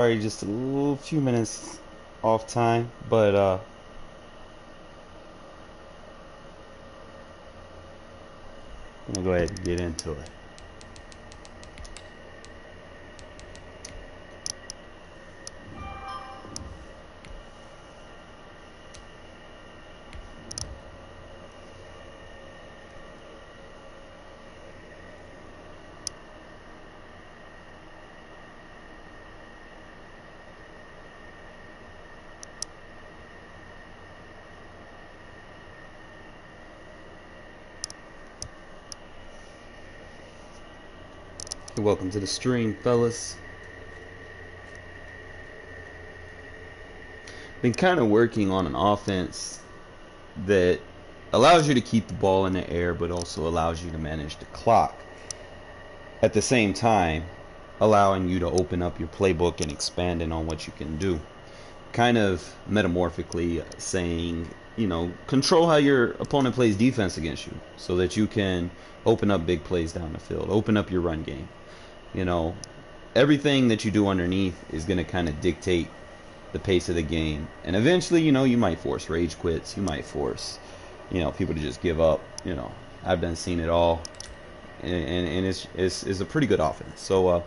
Sorry, just a little few minutes off time, but I'm gonna go ahead and get into it. Welcome to the stream, fellas. Been kind of working on an offense that allows you to keep the ball in the air, but also allows you to manage the clock. At the same time, allowing you to open up your playbook and expanding on what you can do. Kind of metamorphically saying, you know, control how your opponent plays defense against you so that you can open up big plays down the field, open up your run game. You know, everything that you do underneath is going to kind of dictate the pace of the game. And eventually, you know, you might force rage quits. You might force, you know, people to just give up. You know, I've done seen it all. And it's a pretty good offense. So,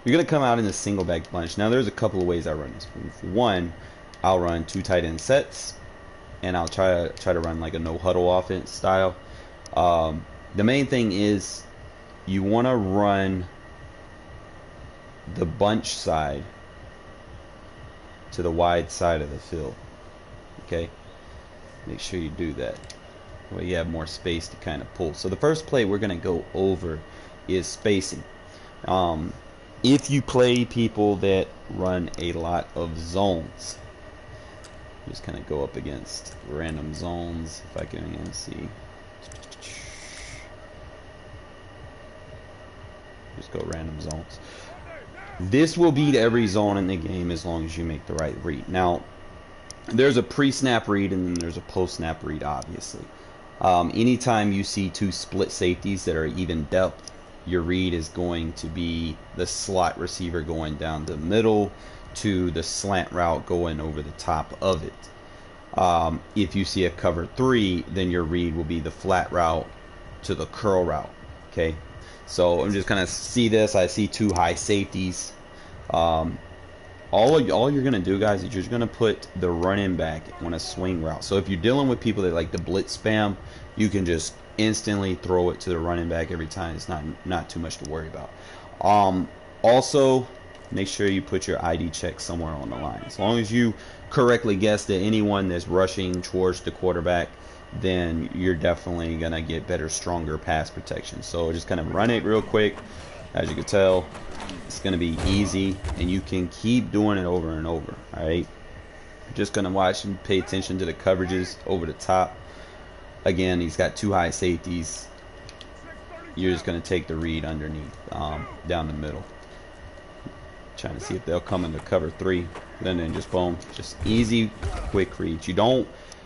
you're going to come out in a single back bunch. Now, there's a couple of ways I run this. For one, I'll run 2 tight end sets. And I'll try to run like a no huddle offense style. The main thing is you want to run the bunch side to the wide side of the field. Okay? Make sure you do that. That way you have more space to kind of pull. So the first play we're going to go over is spacing. If you play people that run a lot of zones, just kind of go up against random zones. If I can even see. Just go random zones. This will beat every zone in the game as long as you make the right read. Now, there's a pre-snap read and then there's a post-snap read, obviously. Anytime you see 2 split safeties that are even depth, your read is going to be the slot receiver going down the middle to the slant route going over the top of it. If you see a cover 3, then your read will be the flat route to the curl route. Okay? So I'm just gonna see this. I see 2 high safeties. All you're gonna do, guys, is you're gonna put the running back on a swing route. So if you're dealing with people that like the blitz spam, you can just instantly throw it to the running back every time. It's not too much to worry about. Also, make sure you put your ID check somewhere on the line. As long as you correctly guess that anyone that's rushing towards the quarterback, then you're definitely gonna get better, stronger pass protection. So just kind of run it real quick. As you can tell, it's gonna be easy, and you can keep doing it over and over. All right, just gonna watch and pay attention to the coverages over the top. Again, he's got 2 high safeties. You're just gonna take the read underneath, down the middle, trying to see if they'll come into cover 3. Then just boom, just easy, quick reads. You don't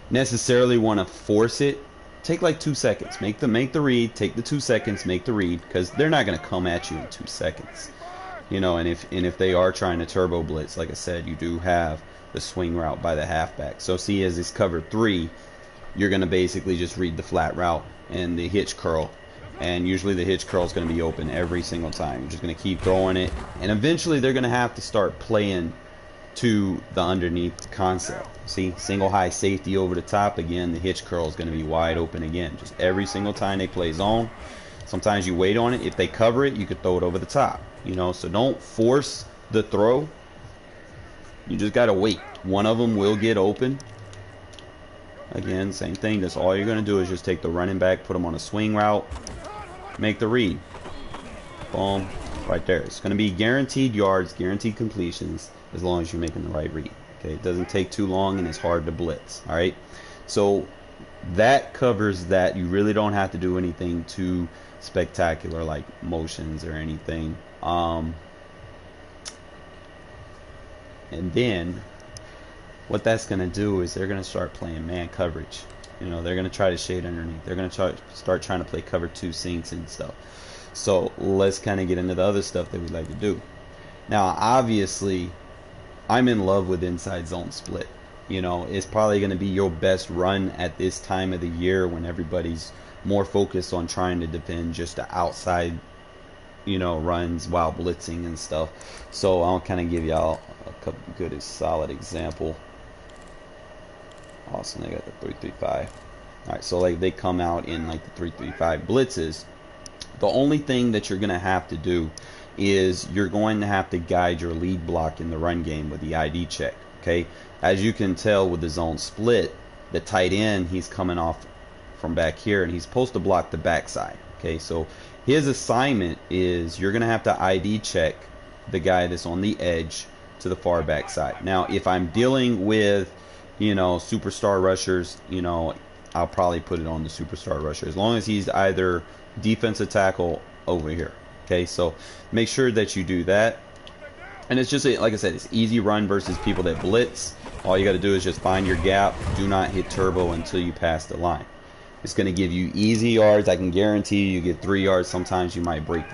necessarily want to force it. Take like 2 seconds. Make the read. Take the 2 seconds. Make the read, because they're not going to come at you in 2 seconds. You know, and if they are trying to turbo blitz, like I said, you do have the swing route by the halfback. So see, as it's cover 3, you're going to basically just read the flat route and the hitch curl. And usually the hitch curl is going to be open every single time. You're just going to keep throwing it, and eventually they're going to have to start playing to the underneath concept. See, single high safety over the top. Again, the hitch curl is going to be wide open again. Just every single time they play zone. Sometimes you wait on it. If they cover it, you could throw it over the top. You know, so don't force the throw. You just got to wait. One of them will get open. Again, same thing. That's all you're going to do is just take the running back, put them on a swing route, make the read. Boom. Right there. It's going to be guaranteed yards, guaranteed completions, as long as you're making the right read. Okay, it doesn't take too long and it's hard to blitz. All right, so that covers that. You really don't have to do anything too spectacular like motions or anything. And then what that's going to do is they're going to start playing man coverage. You know, they're going to try to shade underneath. They're going to start trying to play cover 2 sinks and stuff. So let's kind of get into the other stuff that we like to do. Now, obviously, I'm in love with inside zone split. You know, it's probably going to be your best run at this time of the year when everybody's more focused on trying to defend just the outside, you know, runs while blitzing and stuff. So I'll kind of give y'all a couple good, solid example. Awesome, they got the 3-3-5. All right, so like they come out in like the 3-3-5 blitzes. The only thing that you're going to have to do is you're going to have to guide your lead block in the run game with the ID check. Okay, as you can tell with the zone split, the tight end, he's coming off from back here and he's supposed to block the backside. Okay, so his assignment is you're going to have to ID check the guy that's on the edge to the far backside. Now, if I'm dealing with, you know, superstar rushers, you know, I'll probably put it on the superstar rusher as long as he's either defensive tackle over here. Okay, so make sure that you do that. And it's just, like I said, it's easy run versus people that blitz. All you got to do is just find your gap. Do not hit turbo until you pass the line. It's going to give you easy yards. I can guarantee you get 3 yards. Sometimes you might break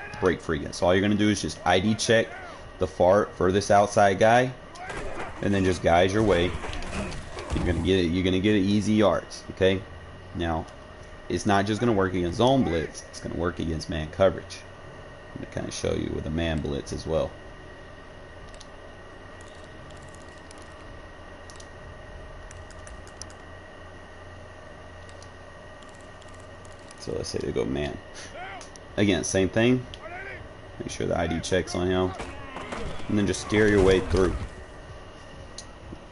free. So all you're going to do is just ID check the furthest outside guy, and then just guide your way. You're going to get it. You're going to get easy yards. Okay. Now, it's not just going to work against zone blitz. It's going to work against man coverage. I'm going to kind of show you with a man blitz as well. So let's say they go man. Again, same thing. Make sure the ID checks on him. And then just steer your way through.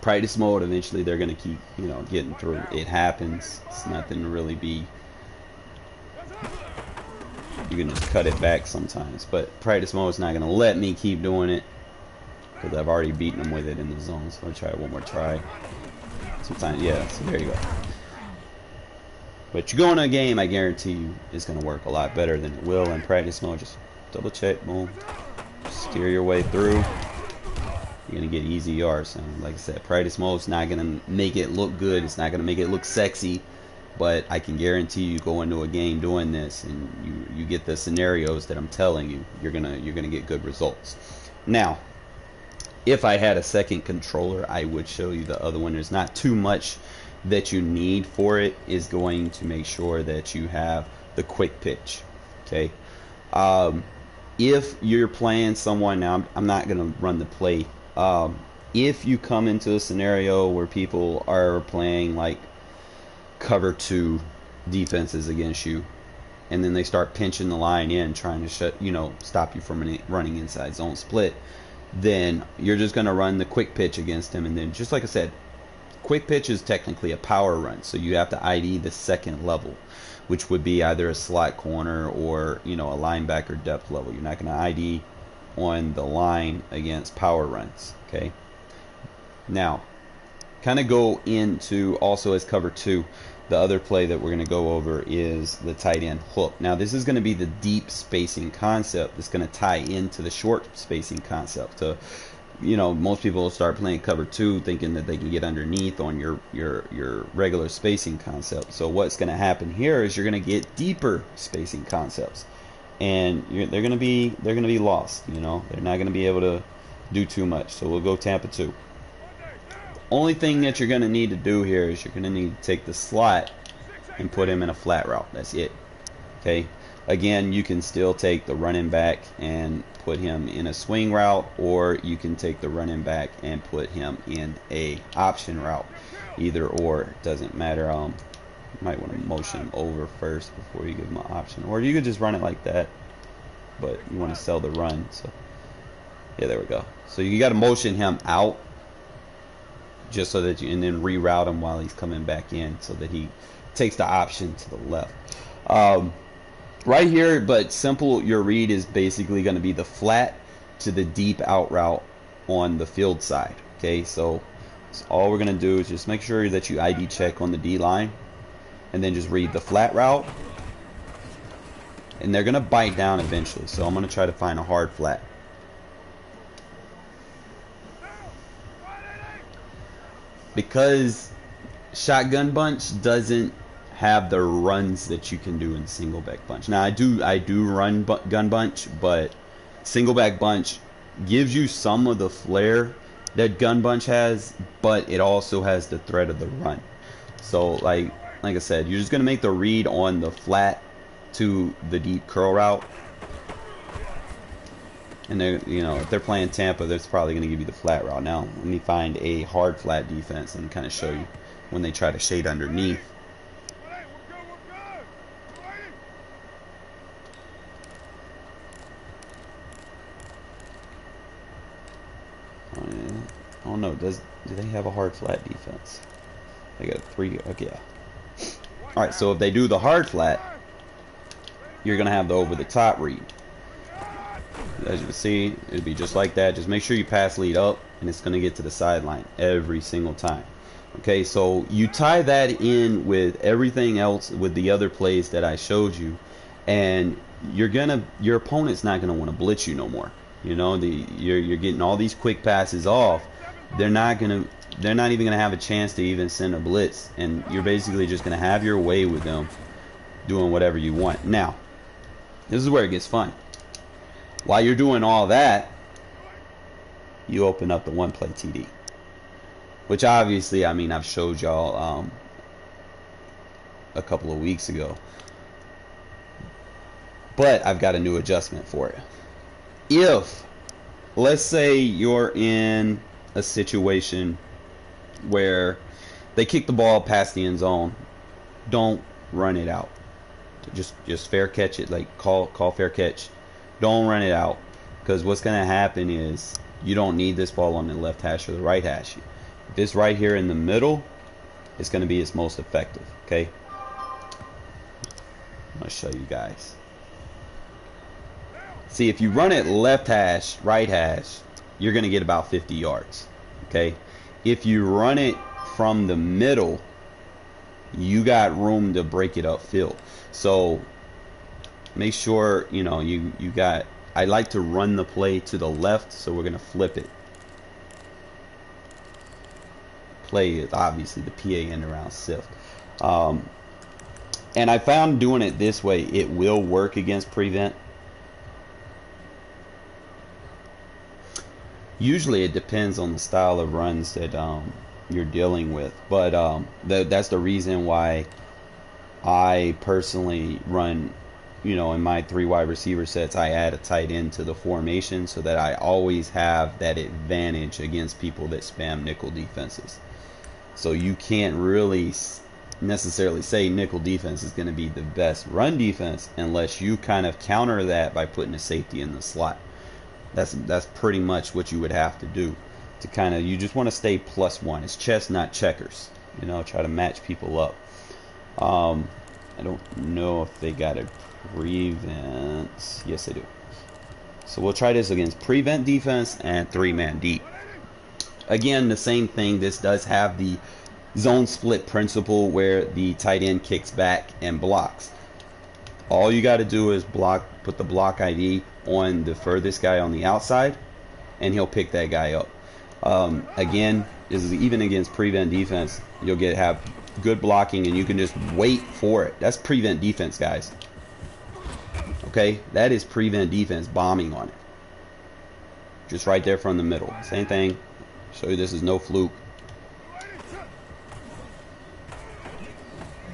Practice mode, eventually they're going to keep, you know, getting through. It happens. It's nothing to really be... You can just cut it back sometimes. But practice mode is not going to let me keep doing it, because I've already beaten them with it in the zone. So I'll try one more try. Sometimes, yeah, so there you go. But you go in a game, I guarantee you, it's going to work a lot better than it will in practice mode. Just double check, boom. Steer your way through. You're going to get easy yards. And like I said, practice mode is not going to make it look good. It's not going to make it look sexy. But I can guarantee you go into a game doing this and you get the scenarios that I'm telling you, you're gonna get good results. Now, if I had a second controller, I would show you the other one. There's not too much that you need for it. Is going to make sure that you have the quick pitch. Okay. If you're playing someone, now I'm not gonna run the play. If you come into a scenario where people are playing like cover 2 defenses against you, and then they start pinching the line in, trying to stop you from running inside zone split, then you're just going to run the quick pitch against them. And then, just like I said, quick pitch is technically a power run, so you have to ID the second level, which would be either a slot corner or, you know, a linebacker depth level. You're not going to ID on the line against power runs. Okay, now kind of go into also as cover 2. The other play that we're going to go over is the tight end hook. Now this is going to be the deep spacing concept that's going to tie into the short spacing concept. So, you know, most people will start playing cover 2 thinking that they can get underneath on your regular spacing concept. So what's going to happen here is you're going to get deeper spacing concepts, and they're going to be lost. You know, they're not going to be able to do too much. So we'll go Tampa 2. Only thing that you're going to need to do here is you're going to need to take the slot and put him in a flat route. That's it. Okay. Again, you can still take the running back and put him in a swing route, or you can take the running back and put him in a option route. Either or, doesn't matter. You might want to motion him over first before you give him an option, or you could just run it like that, but you want to sell the run. So yeah, there we go. So you got to motion him out, just so that and then reroute him while he's coming back in, so that he takes the option to the left. Right here, but simple, your read is basically going to be the flat to the deep out route on the field side. Okay, so all we're going to do is just make sure that you ID check on the D line, and then just read the flat route, and they're going to bite down eventually. So I'm going to try to find a hard flat. Because shotgun bunch doesn't have the runs that you can do in singleback bunch. Now I do run gun bunch, but singleback bunch, gives you some of the flair that Gun Bunch has, but it also has the threat of the run. So like I said, you're just gonna make the read on the flat to the deep curl route. And they're, you know, if they're playing Tampa, they're probably going to give you the flat route. Now, let me find a hard flat defense and kind of show you when they try to shade underneath. I don't know. Do they have a hard flat defense? They got 3. Okay, yeah. All right. So if they do the hard flat, you're going to have the over the top read. As you can see, it'll be just like that. Just make sure you pass lead up, and it's going to get to the sideline every single time. Okay, so you tie that in with everything else, with the other plays that I showed you, and your opponent's not going to want to blitz you no more. You know, you're getting all these quick passes off. They're not even going to have a chance to even send a blitz, and you're basically just going to have your way with them, doing whatever you want. Now, this is where it gets fun. While you're doing all that, you open up the one play TD, which obviously, I mean, I've showed y'all a couple of weeks ago, but I've got a new adjustment for it. If, let's say you're in a situation where they kick the ball past the end zone, don't run it out. Just fair catch it, like call fair catch. Don't run it out, because what's going to happen is you don't need this ball on the left hash or the right hash. This right here in the middle is going to be its most effective. Okay, I'm going to show you guys. See, if you run it left hash, right hash, you're going to get about 50 yards. Okay, if you run it from the middle, you got room to break it upfield. So make sure, you know, you got, I like to run the play to the left, so we're going to flip it. Play is obviously the PA end around sift. And I found doing it this way, it will work against prevent. Usually it depends on the style of runs that you're dealing with, but that's the reason why I personally run, you know, in my 3 wide receiver sets, I add a tight end to the formation so that I always have that advantage against people that spam nickel defenses. So you can't really necessarily say nickel defense is going to be the best run defense unless you kind of counter that by putting a safety in the slot. That's pretty much what you would have to do to kind of, you just want to stay +1. It's chess, not checkers. You know, try to match people up. I don't know if they got a prevent. Yes, they do. So we'll try this against prevent defense and 3-man deep. Again, the same thing. This does have the zone split principle where the tight end kicks back and blocks. All you got to do is put the block ID on the furthest guy on the outside, and he'll pick that guy up. Again, this is even against prevent defense. You'll have good blocking, and you can just wait for it. That's prevent defense, guys. Okay, that is prevent defense bombing on it. Just right there from the middle. Same thing. Show you this is no fluke.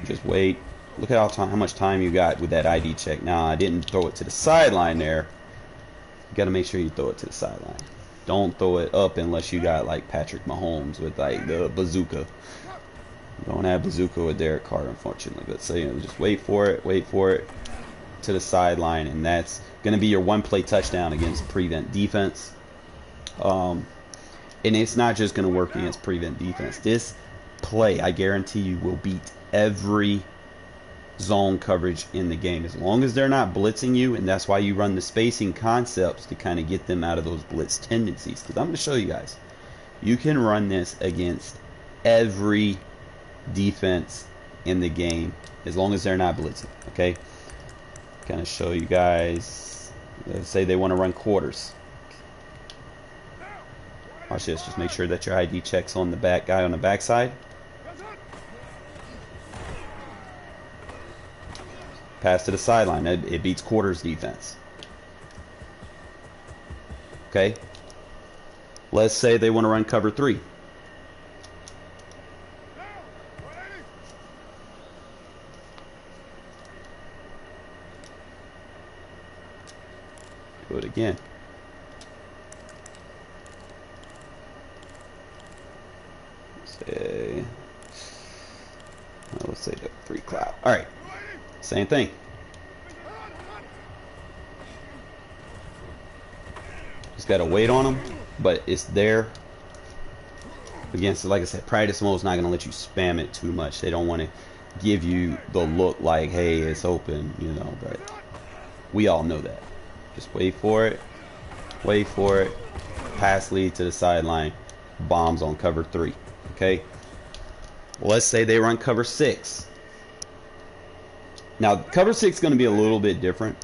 Just wait. Look at how much time you got with that ID check. Now, I didn't throw it to the sideline there. You got to make sure you throw it to the sideline. Don't throw it up unless you got like Patrick Mahomes with like the bazooka. Don't have bazooka with Derek Carr, unfortunately. But so, you know, just wait for it to the sideline, and that's going to be your one-play touchdown against prevent defense. And it's not just going to work against prevent defense. This play, I guarantee you, will beat every zone coverage in the game, as long as they're not blitzing you. And that's why you run the spacing concepts to kind of get them out of those blitz tendencies. Because I'm going to show you guys, you can run this against every defense in the game as long as they're not blitzing. Okay, kind of show you guys. Let's say they want to run quarters. Watch this. Just make sure that your ID checks on the back guy on the backside. Pass to the sideline. It beats quarters defense. Okay, Let's say they want to run cover 3. Do it again. Let's say the 3 cloud. All right, same thing. Just gotta wait on them, but it's there. Again, so like I said, practice mode is not gonna let you spam it too much. They don't want to give you the look like, hey, it's open, you know. But we all know that. Just wait for it. Wait for it. Pass lead to the sideline. Bombs on cover 3. Okay. Let's say they run cover 6. Now, cover 6 is going to be a little bit different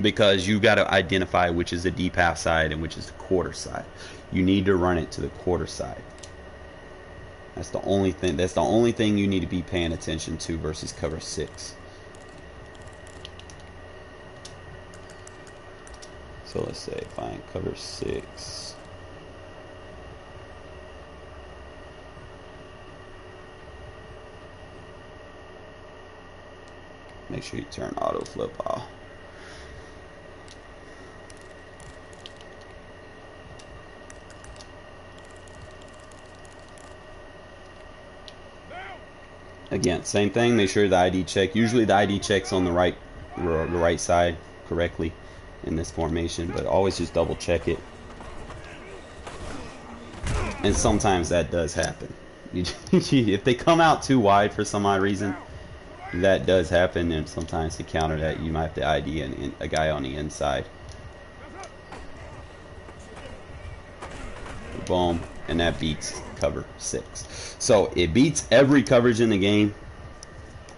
because you got to identify which is the deep half side and which is the quarter side. You need to run it to the quarter side. That's the only thing. That's the only thing you need to be paying attention to versus cover 6. So let's say find cover 6. Make sure you turn auto flip off. Again, same thing. Make sure the ID check. Usually the ID check's on the right side correctly in this formation, but always just double check it. And sometimes that does happen. If they come out too wide for some odd reason, that does happen, and sometimes to counter that you might have to ID a guy on the inside. Boom, and that beats cover 6. So it beats every coverage in the game,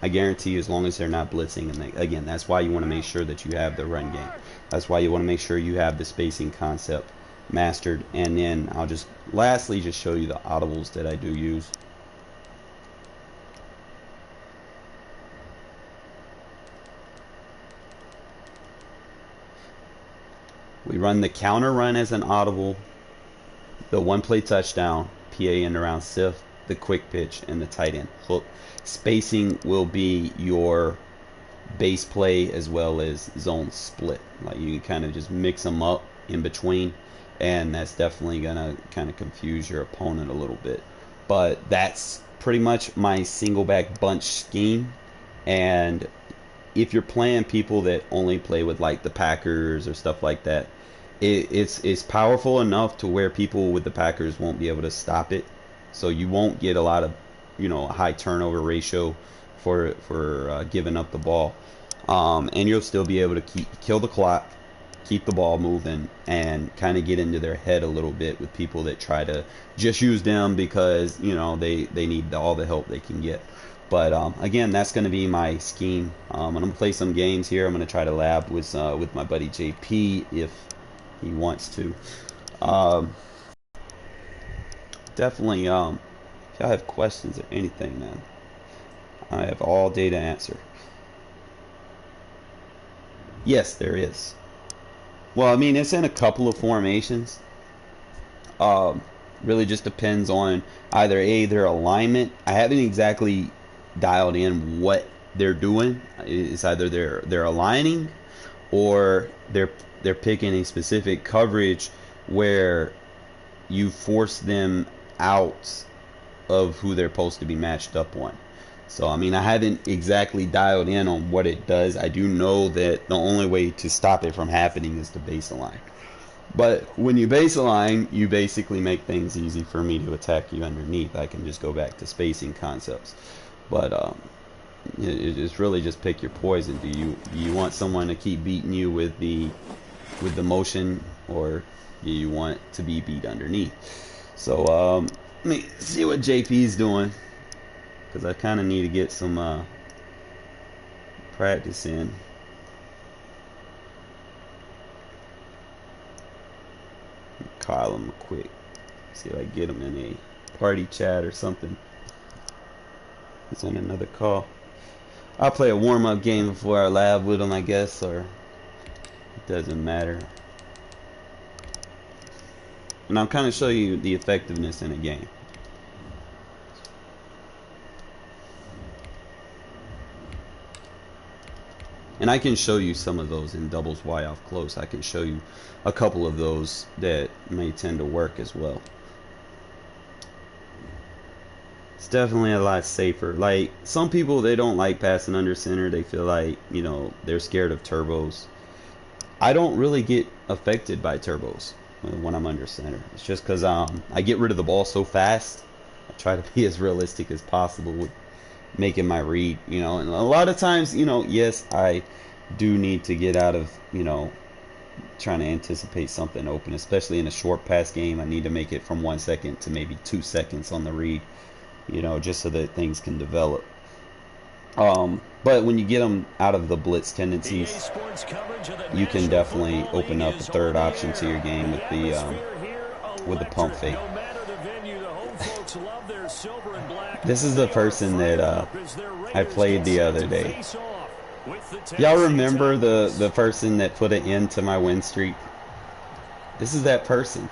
I guarantee you, as long as they're not blitzing. And again, that's why you want to make sure that you have the run game. That's why you want to make sure you have the spacing concept mastered. And then I'll just lastly just show you the audibles that I do use. We run the counter run as an audible, the one play touchdown, PA end around SIF, the quick pitch, and the tight end hook. Spacing will be your base play as well as zone split. Like, you can kind of just mix them up in between, and that's definitely gonna kind of confuse your opponent a little bit. But that's pretty much my single back bunch scheme. And if you're playing people that only play with like the Packers or stuff like that, it's powerful enough to where people with the Packers won't be able to stop it. So you won't get a lot of, you know, a high turnover ratio for giving up the ball, and you'll still be able to kill the clock, keep the ball moving, and kind of get into their head a little bit with people that try to just use them because, you know, they need all the help they can get. But again, that's going to be my scheme. I'm going to play some games here. I'm going to try to lab with my buddy JP if he wants to. Definitely, if y'all have questions or anything, man, I have all day to answer. Yes, there is. Well, I mean, it's in a couple of formations. Really just depends on either their alignment. I haven't exactly dialed in what they're doing. It's either they're aligning, or they're picking a specific coverage where you force them out of who they're supposed to be matched up on. So I mean, I haven't exactly dialed in on what it does. I do know that the only way to stop it from happening is to base align. But when you base align, you basically make things easy for me to attack you underneath. I can just go back to spacing concepts. But it's really just pick your poison. Do you want someone to keep beating you with the motion, or do you want to be beat underneath? So let me see what JP's doing, because I kind of need to get some practice in. Call him quick. See if I get him in a party chat or something. He's on another call. I'll play a warm-up game before I lab with him, I guess, or it doesn't matter. And I'll kind of show you the effectiveness in a game. And I can show you some of those in doubles Y off close. I can show you a couple of those that may tend to work as well. It's definitely a lot safer. Like, some people, they don't like passing under center. They feel like, you know, they're scared of turbos. I don't really get affected by turbos when I'm under center. It's just because I get rid of the ball so fast. I try to be as realistic as possible with making my read, you know. And a lot of times, you know, yes, I do need to get out of, you know, trying to anticipate something open, especially in a short pass game. I need to make it from 1 second to maybe 2 seconds on the read, you know, just so that things can develop. But when you get them out of the blitz tendencies, you can definitely open up a third option to your game with the pump fake. This is the person that I played the other day. Y'all remember the person that put an end to my win streak? This is that person.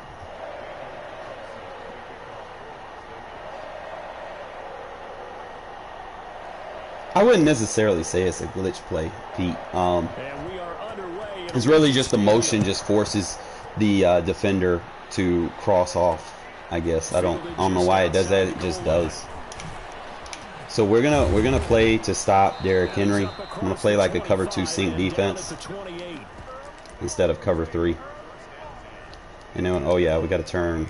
I wouldn't necessarily say it's a glitch play, Pete. It's really just the motion just forces the defender to cross off, I guess. I don't know why it does that. It just does. So we're gonna play to stop Derrick Henry. I'm gonna play like a cover 2 sink defense instead of cover 3. And then, oh yeah, we got to turn.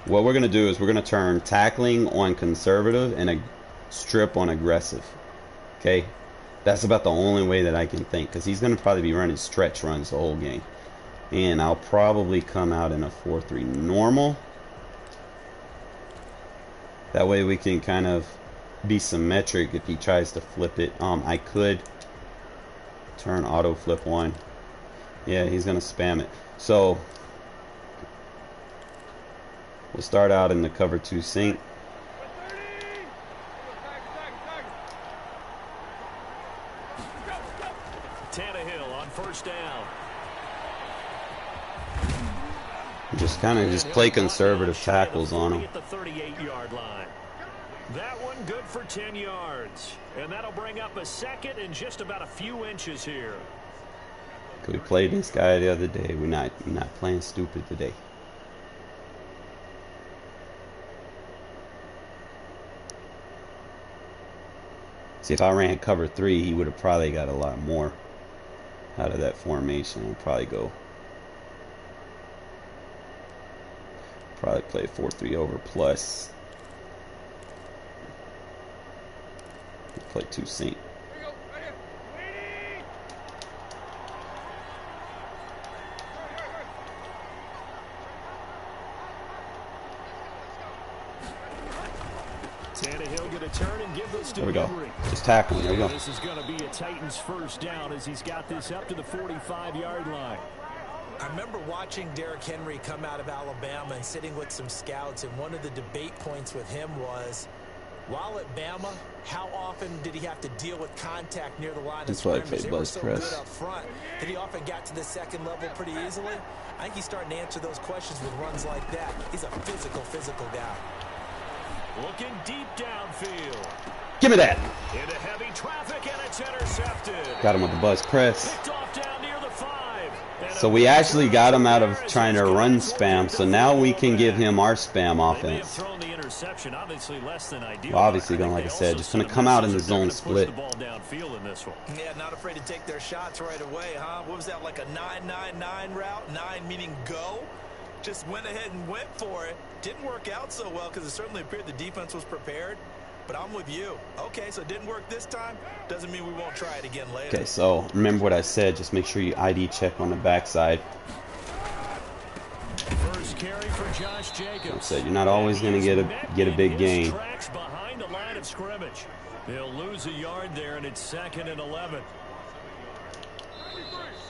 What we're gonna do is we're gonna turn tackling on conservative and a strip on aggressive. Okay, that's about the only way that I can think, because he's gonna probably be running stretch runs the whole game, and I'll probably come out in a 4-3 normal. That way we can kind of be symmetric if he tries to flip it. I could turn auto flip 1. Yeah, he's gonna spam it. So we'll start out in the cover 2 sink. On first down. Just kind of just play conservative tackles on him. At the 38-yard line. That one good for 10 yards. And that'll bring up a second and just about a few inches here. We played this guy the other day. We're not playing stupid today. See, if I ran cover 3, he would have probably got a lot more out of that formation. I'd probably play 4-3 over plus. Play 2 sink. Tannehill get a turn and give this to There we go. Henry. Just tackling. There we go. This is going to be a Titans first down as he's got this up to the 45-yard line. I remember watching Derrick Henry come out of Alabama and sitting with some scouts, and one of the debate points with him was, while at Bama, how often did he have to deal with contact near the line of scrimmage? They were so good up front that he often got to the second level pretty easily. I think he's starting to answer those questions with runs like that. He's a physical guy. Looking deep downfield. Give me that. Into heavy traffic, and it's intercepted. Got him with the buzz press. Picked off down near the 5. So we actually got him out of trying to run spam, so now we can give him our spam offense. Well, obviously, like I said, just going to come out in the zone split. Yeah, not afraid to take their shots right away, huh? What was that, like a 9-9-9 route? 9 meaning go? Just went ahead and went for it. Didn't work out so well because it certainly appeared the defense was prepared. But I'm with you. Okay, so it didn't work this time. Doesn't mean we won't try it again later. Okay, so remember what I said. Just make sure you ID check on the backside. First carry for Josh Jacobs. I said you're not always going to get a big gain. Behind the line of scrimmage. They'll lose a yard there, and it's 2nd and 11.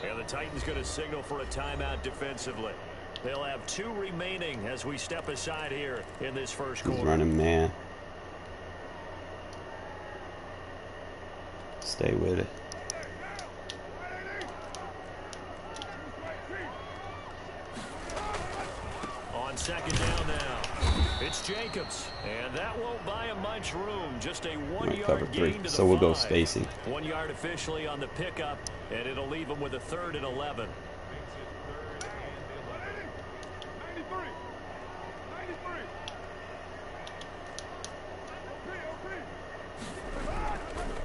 And the Titans going to signal for a timeout defensively. They'll have 2 remaining as we step aside here in this first quarter. He's running man. Stay with it. second down now. It's Jacobs, and that won't buy him much room. Just a 1 cover yard 3, gain to so the we'll go 5. spacing. 1 yard officially on the pickup, and it'll leave him with a 3rd and 11.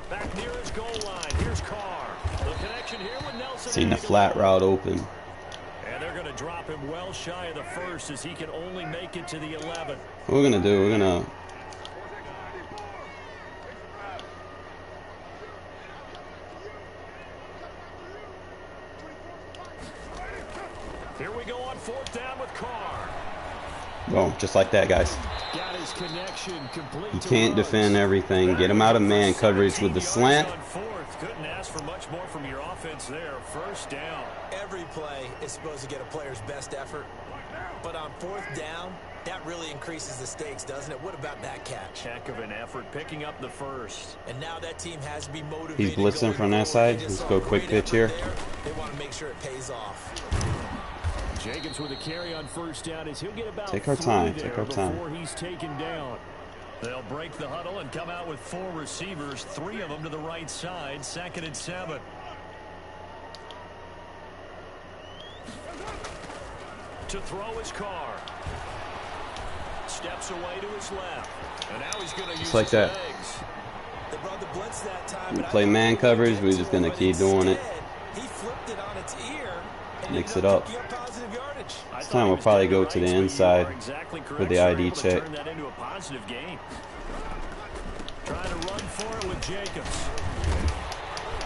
Back near his goal line. Here's Carr. The connection here with Nelson. Seen the flat route open. And they're going to drop him well shy of the 1st as he can only make it to the 11. What we're gonna do, we're gonna Here we go on 4th down with Carr. boom, just like that, guys. Got his connection complete. You can't defend everything. Get him out of man coverage with the slant. Couldn't ask for much more from your offense there. 1st down. Every play is supposed to get a player's best effort, but on 4th down, that really increases the stakes, doesn't it? What about that catch? Heck of an effort picking up the 1st. And now that team has to be motivated. He's blitzing from that side. Let's go quick pitch here. They want to make sure it pays off. Jacobs with a carry on 1st down as he'll get about Take our time. Take our time. before he's taken down. They'll break the huddle and come out with 4 receivers, 3 of them to the right side. 2nd and 7. To throw his Carr. Steps away to his left. And now he's going to use like his that. legs. They brought the blitz that time. We play man coverage. We're just gonna keep doing it. He flipped it on its ear. Mix it up. This time we'll probably go to the inside for the ID check. Trying to run for it with Jacobs.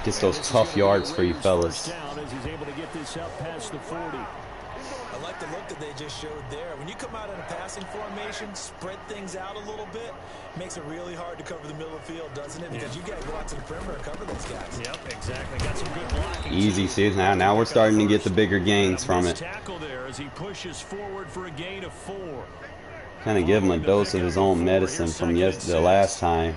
Gets those tough yards for you fellas. As he's able to get this up past the 40. I like the look that they just showed there. When you come out in a passing formation, spread things out a little bit, makes it really hard to cover the middle of the field, doesn't it? Because you got to go out to the perimeter and cover those guys. Yep, exactly. Got some good blocking. Easy, see now we're starting to get the bigger gains from it. Tackle there as he pushes forward for a gain of 4. Kind of give him a dose of his own medicine from the last time.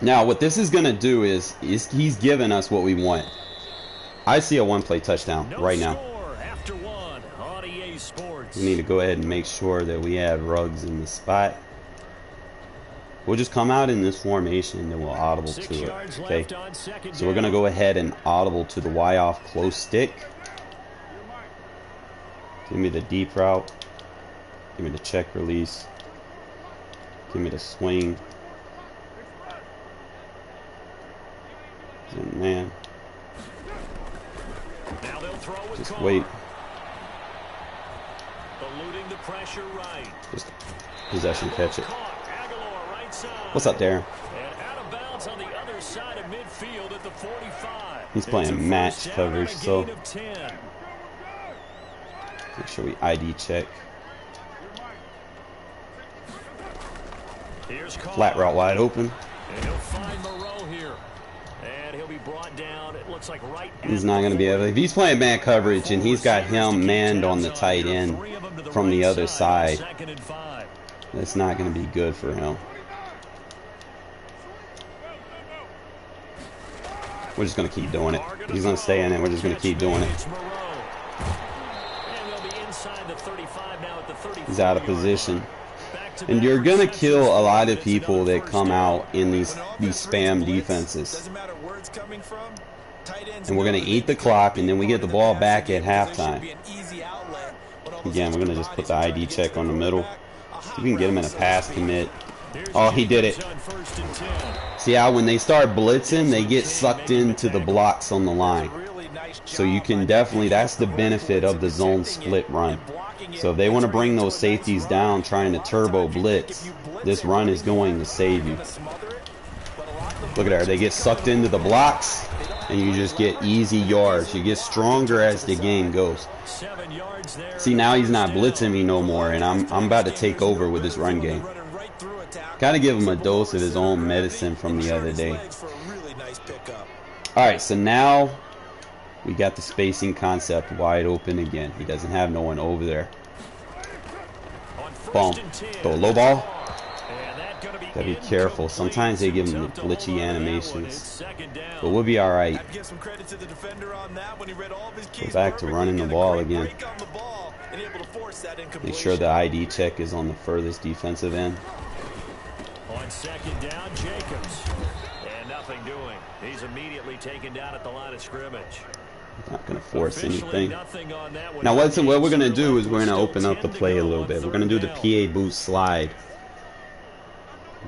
Now what this is gonna do is he's giving us what we want. I see a 1-play touchdown right now. We need to go ahead and make sure that we have Ruggs in the spot. We'll just come out in this formation and then we'll audible to it. Okay. So we're gonna go ahead and audible to the Y off close stick. Give me the deep route. Give me the check release. Give me the swing. And man. Just wait. Eluding the pressure right. Just possession catch it. What's up, Darren? And out of bounds on the other side of midfield at the 45. He's playing match coverage, so make sure we ID check. Flat route wide open. And he'll find Moreau here. And he'll be brought down. It looks like right. He's not going to be able to. If he's playing man coverage and he's got him manned on the tight end from the other side, that's not going to be good for him. We're just going to keep doing it. He's going to stay in it. We're just going to keep doing it. He's out of position. And you're going to kill a lot of people that come out in these spam defenses. And we're going to eat the clock, and then we get the ball back at halftime. Again, we're going to just put the ID check on the middle. We can get him in a pass commit. Oh, he did it. See how when they start blitzing, they get sucked into the blocks on the line. So you can definitely, that's the benefit of the zone split run. So if they want to bring those safeties down trying to turbo blitz, this run is going to save you. Look at that. They get sucked into the blocks, and you just get easy yards. You get stronger as the game goes. See, now he's not blitzing me no more, and I'm about to take over with this run game. Gotta give him a dose of his own medicine from the other day. Alright, so now we got the spacing concept wide open again. He doesn't have no one over there. Boom. Throw a low ball. Gotta be careful. Sometimes they give him the glitchy animations. But we'll be alright. Go back to running the ball again. and able to force that incompletion. Make sure the ID check is on the furthest defensive end. On second down, Jacobs. And nothing doing. He's immediately taken down at the line of scrimmage. Not going to force anything. On that now, what we're going to do is we're going to open up the play a little bit. We're going to do the PA boost slide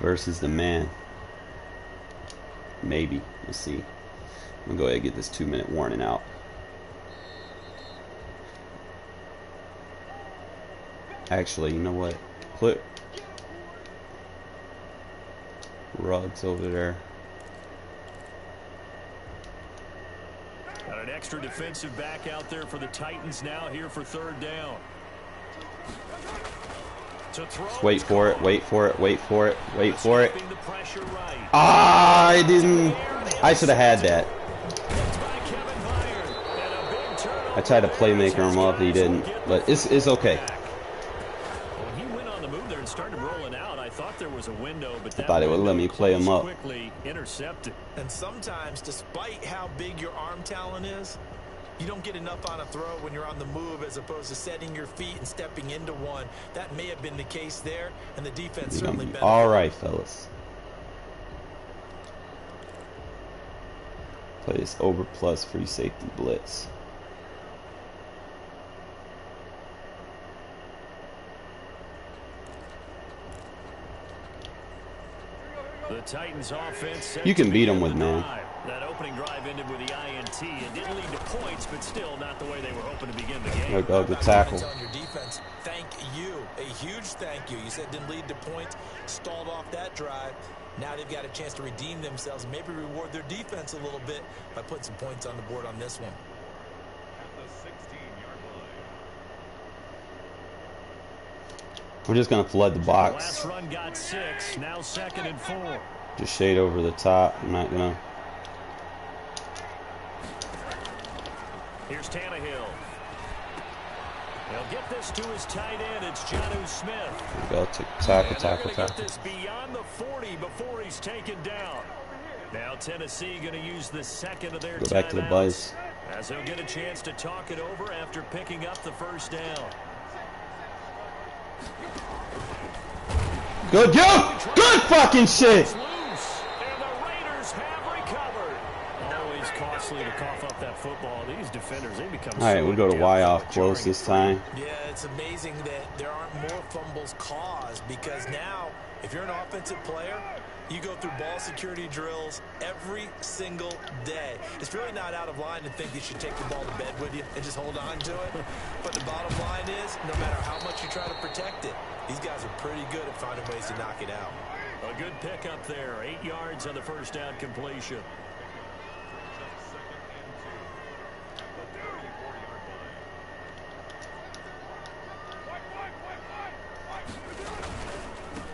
versus the man. Maybe. Let's see. I'm going to go ahead and get this 2-minute warning out. Actually, you know what? Put Ruggs over there. Got an extra defensive back out there for the Titans now here for third down. Just wait for it, wait for it, wait for it, wait for it. Ah, I didn't. I should have had that. I tried to playmaker him up, he didn't. But it's okay. He went on the move there and started rolling out. I thought there was a window, but I thought it would let me play him up. Quickly intercepted. And sometimes, despite how big your arm talent is, you don't get enough on a throw when you're on the move as opposed to setting your feet and stepping into one. That may have been the case there, and the defense certainly benefited. All right, fellas. Play this over plus free safety blitz. The Titans offense. You can beat them with man. That opening drive ended with the INT. It didn't lead to points, but still not the way they were hoping to begin the game. There go the tackle. On your defense, thank you. A huge thank you. You said didn't lead to points, stalled off that drive. Now they've got a chance to redeem themselves, maybe reward their defense a little bit by putting some points on the board on this one. We're just going to flood the box. Last run got 6, now 2nd and 4. Just shade over the top. I'm not going to. Here's Tannehill. He'll get this to his tight end. It's Jonnu Smith. Go tackle. Get this beyond the 40 before he's taken down. Now Tennessee going to use the second of their timeouts. Go back to the buzz. As he'll get a chance to talk it over after picking up the first down. Good fucking shit. And the Raiders have recovered. Always costly to cough up that football. These defenders, they become. All right, we'll go to Y off close this time. Yeah, it's amazing that there aren't more fumbles caused because now, if you're an offensive player, you go through ball security drills every single day. It's really not out of line to think you should take the ball to bed with you and just hold on to it. But the bottom line is, no matter how much you try to protect it, these guys are pretty good at finding ways to knock it out. A good pickup there. 8 yards on the first down completion.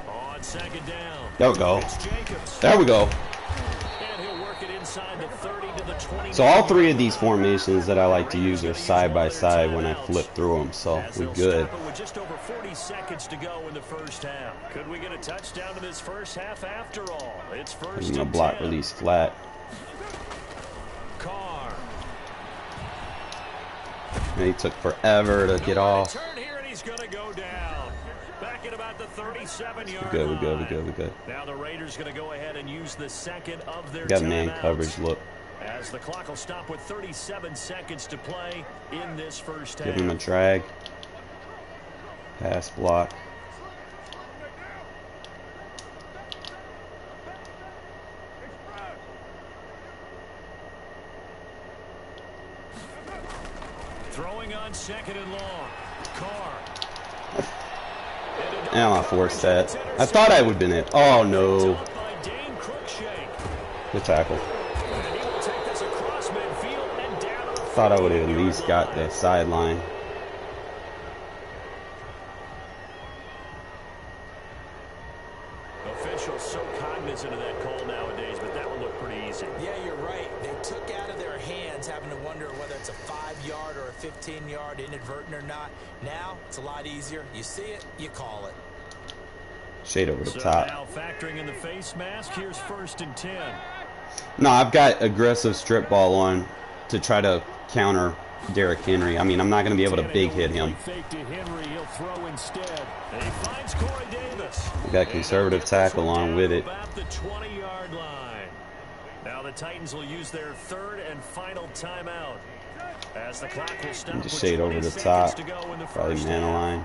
On second down. There we go. There we go. And he'll work it inside the 30 to the 20. So all three of these formations that I like to use are side by side when I flip through them, so we're good. With just over 40 seconds to go in the first half. Could we get a touchdown in this first half after all? It's first I'm gonna and block 10. release flat. Carr. And he took forever to get off. Turn here and he's gonna go down. Back at about the 37-yard We're good. Now the Raiders going to go ahead and use the second of their Got man timeouts. coverage look. As the clock will stop with 37 seconds to play in this first half. Give him a drag. Pass block. Throwing on second and long. Carr. And I forced that. I thought I would have been it. Oh no. Good tackle. Thought I would have at least got the sideline. Officials so cognizant of that call nowadays, but that would look pretty easy. Yeah, you're right. They took out of their hands having to wonder whether it's a 5-yard or a 15-yard inadvertent or not. Now it's a lot easier. You see it, you call it. Shade over the so top. Now factoring in the face mask, here's 1st and 10. No, I've got aggressive strip ball on to try to counter Derrick Henry. I mean, I'm not going to be able to big hit him. We got conservative tackle on with it. About the 20-yard line. Now the Titans will use their third and final timeout. As the clock will stop. Just shade over the top. Probably man line.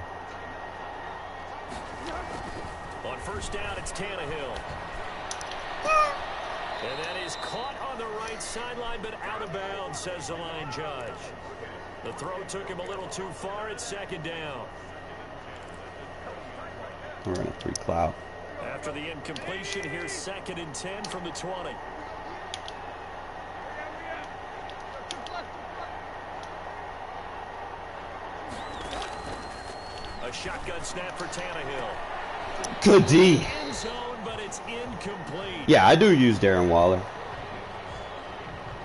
On first down, it's Tannehill. And that is caught on the right sideline, but out of bounds, says the line judge. The throw took him a little too far. It's second down. We're in a 3 cloud. After the incompletion, here's 2nd and 10 from the 20. A shotgun snap for Tannehill. Good D. End zone, but it's incomplete. Yeah, I do use Darren Waller.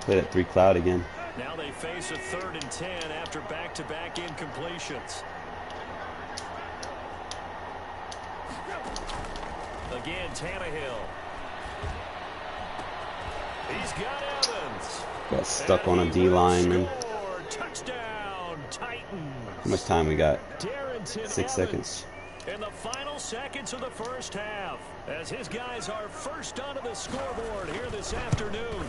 Play that 3 cloud again. Now they face a 3rd and 10 after back-to-back incompletions. Again, Tannehill. He's got Evans. Got stuck on a D lineman. Touchdown, Titans. How much time we got? 6 Evans. seconds. In the final seconds of the first half, as his guys are first onto the scoreboard here this afternoon.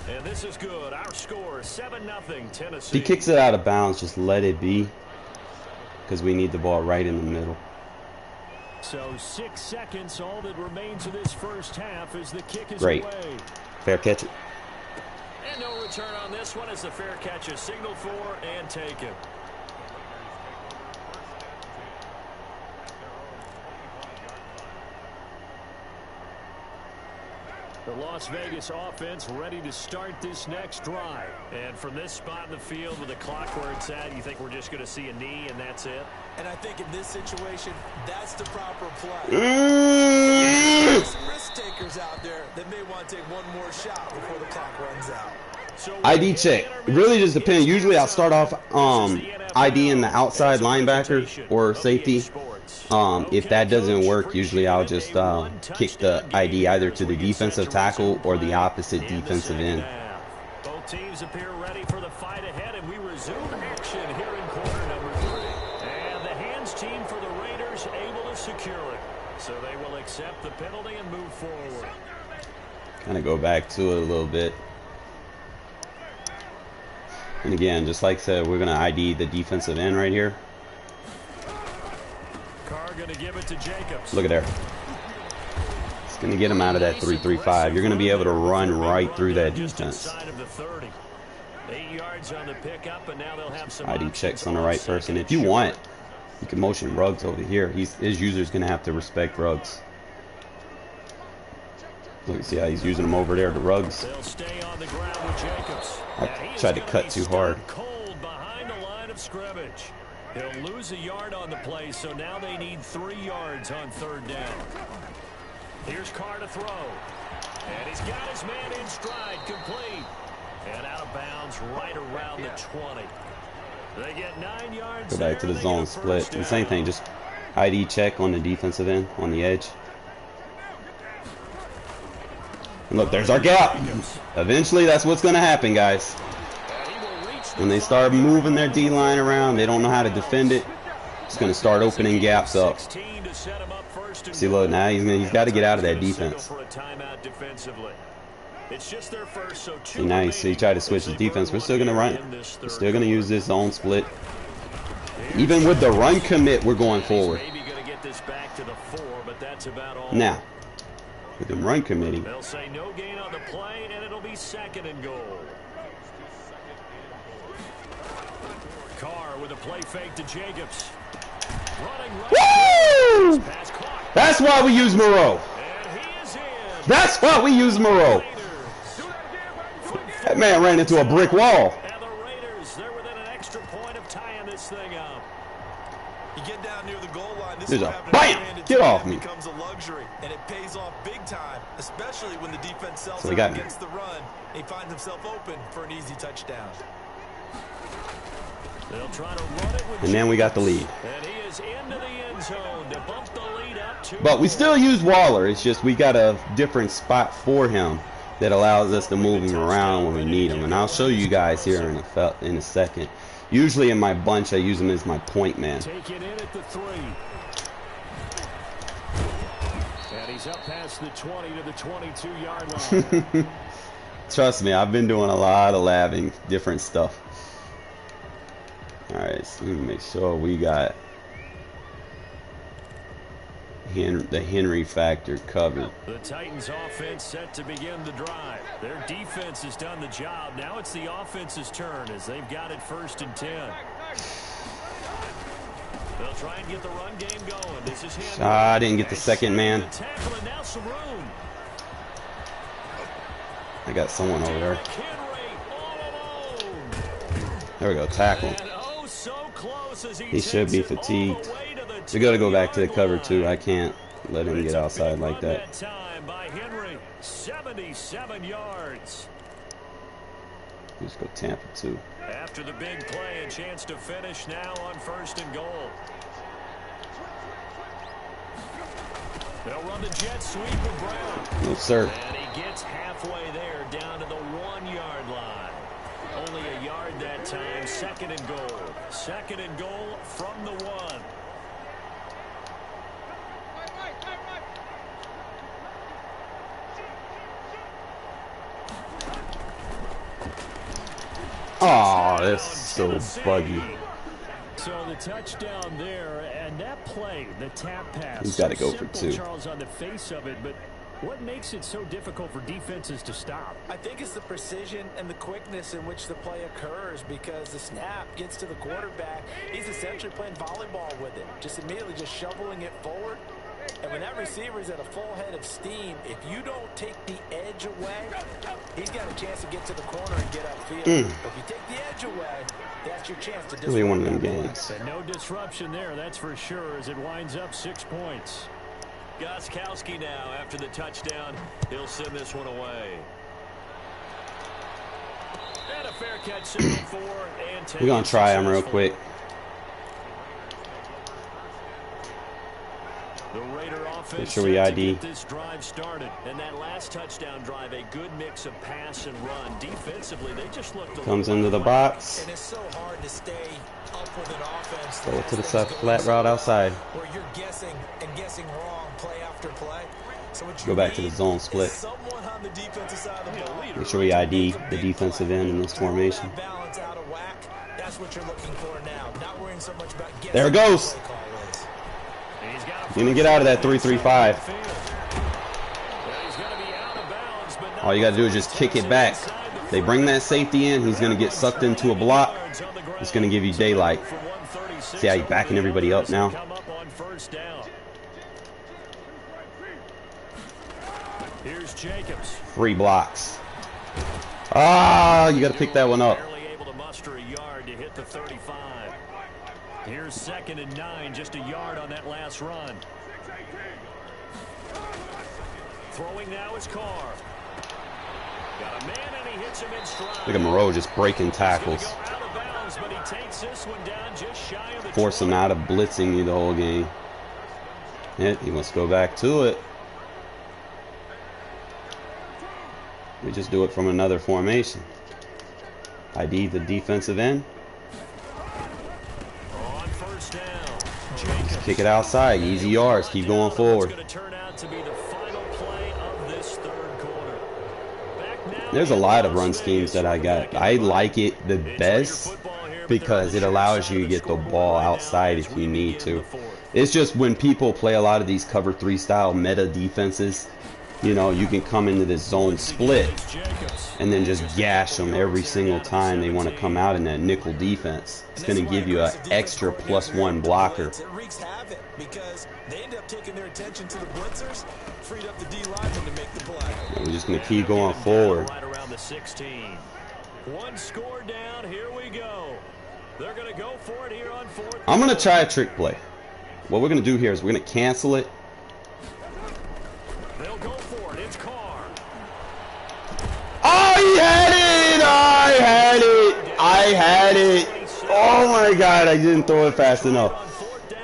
And this is good. Our score, 7-0 Tennessee. If he kicks it out of bounds, just let it be. Because we need the ball right in the middle. So 6 seconds, all that remains of this first half as the kick is Great. away. Fair catch it. And no return on this one as the fair catch is signaled for and taken. The Las Vegas offense ready to start this next drive. And from this spot in the field with the clock where it's at, you think we're just going to see a knee and that's it? And I think in this situation, that's the proper play. There's some risk takers out there that may want to take one more shot before the clock runs out. So ID check. It really just depends. Usually I'll start off ID in the outside linebacker or safety. If that doesn't work, usually I'll just kick the ID either to the defensive tackle or the opposite defensive end. Both teams appear ready for the fight ahead, and we resume action here in quarter number 3. And the hands team for the Raiders able to secure it. So they will accept the penalty and move forward. Kind of go back to it a little bit. And again, just like I said, we're going to ID the defensive end right here. Carr gonna give it to Jacobs. Look at there. It's going to get him out of that 3-3-5. You're going to be able to run right through that defense. 8 yards on the pickup, and now they'll have some ID checks on the right person. If you want, you can motion Ruggs over here. His user's going to have to respect Ruggs. Look, see how he's using them over there to Ruggs. They'll stay on the ground with Jacobs. I tried to cut too hard. Cold behind the line of scrimmage. He'll lose a yard on the play, so now they need 3 yards on 3rd down. Here's Carr to throw. And he's got his man in stride, complete. And out of bounds right around the 20. They get 9 yards. Go back to the zone split. The same thing, just ID check on the defensive end, on the edge. And look, there's our gap. Eventually, that's what's going to happen, guys. When they start moving their D-line around, they don't know how to defend it. It's going to start opening gaps up. See, look, now he's got to get out of that defense. See, now he tried to switch the defense. We're still going to run. We're still going to use this zone split. Even with the run commit, we're going forward. Now, with them run committing. They'll say no gain on the play, and it'll be 2nd and goal. Carr with a play fake to Jacobs. Running right. Woo! That's why we use Moreau. That's why we use Moreau. That man ran into a brick wall. And the Raiders, they're within an extra point of tying this thing up. You get down near the goal line, this There's a bam! Get off me. Becomes a luxury, and it pays off big time, especially when the defense sells So out got me. against the run. He finds himself open for an easy touchdown. They'll try to run it with And then we got the lead. and he is into the end zone to bump the lead up to. But we still use Waller. It's just we got a different spot for him. that allows us to move him around when we need him. And I'll show you guys here in a second. Usually in my bunch, I use him as my point man. Take it in at the 3. And he's up past the 20 to the 22-yard line. Trust me, I've been doing a lot of labbing, different stuff. Alright, so let me make sure we got the Henry factor covered. The Titans offense set to begin the drive. Their defense has done the job. Now it's the offense's turn as they've got it 1st and 10. They'll try and get the run game going. This is Henry. I didn't get the second man. Now some room. I got someone over there. There we go, tackle. He should be fatigued. We got to go back to the cover 2. I can't let him get outside like that. 77 yards. Let's go Tampa 2. After the big play, a chance to finish now on 1st and goal. They'll run the jet sweep with Brown. No, sir. And he gets halfway there, down to the 1-yard line. Only a yard that time. 2nd and goal. 2nd and goal from the 1. Oh, that's so buggy. So the touchdown there, and that play, the tap pass. He's got to go for 2. Charles, on the face of it, but what makes it so difficult for defenses to stop? I think it's the precision and the quickness in which the play occurs, because the snap gets to the quarterback. He's essentially playing volleyball with it, just immediately just shoveling it forward. And when that receiver is at a full head of steam, if you don't take the edge away, he's got a chance to get to the corner and get upfield. But if you take the edge away, that's your chance to disrupt. Really one of them games. And no disruption there, that's for sure, as it winds up 6 points. Gostkowski now after the touchdown. He'll send this one away. And a fair catch for and we're going to try him real quick. The Raider offense make sure we ID. get this drive started. And that last touchdown drive, a good mix of pass and run. Defensively, they just looked comes into the box. And it's so hard to stay up with an offense. Throw it to the flat route outside. Where you're guessing and guessing wrong play after play. So what you go back to the zone split. Someone on the defensive side of the ball. Make sure we ID the defensive end in this formation. Balance out of whack. That's what you're looking for now. Not worrying so much about guessing. There it goes. You're going to get out of that 3-3-5. All you got to do is just kick it back. They bring that safety in. He's going to get sucked into a block. It's going to give you daylight. See how he's backing everybody up now? Here's Jacobs. 3 blocks. Ah, you got to pick that one up. Barely able to muster a yard to hit the 35. Here's 2nd and 9, just a yard on that last run. Throwing now is Carr. Got a man and he hits him in stride. Look at Moreau just breaking tackles. Bounds, but he takes this one down just shy of the force him out of blitzing you the whole game. Yeah, he must go back to it. We just do it from another formation. ID the defensive end. On 1st down. Just kick it outside. Easy yards. Keep going forward. It's going to turn out to be the final play of this 3rd quarter. There's a lot of run schemes that I got. I like it the best because it allows you to get the ball outside if you need to. It's just when people play a lot of these cover 3 style meta defenses, you know, you can come into this zone split and then just gash them every single time they want to come out in that nickel defense. It's going to give you an extra +1 blocker. It wreaks havoc because they end up taking their attention to the blitzers, freed up the D lineman to make the play. We're just going to keep going forward. Right around the 16. 1 score down. Here we go. They're going to go for it here on 4th. I'm going to try a trick play. What we're going to do here is we're going to cancel it. They'll go for it. It's Carr. Oh, he had it! I had it! I had it! Oh my God, I didn't throw it fast enough.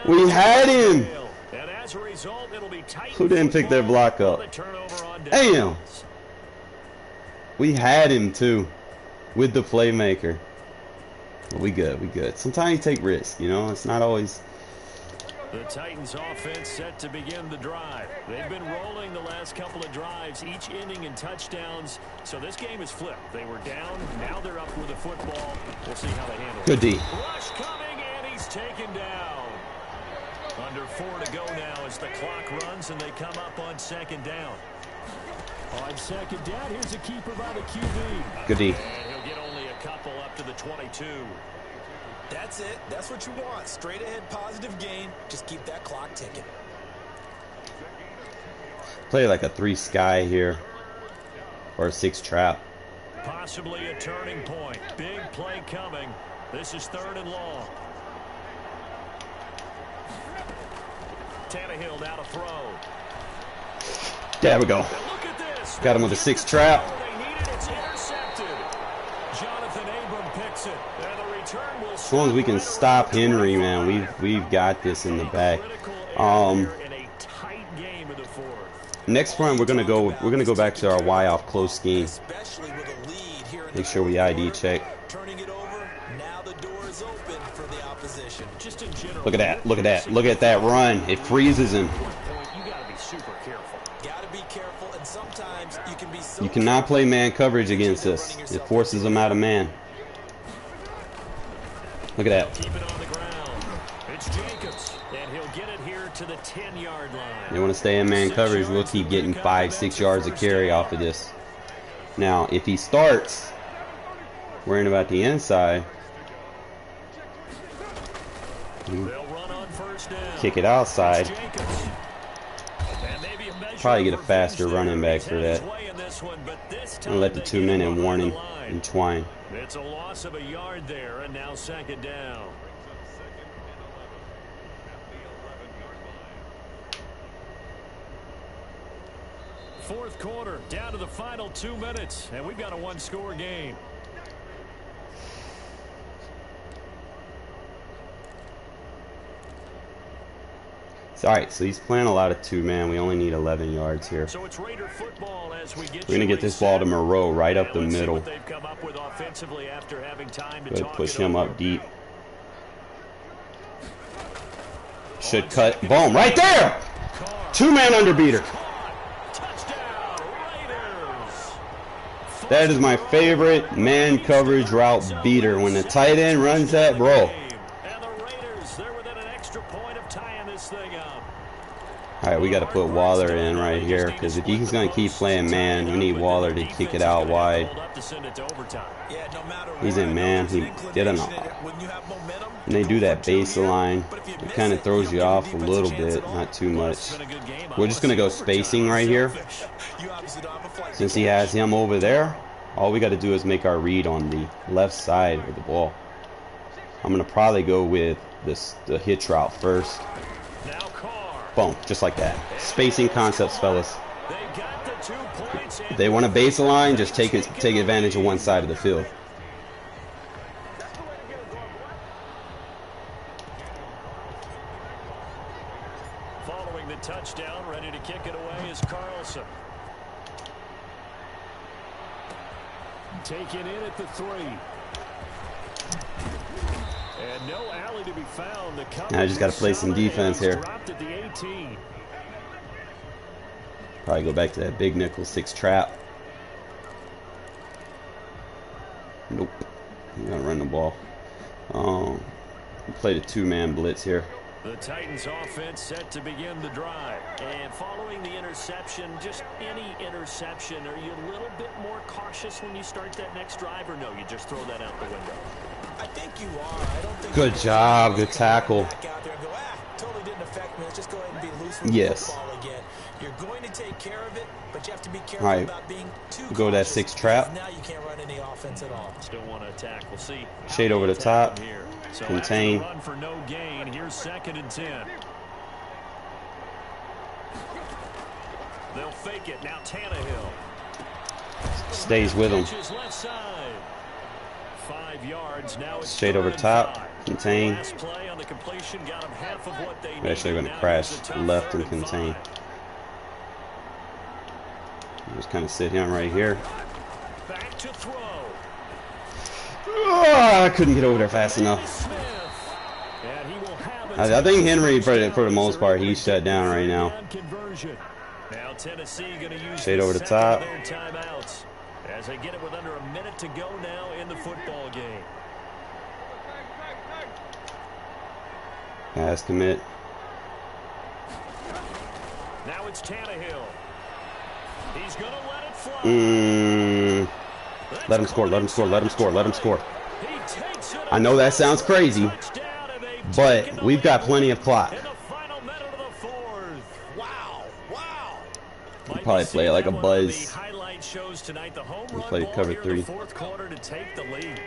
We had him! And as a result, it'll be tight. Who didn't pick their block up? Damn! We had him too, with the playmaker. But we good, we good. Sometimes you take risks, you know. It's not always. The Titans offense set to begin the drive. They've been rolling the last couple of drives, each inning in touchdowns. So this game is flipped. They were down, now they're up with the football. We'll see how they handle it. Good D. Rush coming, and he's taken down. Under 4 to go now as the clock runs and they come up on second down. On second down, here's a keeper by the QB. Good D. And he'll get only a couple up to the 22. That's it. That's what you want. Straight ahead positive gain. Just keep that clock ticking. Play like a 3 sky here. Or a 6 trap. Possibly a turning point. Big play coming. This is 3rd and long. Tannehill now to throw. There we go. Look at this. Got him with a 6 trap. They need it. It's intercepted. Jonathan Abram picks it. And the return will As long as we can stop Henry, man, we've got this in the bag. Next run, we're gonna go back to our Y off close scheme. Make sure we ID check. Look at that! Look at that! Look at that run! It freezes him. You cannot play man coverage against us. It forces them out of man. Look at that. Keep it on the ground. It's Jacobs, and he'll get it here to the 10-yard line. They want to stay in man coverage. We'll keep getting 5-6 yards of carry off of this. Now, if he starts worrying about the inside, kick it outside. Probably get a faster running back for that. And let the 2-minute warning entwine. It's a loss of a yard there, and now second down. Fourth quarter, down to the final 2 minutes, and we've got a 1-score game. Alright, so he's playing a lot of 2-man. We only need 11 yards here. So it's Raider football as we get We're going to get this ball to Moreau right up the middle. They've come up with offensively after having time to push him up deep. Should cut. Boom, right there! 2-man underbeater. That is my favorite man coverage route beater. When the tight end runs that, bro. Alright, we got to put Waller in right here, because if he's going to keep playing man, we need Waller to kick it out wide. He's in man. He didn't know. And they do that baseline. It kind of throws you off a little bit, not too much. We're just going to go spacing right here. Since he has him over there, all we got to do is make our read on the left side of the ball. I'm going to probably go with the hitch route first. Boom, just like that. Spacing concepts, fellas. If they want a baseline, just take advantage of one side of the field. Following the touchdown, ready to kick it away is Carlson. Taken in at the 3. And no alley to be found. Now I just got to play some defense here. Probably go back to that big nickel 6 trap. Nope. I'm going to run the ball. Play the 2-man blitz here. The Titans offense set to begin the drive. And following the interception, just any interception, are you a little bit more cautious when you start that next drive, or no, you just throw that out the window? I think you are. I don't think good job, good tackle. Totally didn't affect me. Let's just go ahead and be loose with the football again. You're going to take care of it, but you have to be careful about being too cautious. Go to that 6 trap. Now you can't run any offense at all. Still want to attack. We'll see. Shade over the top. So contain. Run for no gain. Here's 2nd and 10. They'll fake it. Now Tannehill. Stays with him. Left side. 5 yards. Now it's shade over top. Contain. Last play on the completion got them half of what they We're actually going to crash left and contain. Just kind of sit him right here. Back to throw. Oh, I couldn't get over there fast enough. I think Henry, for the most part, he's shut down right now. Now Tennessee going to use shade over the top. Timeouts as they get it with under a minute to go now in the football game. Pass commit. Now it's Tannehill. He's going to let it fly. Let him score, let him score, let him score, let him score. I know that sounds crazy, but we've got plenty of clock. We'll probably play it like a buzz. We'll play cover 3.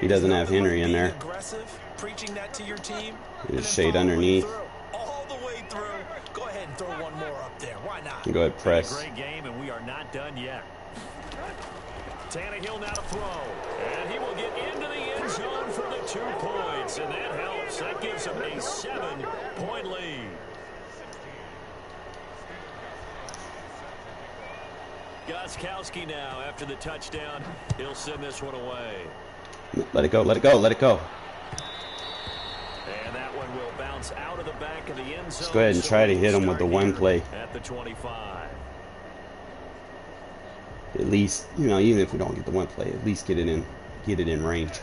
He doesn't have Henry in there. Just shade underneath. Go ahead and throw one more up there. Why not? Go ahead, press. Great game, and we are not done yet. Tannehill now to throw, and he will get into the end zone for the 2 points, and that helps. That gives him a 7-point lead. Gostkowski now after the touchdown. He'll send this one away. Let it go, let it go, let it go. And that one will bounce out of the back of the end zone. Let's go ahead and try to hit him with the one play. At the 25. At least, you know, even if we don't get the one play, at least get it in range.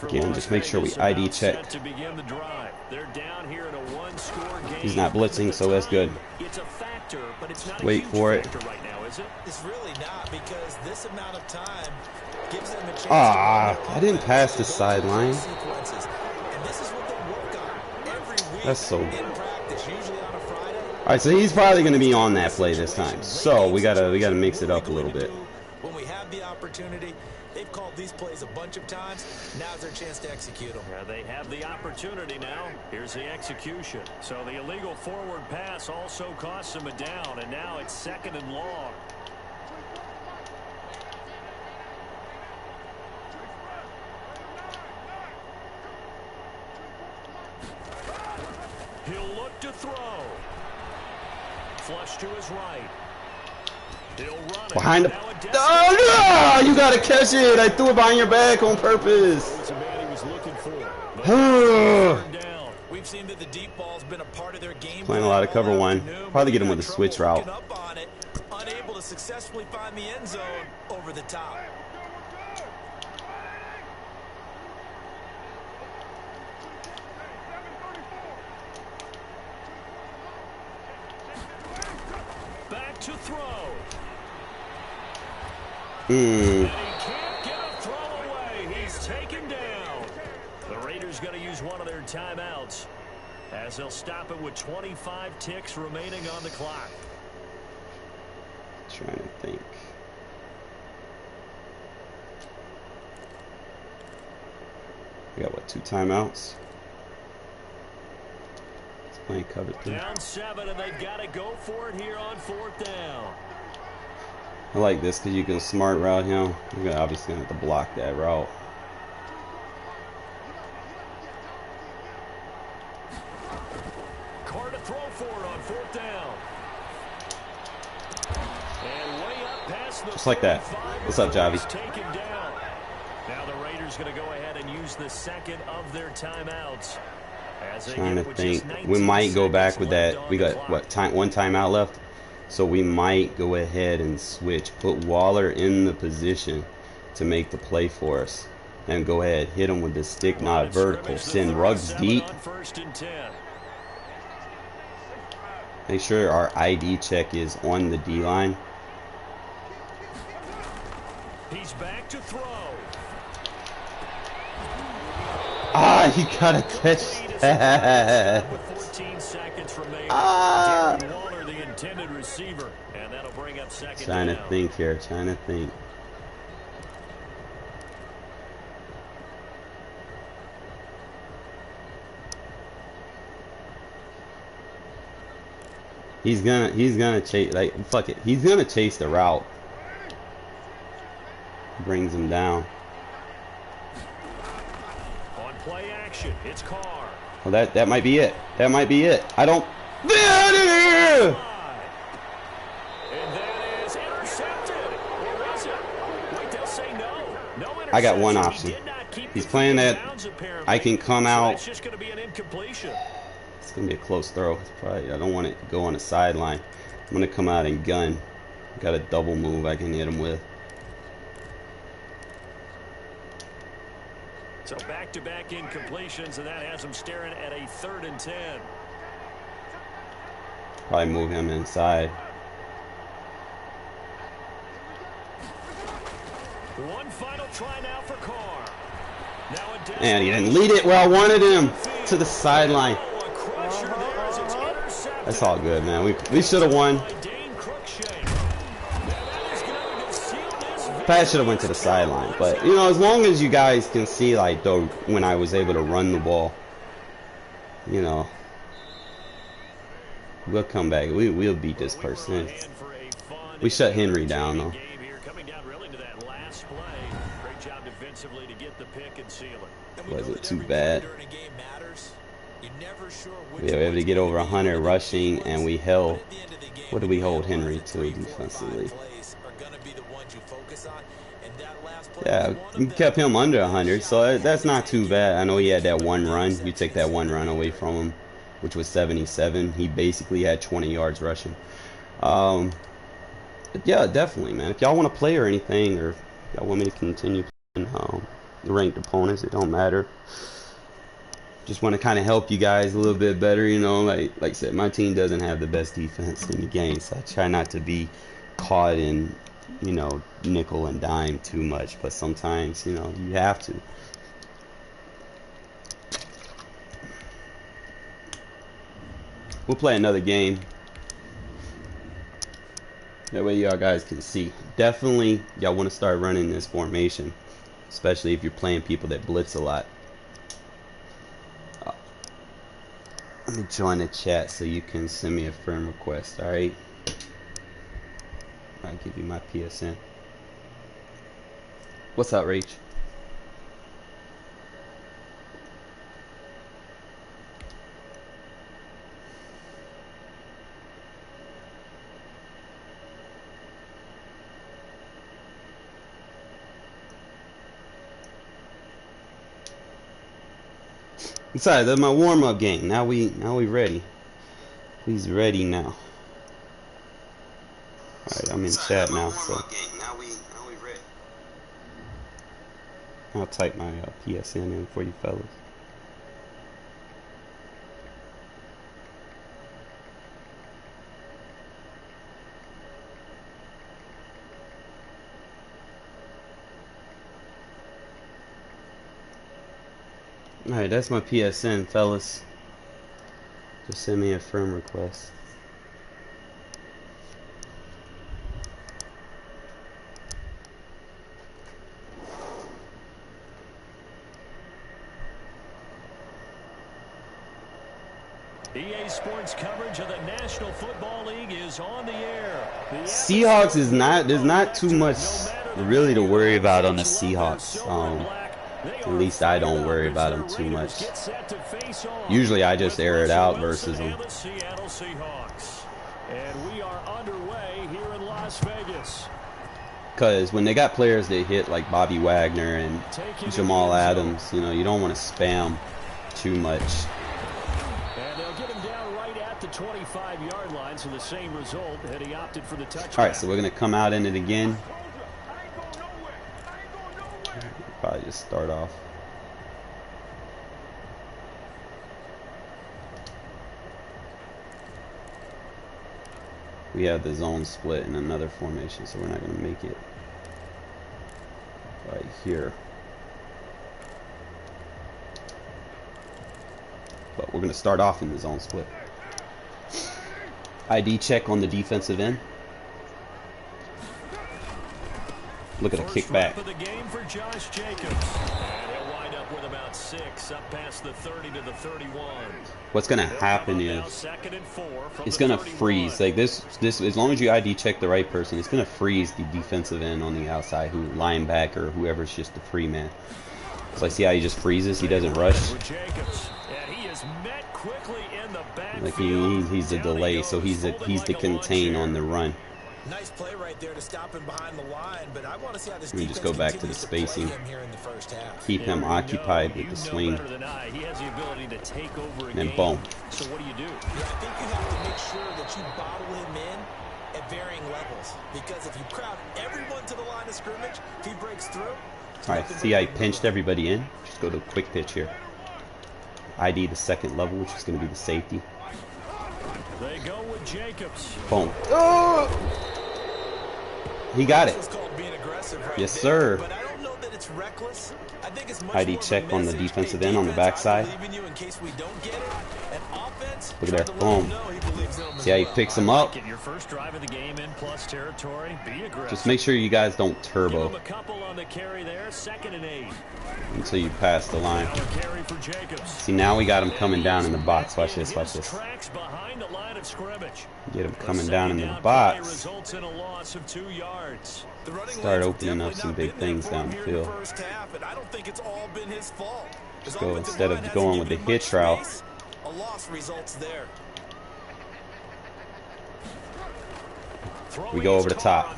Again, just make sure we ID check. To begin the drive. They're down here in a 1-score game. He's not blitzing, so that's good. It's a factor, but it's not wait for it. Right now, is it? It's really not, because this amount of time gives them a chance. I didn't pass the sideline. And this is what they work on every week. That's so. In practice, usually on a Friday. All right, so he's probably going to be on that play this time. So we gotta mix it up a little bit. When we have the opportunity, they've called these plays a bunch of times. Now's their chance to execute them. Yeah, they have the opportunity now. Here's the execution. So the illegal forward pass also costs them a down, and now it's 2nd and long. He'll look to throw. Flush to his right. He'll run it. Behind the. Oh no! You gotta catch it. I threw it behind your back on purpose. We've seen that the deep ball's been a part of their game. Playing a lot of cover 1. Probably get him with a switch route. Unable to successfully find the end zone over the top. Back to throw. He can't get a throw away. He's taken down. The Raiders going to use one of their timeouts as they'll stop it with 25 ticks remaining on the clock. Trying to think. We got what, 2 timeouts? It's playing cover 3. Down 7, and they've got to go for it here on 4th down. I like this because you can smart route him. You're obviously going to have to block that route. Carr to throw for it on 4th down. And way up past the just like that. What's up, Javi? Taken down. Now the Raiders going to go ahead and use the 2nd of their timeouts. As they Trying to think. We might go back with that. We got, what, one timeout left? So we might go ahead and switch. Put Waller in the position to make the play for us. And go ahead, hit him with the stick, not vertical. Send Ruggs deep. Make sure our ID check is on the D-line. He's back to throw. You gotta catch that. 14 seconds remaining. Waller, the intended receiver, and that'll bring up 2nd Trying down. to think here, trying to think. He's gonna chase, like, fuck it. He's gonna chase the route. Brings him down. On play action, it's Carr. Well, that might be it. That might be it. I don't. And that is intercepted. Or was it? Wait, they'll say no. I got one option. He's playing that. I can come out. It's going to be a close throw. I don't want it to go on the sideline. I'm going to come out and gun. Got a double move I can hit him with. So back-to-back incompletions, and that has him staring at a 3rd and 10. Probably move him inside. One final try now for Carr. And he didn't lead it where I wanted him, to the sideline. That's all good, man. We should have won. Pass should have went to the sideline, but you know, as long as you guys can see, like, though, when I was able to run the ball, you know, we'll come back. We'll beat this person. We shut Henry down though. Wasn't too bad. We were able to get over 100 rushing, and we held. What did we hold Henry to defensively? Yeah, we kept him under 100, so that's not too bad. I know he had that one run. You take that one run away from him, which was 77. He basically had 20 yards rushing. But yeah, definitely, man. If y'all want to play or anything, or y'all want me to continue playing the ranked opponents, it don't matter. Just want to kind of help you guys a little bit better, you know. Like I said, my team doesn't have the best defense in the game, so I try not to be caught in, you know, nickel and dime too much, but sometimes, you know, you have to. We'll play another game. That way y'all guys can see. Definitely, y'all want to start running this formation, especially if you're playing people that blitz a lot. Let me join the chat so you can send me a friend request, alright? I'll give you my PSN. What's up, Rach? Besides, that's my warm-up game. Now we ready. He's ready now. Alright, I'm in chat now, so I'll type my PSN in for you fellas. Alright, that's my PSN, fellas. Just send me a friend request. EA Sports coverage of the National Football League is on the air. Seahawks is not, there's not too much really to worry about on the Seahawks. At least I don't worry about them too much. Usually I just air it out versus them. And we are underway here in Las Vegas. Because when they got players that hit like Bobby Wagner and Jamal Adams, you know, you don't want to spam too much. And they'll get him down right at the 25-yard line, so the same result, and he opted for the touchdown. All right, so we're going to come out in it again. Probably just start off. We have the zone split in another formation, so we're not going to make it right here. But we're going to start off in the zone split. ID check on the defensive end. Look at the kickback. Of the game for Josh Jacobs. And he'll wind up with about 6 up past the 30 to the 31. What's going to happen is it's going to freeze. Like this as long as you ID check the right person, it's going to freeze the defensive end on the outside, who linebacker, whoever's just the free man. So I see how he just freezes. He doesn't rush. Like he's a delay, so he's the contain on the run. Nice play right there to stop him behind the line, but I want to see how this We defense just go back to the continues play spacing. him here in the first half. Keep him occupied with the swing. He has the ability to take over a And game. boom. So what do? Yeah, I think you have to make sure that you bottle him in at varying levels, because if you crowd everyone to the line of scrimmage, if he breaks through. Alright, see I pinched everybody in. Just go to a quick pitch here. ID the second level, which is going to be the safety. They go with Jacobs. Boom. Oh! He got it. Yes, sir. But I don't know that it's reckless. I think it's much ID more of a check on the message. defensive Hey, end on the defense, backside. I believe in you in case we don't get it. And offense, Look at trying there. to let him Boom. know he believes in him as See how he well. picks him up? Get your first drive of the game in plus territory. Be aggressive. Just make sure you guys don't Give turbo him a couple on the carry there. 2nd and 8. until you pass the line. Now a carry for Jacobs. See, now we got him coming down in the box. Watch this, watch His this. tracks behind the line of scrimmage. Get him The coming down in second the down box. play results in a loss of 2 yards. The running Start lane's opening up definitely some not big been there things for him down the here in field. first half, and I don't think it's all been his fault. His Let's go. offensive Instead line of hasn't going with the given him hitch much route. space. A loss results there. We go over the top.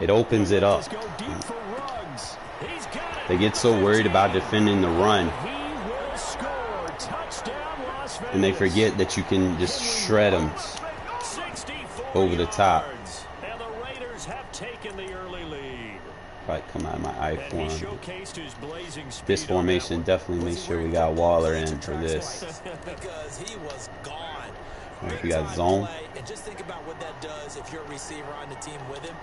It opens it up. They get so worried about defending the run, and they forget that you can just shred them over the top. And the Raiders have taken the early lead. Probably come out of my eye And he form. showcased his blazing speed This on formation that one. definitely make sure we got Waller in for this. Because he was gone. Alright, we got zone. Play, and just think about what that does if you're a receiver on the team with him.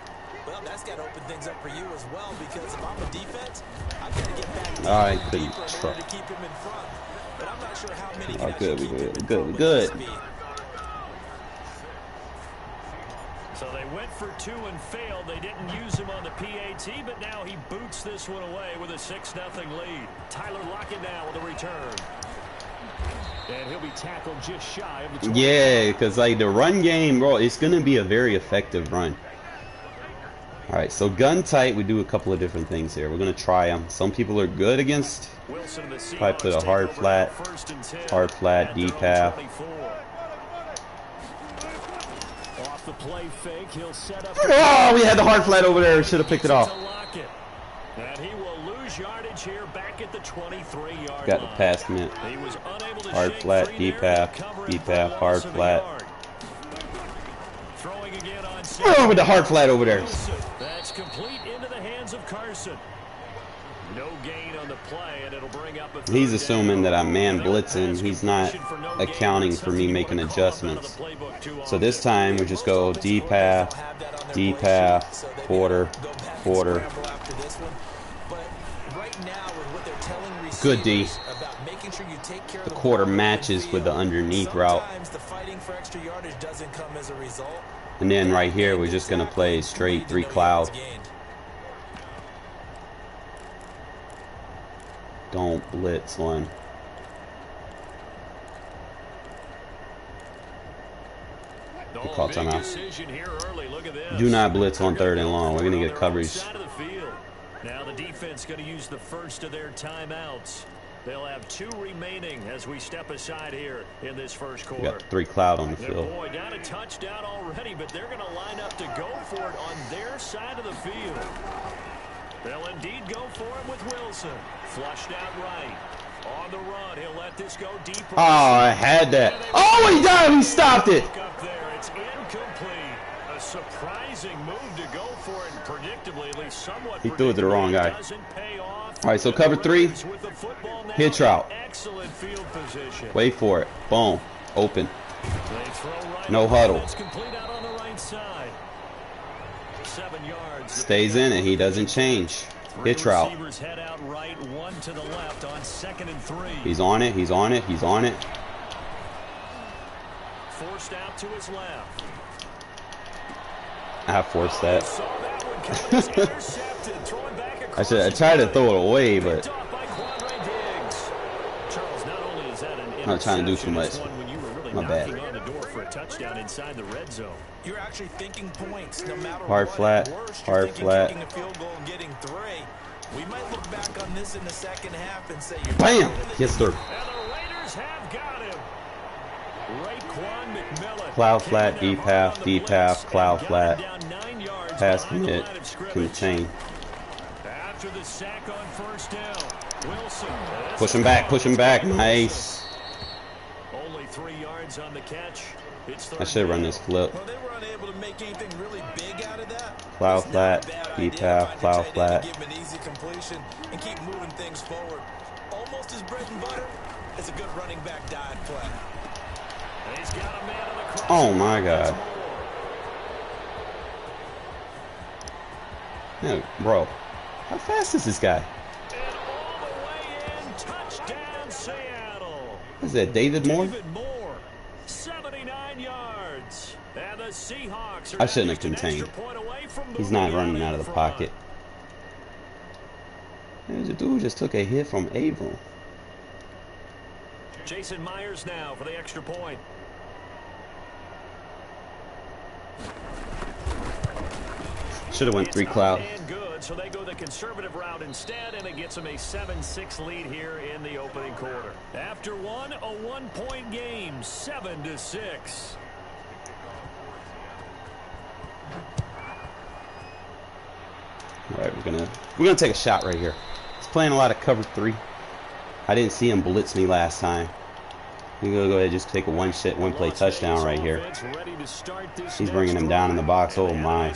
Well, that's got to open things up for you as well, because if I'm a defense, I've got to get back I deeper couldn't in order try. to keep him in front. But I'm not sure how many Oh, can actually good, we keep him good, in good, front we with good. that speed. So they went for 2 and failed. They didn't use him on the PAT, but now he boots this one away with a 6-0 lead. Tyler Lockett now with a return. And he'll be tackled just shy of the 20. Yeah, because like the run game, bro, it's going to be a very effective run. Alright, so gun tight, we do a couple of different things here. We're going to try them. Some people are good against. Probably put a hard flat, deep half. Off the play fake, he'll set up. Oh, we had the hard flat over there. Should have picked it off. And he will lose yardage here back at the 23-yard line. Got the pass commit. He was unable to Hard shake flat, free deep there, half, covering deep for a half, loss hard of a flat. yard. Throwing again on Oh, with the hard flat over there. That's complete into the hands of Carson. No gain on the play, and it'll bring up a He's assuming that I'm man blitzing. He's not accounting for me making adjustments. So this time we just go deep half, quarter, quarter. Good D. The quarter matches with the underneath route. And then right here we're just going to play straight 3 cloud. Don't blitz one. We call timeout. Do not blitz on 3rd and long. We're going to get coverage. Now the defense going to use the first of their timeouts. They'll have 2 remaining as we step aside here in this first quarter. We got 3 cloud on the And field. boy, down a touchdown already, but they're going to line up to go for it on their side of the field. They'll indeed go for it with Wilson. Flushed out right. On the run, he'll let this go deeper. Oh, I had that. Oh, he got it. He stopped it. Up there, it's incomplete. A surprising move to go for it, and predictably, at least somewhat. He threw it to the wrong guy. Doesn't pay off. All right, so cover 3. Hitch route. Excellent field position. Wait for it. Boom. Open. They throw right No huddle. It's complete out on the right side. 7 yards. Stays in it. He doesn't change. Hitch route. Receivers head out right, 1 to the left on 2nd and 3. He's on it. He's on it. He's on it. Forced out to his left. I forced that. Saw that one coming. It's intercepted. Throwing back across I tried to throw it away, but picked off by Quandre Diggs. Charles, not only is that an I'm not trying to do too interception, much. it's one when you were really My bad. knocking on the door for a touchdown inside the red zone. You're actually thinking points, no matter Hard what. flat, At worst, hard you're thinking flat. kicking a field goal and getting 3. We might look back on this in the second half and say, Bam! Yes, sir. And the Raiders have got him. Raekwon McMillan. Cloud flat, deep half, cloud flat. Down 9 pass commit, contain. After the sack on first down, Wilson. Push him back. Nice. Only 3 yards on the catch. I should run this flip. Well, they were unable to make anything really big out of that. Plow flat, deep half, plow flat. Give him an easy completion and keep moving things forward. Almost as bread and butter. It's a good running back dive play. He's got a man on the cross. Oh my God. No, bro. How fast is this guy? And all the way in, touchdown Seattle. What is that, David Moore? David Moore, 79 yards. And the Seahawks are I shouldn't have just an contained. extra point away from He's not moving running out of the front. pocket. There's a dude who just took a hit from Abram. Jason Myers now for the extra point. Should have went 3 cloud. And good, so they go the conservative route instead, and it gets them a 7-6 lead here in the opening quarter. After one, a 1-point game, 7-6. All right, we're gonna take a shot right here. He's playing a lot of cover 3. I didn't see him blitz me last time. We're gonna go ahead and just take a one-play touchdown right here. He's bringing him down in the box. Oh my!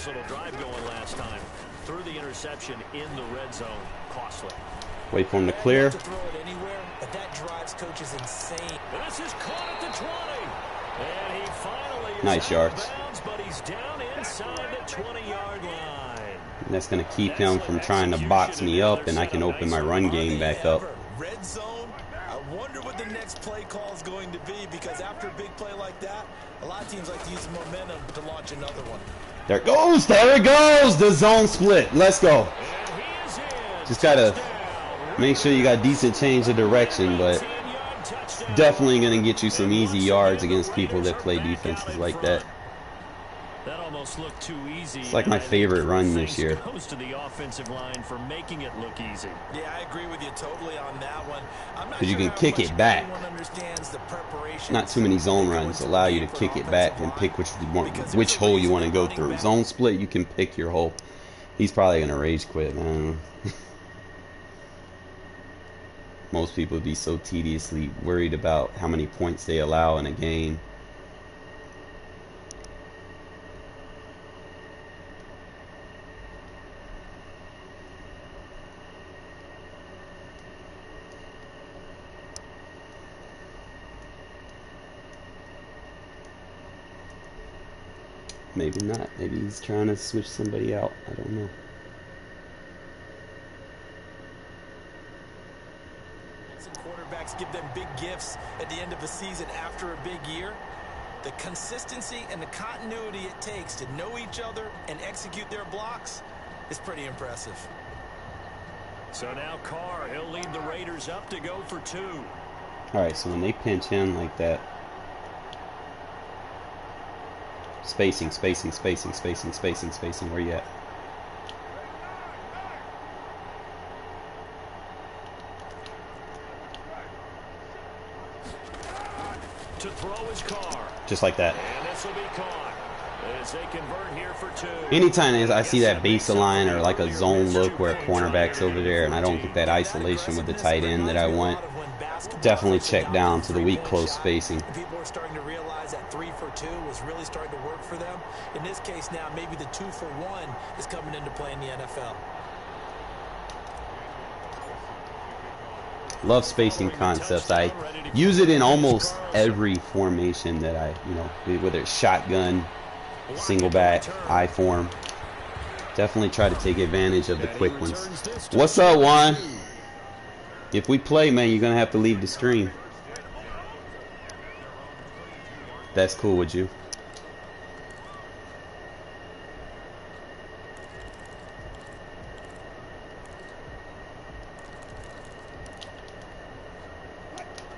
Through the interception in the red zone, costly. Wait for him to clear. To throw it anywhere, but that drives coaches insane. This is caught at the 20, and he finally is Nice out yards. of bounds, but he's down inside the 20-yard line. And that's gonna keep him from trying to box me up, and I can open my run game back up. Red zone. I wonder what the next play call is going to be, because after a big play like that, a lot of teams like to use momentum to launch another one. There it goes! There it goes! The zone split. Let's go. Just gotta make sure you got decent change of direction, but definitely gonna get you some easy yards against people that play defenses like that. That almost looked too easy. It's like my favorite run this year. Goes to the offensive line for making it look easy. Yeah, I agree with you totally on that one. Because you can kick it back. Not too many zone runs allow you to kick it back and pick which hole you want to go through. Zone split, you can pick your hole. He's probably gonna rage quit, man. Most people would be so tediously worried about how many points they allow in a game. Maybe not. Maybe he's trying to switch somebody out. I don't know. Some quarterbacks give them big gifts at the end of a season after a big year. The consistency and the continuity it takes to know each other and execute their blocks is pretty impressive. So now Carr, he'll lead the Raiders up to go for 2. All right, so when they pinch in like that, spacing, where you at? To throw his Carr. Just like that. And this will be caught as they convert here for 2. Anytime I see that baseline or like a zone look where a cornerback's over there and I don't get that isolation with the tight end that I want, definitely check down to the weak close spacing. People are starting to realize that 3 for 2 was really starting to work for them. In this case now, maybe the 2 for 1 is coming into play in the NFL. Love spacing concepts. I use it in almost every formation that I, whether it's shotgun, single back, I form. Definitely try to take advantage of the quick ones. What's up, Juan? If we play, man, you're going to have to leave the stream. That's cool with you.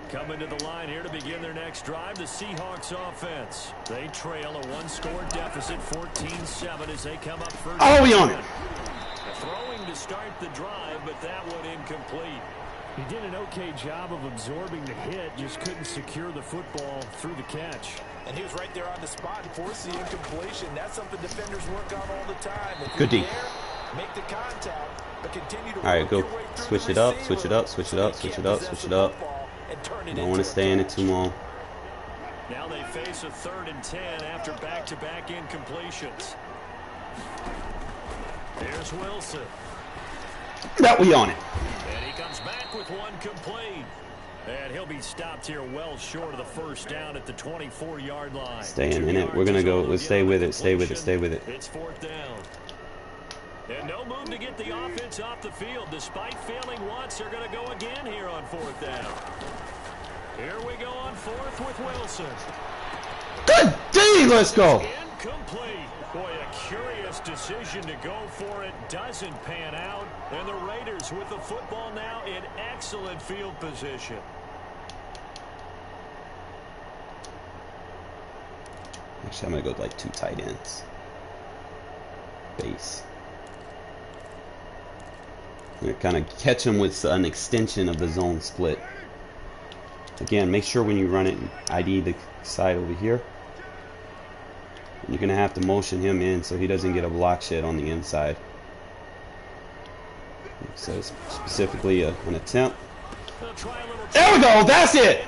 Coming to the line here to begin their next drive, the Seahawks offense. They trail a 1-score deficit, 14-7 as they come up first. Oh, we on it. Throwing to start the drive, but that one incomplete. He did an okay job of absorbing the hit, just couldn't secure the football through the catch. And he was right there on the spot and forced the incompletion. That's something defenders work on all the time. If Good D. Make the contact, but continue to all right, go. Switch it up, switch it up, switch it up, switch it up, switch it up. Don't want to stay in it too long. Now they face a 3rd and 10 after back-to-back incompletions. There's Wilson. That we on it. And he comes back with one complete. And he'll be stopped here well short of the first down at the 24-yard line. Staying in it. We're going to go. Let's stay with it. Stay with it. Stay with it. It's 4th down. And no move to get the offense off the field. Despite failing once, they're going to go again here on 4th down. Here we go on 4th with Wilson. Good D. Let's go. Incomplete. Boy, a curious decision to go for it. Doesn't pan out. And the Raiders with the football now in excellent field position. Actually, I'm going to go with like 2 tight ends. Base. I'm going to kind of catch him with an extension of the zone split. Again, make sure when you run it, ID the side over here. You're going to have to motion him in so he doesn't get a block shed on the inside. So specifically an attempt. There we go. That's it.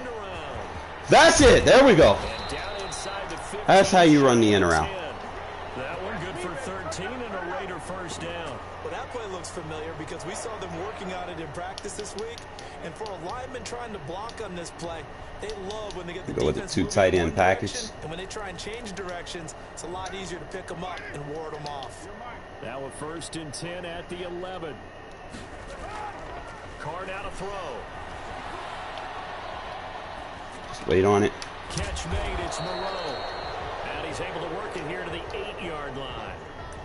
That's it. There we go. That's how you run the in around. That one good for 13 and a Raider first down. Well, that play looks familiar because we saw them working on it in practice this week. And for a lineman trying to block on this play, they love when they get the go with the 2 tight end package. And when they try and change directions, it's a lot easier to pick them up and ward them off. Now a 1st and 10 at the 11. Card out a throw. Just wait on it. Catch made. It's Moreau. And he's able to work it here to the 8-yard line.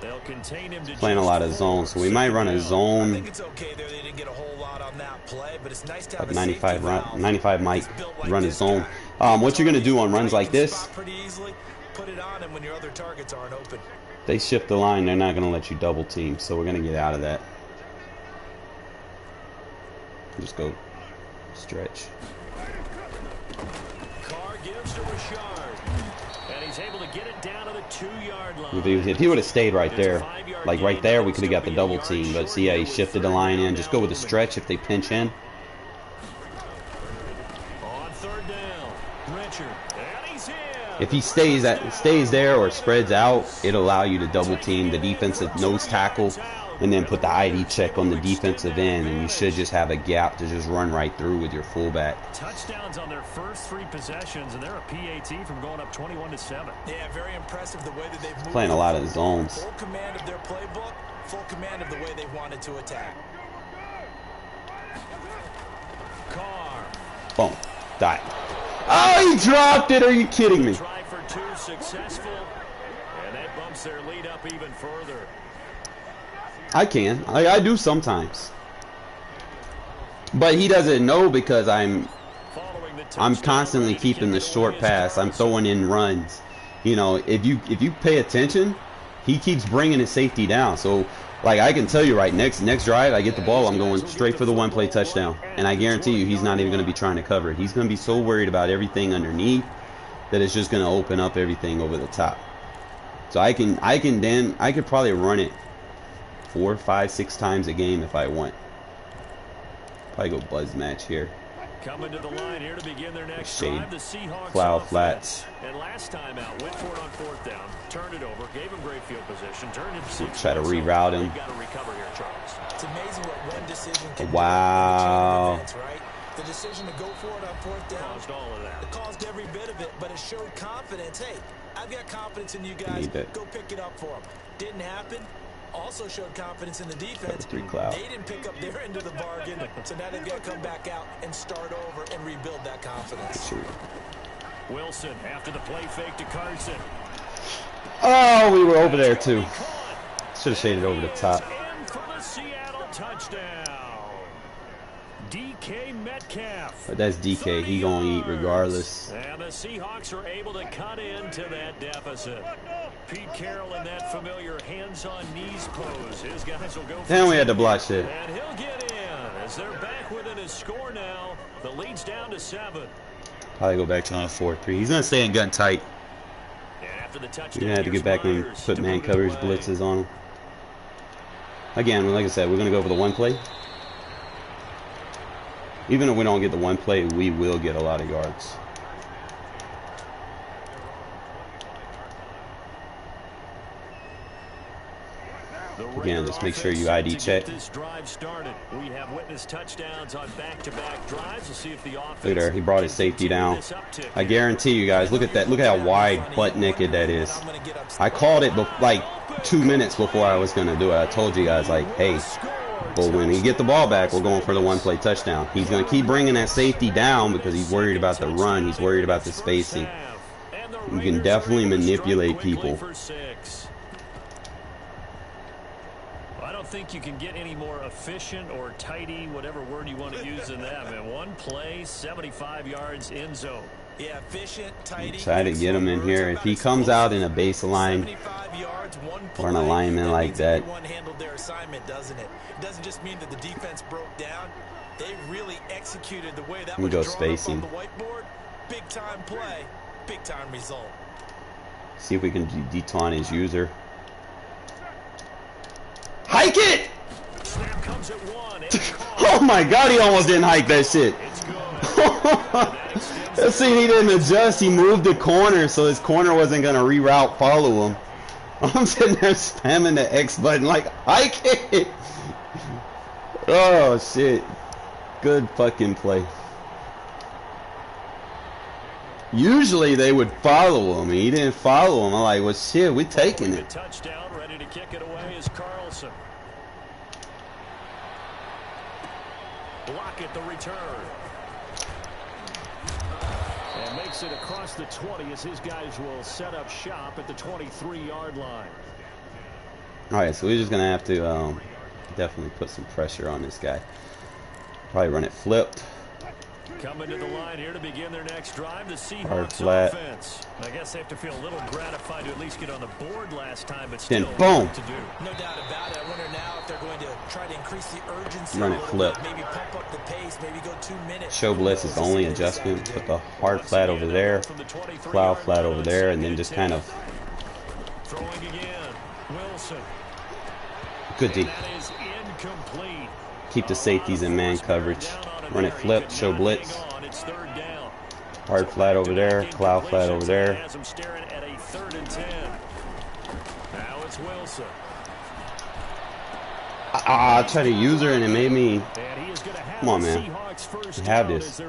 They'll contain him to playing a lot of zones, so we might run a zone. I think it's okay there. They didn't get a whole lot on that play, but it's nice to have like 95 might run a zone. What you're gonna do on runs like this? Pretty easily. Put it on him when your other targets aren't open. They shift the line. They're not gonna let you double team, so we're gonna get out of that. Just go stretch. Carr gives to Richard, and he's able to get it down to the 2-yard line. If he would have stayed right there, like right there, we could have got the double team. But see how he shifted the line in. Just go with the stretch if they pinch in. On 3rd down, Richard, and he's in. If he stays there or spreads out, it'll allow you to double team the defensive nose tackle. And then put the ID check on the defensive end, and you should just have a gap to just run right through with your fullback. Touchdowns on their first 3 possessions, and they're a PAT from going up 21-7. Yeah, very impressive the way that they've moved. Playing a lot of zones. Full command of their playbook, full command of the way they wanted to attack. Carr. Boom. Die. Oh, he dropped it. Are you kidding me? Try for 2 successful, and that bumps their lead up even further. I can. I do sometimes. But he doesn't know because I'm constantly keeping the short pass. I'm throwing in runs. You know, if you pay attention, he keeps bringing his safety down. So, like, I can tell you right, next drive, I get the ball, I'm going straight for the 1-play touchdown. And I guarantee you he's not even going to be trying to cover it. He's going to be so worried about everything underneath that it's just going to open up everything over the top. So I could probably run it 4, 5, 6 times a game if I want. Probably go buzz match here. Coming to the line here to begin their next Shade. drive, the Seahawks Cloud offense. flats. And last time out, went for it on 4th down, turned it over, gave him great field position, turned it 6. Try to reroute him. Got to recover here, Charles. It's amazing what one decision can Wow. do in the chain of events, right? The decision to go for it on 4th down Caused all of that. It caused every bit of it, but it showed confidence. Hey, I've got confidence in you guys. Go pick it up for them. Didn't happen. Also showed confidence in the defense. Cover 3 cloud. They didn't pick up their end of the bargain, so now they've got to come back out and start over and rebuild that confidence. Shoot. Wilson after the play fake to Carson. Oh, we were over there too. Should have shaded over the top. In for the Seattle touchdown. DK Metcalf. But that's DK. He gonna eat regardless. And the Seahawks are able to cut into that deficit. Pete Carroll in that familiar hands-on knees pose. His guys will go. Then we had to block shit. And he'll get in as As they're back within a score now, the lead's down to 7. Probably go back to on a 4-3. He's gonna stay in gun tight. And after the touchdown, You're gonna have to get back and put man coverage blitzes on him. Again, like I said, we're gonna go for the one play. Even if we don't get the one play, we will get a lot of yards. Again, just make sure you ID check. This drive started. We have witnessed touchdowns on back-to-back drives. We'll see if the offense. Look there, he brought his safety down. I guarantee you guys, look at that. Look at how wide butt naked that is. I called it like 2 minutes before I was gonna do it. I told you guys, like, hey, but when we get the ball back, we're going for the one-play touchdown. He's gonna keep bringing that safety down because he's worried about the run. He's worried about the spacing. You can definitely manipulate people. I don't think you can get any more efficient or tidy, whatever word you want to use in that. Man, one play, 75 yards in zone. Yeah, efficient, tidy. Try to get him in here. If he comes out in a baseline or an alignment like that, handled their assignment, doesn't it? It doesn't just mean that the defense broke down. They really executed the way that was drawn up on the whiteboard. Big time play, big time result. See if we can detaunt his user. Hike it! Snap comes at 1. Oh my god, he almost didn't hike that shit. Let's see, he didn't adjust. He moved the corner so his corner wasn't going to reroute, follow him. I'm sitting there spamming the X button like, hike it! Oh shit. Good fucking play. Usually they would follow him. He didn't follow him. I'm like, well shit, we're taking it. Touchdown, ready to kick it away is Carlson. Block it, the return. And makes it across the 20 as his guys will set up shop at the 23-yard line. Alright, so we're just going to have to definitely put some pressure on this guy. Probably run it flipped. Coming to the line here to begin their next drive, the Seahawks offense. I guess they have to feel a little gratified to at least get on the board last time, but still boom. To do. No doubt about it. I wonder now if they're going to try to increase the urgency. Run it flip. Maybe pump up the pace. Maybe go 2 minutes. Show blitz is the only adjustment. Put the hard flat over there, plow flat over there, and then just kind of. Throwing again. Wilson. Good D. That is incomplete. Keep the safeties in man coverage. Run it flip, show blitz. Hard flat over there, cloud flat over there. Has him staring at a 3rd and 10. Now it's Wilson. I tried to use her and it made me. Come on, man. Have this.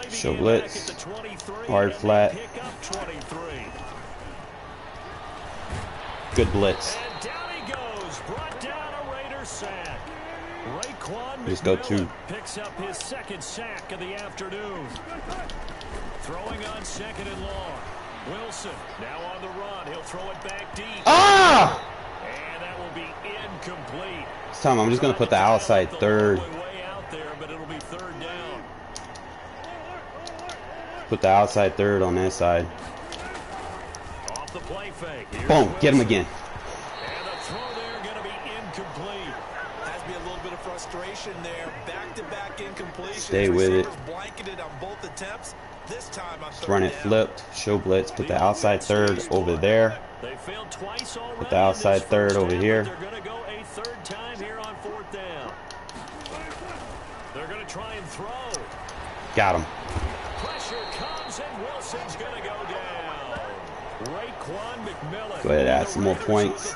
Show blitz. Hard flat. Good blitz. And down he goes. Brought down a Raider sack. Just go 2. Picks up his 2nd sack of the afternoon. Throwing on 2nd and long. Wilson now on the run. He'll throw it back deep. Ah! And that will be incomplete. This time I'm just going to put the outside 3rd. Way out there, but it'll be 3rd down. Put the outside 3rd on that side. Off the play fake. Here's Boom, Wilson. get him again. And the throw there going to be incomplete. Has to be a little bit of frustration there. Back-to-back incompletion. Stay with it. Blanketed on both attempts. This time Let's run it flipped. Show blitz. Put the outside 3rd over there. They failed twice already. Put the outside 3rd over here. They're going to go a 3rd time here on 4th down. They're going to try and throw. Got him. Pressure comes and Wilson's going to go down. Raekwon McMillan. Go ahead, add some more points.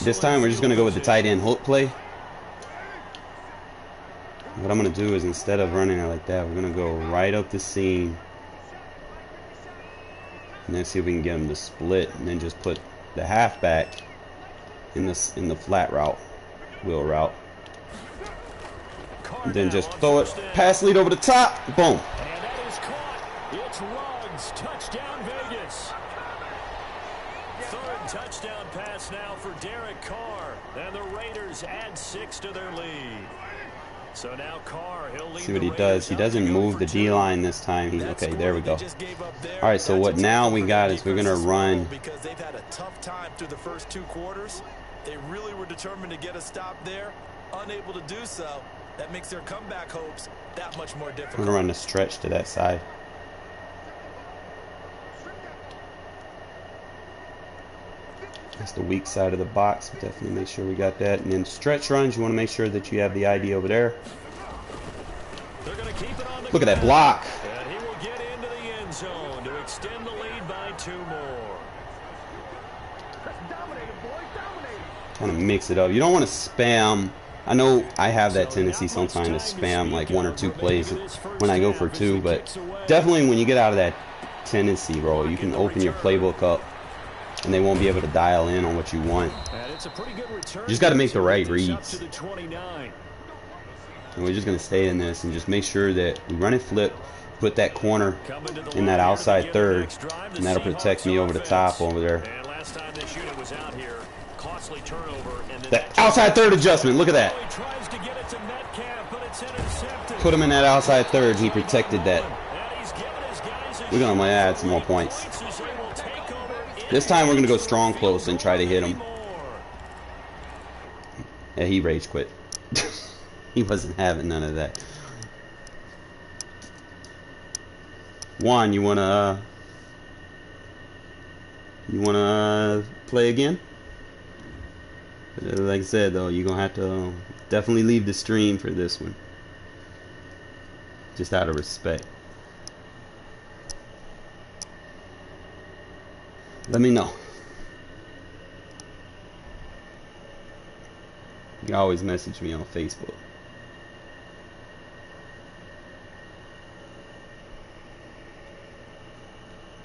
This time we're just going to go with the tight end hook play. What I'm going to do is instead of running it like that, we're going to go right up the seam. And then see if we can get him to split. And then just put the halfback in the flat route. Wheel route. And then just throw it. Pass lead over the top. Boom. And that is caught. It's Ruggs. Touchdown Vegas. 3rd touchdown pass now for Derek Carr. And the Raiders add 6 to their lead. So now Carr, he'll lead. See what he does. He doesn't move the D-line this time. Okay, there we go. All right, so what now we got is we're going to run. Because they've had a tough time through the first 2 quarters. They really were determined to get a stop there. Unable to do so, that makes their comeback hopes that much more difficult. I'm gonna run the stretch to that side. That's the weak side of the box. Definitely make sure we got that. And then stretch runs, you want to make sure that you have the ID over there. Look at that block. And he will get into the end zone to extend the lead by 2 more. Kind of mix it up. You don't want to spam. I know I have that tendency sometimes to spam like 1 or 2 plays when I go for 2, but definitely when you get out of that tendency, bro, you can open your playbook up and they won't be able to dial in on what you want. You just got to make the right reads. And we're just going to stay in this and just make sure that we run it flip, put that corner in that outside third, and that'll protect me over the top over there. That outside third adjustment, look at that. Put him in that outside third, and he protected that. We're going to add some more points. This time we're going to go strong close and try to hit him. Yeah, he rage quit. He wasn't having none of that. Juan, you wanna play again? Like I said, though, you're gonna have to definitely leave the stream for this one, just out of respect. Let me know. You can always message me on Facebook.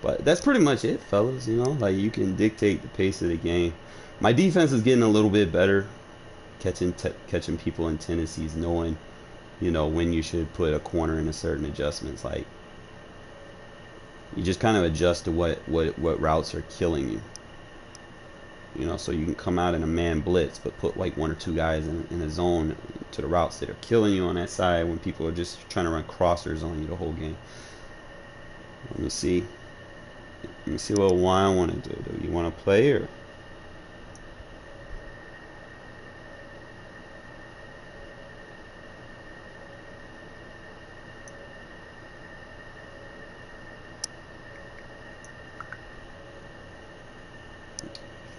But that's pretty much it, fellas. You know, like, you can dictate the pace of the game. My defense is getting a little bit better, catching people in tendencies, knowing, you know, when you should put a corner in a certain adjustments. Like, you just kind of adjust to what routes are killing you. You know, so you can come out in a man blitz, but put like 1 or 2 guys in a zone to the routes that are killing you on that side when people are just trying to run crossers on you the whole game. Let me see. Let me see what Juan want to do. Do you want to play or?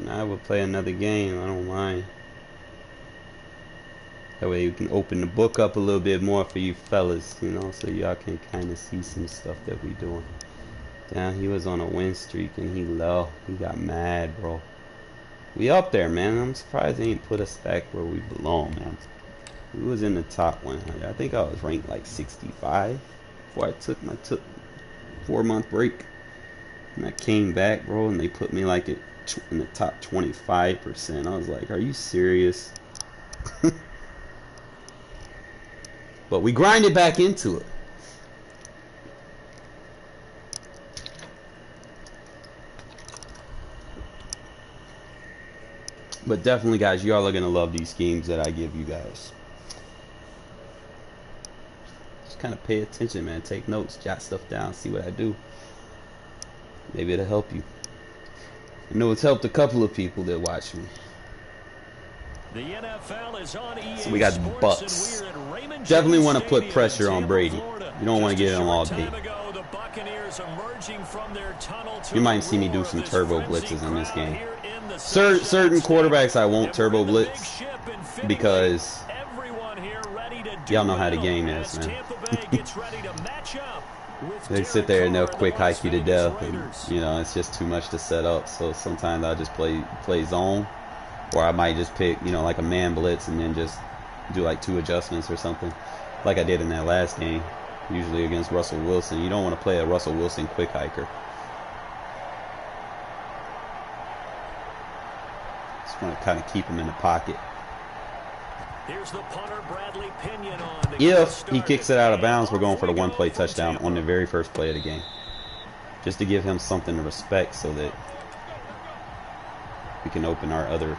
I will play another game. I don't mind. That way you can open the book up a little bit more for you fellas, you know, so y'all can kind of see some stuff that we doing. Damn, he was on a win streak and he low. He got mad, bro. We up there, man. I'm surprised they ain't put us back where we belong, man. We was in the top 100. I think I was ranked like 65 before I took my 4-month break. And I came back, bro, and they put me like in the top 25%. I was like, are you serious? But we grinded back into it. But definitely, guys, y'all are going to love these schemes that I give you guys. Just kind of pay attention, man. Take notes, jot stuff down, see what I do. Maybe it'll help you. I know it's helped a couple of people that watch me. The NFL is on EA So we got the Bucks. Definitely want to put pressure on Brady. You don't want to get him all day. You might see me do some turbo blitzes in this game. Certain quarterbacks I won't turbo blitz because y'all know how the game is, man. They sit there and they'll quick hike you to death, and you know it's just too much to set up. So sometimes I just play zone, or I might just pick, you know, like a man blitz and then just do like 2 adjustments or something, like I did in that last game, usually against Russell Wilson. You don't want to play a Russell Wilson quick hiker. Just want to kind of keep him in the pocket. Here's the punter, Bradley Pinion on. If he kicks it out of bounds, we're going for the 1-play touchdown on the very first play of the game, just to give him something to respect, so that we can open our other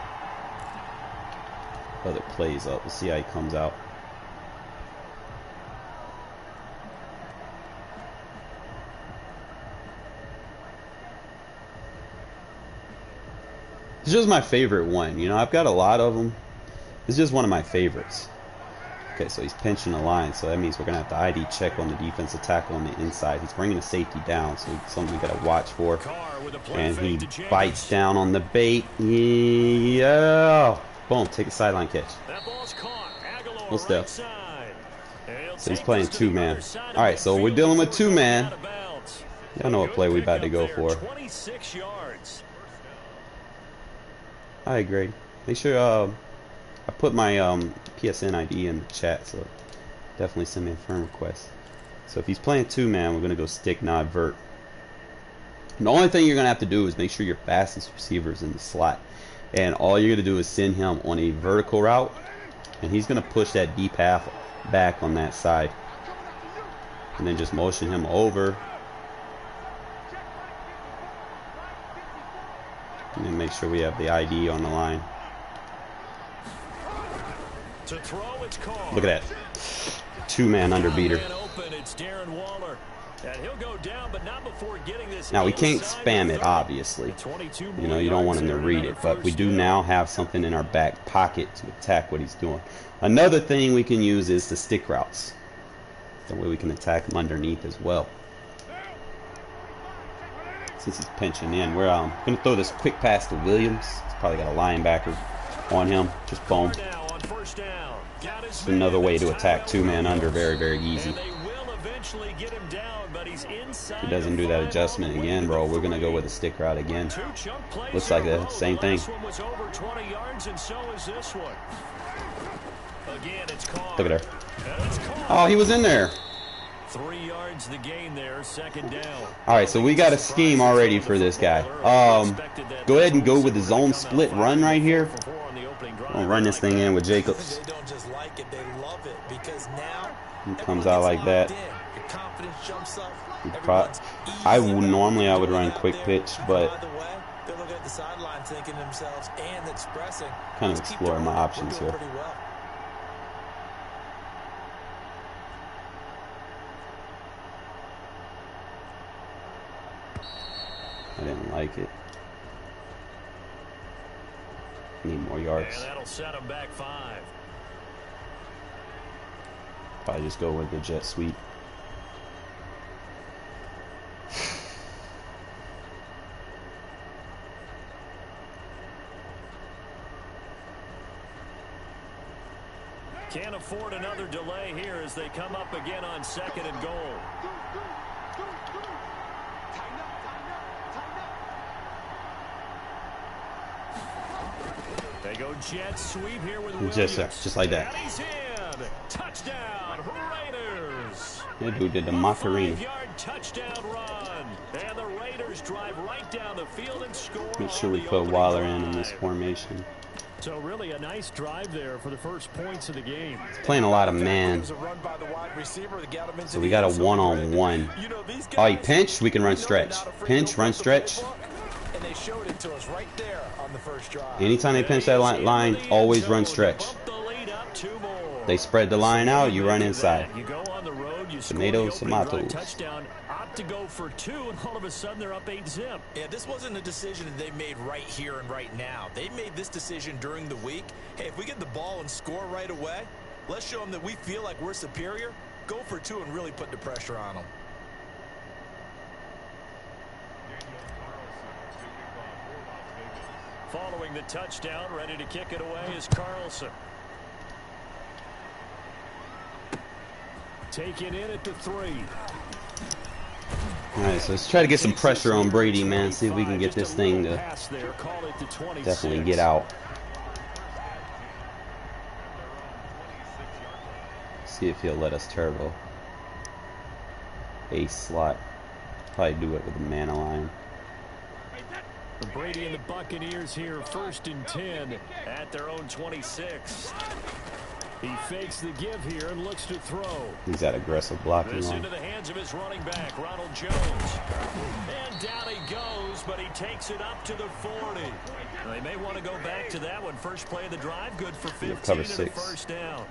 plays up. We'll see how he comes out. It's just my favorite one. You know, I've got a lot of them. It's just one of my favorites. Okay, so he's pinching the line, so that means we're going to have to ID check on the defensive tackle on the inside. He's bringing the safety down, so it's something we got to watch for. And he bites down on the bait. Yeah. Boom, take a sideline catch. Full step. So he's playing two-man. All right, so we're dealing with two-man. Y'all know what play we about to go for. Hi, Greg. Make sure I put my PSN ID in the chat, so definitely send me a friend request. So if he's playing two-man, we're going to go stick, nod, vert. And the only thing you're going to have to do is make sure your fastest receiver is in the slot. And all you're going to do is send him on a vertical route, and he's going to push that deep half back on that side. And then just motion him over. And then make sure we have the ID on the line. Look at that. Two-man underbeater. Now we can't spam it, obviously. You know, you don't want him to read it, but we do now have something in our back pocket to attack what he's doing. Another thing we can use is the stick routes. That way we can attack him underneath as well. Since he's pinching in, we're going to throw this quick pass to Williams. He's probably got a linebacker on him. Just boom. It's another way to attack two-man under, very, very easy. If he doesn't do that adjustment again, bro, we're going to go with a stick route again. Looks like the same thing. Look at her. Oh, he was in there. 3 yards the gain there, second down. Alright, so we got a scheme already for this guy. Go ahead and go with the zone split run right here. I'll run this thing in with Jacobs. He comes out like that. Normally I would run quick pitch, but kind of exploring my options here. I didn't like it. Need more yards. That'll set him back 5. Probably just go with the jet sweep. Can't afford another delay here as they come up again on 2nd and goal. They go jet sweep here with Williams. Just like that. Touchdown, Raiders. That dude did the Macarena. 5-yard touchdown run. And the Raiders drive right down the field and score. Make sure we put Waller in this formation. So really a nice drive there for the first points of the game. He's playing a lot of man. So we got a one-on-one. Oh, he pinched. We can run stretch. Pinch, run stretch. Anytime they pinch that line, always run stretch. They spread the line out, you run inside. Tomatoes, tomatoes. Touchdown, opt to go for 2, and all of a sudden they're up 8-zip. Yeah, this wasn't a decision that they made right here and right now. They made this decision during the week. Hey, if we get the ball and score right away, let's show them that we feel like we're superior. Go for 2 and really put the pressure on them. Following the touchdown, ready to kick it away is Carlson. Taken in at the 3. Alright, so let's try to get some pressure on Brady, man. See if we can get this thing to definitely get out. See if he'll let us turbo. Ace slot. Probably do it with a man line. Brady and the Buccaneers here, 1st and 10 at their own 26. He fakes the give here and looks to throw. He's got aggressive blocking This on. into the hands of his running back, Ronald Jones. And down he goes, but he takes it up to the 40. They may want to go back to that one. First play of the drive, good for 15 cover and a 6. first down.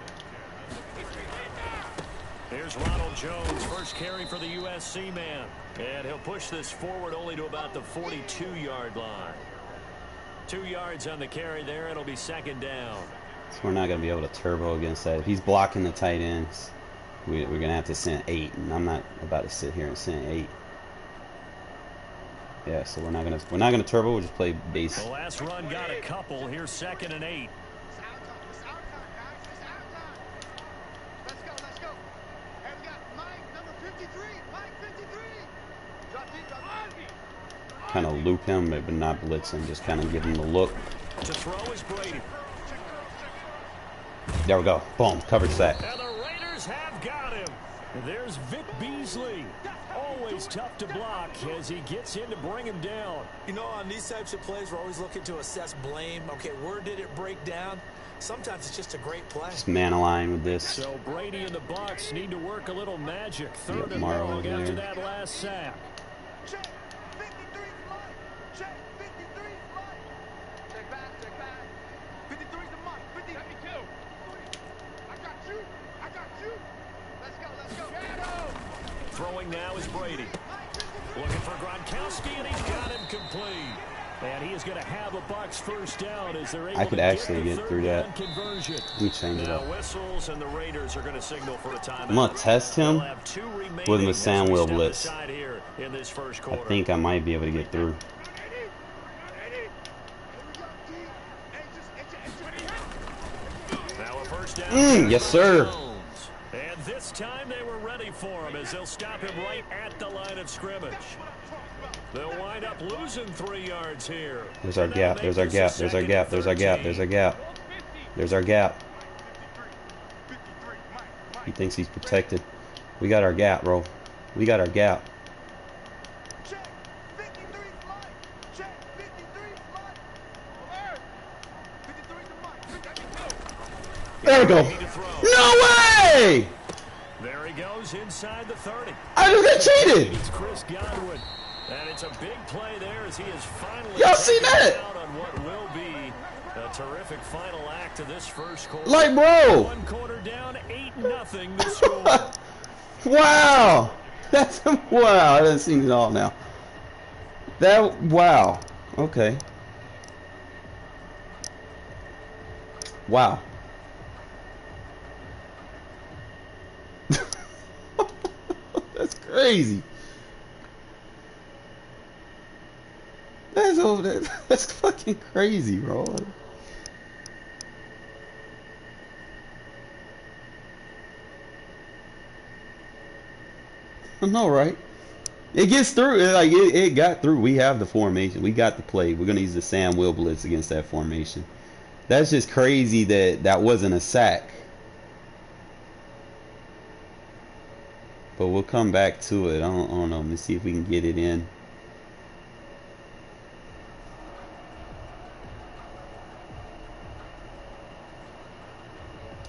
Here's Ronald Jones, first carry for the USC man. And he'll push this forward only to about the 42-yard line. 2 yards on the carry there. It'll be second down. So we're not going to be able to turbo against that. If he's blocking the tight ends, we're going to have to send 8, and I'm not about to sit here and send 8. Yeah, so we're not gonna turbo. We'll just play base. The last run got a couple. Here's 2nd and 8. Kind of loop him, but not blitz him. Just kind of give him the look. To throw is Brady. There we go. Boom. Coverage sack. And the Raiders have got him. There's Vic Beasley. Always tough to block as he gets in to bring him down. You know, on these types of plays, we're always looking to assess blame. Okay, where did it break down? Sometimes it's just a great play. Just man align with this. So Brady and the Bucs need to work a little magic. 3rd and Morrow long there. after that last sack. Check. 53 Mike. Check. 53 Mike. Check back. 53 to Mike. 52. I got you. Let's go. Throwing now is Brady. Looking for Gronkowski, and he's got him complete. And he is going to have a Bucs first down as they're able I could to actually get get through that. conversion. Let me change it Now up. whistles and the Raiders are going to signal for a timeout. I'm gonna test him They'll have 2 remaining with the as we Samuel step blitz. aside here in this first I quarter. think I might be able to get through. Now a first down. Yes, sir. And this time they were ready for him as they'll stop him right at the line of scrimmage. They'll wind up losing 3 yards here. There's our gap. There's our gap. There's our gap. There's our gap. There's our gap. There's our gap. He thinks he's protected. We got our gap, bro. We got our gap. Check. 53 Mike. Check. 53 Mike. 53 to Mike. There we go. No way! There he goes inside the 30. I just got cheated. It's Chris Godwin. And it's a big play there as he is finally Y'all seen that? out on what will be a terrific final act of this first quarter. Like, bro. 1 quarter down, 8-0 the score. Wow. That's wow. I haven't seen it all now. Wow. Okay. Wow. That's crazy. That's fucking crazy, bro. I know, right? It gets through. Like it got through. We have the formation. We got the play. We're gonna use the Sam Will blitz against that formation. That's just crazy that wasn't a sack. But we'll come back to it. I don't know. Let's see if we can get it in.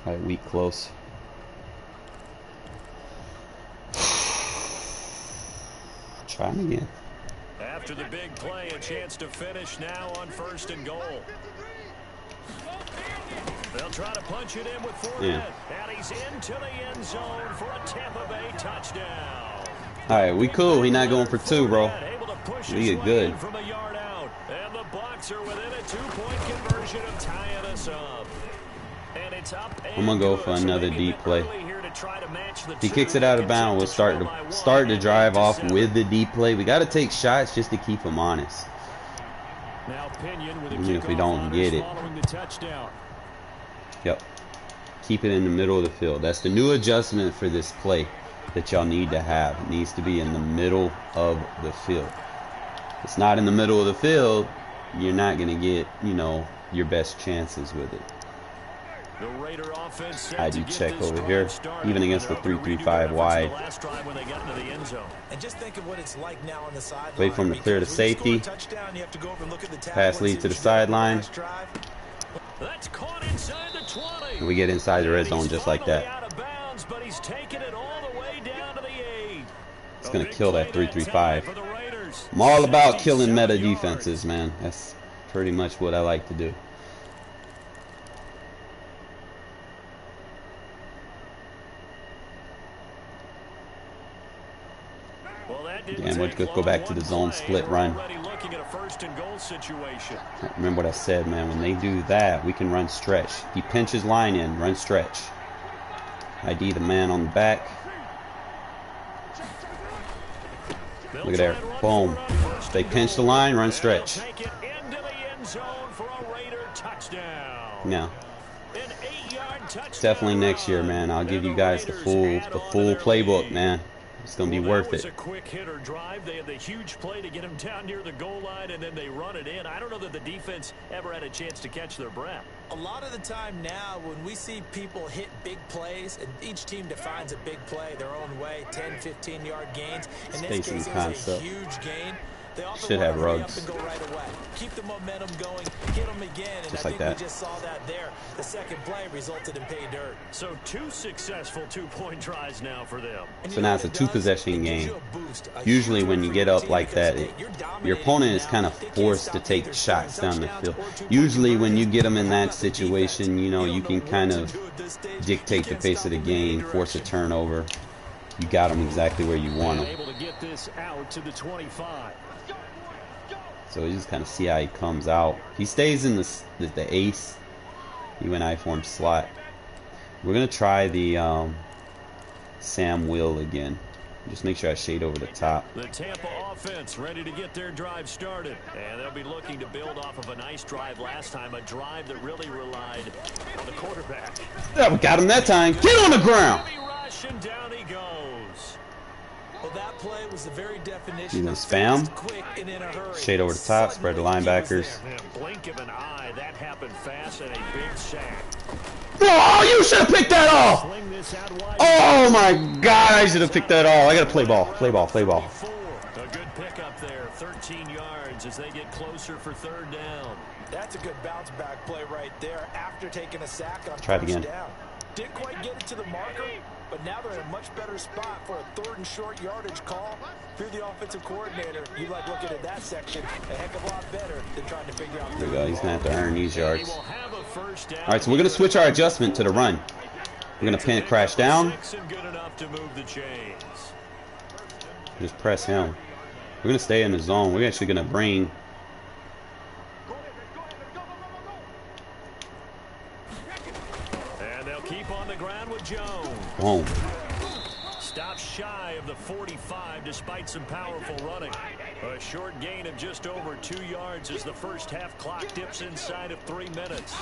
All right, weak close. Try him again. After the big play, a chance to finish now on 1st and goal. They'll try to punch it in with Fournette. And he's into the end zone for a Tampa Bay touchdown. All right, we cool. We not going for 2, bro. We get good. From a yard out. And the Bucs are within a 2-point conversion of tying us up. And it's up and I'm gonna go for another deep play. If he kicks it out of bounds, we'll start to drive off with the deep play. We got to take shots just to keep him honest. Even if we don't get it. Yep. Keep it in the middle of the field. That's the new adjustment for this play that y'all need to have. It needs to be in the middle of the field. If it's not in the middle of the field, you're not going to get, your best chances with it. ID check over here, even against the 3-3-5 wide. And just think of what it's like now on the sideline. Wait for him to clear the safety. Pass lead to the sideline. And we get inside the red zone just like that. It's going to kill that 3-3-5. I'm all about killing meta defenses, man. That's pretty much what I like to do. Damn, we'll just go back to the zone split run. looking at a 1st and goal situation. Remember what I said, man. When they do that, we can run stretch. He pinches line in, run stretch. ID the man on the back. Look at there. Boom. They pinch the line, run stretch. Yeah. Definitely next year, man. I'll give you guys the full playbook, man. It's gonna be worth it. A quick hitter drive. They had the huge play to get him down near the goal line, and then they run it in. I don't know that the defense ever had a chance to catch their breath. A lot of the time now, when we see people hit big plays, and each team defines a big play their own way, 10, 15-yard gains. In this case, it was a huge gain. They often should have hurry rugs. up and go right away. Keep the momentum going, hit them again, and Just I like think that. we just saw that there. The second play resulted in pay dirt. So 2 successful 2-point tries now for them. So now it's a 2-possession game. Usually when you get up like that, your opponent is kind of forced to take shots down the field. Usually when you get them in that situation, you know, you can kind of dictate the pace of the game, force a turnover. You got them exactly where you want them. Able to get this out to the 25. So you just kind of see how he comes out. He stays in the ace. He went I-form slot. We're going to try the Sam Will again. Just make sure I shade over the top. The Tampa offense ready to get their drive started. And they'll be looking to build off of a nice drive last time. A drive that really relied on the quarterback. Yeah, we got him that time. Get on the ground. Rush, and down he goes. Well, that play was the very definition He's in of spam. quick and in a hurry. Shade over the top, spread the linebackers. Blink of an eye, that happened fast, and a big sack. Oh, you should have picked that off. Sling this out wide. Oh my God, I should have picked that off. I got to play ball, play ball, play ball. A good pickup there, 13 yards as they get closer for 3rd down. That's a good bounce back play right there after taking a sack on Try it first again. down. Didn't quite get it to the marker, but now they're in a much better spot for a 3rd and short yardage call. If you're the offensive coordinator, you like looking at that section a heck of a lot better than trying to figure out. There we go. He's going to have to earn these yards. They will have a 1st down. All right, so we're going to switch our adjustment to the run. We're going to pin it, crash down. Good enough to move the chains. Just press him. We're going to stay in the zone. We're actually going to bring... And they'll keep on the ground with Jones. Boom. Stops shy of the 45 despite some powerful running. A short gain of just over 2 yards as the first half clock dips inside of 3 minutes.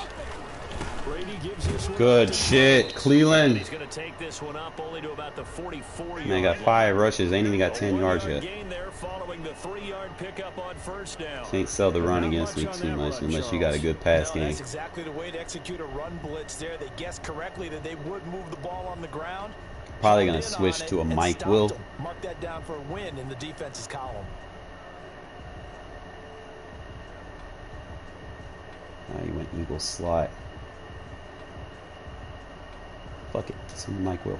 Brady gives this one Good shit, Cleveland. He's going to take this one up only to about the 44-yard They got 5 rushes. They ain't even got 10 yards yet. Gain there following the 3-yard pickup on 1st down. Can't sell the run against me too much unless you got a good pass game. That's exactly the way to execute a run blitz there. They guessed correctly that they would move the ball on the ground. Probably going to switch to a Mike Will. Mark that down for a win in the defense's column. He went Eagle slot. Fuck it. Send Mike Will.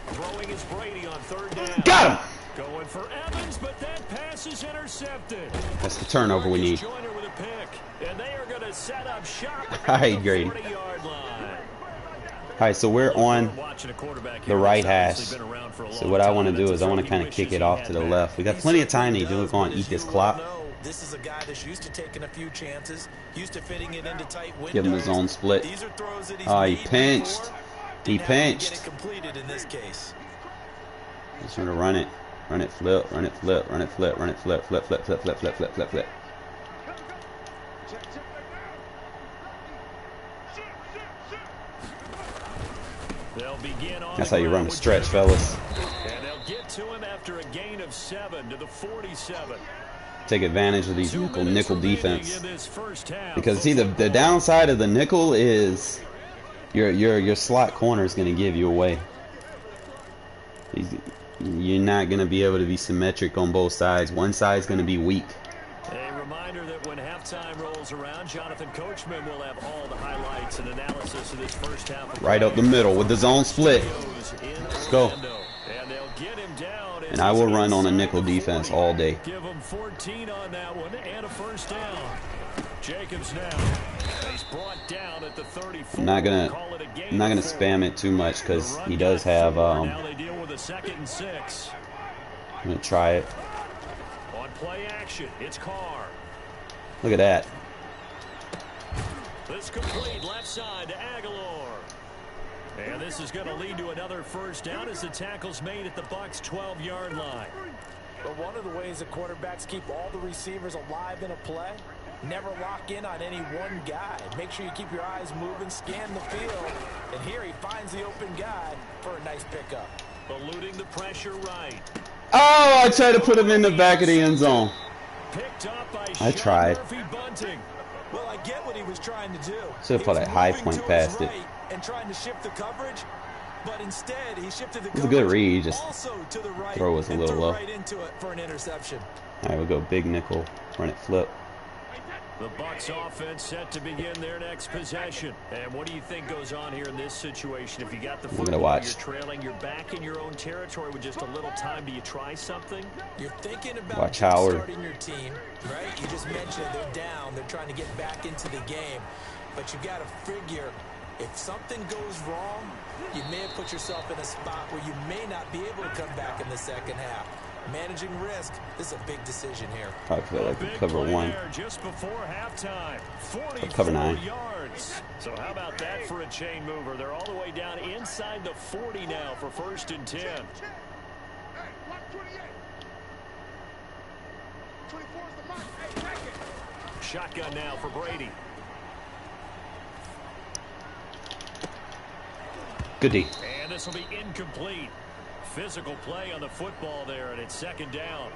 Throwing is Brady on 3rd down. Got him! Going for Evans, but that pass is intercepted. That's the turnover we need. Joyner with a pick, and they are going to set up shop All right, at the Grady. 40-yard line. All right, so we're on the right hash. So what I want to do is I want to kind of kick it off to the left. We got plenty of time to go on eat this clock. This is a guy that's used to taking a few chances, used to fitting it into tight windows. Give him his own split. These are throws that he's Oh, he made pinched. before, He and now he can pinched. get it completed in this case. Just trying to run it. Run it, flip, run it, flip, run it, flip, run it, flip, flip, flip, flip, flip, flip, flip, flip, flip. They'll begin on That's how you run a stretch, fellas. And they'll get to him after a gain of 7 to the 47. Take advantage of these nickel defense. In this first half. Because see, the downside of the nickel is your slot corner is going to give you away. You're not going to be able to be symmetric on both sides. One side's going to be weak. A reminder that when halftime rolls around, Jonathan Coachman will have all the highlights and analysis of this first half. Of Right up the middle with the zone split. Let's go. And they'll get him down. And I will run on a nickel defense all day. Give him 14 on that one and a first down. Jacobs now. He's brought down at the 34. I'm not gonna spam it too much because he does have. Now they deal with a 2nd and 6. I'm gonna try it. On play action, it's Carr. Look at that. This complete left side to Aguilar. And this is going to lead to another first down as the tackle's made at the Bucs' 12-yard line. But one of the ways that quarterbacks keep all the receivers alive in a play, never lock in on any one guy. Make sure you keep your eyes moving, scan the field, and here he finds the open guy for a nice pickup. Eluding the pressure right. Oh, I tried to put him in the back of the end zone. Picked up by I tried. Murphy Bunting. Well, I get what he was trying to do. Should have put a high point past it. And trying to shift the coverage, but instead he shifted the It was a good read. Just also to the right, throw was a little low. Right into it for an interception. All right, we'll go big nickel, run it flip. The Bucs offense set to begin their next possession. And what do you think goes on here in this situation? If you got the football, you're trailing, you're back in your own territory with just a little time. Do you try something? You're thinking about watch Howard. Starting your team, right? You just mentioned they're down. They're trying to get back into the game. But you got to figure, if something goes wrong, you may have put yourself in a spot where you may not be able to come back in the second half. Managing risk, this is a big decision here. Probably play like a cover 1. Just before halftime, 44 cover 9 yards. So how about that for a chain mover? They're all the way down inside the 40 now for 1st and 10. Hey, watch 28. 24 is the mark. Hey, take it. Shotgun now for Brady. Good D. And this will be incomplete. Physical play on the football there, and it's 2nd down.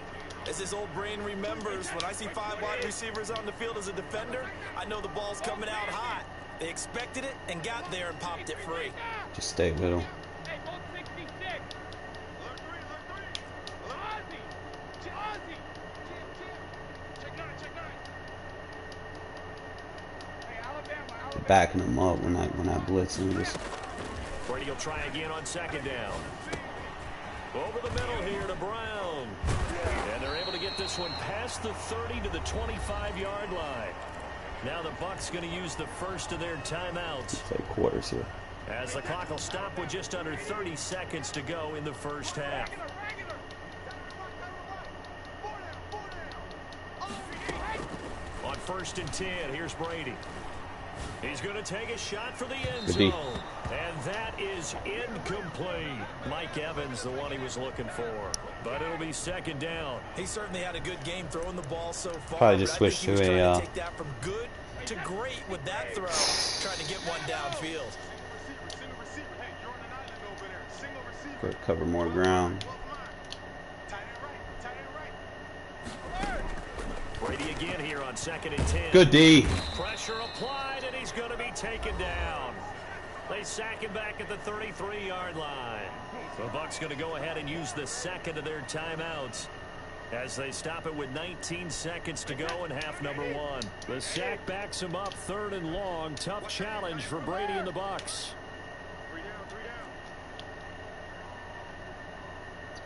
As his old brain remembers, when I see 5 wide receivers on the field as a defender, I know the ball's coming out hot. They expected it and got there and popped it free. Just stay with him. Hey, 66. Look three. Ozzy. Check 9. Hey, Alabama. Backing him up when I blitz him. Just Brady will try again on 2nd down. Over the middle here to Brown. And they're able to get this one past the 30 to the 25-yard line. Now the Bucs going to use the first of their timeouts. play quarters here. As the clock will stop with just under 30 seconds to go in the first half. On 1st and 10, here's Brady. He's going to take a shot for the end zone. And that is incomplete. Mike Evans, the one he was looking for. But it'll be 2nd down. He certainly had a good game throwing the ball so far. Probably just switch to a take that from good to great with that throw. Trying to get one downfield. Receiver. Hey, you're on an island over there. Single receiver. cover more ground. Tight end right. Brady again here on 2nd and 10. Good D. Pressure applied, and he's going to be taken down. They sack him back at the 33-yard line. The Bucs going to go ahead and use the 2nd of their timeouts as they stop it with 19 seconds to go in half number 1. The sack backs him up 3rd and long. Tough challenge for Brady and the Bucs. 3 down.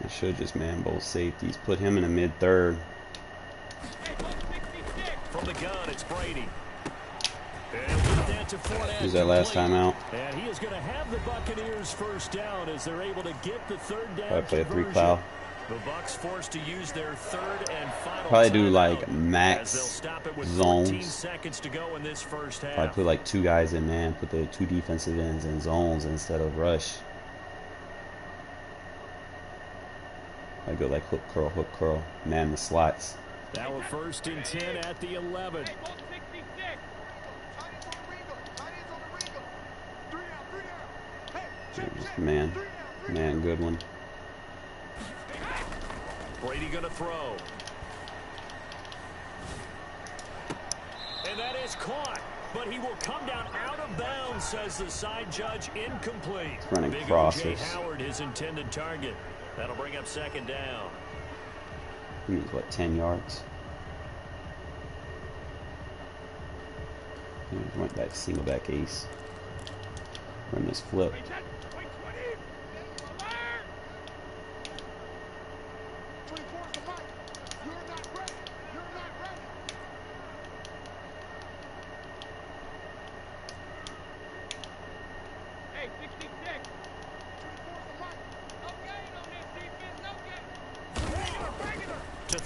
I should just man both safeties. Put him in the mid-3rd. From the gun, it's Brady. And with that to Fournette. Use that last time out. And he is going to have the Buccaneers first down as they're able to get the 3rd down. Probably play a conversion. 3 cloud. The Bucs forced to use their 3rd and final. Probably do timeout like as they'll max stop it with zones. 14 seconds to go in this first half. Probably put like 2 guys in man. Put the 2 defensive ends in zones instead of rush. I go like hook curl, man the slots. Now we're 1st and 10 at the 11. Man, good one. Brady going to throw. And that is caught. But he will come down out of bounds, says the side judge. Incomplete. Running Big crosses. O.J. Howard, his intended target. That'll bring up 2nd down. He needs, what, 10 yards? He went back to Singleback ace. Run this flip.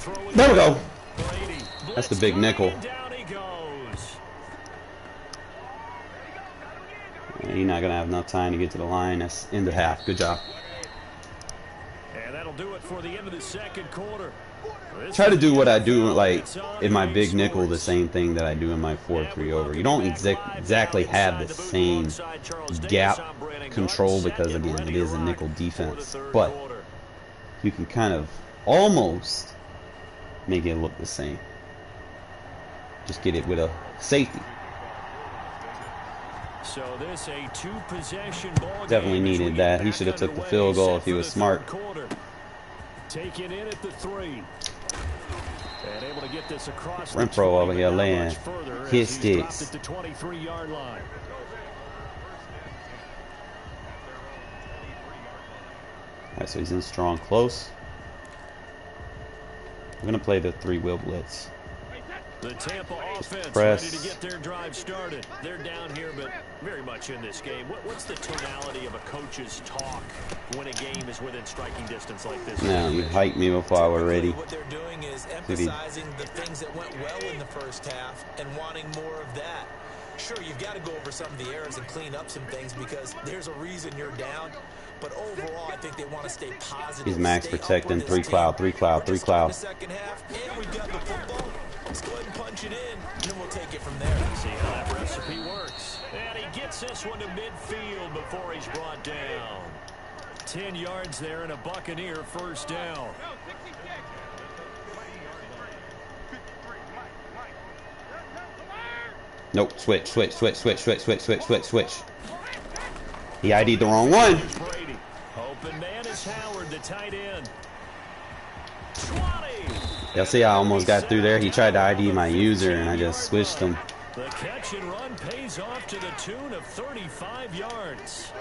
throw There we go. Brady. That's the big nickel. Down he goes. You're not gonna have enough time to get to the line. That's end of half. Good job. And that'll do it for the end of the second quarter. Try to do what I do like in my big nickel, the same thing that I do in my 4-3 over. You don't exactly have the same gap control because again it is a nickel defense, but you can kind of almost make it look the same. Just get it with a safety. So this a two-possession ball. Definitely needed that. He should have took the field goal if he was smart. Take it in at the 3. And able to get this across the Renfro over here laying his sticks. at the 23-yard line. Alright, so he's in strong close. We're gonna play the 3-wheel blitz. The Tampa offense Press. ready to get their drive started. They're down here, but very much in this game. What's the tonality of a coach's talk when a game is within striking distance like this? Now you hyped me before I was ready. What they're doing is emphasizing the things that went well in the first half and wanting more of that. Sure, you've got to go over some of the errors and clean up some things because there's a reason you're down. But overall, I think they want to stay positive. He's max protecting 3 cloud, 3 cloud, 3 cloud. Second half, and we've got the football. Let's go ahead and punch it in, and then we'll take it from there. See how that recipe works. And he gets this one to midfield before he's brought down. 10 yards there and a Buccaneer first down. Nope, switch. He ID'd the wrong one. Brady. Open man is Howard, the tight end. 20. Y'all see I almost got through there. He tried to ID my user and I just switched him. The catch and run pays off to the tune of 35 yards.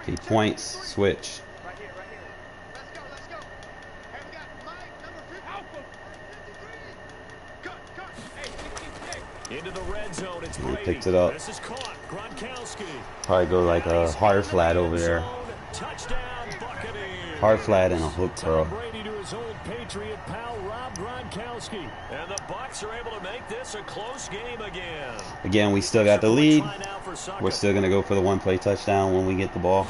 He points, switch. Into the red zone, it's He Brady. picked it up. This is caught. Gronkowski. Probably go like a hard flat over there. Touchdown, Buccaneers. Hard flat and a hook curl. Tom Brady to his old Patriot pal Rob Gronkowski. And the Bucs are able to make this a close game again. Again, we still got the lead. We're still going to go for the one-play touchdown when we get the ball.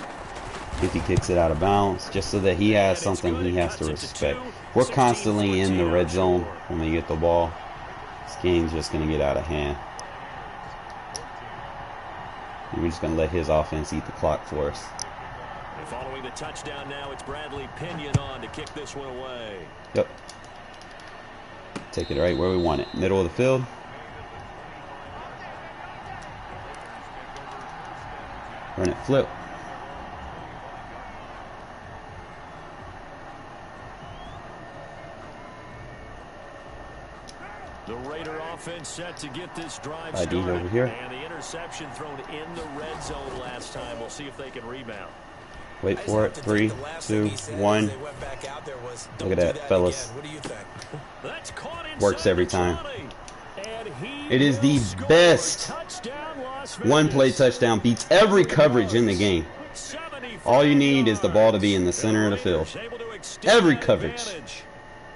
If he kicks it out of bounds, just so that he has something he has to respect. We're constantly in the red zone when we get the ball. This game's just going to get out of hand. And we're just going to let his offense eat the clock for us. And following the touchdown now, it's Bradley Pinion on to kick this one away. Yep. Take it right where we want it. Middle of the field. Run it flip. The Raider offense set to get this drive ID started. over here. And the interception thrown in the red zone last time. We'll see if they can rebound. Wait for it. 3, 2, 1. Look at that, fellas. What do you think? That's caught inside Works every the time. 20. And he It is the will score. best Touchdown, Las one-play Vegas. touchdown. Beats every coverage in the game. 75 All you need is the ball to be in the center of the field. Able to extend Every that coverage. advantage.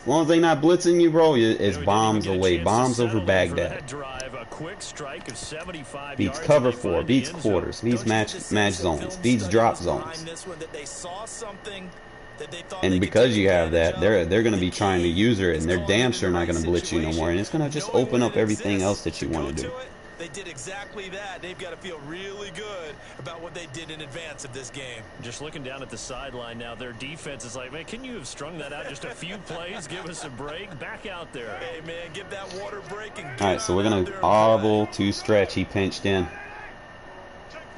As long as they not blitzing you, bro, it's We didn't even bombs get a away. chance to Bombs settle over in for Baghdad. that drive. A quick strike of 75 Beats yards cover and they 4, find the beats end zone. quarters, beats match zones, beats drop zones. And because you have that, they're going to be trying to user it, and they're damn sure not going to blitz you no more. And it's going to just open up everything else that you want to do. They did exactly that. They've got to feel really good about what they did in advance of this game. Just looking down at the sideline now, their defense is like, man, can you have strung that out just a few plays? Give us a break. Back out there. Hey, man, give that water break and get All right, so we're going to audible to stretch. He pinched in.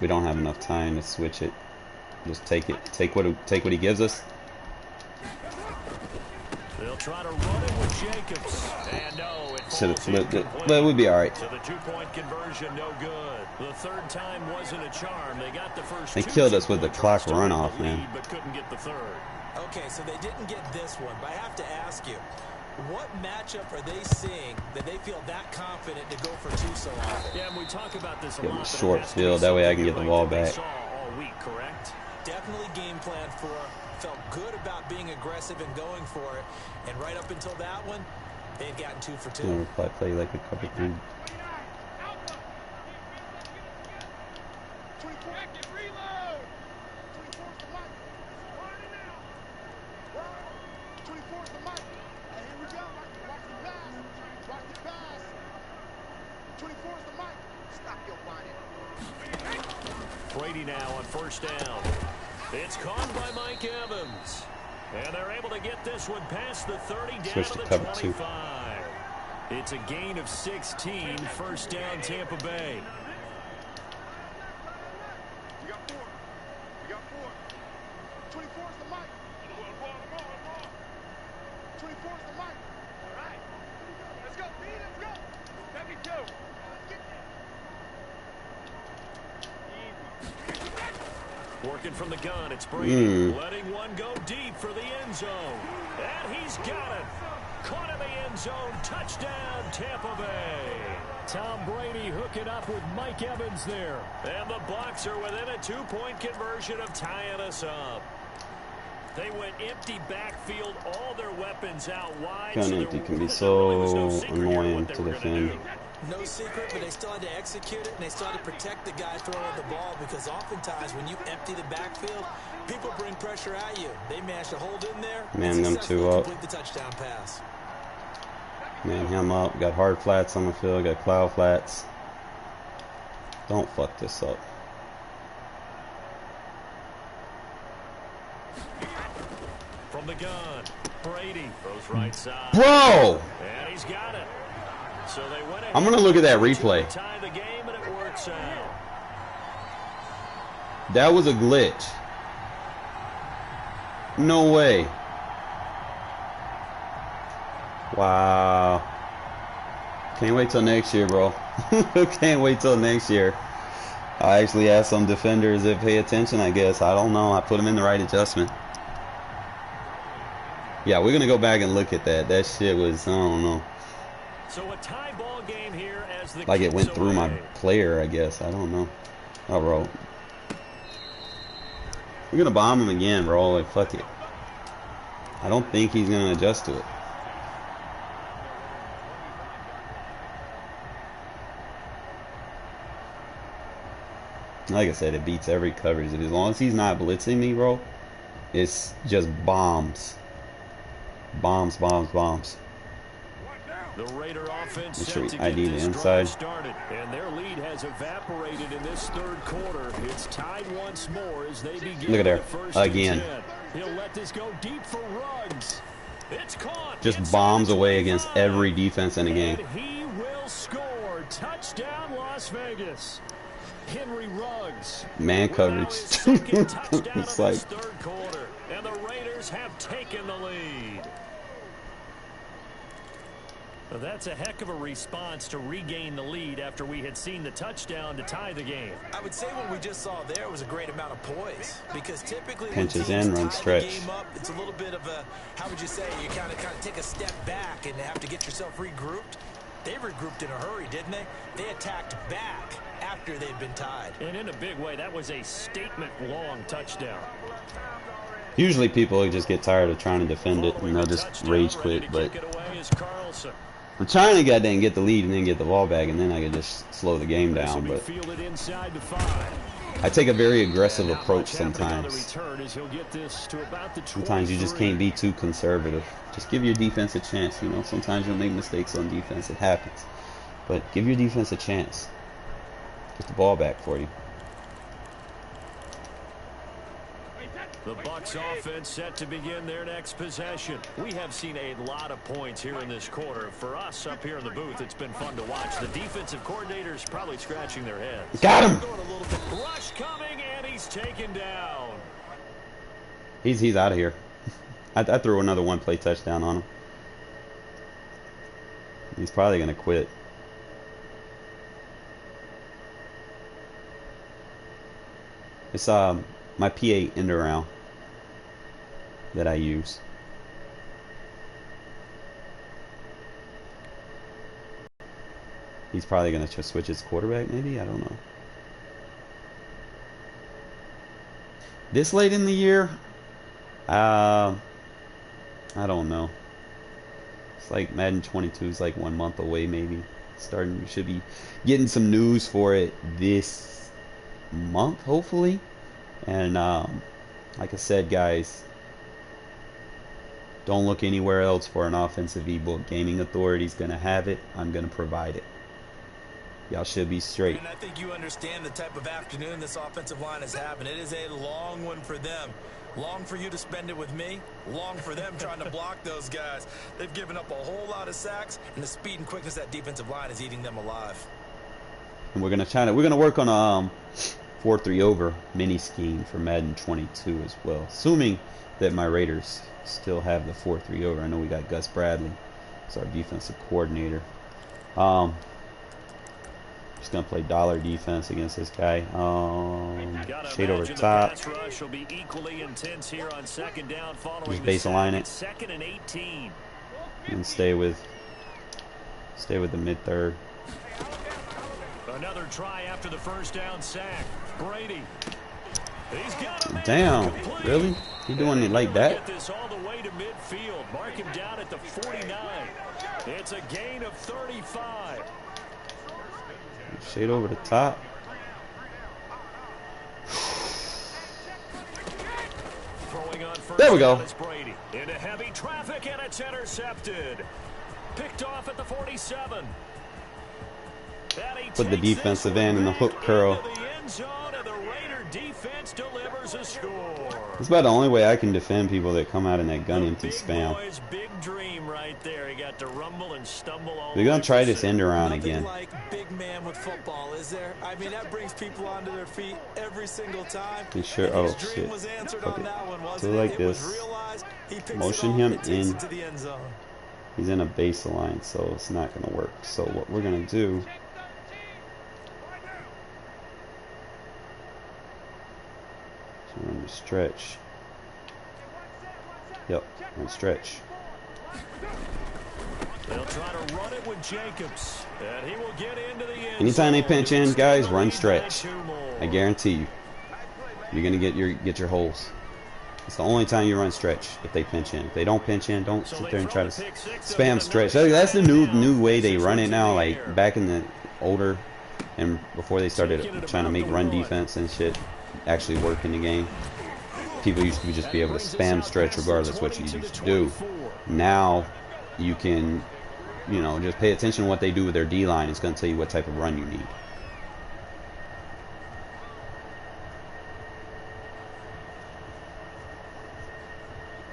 We don't have enough time to switch it. Just take it. Take what he gives us. They'll try to run it with Jacobs. And no, it Should have falls flipped it, incomplete. but we'll be all right. So the two-point conversion, no good. The third time wasn't a charm. They got the first. They two killed us with the two-point clock tries to runoff, the lead, man. But couldn't get the third. Okay, so they didn't get this one, but I have to ask you, what matchup are they seeing that they feel that confident to go for two so often? Yeah, and we talk about this a Give him lot. a but it short has to be field, that way I can something get the ball that they back. saw all week, correct? Definitely game plan for felt good about being aggressive and going for it. And right up until that one, they had gotten 2 for 2. Never play like a cover 3. Brady now on first down. It's caught by Mike Evans. And they're able to get this one past the 30 down Switch to the cover 25. It's a gain of 16, first down Tampa Bay. You got 4. You got 4. 24 is the mic. 24 is the mic. All right. Let's go, B. Let's go. Let me go. Working from the gun, it's Brady. Letting one go deep for the end zone. And he's got it. Caught in the end zone. Touchdown, Tampa Bay. Tom Brady hooking up with Mike Evans there. And the Bucs are within a 2-point conversion of tying us up. They went empty backfield, all their weapons out wide. Gun empty can be so annoying to defend. No secret, but they still had to execute it, and they still had to protect the guy throwing the ball, because oftentimes when you empty the backfield, people bring pressure at you. They managed to hold in there. Man them 2 up. Complete the touchdown pass. Man him up. Got hard flats on the field. Got cloud flats. Don't fuck this up. From the gun, Brady throws right side. Bro! And he's got it. So they went ahead. I'm gonna look at that replay. Tie the game, and it works out. That was a glitch. No way. Wow. Can't wait till next year, bro. Can't wait till next year. I actually asked some defenders that pay attention, I guess. I don't know. I put them in the right adjustment. Yeah, we're going to go back and look at that. That shit was, I don't know. So a tie ball game here as the like it went through my away. player, I guess. I don't know. Oh, bro. We're going to bomb him again, bro. Like, fuck it. I don't think he's going to adjust to it. Like I said, it beats every coverage. As long as he's not blitzing me, bro, it's just bombs. Bombs, bombs, bombs. The Raider offense Make set sure to we ID get the this inside. drive started, and their lead has evaporated in this third quarter. It's tied once more as they begin. Look at there. The first Again. and 10. He'll let this go deep for Ruggs. It's caught. Just inside bombs the away against 25. every defense in the game. And he will score. Touchdown, Las Vegas. Henry Ruggs. Man coverage. It's It's like, this third quarter, and the Raiders have taken the lead. Well, that's a heck of a response to regain the lead after we had seen the touchdown to tie the game. I would say what we just saw there was a great amount of poise, because typically Pinches when teams in, run tie stretch. the game up, it's a little bit of a, how would you say, you kind of take a step back and have to get yourself regrouped. They regrouped in a hurry, didn't they? They attacked back after they'd been tied. And in a big way, that was a statement-long touchdown. usually people just get tired of trying to defend it and they'll just rage quit. But I'm trying to goddamn get the lead and then get the ball back, and then I can just slow the game down. But I take a very aggressive approach sometimes. Sometimes you just can't be too conservative. Just give your defense a chance, you know. Sometimes you'll make mistakes on defense. It happens. But give your defense a chance. Get the ball back for you. The Bucs offense set to begin their next possession. We have seen a lot of points here in this quarter. For us up here in the booth, it's been fun to watch. The defensive coordinators probably scratching their heads. Got him! Rush coming, and he's taken down. He's out of here. I threw another one-play touchdown on him. He's probably going to quit. It's my P8 end around that I use. He's probably going to switch his quarterback, maybe? I don't know. This late in the year, I don't know. It's like Madden 22 is like 1 month away, maybe. Starting, we should be getting some news for it this month, hopefully. And like I said, guys, don't look anywhere else for an offensive ebook. Gaming Authority's gonna have it. I'm gonna provide it. Y'all should be straight. And I think you understand the type of afternoon this offensive line is having. It is a long one for them. Long for you to spend it with me. Long for them trying to block those guys. They've given up a whole lot of sacks, and the speed and quickness of that defensive line is eating them alive. And we're gonna work on a 4-3 over mini scheme for Madden 22 as well. Assuming that my Raiders still have the 4-3 over. I know we got Gus Bradley as our defensive coordinator. Just gonna play dollar defense against this guy. Shade over top. Just base align it. And stay with the mid third. Another try after the first down sack. Brady. Damn, really? He doing it like that? Get this all the way to midfield. Mark him down at the 49. It's a gain of 35. Shade over the top. There we go. Brady into heavy traffic, and it's intercepted. Picked off at the 47. Put the defensive end in the hook curl. Defense delivers a score. It's about the only way I can defend people that come out in that gun empty spam. Big dream right there. He got to rumble and stumble all We're gonna try this end around again. Like big man with football, is there? I mean, that brings people onto their feet every single time. He sure. Oh shit. Okay. So like this. Motion him in. He's in a baseline, so it's not gonna work. So what we're gonna do. Run the stretch. Yep, run stretch. They'll try to run it with Jacobs, and he will get into the end. Anytime they pinch in, guys, run stretch. I guarantee you, you're gonna get your holes. It's the only time you run stretch if they pinch in. If they don't pinch in, don't sit there and try to spam stretch. That's the new way they run it now. Like back in the older and before they started trying to make run defense and shit actually work in the game, people used to just be able to spam stretch regardless what you used to do. Now you can, you know, just pay attention to what they do with their D-line. It's going to tell you what type of run you need.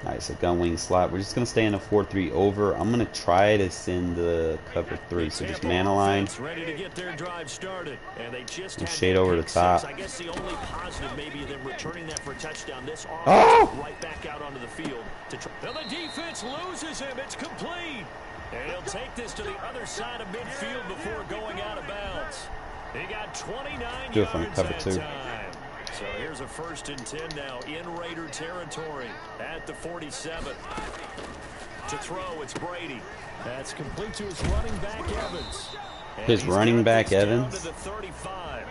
Alright, so gun wing slot. We're just going to stay in a 4-3 over. I'm going to try to send the cover 3. So just man align. And shade over the top. I guess the only positive maybe them returning that for a touchdown. This right back out onto the field. Now the defense loses him. It's complete. And he'll take this to the other side of midfield before going out of bounds. He got 29 Do it from yards cover that 2. time. So here's a 1st and 10 now in Raider territory at the 47. To throw, it's Brady. That's complete to his running back, Evans. And his running back, Evans? To the 35.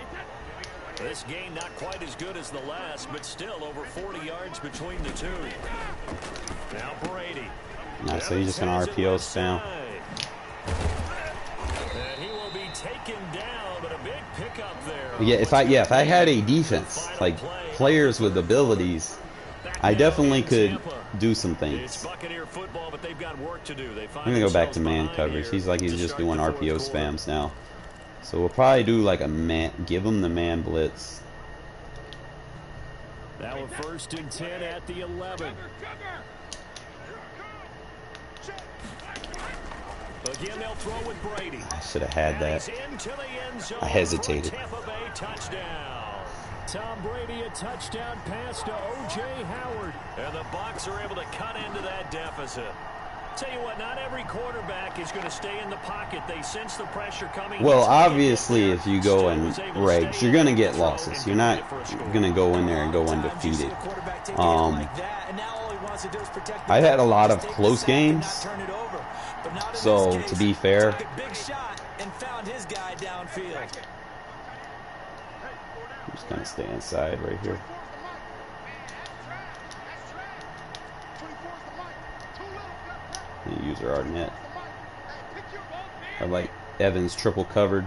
This game not quite as good as the last, but still over 40 yards between the two. Now Brady. Nice, so he's just going to RPO spam. And he will be taken down, but a big pickup there. Yeah, if I had a defense, like players with abilities, I definitely could do some things. I'm gonna go back to man coverage. He's just doing RPO spams now. So we'll probably do like a man, give him the man blitz. Now a 1st and 10 at the 11. Again, they'll throw with Brady. I should have had that. I hesitated. Tom Brady, a touchdown pass to O.J. Howard. And the Bucs are able to cut into that deficit. Tell you what, not every quarterback is going to stay in the pocket. They sense the pressure coming. Well, obviously, if you go in regs, you're going to get losses. You're not going to go in there and go undefeated. I've had a lot of close games. So, to be fair, I'm just going to stay inside right here. user Arnett. I like Evans triple covered.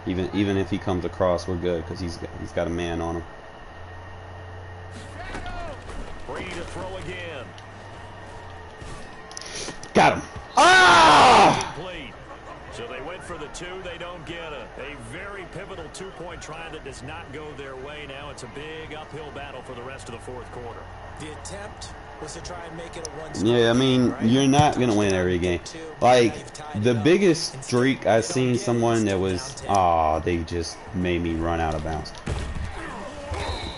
Even if he comes across, we're good because he's got a man on him. Free to throw again. Got him. Ah! So they went for the two, they don't get it. A very pivotal two-point try that does not go their way. Now it's a big uphill battle for the rest of the fourth quarter. The attempt was to try and make it a one. Yeah, I mean, you're not gonna win every game. Like the biggest streak I've seen someone that was, they just made me run out of bounds.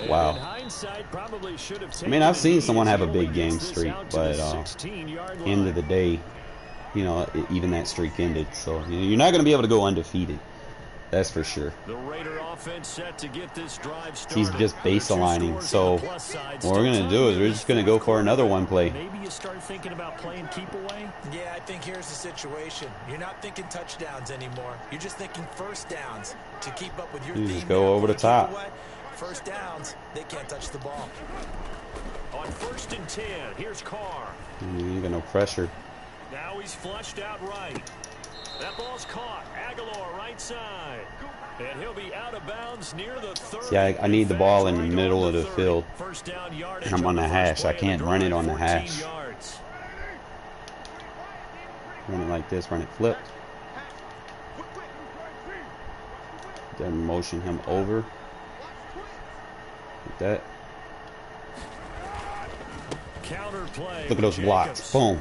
Wow. I mean, I've seen someone have a big game streak, but end of the day, you know, even that streak ended. So you're not going to be able to go undefeated. That's for sure. The Raider offense set to get this drive started. He's just base aligning. So what we're going to do is we're just going to go for another one play. Maybe you start thinking about playing keep away. Yeah, I think here's the situation. You're not thinking touchdowns anymore. You're just thinking first downs to keep up with your You team. just go over the top. First downs, they can't touch the ball. On 1st and 10, here's Carr. You ain't got no pressure. Now he's flushed out right. That ball's caught. Aguilar right side. And he'll be out of bounds near the 30. See, I need the ball in the middle of the field. And I'm on the hash. I can't run it on the hash. Run it like this. Run it flipped. Then motion him over. Like that. Counter play. Look at those blocks. Boom.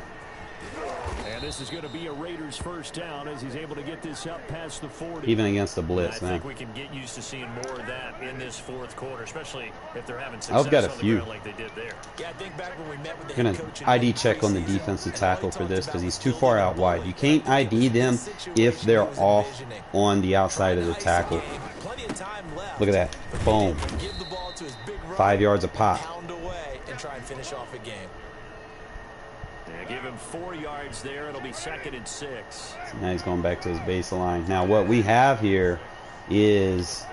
And this is going to be a Raiders first down as he's able to get this up past the 40. Even against the blitz, man. I man. think we can get used to seeing more of that in this fourth quarter, especially if they're having I've success got a on the few. ground like they did there. Yeah, I think back when we met with the I'm head going coach to ID check on the defensive tackle for this because he's too far out wide. You can't ID them if they're off on the outside of the tackle. Look at that. Boom. 5 yards a pop. And try and finish off a game. Yeah, give him 4 yards there. It'll be 2nd and 6. So now he's going back to his baseline. Now what we have here is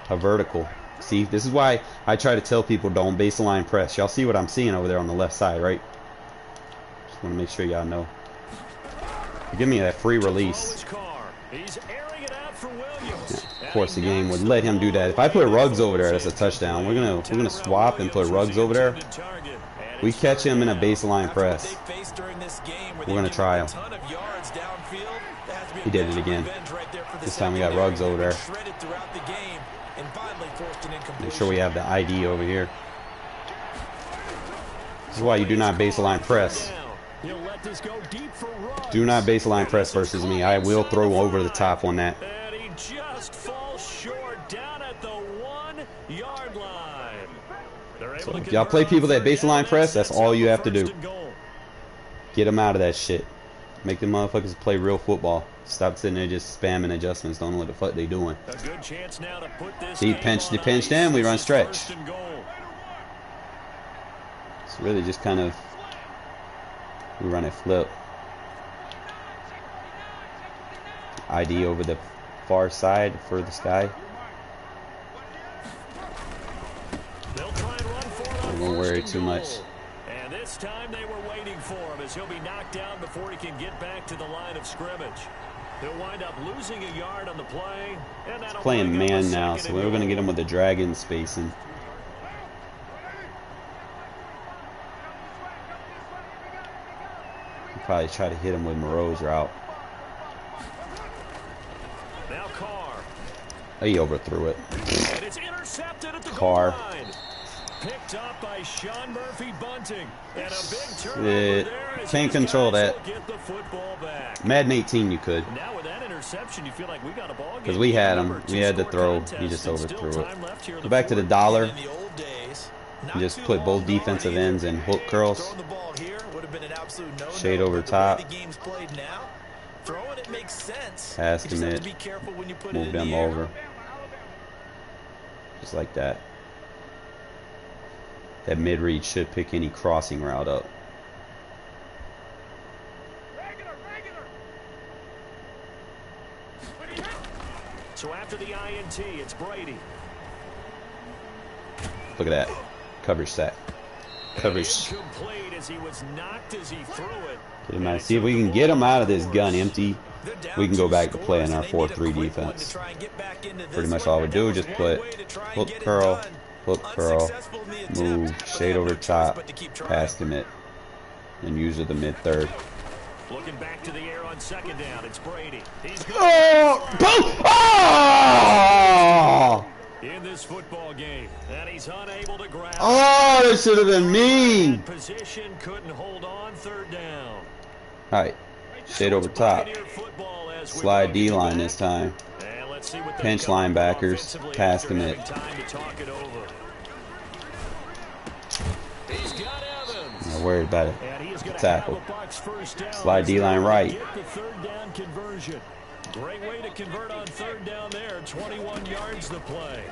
a vertical. See, this is why I try to tell people don't baseline press. Y'all see what I'm seeing over there on the left side, right? Just want to make sure y'all know. Give me that free release. Of course, the game would let him do that. If I put Ruggs over there, that's a touchdown. We're gonna swap and put Ruggs over there. We catch him in a baseline press. We're gonna try him. He did it again. This time we got Ruggs over there. Make sure we have the ID over here. This is why you do not baseline press. Do not baseline press versus me. I will throw over the top on that. And he just falls short down at the 1-yard line. So if y'all play people that baseline press, that's all you have to do. Get them out of that shit. Make them motherfuckers play real football. Stop sitting there just spamming adjustments. Don't know what the fuck they doing. He pinched in. We run stretch. It's really just kind of, we run a flip. ID over the far side, furthest guy. I won't worry too much. And this time they were waiting for him as he'll be knocked down before he can get back to the line of scrimmage. He'll wind up losing a yard on the play. And he's playing man now, so we're going to get him with the dragon spacing. We'll probably try to hit him with Moreau's route. Now Carr. He overthrew it. And it's intercepted at the Carr. goal line. Picked up by Sean Murphy Bunting. And a big turnover there as can't control that. Get the football back. Madden 18 you could. Now with that interception, you feel like we got a ball game. Because we had him. We had to throw. He just overthrew it. Go back to the dollar. And just put both defensive ends and hook curls. Shade over top. Pass commit. Move them over. Just like that. That mid-read should pick any crossing route up. So after the INT, it's Brady. Look at that. Coverage sack. Coverage. Incomplete as he was knocked as he threw it. Get him out. See if we can get him out of this gun empty. We can go back to playing our 4-3 defense. Pretty much all we do is just put hook curl, move, shade over top, pass commit, and usually the mid third. Looking back to the air on second down, it's Brady. He's in this football game, and he's unable to grab. Oh, that should have been me. Position couldn't hold on third down. All right, shade over top. Slide D line this time. Pinch linebackers, pass commit. Not worried about it. Tackle. Slide D line right. Great way to convert on third down there. 21 yards to play.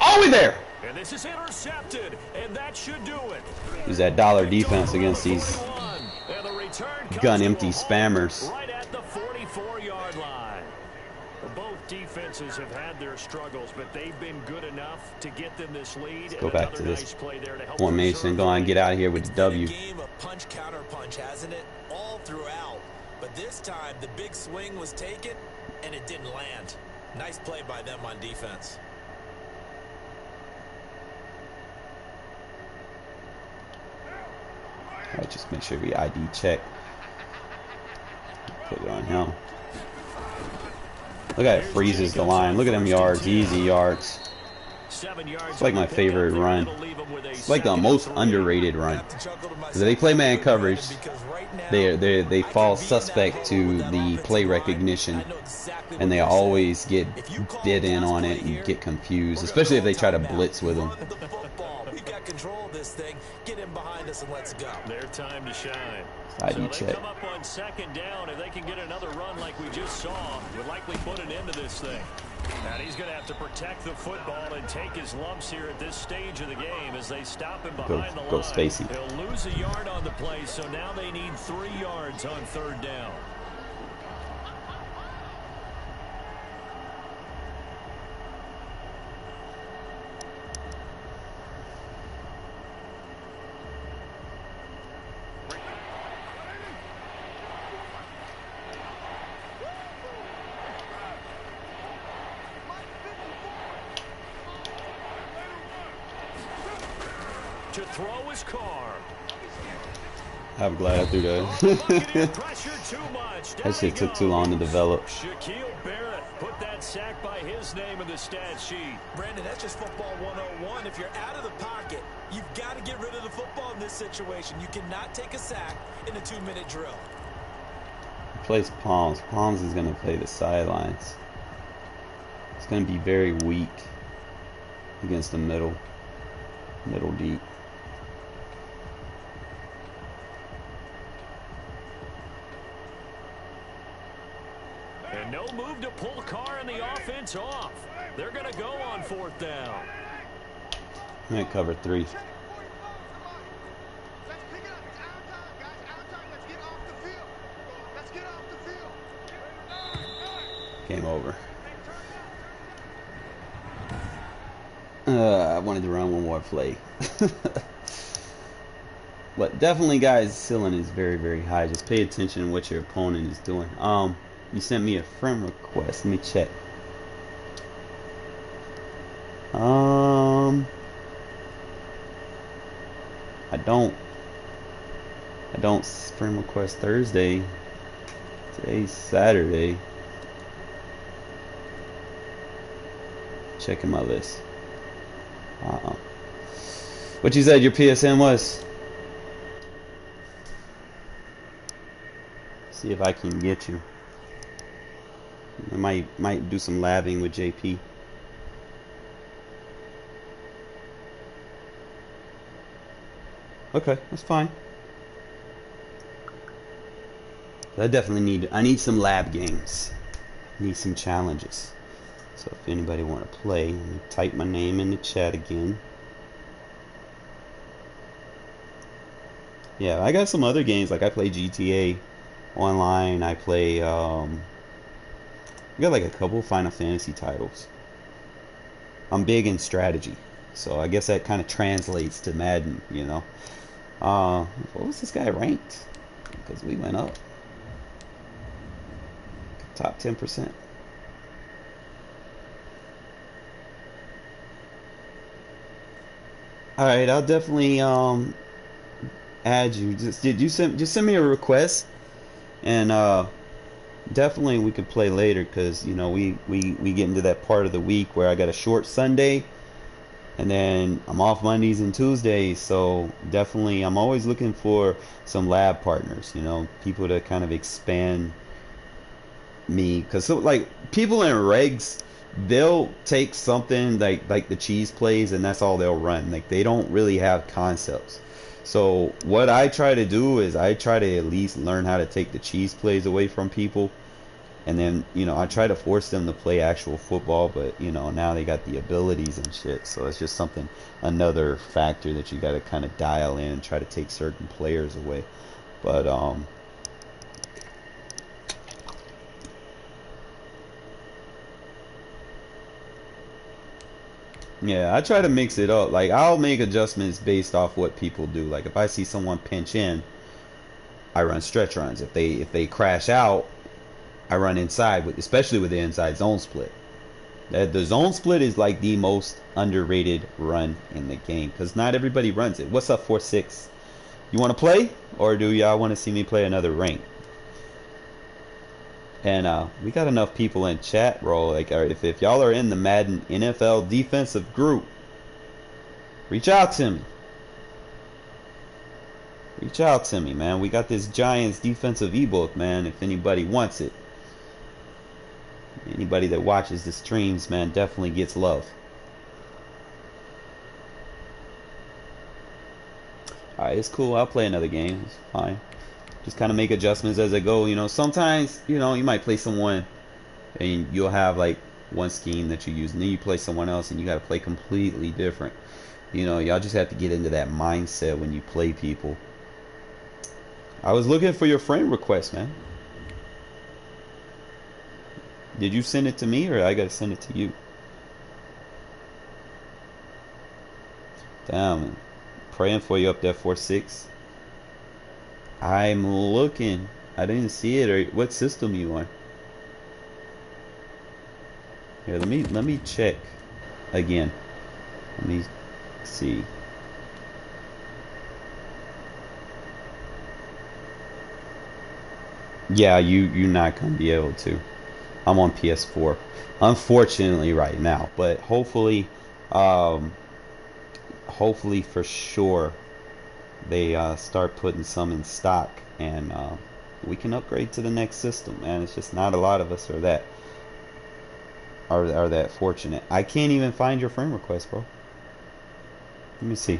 Oh, we there. And this is intercepted, and that should do it. Use that dollar defense against these gun empty spammers. Right at the 44-yard line. Both defenses have had their struggles, but they've been good enough to get them this lead. Let's go back to this formation. Go on and get out of here with the W. Game of punch counter punch, hasn't it? All throughout. But this time the big swing was taken and it didn't land. Nice play by them on defense. All right, just make sure we ID check. Put it on him. Look at it, freezes the line. Look at them yards, easy yards. It's like my favorite run. It's like the most underrated run. They play man coverage. They fall suspect to the play recognition, and they always get bid in on it and get confused, especially if they try to blitz with them. We've got control of this thing. Get him behind us and let's go. Their time to shine. ID so check. Come up on second down, if they can get another run like we just saw, would likely put an end to this thing. And he's going to have to protect the football and take his lumps here at this stage of the game as they stop him behind the line. Go Spacey. He'll lose a yard on the play, so now they need 3 yards on third down. To throw his car. I'm glad I threw that. That shit took too long to develop. Shaquille Barrett put that sack by his name in the stat sheet. Brandon, that's just football 101. If you're out of the pocket, you've got to get rid of the football in this situation. You cannot take a sack in a 2-minute drill. He plays Palms. Palms is going to play the sidelines. It's going to be very weak against the middle deep. And no move to pull Carr and the offense off. They're going to go on fourth down. I'm going to cover 3. Game over. I wanted to run one more play. But definitely, guys, ceiling is very, very high. Just pay attention to what your opponent is doing. You sent me a friend request. Let me check. I don't friend request Thursday. Today's Saturday. Checking my list. What you said your PSN was? See if I can get you. I might do some labbing with JP. Okay, that's fine. I definitely need some lab games. Need some challenges. So if anybody want to play, let me type my name in the chat again. Yeah, I got some other games, like I play GTA online. I play I got like a couple Final Fantasy titles. I'm big in strategy. So I guess that kind of translates to Madden, you know. What was this guy ranked? Because we went up. Top 10%. Alright, I'll definitely add you. Just send me a request, and definitely we could play later, because you know we get into that part of the week where I got a short Sunday, and then I'm off Mondays and Tuesdays. So definitely I'm always looking for some lab partners, you know, people to kind of expand me, because so, like, people in regs, they'll take something like the cheese plays, and that's all they'll run. Like, they don't really have concepts. So what I try to do is I try to at least learn how to take the cheese plays away from people, and then, you know, I try to force them to play actual football. But you know, now they got the abilities and shit, so it's just something, another factor that you got to kind of dial in and try to take certain players away. But yeah, I try to mix it up. Like, I'll make adjustments based off what people do. Like, if I see someone pinch in, I run stretch runs. If they crash out, I run inside, especially with the inside zone split. The zone split is like the most underrated run in the game, because not everybody runs it. What's up, 4-6? You want to play, or do y'all want to see me play another rank? And we got enough people in chat, bro. Like, if y'all are in the Madden NFL defensive group, reach out to me. Reach out to me, man. We got this Giants defensive ebook, man, if anybody wants it. Anybody that watches the streams, man, definitely gets love. Alright, it's cool. I'll play another game. It's fine. Just kind of make adjustments as I go. You know, sometimes, you know, you might play someone and you'll have like one scheme that you use, and then you play someone else and you got to play completely different. You know, y'all just have to get into that mindset when you play people. I was looking for your friend request, man. Did you send it to me, or I gotta send it to you? Damn, praying for you up there, 4-6. I'm looking. I didn't see it. Or what system you on? Here, let me check again. Let me see. Yeah, you're not gonna be able to. I'm on PS4, unfortunately, right now. But hopefully, hopefully for sure, they start putting some in stock, and we can upgrade to the next system, man. It's just not a lot of us are that fortunate. I can't even find your friend request, bro. Let me see.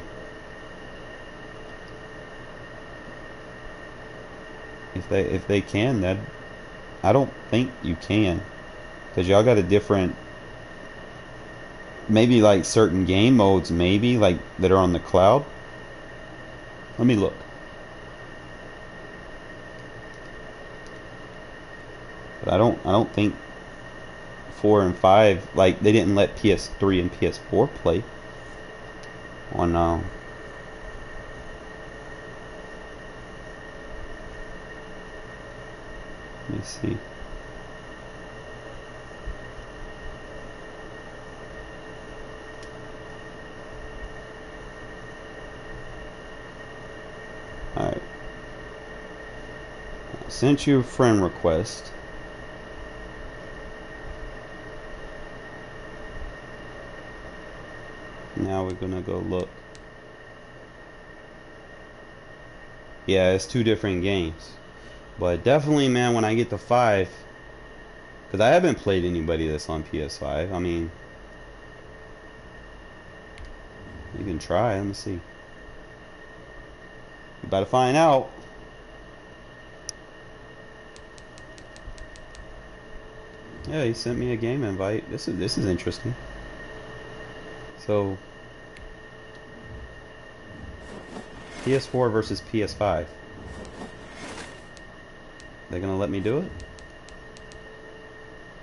If they can, that I don't think you can, because y'all got a different, maybe like certain game modes, maybe like that are on the cloud. Let me look. But I don't think 4 and 5, like, they didn't let PS3 and PS4 play on let me see. Alright. Sent you a friend request. Now we're gonna go look. Yeah, it's 2 different games. But definitely, man, when I get to 5, because I haven't played anybody that's on PS5. I mean, you can try. Let me see. You about to find out. Yeah, he sent me a game invite. This is interesting. So, PS4 versus PS5. They're gonna let me do it?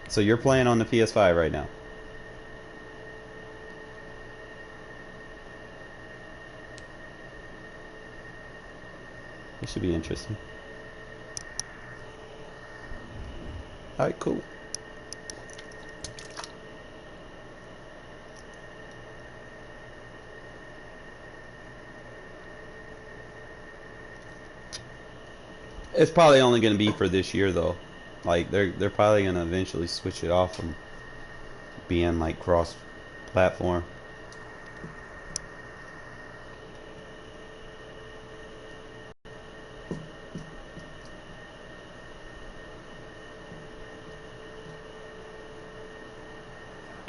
So you're playing on the PS5 right now? It should be interesting. Alright, cool. It's probably only going to be for this year though. Like they're probably going to eventually switch it off from being like cross platform.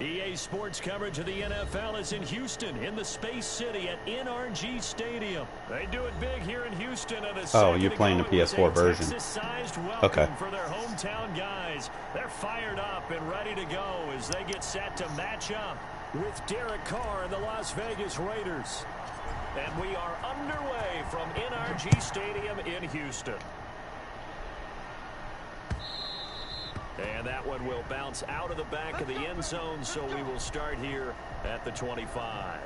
EA Sports coverage of the NFL is in Houston, in the Space City at NRG Stadium. They do it big here in Houston. Oh, you're playing the PS4 version. Okay. For their hometown guys, they're fired up and ready to go as they get set to match up with Derek Carr and the Las Vegas Raiders. And we are underway from NRG Stadium in Houston. And that one will bounce out of the back of the end zone, so we will start here at the 25.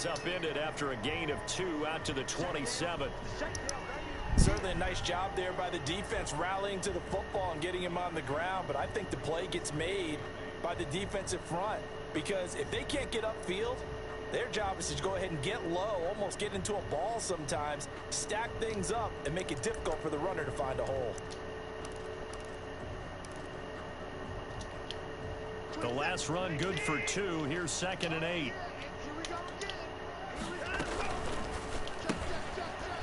Upended after a gain of 2 out to the 27. Certainly a nice job there by the defense rallying to the football and getting him on the ground, but I think the play gets made by the defensive front because if they can't get upfield, their job is to go ahead and get low, almost get into a ball sometimes, stack things up, and make it difficult for the runner to find a hole. The last run good for 2. Here's 2nd and 8.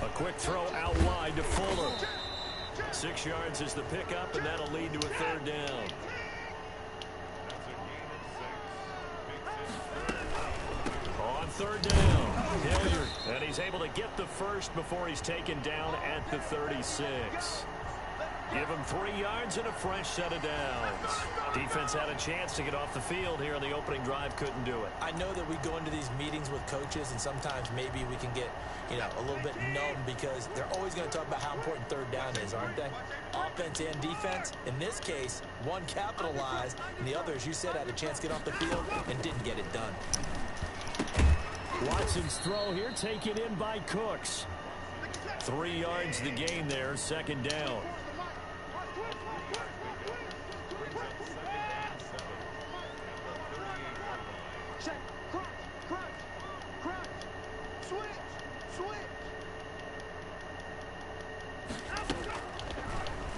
A quick throw out wide to Fuller. 6 yards is the pickup, and that'll lead to a 3rd down. On 3rd down, Hilliard, and he's able to get the first before he's taken down at the 36. Give him 3 yards and a fresh set of downs. Defense had a chance to get off the field here on the opening drive, couldn't do it. I know that we go into these meetings with coaches, and sometimes maybe we can get, a little bit numb because they're always going to talk about how important 3rd down is, aren't they? Offense and defense. In this case, one capitalized, and the other, as you said, had a chance to get off the field and didn't get it done. Watson's throw here taken in by Cooks. 3 yards the gain there, 2nd down.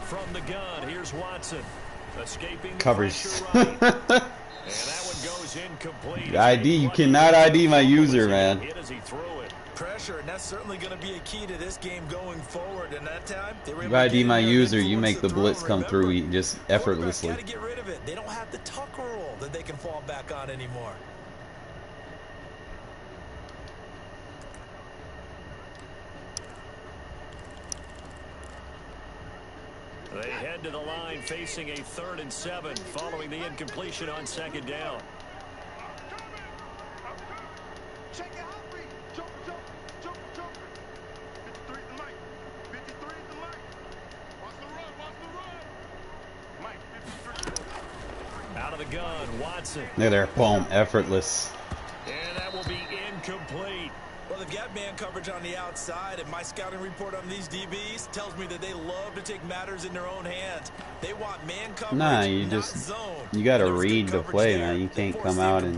From the gun, here's Watson. Escaping coverage. Right. And that one goes incomplete. ID, you cannot ID my user, man. As he threw it. Pressure, and that's certainly going to be a key to this game going forward. And that time, they were able you ID my user, you to make the blitz come through just effortlessly. Got to get rid of it. They don't have the tuck rule that they can fall back on anymore. They head to the line facing a 3rd and 7 following the incompletion on 2nd down. Out of the gun, Watson. There, boom, effortless. And that will be incomplete. Well, they've got man coverage on the outside, and my scouting report on these DBs tells me that they love to take matters in their own hands. They want man coverage, nah, you got to read the play, man. You can't come out and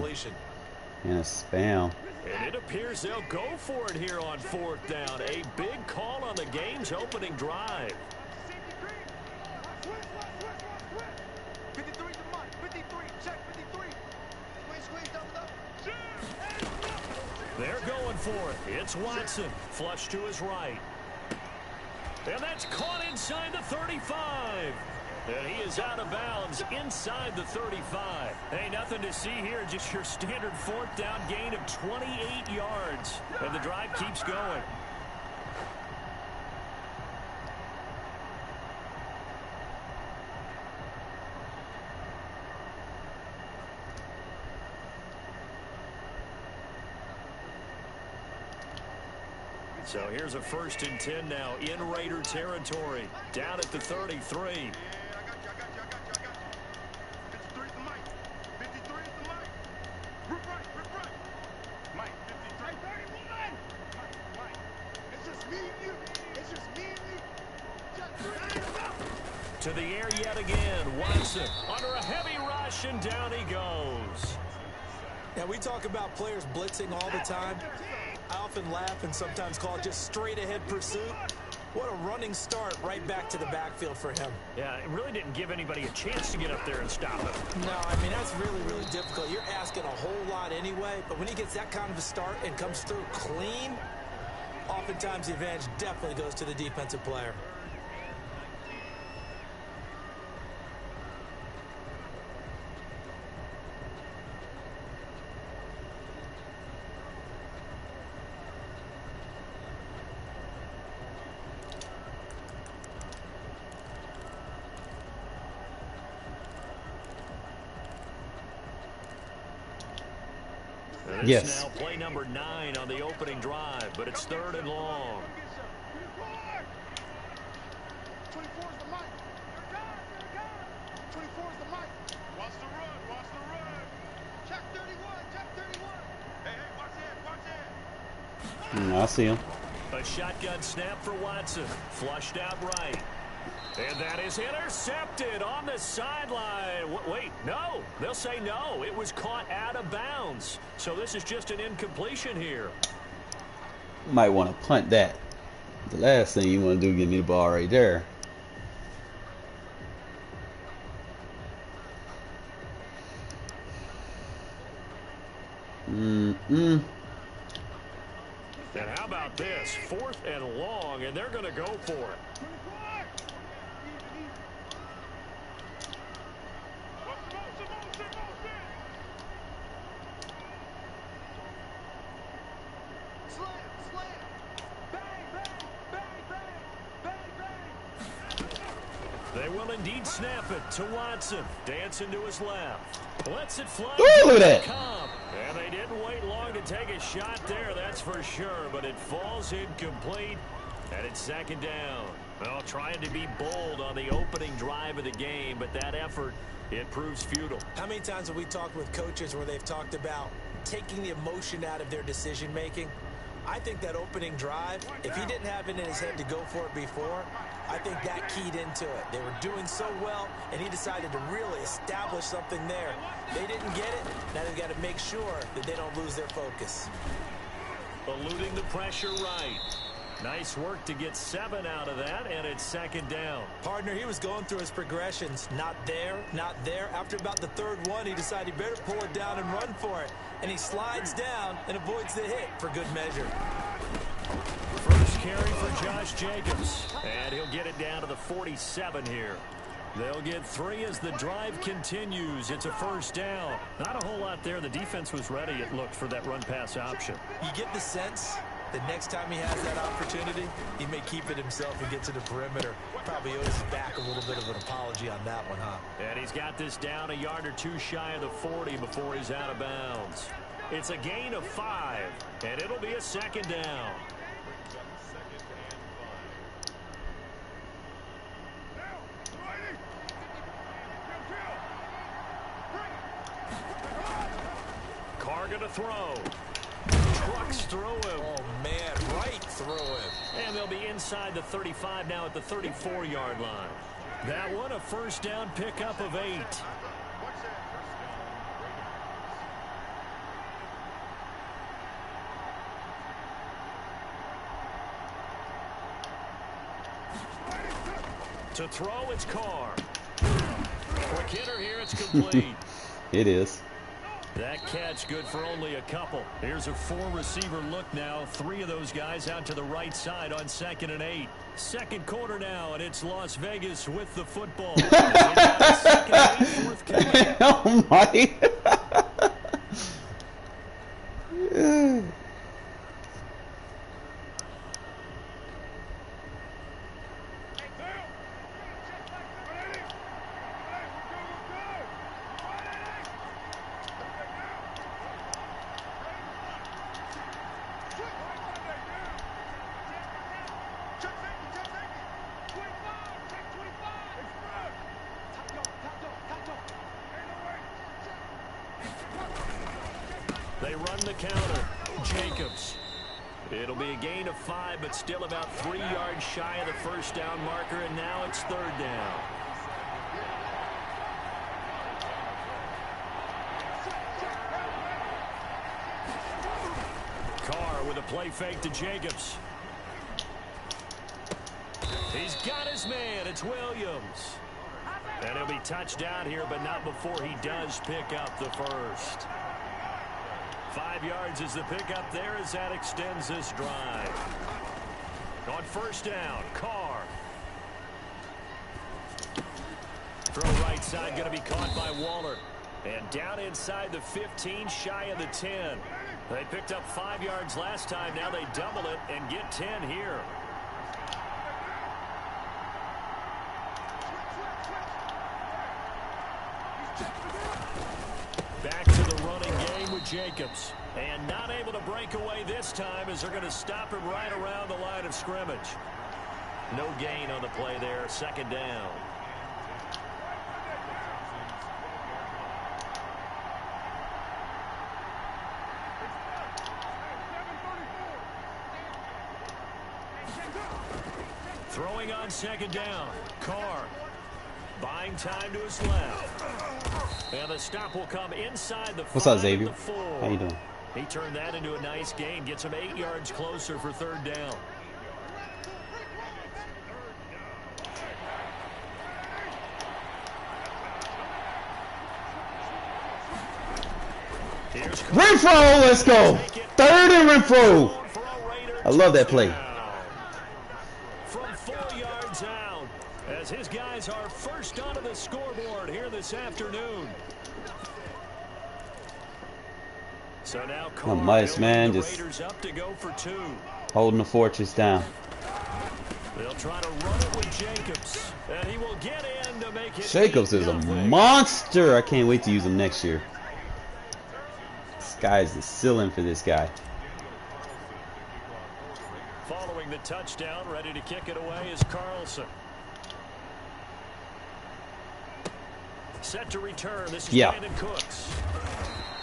in a spam. And it appears they'll go for it here on 4th down. A big call on the game's opening drive. 53 to Mike. 53. Check 53. Squeeze, double up. They're going for it. It's Watson. Flush to his right. And that's caught inside the 35. And he is out of bounds inside the 35. Hey, nothing to see here. Just your standard 4th down gain of 28 yards. And the drive keeps going. So here's a 1st and 10 now in Raider territory. Down at the 33. To the air yet again. Watson under a heavy rush, and down he goes. Now, we talk about players blitzing all the time. I often laugh and sometimes call it just straight-ahead pursuit. What a running start right back to the backfield for him. Yeah, it really didn't give anybody a chance to get up there and stop him. No, I mean, that's really, really difficult. You're asking a whole lot anyway, but when he gets that kind of a start and comes through clean, oftentimes the advantage definitely goes to the defensive player. Yes. Now play number 9 on the opening drive, but it's 3rd and long. 24 is the mic. 24 is the mic. Watch the run. Watch the run. Check 31. Check 31. Hey, watch that. Watch that. I see him. A shotgun snap for Watson. Flushed out right. And that is intercepted on the sideline. Wait, no. They'll say no. It was caught out of bounds. So this is just an incompletion here. Might want to punt that. The last thing you want to do is give me the ball right there. And how about this? 4th and long, and they're going to go for it. They will indeed snap it to Watson. Dancing to his left. Lets it fly. Ooh, look at that. And they didn't wait long to take a shot there, that's for sure. But it falls incomplete, and it's 2nd down. Well, trying to be bold on the opening drive of the game, but that effort, it proves futile. How many times have we talked with coaches where they've talked about taking the emotion out of their decision-making? I think that opening drive, if he didn't have it in his head to go for it before, I think that keyed into it. They were doing so well, and he decided to really establish something there. They didn't get it. Now they've got to make sure that they don't lose their focus. Eluding the pressure right. Nice work to get 7 out of that, and it's 2nd down. Partner, he was going through his progressions. Not there, not there. After about the 3rd one, he decided he better pull it down and run for it. And he slides down and avoids the hit for good measure. First carry for Josh Jacobs, and he'll get it down to the 47 here. They'll get 3 as the drive continues. It's a 1st down. Not a whole lot there. The defense was ready, it looked, for that run-pass option. You get the sense the next time he has that opportunity, he may keep it himself and get to the perimeter. Probably owes his back a little bit of an apology on that one, huh? And he's got this down a yard or 2 shy of the 40 before he's out of bounds. It's a gain of 5, and it'll be a 2nd down. Carter to throw. Trucks through him. Oh, man, right through him. And they'll be inside the 35 now at the 34-yard line. That one a 1st down pickup of 8. To throw, it's Carr. Quick hitter here, it's complete. It is. That catch good for only a couple. Here's a 4-receiver look now. 3 of those guys out to the right side on 2nd and 8. 2nd quarter now, and it's Las Vegas with the football. Oh, my. They run the counter. Jacobs. It'll be a gain of 5, but still about 3 yards shy of the first down marker, and now it's 3rd down. Carr with a play fake to Jacobs. He's got his man. It's Williams. And he'll be touched down here, but not before he does pick up the first. 5 yards is the pickup there as that extends this drive. On first down, Carr. Throw right side, going to be caught by Waller. And down inside the 15, shy of the 10. They picked up 5 yards last time. Now they double it and get 10 here. Back to the running game with Jacobs. And not able to break away this time as they're going to stop him right around the line of scrimmage. No gain on the play there. 2nd down. Throwing on 2nd down. Carr. Buying time to his left. And the stop will come inside the 5. What's up, Xavier? How you doing? He turned that into a nice gain. Gets him 8 yards closer for 3rd down. Renfro, let's go. 3rd and Renfro. I love that play. From 4 yards out, as his guys are first onto the scoreboard here this afternoon. So now Oh, nice, man. Just up to go for 2. holding the fortress down. They'll try to run it with Jacobs, and he will get in to make it. Jacobs is a monster. I can't wait to use him next year. Sky's the ceiling for this guy. Following the touchdown, ready to kick it away is Carlson. Set to return. This is Brandon Cooks.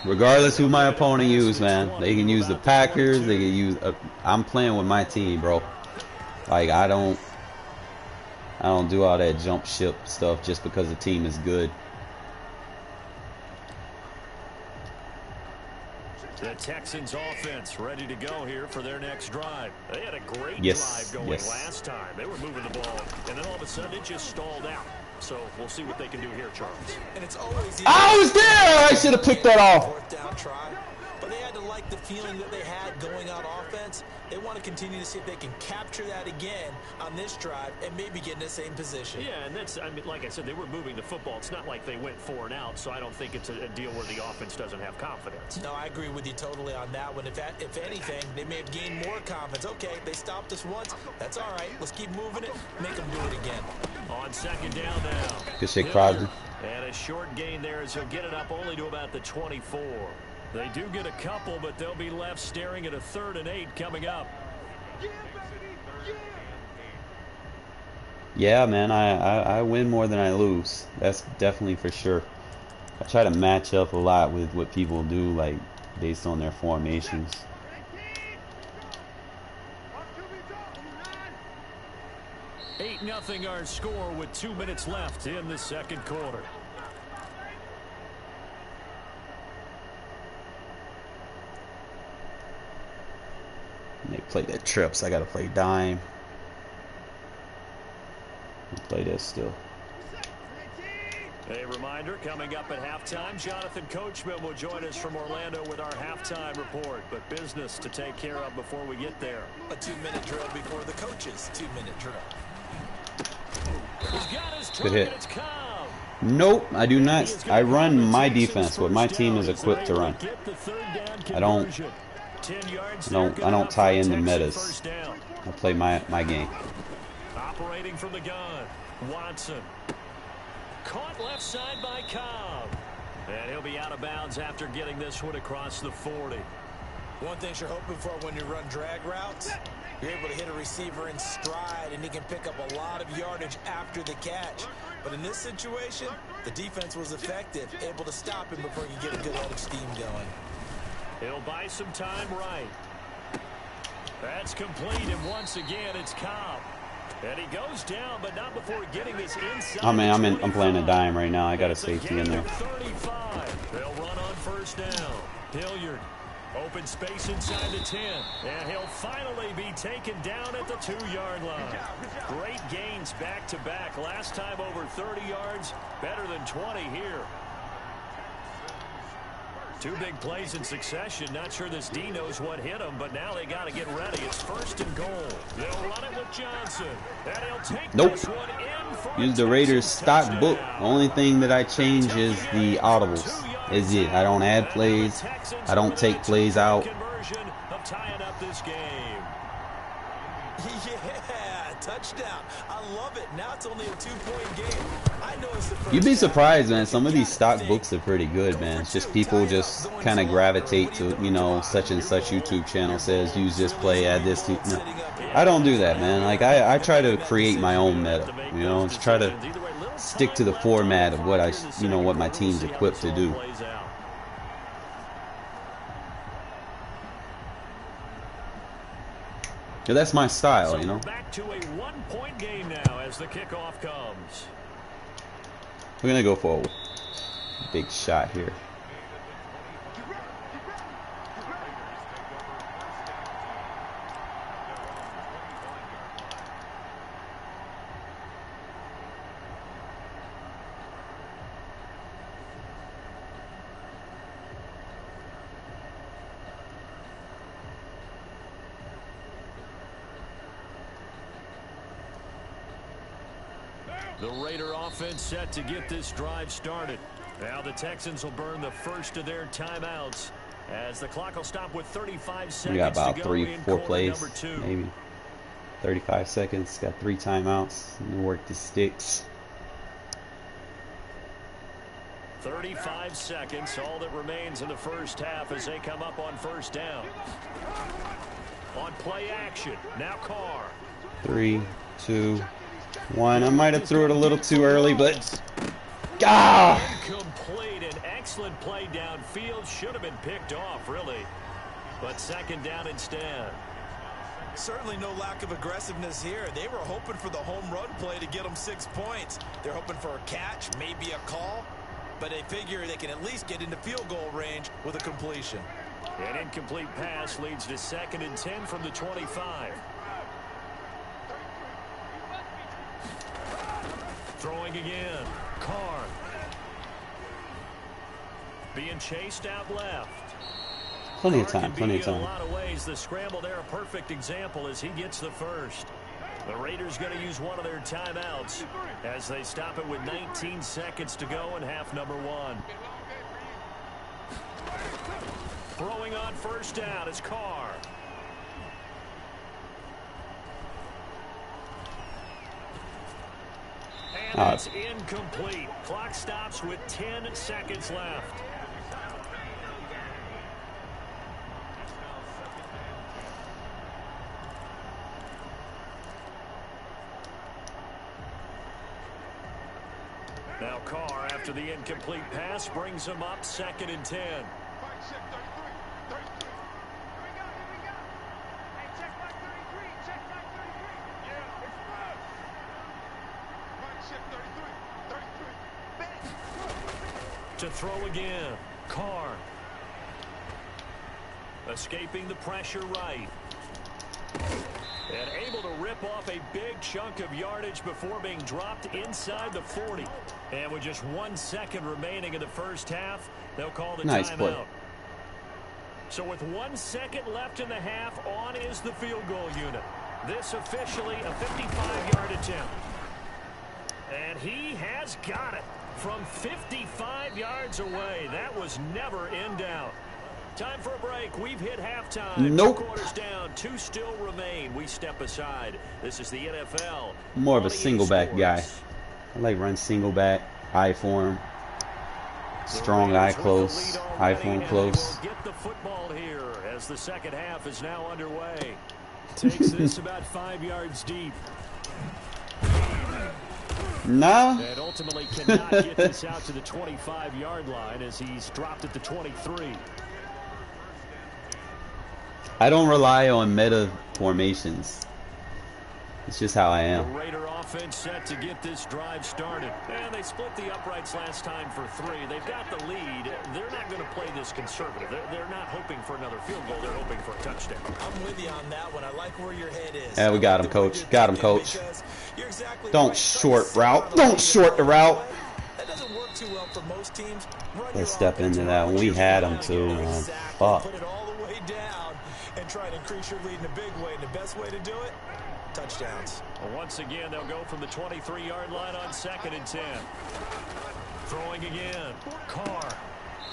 Regardless who my opponent use, man, they can use the Packers. They can use. I'm playing with my team, bro. Like I don't do all that jump ship stuff just because the team is good. The Texans offense ready to go here for their next drive. They had a great drive going last time. They were moving the ball, and then all of a sudden it just stalled out. So we'll see what they can do here, Charles. And it's always easy. I was there. I should have picked that off. 4th down try. But they had to like the feeling that they had going on offense. They want to continue to see if they can capture that again on this drive and maybe get in the same position. Yeah, and that's, I mean, like I said, they were moving the football. It's not like they went 4 and out, so I don't think it's a deal where the offense doesn't have confidence. No, I agree with you totally on that one. If anything, they may have gained more confidence. Okay, they stopped us once. That's all right. Let's keep moving it. Make them do it again. On 2nd down now. Good shit, Crosby. And a short gain there as he'll get it up only to about the 24. They do get a couple, but they'll be left staring at a 3rd and 8 coming up. Yeah, man, I win more than I lose. That's definitely for sure. I try to match up a lot with what people do, like based on their formations. 8-0 our score with 2 minutes left in the 2nd quarter. They play that trips. I gotta play dime. Play this still. A reminder, coming up at halftime, Jonathan Coachman will join us from Orlando with our halftime report. But business to take care of before we get there. A 2-minute drill before the coach's 2-minute drill. He's got his Good hit. it's Cobb. Nope, I do not. I run my defense. What my team is equipped to run. I don't tie in the metas. I play my game. Operating from the gun, Watson. Caught left side by Cobb. And he'll be out of bounds after getting this one across the 40. One thing you're hoping for when you run drag routes, you're able to hit a receiver in stride, and he can pick up a lot of yardage after the catch. But in this situation, the defense was effective, able to stop him before you get a good head of steam going. He'll buy some time right. That's complete, and once again, it's Cobb. And he goes down, but not before getting this inside. Oh man, I'm playing a dime right now. I got a safety in there. 35. They'll run on first down. Hilliard, open space inside the 10. And he'll finally be taken down at the 2-yard line. Great gains back-to-back. Last time over 30 yards, better than 20 here. 2 big plays in succession. Not sure this D knows what hit him, but now they got to get ready. It's 1st and goal. They'll run it with Johnson. And he'll take this one in for Use the Raiders stock book. The only thing that I change is the audibles. Is it? I don't add plays. I don't take plays out. Conversion of tying up this game. Yeah, touchdown. I love it. Now it's only a 2-point game. I know it's the first. You'd be surprised, man. Some of these stock books are pretty good, man. It's just people just kind of gravitate to, you know, such and such YouTube channel says use this play, add this to. No, I don't do that, man. Like I try to create my own meta. You know, just try to stick to the format of what what my team's equipped to do. Yeah, that's my style, you know. Back to a 1-point game now as the kickoff comes. We're gonna go for a big shot here. The Raider offense set to get this drive started. Now the Texans will burn the first of their timeouts as the clock will stop with 35 seconds. We got about to go 3-4 plays, number 2. maybe 35 seconds. Got 3 timeouts. And work the sticks. 35 seconds, all that remains in the first half as they come up on first down. On play action, now Carr. 3, 2, 1. I might have threw it a little too early, but Incomplete. An excellent play downfield. Should have been picked off, really. But second down instead. Certainly no lack of aggressiveness here. They were hoping for the home run play to get them 6 points. They're hoping for a catch, maybe a call. But they figure they can at least get into field goal range with a completion. An incomplete pass leads to 2nd and 10 from the 25. Throwing again. Carr. Being chased out left. plenty of time, plenty of In a time. lot of ways, the scramble there, a perfect example as he gets the first. The Raiders going to use one of their timeouts as they stop it with 19 seconds to go in half number 1. Throwing on first down is Carr. And it's incomplete. Clock stops with 10 seconds left. Now Carr, after the incomplete pass, brings him up 2nd and 10. To throw again. Carr. Escaping the pressure right. And able to rip off a big chunk of yardage before being dropped inside the 40. And with just 1 second remaining in the first half, they'll call the nice timeout. Play. So with 1 second left in the half, on is the field goal unit. This officially a 55-yard attempt. And he has got it from 55 yards away. That was never in doubt. Time for a break. We've hit halftime. Nope. 2 quarters down. 2 still remain. We step aside. This is the NFL. More of a single back guy. I like run single back, eye form, strong eye close, eye form close. We'll get the football here as the second half is now underway. Takes this about 5 yards deep. Nah. And ultimately cannot get this out to the 25-yard line as he's dropped at the 23. I don't rely on meta formations. It's just how I am. The Raider offense set to get this drive started. And they split the uprights last time for 3. They've got the lead. They're not going to play this conservative. They're not hoping for another field goal. They're hoping for a touchdown. I'm with you on that one. I like where your head is. Yeah, we got him, coach. Got him, coach. Exactly Don't right. short route. Don't short the route. That doesn't work too well for most teams. Let's step into that one. We had him too, man. Fuck. Put it all the way down and try to increase your lead in a big way. And the best way to do it, touchdowns. Well, once again, they'll go from the 23-yard line on 2nd and 10. Throwing again. Carr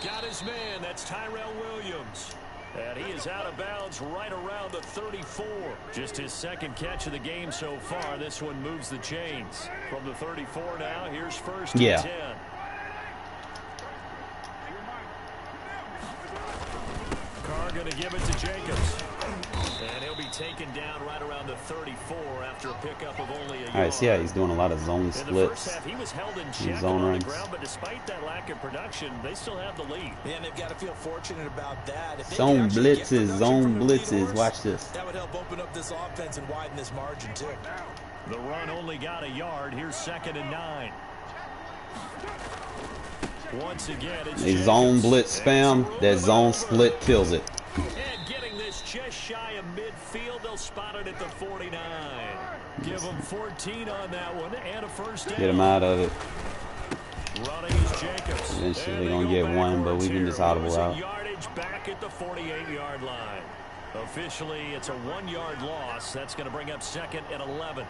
got his man. That's Tyrell Williams. And he is out of bounds right around the 34. Just his 2nd catch of the game so far. This one moves the chains. From the 34 now, here's 1st and 10. Carr going to give it to Jacobs. And he'll be taken down right around the 34 after a pickup of only a yard. All right, see how he's doing a lot of zone splits. In the first half, he was held in check zone on runs. the ground, but despite that lack of production, they still have the lead. Yeah, and they've got to feel fortunate about that. If they Zone can actually get blitzes, production zone from the lead blitzes. horse, Watch this. that would help open up this offense and widen this margin, too. The run only got a yard. Here's 2nd and 9. Once again, it's They zone blitz spam. That zone split kills it. And getting this just shy of midfield, they'll spot it at the 49. Give them 14 on that one and a first down. Get him out of it. Running is Jacobs. Eventually they're going to get one, but we can just audible out. Yardage back at the 48-yard line. Officially, it's a 1-yard loss. That's going to bring up 2nd and 11.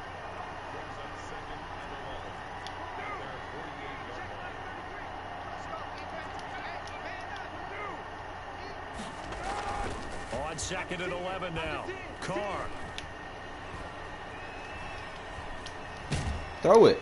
On 2nd and 11 now. Carr. Throw it.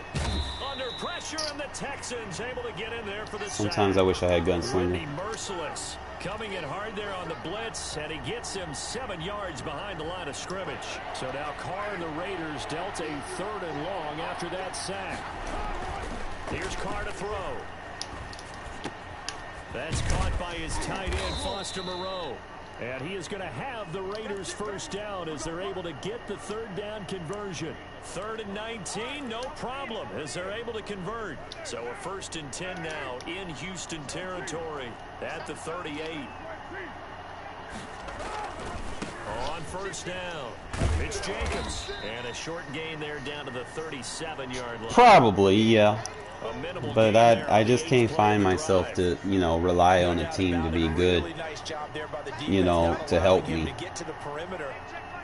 Under pressure, and the Texans able to get in there for the Sometimes sack. I wish I had gunslinger. Randy Merciless coming in hard there on the blitz, and he gets him 7 yards behind the line of scrimmage. So now Carr and the Raiders dealt a 3rd and long after that sack. Here's Carr to throw. That's caught by his tight end, Foster Moreau. And he is going to have the Raiders first down as they're able to get the 3rd down conversion. 3rd and 19, no problem, as they're able to convert. So a 1st and 10 now in Houston territory at the 38. On 1st down, it's Jacobs. And a short gain there down to the 37-yard line. Probably, yeah. But I just can't find myself to, you know, rely on a team to be good, you know, to help me.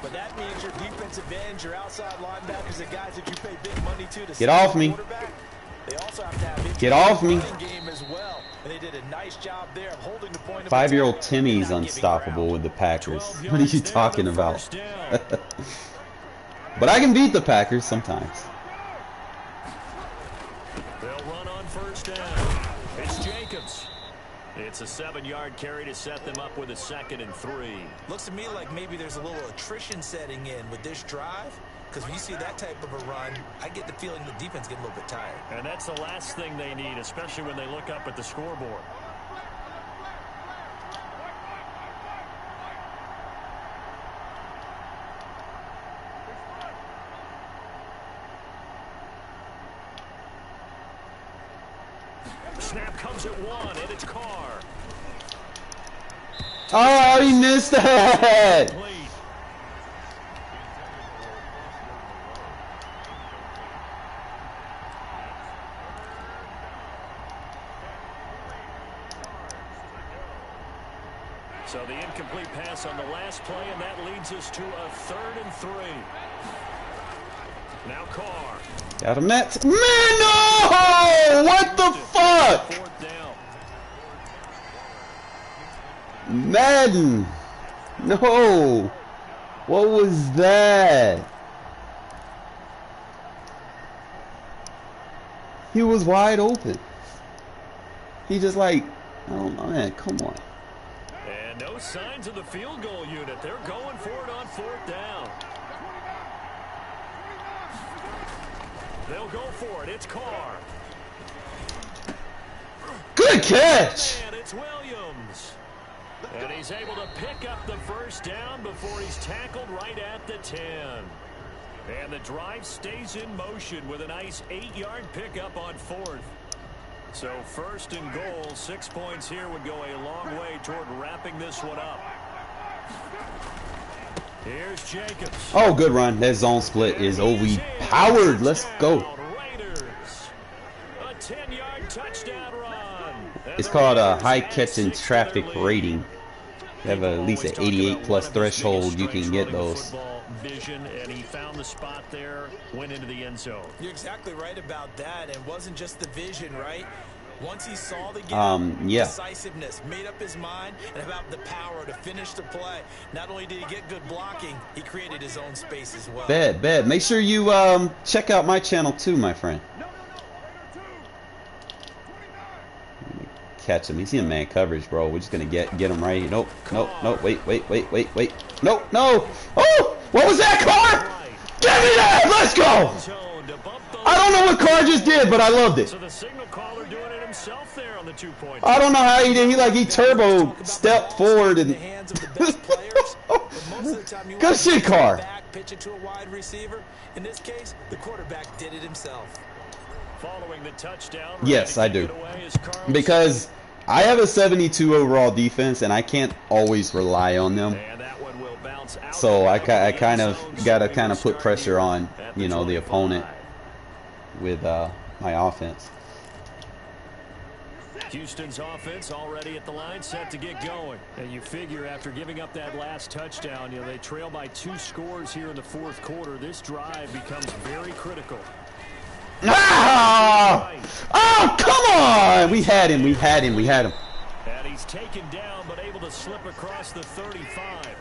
But that means your defensive ends, your outside linebackers, the guys that you pay big money to Get off me. They also have to have Get off me. game as well. And they did a nice job there of holding the point. 5-year-old Timmy's unstoppable with the Packers. What are you talking about? But I can beat the Packers sometimes. They'll run on 1st down. It's Jacobs. It's a 7-yard carry to set them up with a 2nd and 3. Looks to me like maybe there's a little attrition setting in with this drive. Because when you see that type of a run, I get the feeling the defense get a little bit tired. And that's the last thing they need, especially when they look up at the scoreboard. Snap comes at 1, and it's Carr. Oh, he missed that! So the incomplete pass on the last play, and that leads us to a 3rd and 3. Now Carr. Got him that. Man, no! What the fuck? 4th down. Madden. No. What was that? He was wide open. He just like, I don't know, man, come on. And no signs of the field goal unit. They're going for it on 4th down. They'll go for it. It's Carr. Good catch. And it's Williams. And he's able to pick up the first down before he's tackled right at the 10. And the drive stays in motion with a nice 8-yard pickup on 4th. So 1st and goal, 6 points here would go a long way toward wrapping this one up. Here's Jacobs. Oh, good run. That zone split is overpowered. Let's go. Raiders. A 10-yard touchdown run. It's called a high catch and traffic rating. You have at least an 88 plus threshold. You can get those. Vision, and he found the spot there, went into the end zone. You're exactly right about that. It wasn't just the vision, right? Once he saw the game, yeah. Decisiveness, made up his mind, and about the power to finish the play. Not only did he get good blocking, he created his own space as well. Bad. Make sure you check out my channel too, my friend. Catch him. He's in man coverage, bro. We're just gonna get him right. Nope. Wait. No. Oh! What was that, Carr? Give me that! Let's go! I don't know what Carr just did, but I loved it. So the signal caller doing it himself there on the 2-point. I don't know how he did. He turbo stepped forward and. Good shit, Carr. Pitch it to a wide receiver. In this case, the quarterback did it himself. Following the touchdown. Yes, I do. Because I have a 72 overall defense, and I can't always rely on them. So I kind of got to put pressure on, the opponent with my offense. Houston's offense already at the line, set to get going. And you figure after giving up that last touchdown, they trail by 2 scores here in the 4th quarter. This drive becomes very critical. Ah! Oh, come on! We had him. And he's taken down, but able to slip across the 35.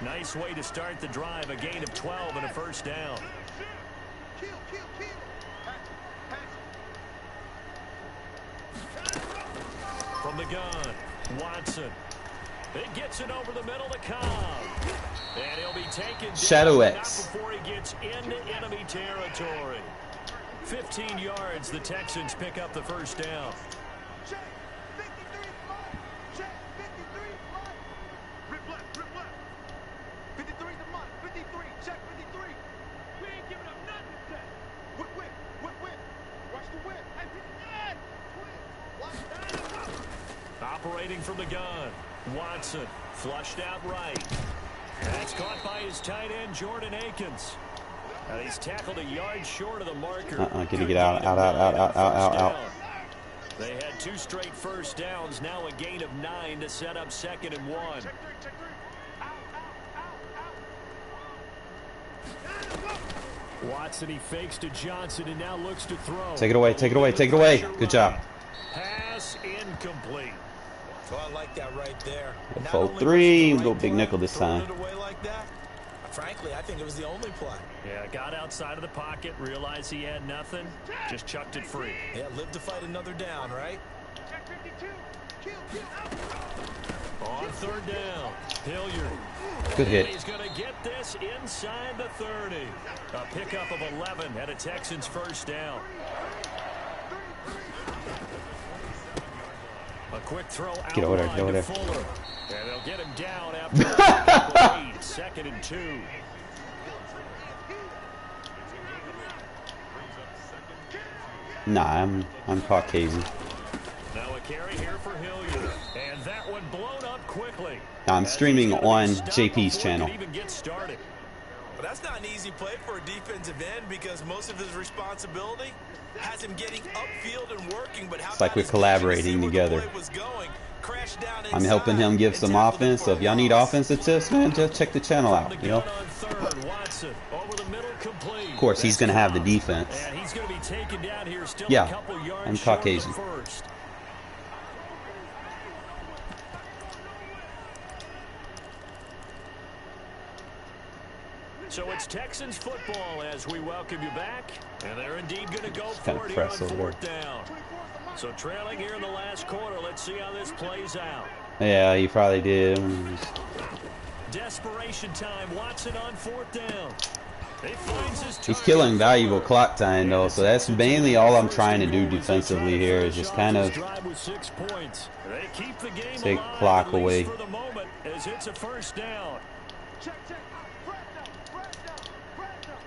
Nice way to start the drive, a gain of 12 and a first down. From the gun, Watson. It gets it over the middle to Cobb. And he'll be taken Shadow down X. before he gets into enemy territory. 15 yards, the Texans pick up the first down. Operating from the gun, Watson flushed out right. That's caught by his tight end, Jordan Akins. And he's tackled a yard short of the marker. Can you get out. They had 2 straight first downs, now a gain of 9 to set up 2nd and 1. Watson, he fakes to Johnson and now looks to throw. Take it away. Good job. Pass incomplete. Well, I like that right there. 4-3. Go big nickel this time. Frankly, I think it was the only play. Yeah, got outside of the pocket, realized he had nothing, just chucked it free. Yeah, live to fight another down, right? On 3rd down, Hilliard. Good hit. He's going to get this inside the 30. A pickup of 11 at a Texans first down. A quick throw out. Get over there. Fuller. And they'll get him down after 2nd and 2. Nah, I'm Caucasian. Now a carry here for Hilliard. And that one blown up quickly. I'm streaming on JP's channel. Even get started. But that's not an easy play for a defensive end because most of his responsibility has him getting upfield and working. But how it's like we're collaborating together. I'm helping him give some offense. So if y'all need offensive tips, man, just check the channel out. Of course, he's going to have the defense. Yeah, I'm Caucasian. So it's Texans football as we welcome you back. And they're indeed going to go for it here on 4th down. So trailing here in the last quarter. Let's see how this plays out. Yeah, he probably did. Desperation time. Watson on 4th down. He finds his He's target. killing valuable clock time though, so that's mainly all I'm trying to do defensively here is just kind of Drive with 6 points. They keep the game take alive, clock at least away. for the moment, as it's a first down. Check, check. Press down.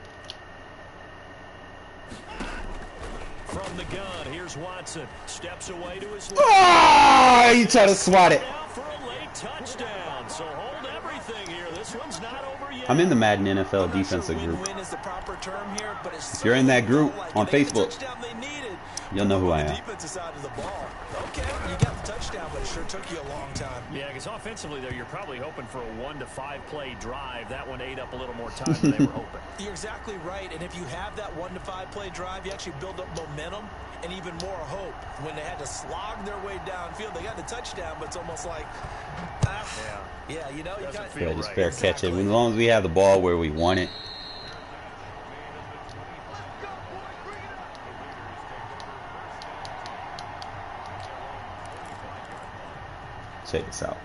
From the gun, here's Watson. Steps away to his left. Oh, you try to swat it. Now for a late touchdown. So hold everything here. This one's not over yet. I'm in the Madden NFL defensive group. Win-win is the proper term here, but it's If you're in that group on they get the Facebook, touchdown they needed. you'll know who I On the am. defensive side of the ball. Okay, you got the touchdown, but it sure took you a long time. Yeah, because offensively, though, you're probably hoping for a 1 to 5 play drive. That one ate up a little more time than they were hoping. You're exactly right, and if you have that 1 to 5 play drive, you actually build up momentum and even more hope. When they had to slog their way downfield, they got the touchdown, but it's almost like, yeah, you know, you got feel Yeah, just right. fair catch it. As long as we have the ball where we want it. Check this out.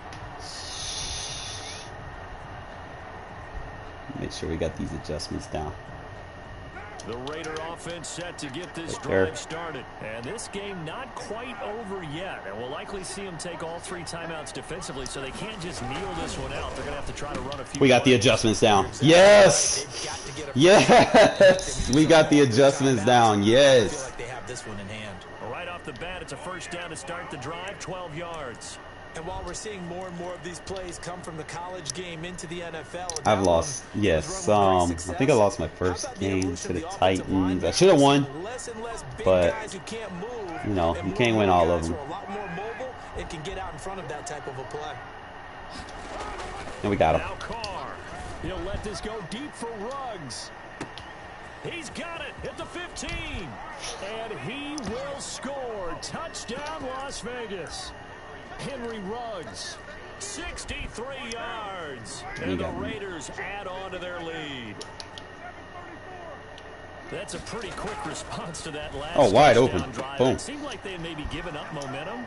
Make sure we got these adjustments down. The Raider offense set to get this Right there. drive started. And this game not quite over yet. And we'll likely see them take all 3 timeouts defensively, so they can't just kneel this one out. They're going to have to try to run a few. We got the plays. adjustments down. Yes! Yes! We got the adjustments down. I feel Yes! like they have this one in hand. Right off the bat, it's a first down to start the drive, 12 yards. And while we're seeing more and more of these plays come from the college game into the NFL, I've lost. Yes. I think I lost my first game to the Titans. I should have won, but you know, you can't win all of them. A lot more mobile and can get out in front of that type of a play. And we got him. Now Carr. He'll let this go deep for Ruggs. He's got it at the 15. And he will score. Touchdown, Las Vegas. Henry Ruggs, 63 yards. And the Raiders add on to their lead. That's a pretty quick response to that last wide touchdown open. drive. Boom. It seemed like they had maybe given up momentum.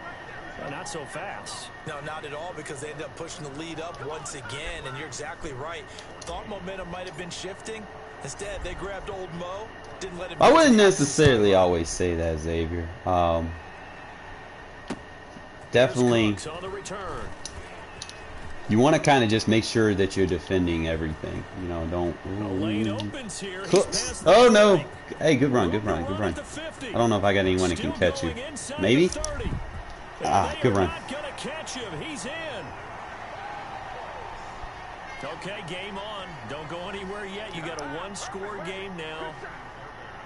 Not so fast. No, not at all, because they ended up pushing the lead up once again, and you're exactly right. Thought momentum might have been shifting. Instead, they grabbed old Mo, didn't let him. I wouldn't necessarily always say that, Xavier. Definitely, On the return. you want to kind of just make sure that you're defending everything. You know, don't. Lane opens here. He's Close. past the Oh no! 30. Hey, good run, good run, good run. I don't know if I got anyone that can catch you. Maybe. Ah, good run. Not gonna catch him. He's in. Okay, game on. Don't go anywhere yet. You got a 1-score game now.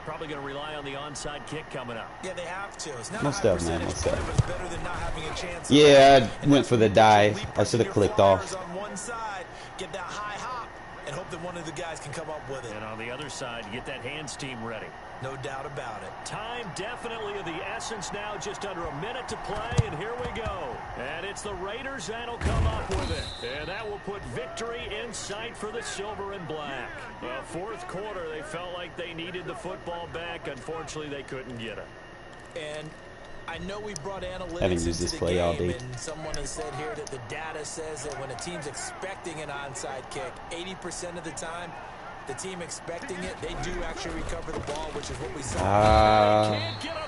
Probably going to rely on the onside kick coming up. Yeah, they have to. It's not Most a high of, man, percentage most play, of. but it's better than not having a chance. Yeah, I And went that's for the when you dive. leap I should have your clicked flyers off. on one side, get that high hop, and hope that one of the guys can come up with it. And on the other side, get that hands team ready. No doubt about it. Time definitely of the essence now. Just under a minute to play, and here we go. And it's the Raiders that'll come up with it. And that will put victory in sight for the silver and black. Well, fourth quarter, they felt like they needed the football back. Unfortunately, they couldn't get it. And I know we brought analytics Haven't used into this the play game, all day. and someone has said here that the data says that when a team's expecting an onside kick, 80% of the time, the team expecting it, they do actually recover the ball, which is what we saw.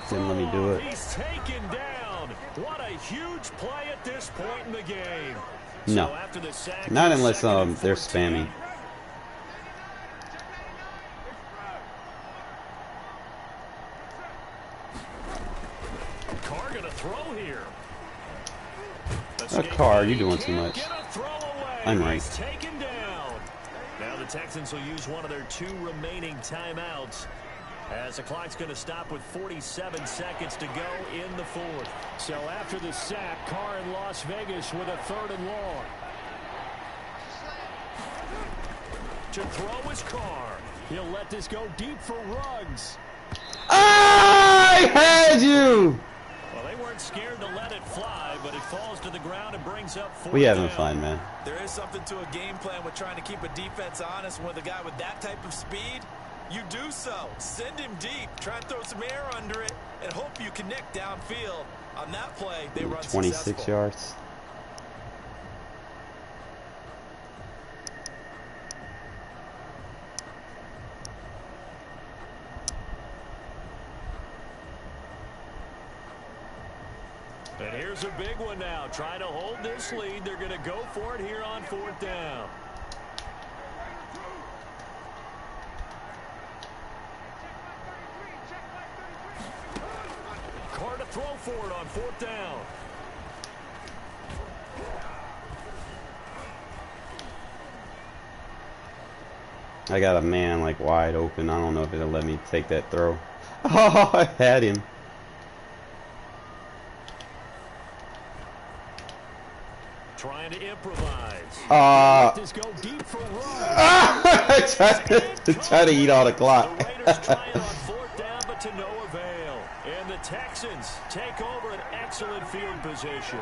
Didn't let me do it. He's taken down. What a huge play at this point in the game. No. So after the sack, Not unless second and they're 14. spamming. Carr gonna throw here. Carr, you're doing too much. Get a throw away. I'm right. He's taken down. Now the Texans will use one of their 2 remaining timeouts, as the clock's going to stop with 47 seconds to go in the fourth. So after the sack, Carr in Las Vegas with a 3rd and long. To throw is Carr. He'll let this go deep for Ruggs. I had you! Well, they weren't scared to let it fly, but it falls to the ground and brings up 4th We having down. fun, man. There is something to a game plan with trying to keep a defense honest. With a guy with that type of speed, you do so. Send him deep. Try and throw some air under it and hope you connect downfield. On that play, they run 26 successful. yards. And here's a big one now. Trying to hold this lead. They're going to go for it here on 4th down. Carr to throw for it on 4th down. I got a man like wide open. I don't know if it'll let me take that throw. Oh, I had him. Trying to improvise. Go deep for try to eat all the clock. The Raiders trying on 4th down, but to no avail. And the Texans take over an excellent field position.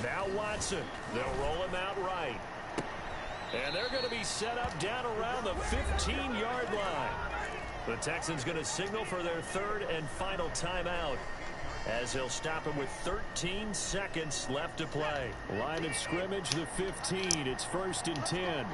Now Watson. They'll roll him out right. And they're going to be set up down around the 15-yard line. The Texans going to signal for their 3rd and final timeout, as he'll stop him with 13 seconds left to play. Line of scrimmage, the 15. It's 1st and 10.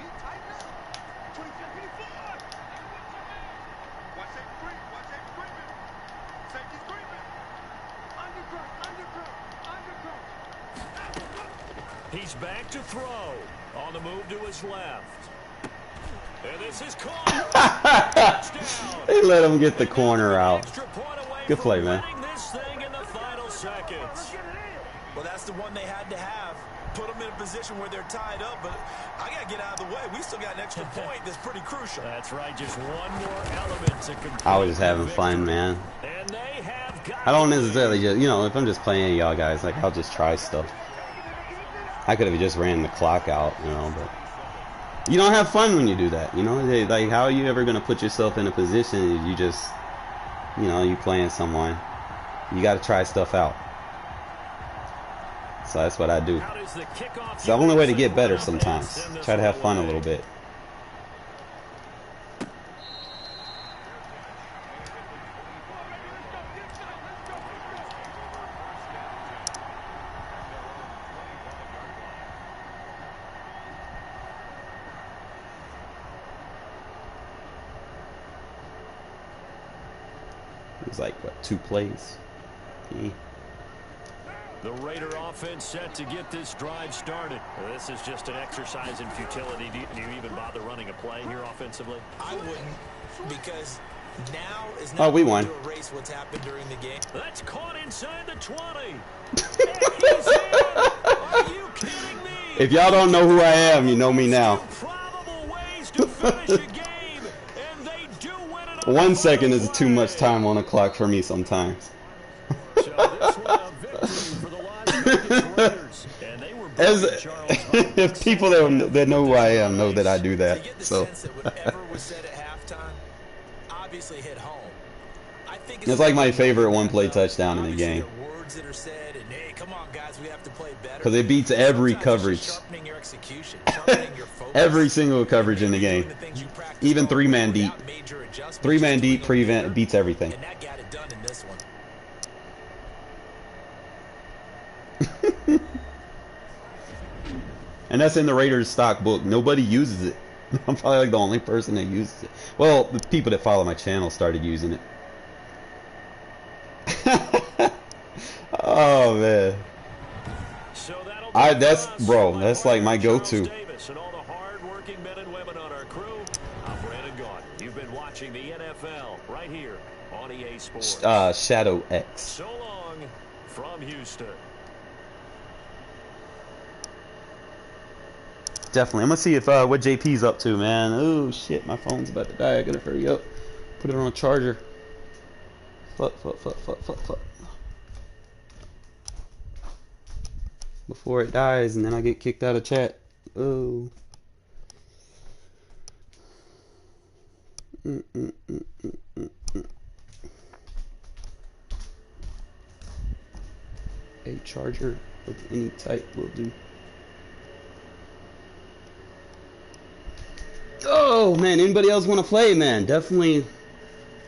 He's back to throw. On the move to his left. And this is caught. They let him get the corner out. Good play, man. This thing in the final seconds. Well, that's the one they had to have. Put them in a position where they're tied up, but I got to get out of the way. We still got an extra point that's pretty crucial. That's right, just one more element to complete. I was just having fun, man. And they have got I don't necessarily just, if I'm just playing y'all guys, like, I'll just try stuff. I could have just ran the clock out, but you don't have fun when you do that, like, how are you ever going to put yourself in a position if you just, you playing someone? You got to try stuff out. So that's what I do. It's the only way to get better sometimes. Try to have fun a little bit. It was like, what, 2 plays? Yeah. The Raider offense set to get this drive started. This is just an exercise in futility. Do you even bother running a play here offensively? I wouldn't, because now is not we won. to erase what's happened during the game. That's caught inside the 20. He's in. Are you kidding me? If y'all don't know who I am, you know me now. Probable ways to finish a game, and they do win it. 1 second is too much time on the clock for me sometimes. So this one a victory for the Las Vegas Raiders, and they were if people that know who I am know that I do that. To get the So sense that whatever was said at halftime obviously hit home. I think it's like my favorite one-play touchdown in the game. Words that are said, and hey, come on, guys, we have to play better. Because it beats every Sometimes coverage. it's just sharpening your execution, sharpening your focus. Every single coverage in the game. Even 3-man deep. 3-man deep prevent beats everything. And that got it done in this one. And that's in the Raiders stock book. Nobody uses it. I'm probably like the only person that uses it. Well, the people that follow my channel started using it. Oh man. So that's like my go-to. And all the hard-working men and women on our crew. I'm Brandon Gaudin. You've been watching the NFL right here on EA Sports. Shadow X. So long from Houston. Definitely. I'm gonna see if what JP's up to, man. Oh shit, my phone's about to die. I gotta hurry up. Put it on a charger. Fuck. Before it dies, and then I get kicked out of chat. Oh. A charger of any type will do. go, man. Anybody else want to play, man? Definitely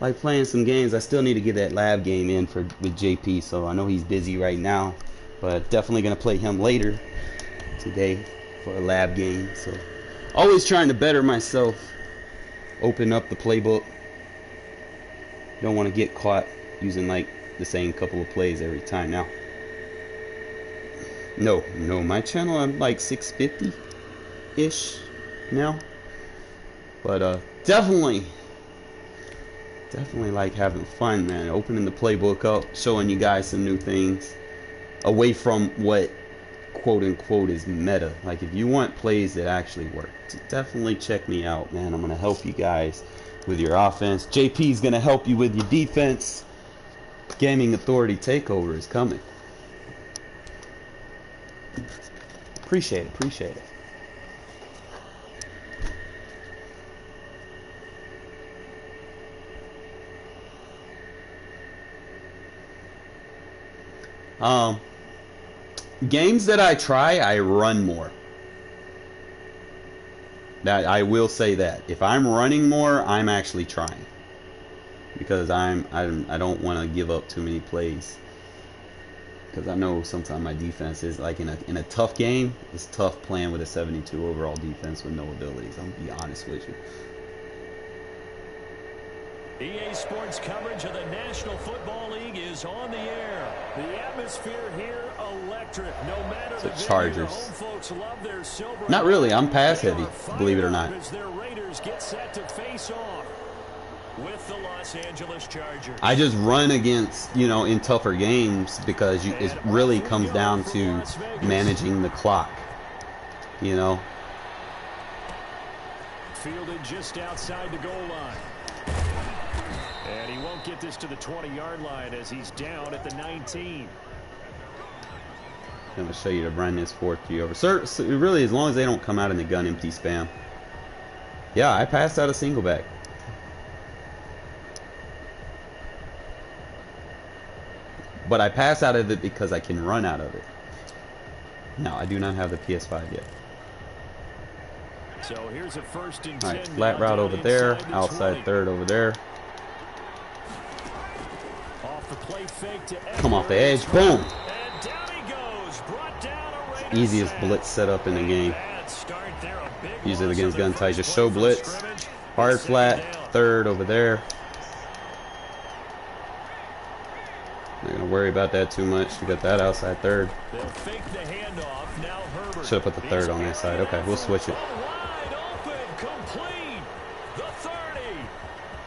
like playing some games. I still need to get that lab game in with JP, so I know he's busy right now, but definitely gonna play him later today for a lab game. So always trying to better myself, open up the playbook. Don't want to get caught using like the same couple of plays every time. Now no, my channel, I'm like 650 ish now, but definitely like having fun, man. Opening the playbook up, showing you guys some new things away from what quote unquote is meta. Like, if you want plays that actually work, definitely check me out, man. I'm gonna help you guys with your offense. JP's gonna help you with your defense. Gaming Authority takeover is coming. Appreciate it. Games that I try, I run more. That I will say that. If I'm running more, I'm actually trying. Because I don't want to give up too many plays. Because I know sometimes my defense is like in a tough game, it's tough playing with a 72 overall defense with no abilities. I'm gonna be honest with you. EA Sports coverage of the National Football League is on the air. The atmosphere here electric. No matter the Chargers. home folks love their silver. Not really. I'm pass heavy, believe it or not. As their Raiders get set to face off with the Los Angeles Chargers. I just run against, you know, in tougher games because it really comes down to managing the clock, you know. Fielded just outside the goal line. And he won't get this to the 20-yard line as he's down at the 19. I'm going to show you to run this 4-3 over. Sir, so really, as long as they don't come out in the gun empty spam. Yeah, I passed out a single back. But I pass out of it because I can run out of it. No, I do not have the PS5 yet. So here's a 1st and 10. All right, flat route over there, outside third over there. Off the play fake to come off the edge, boom. And down he goes. Brought down a Easiest blitz setup in the game. Use it against gun tight. Just show blitz. Hard flat, third over there. Not gonna worry about that too much. We got that outside third. They'll fake the handoff. Now Herbert. Should have put the third on that side. Okay, we'll switch it. Wide open, complete. The 30,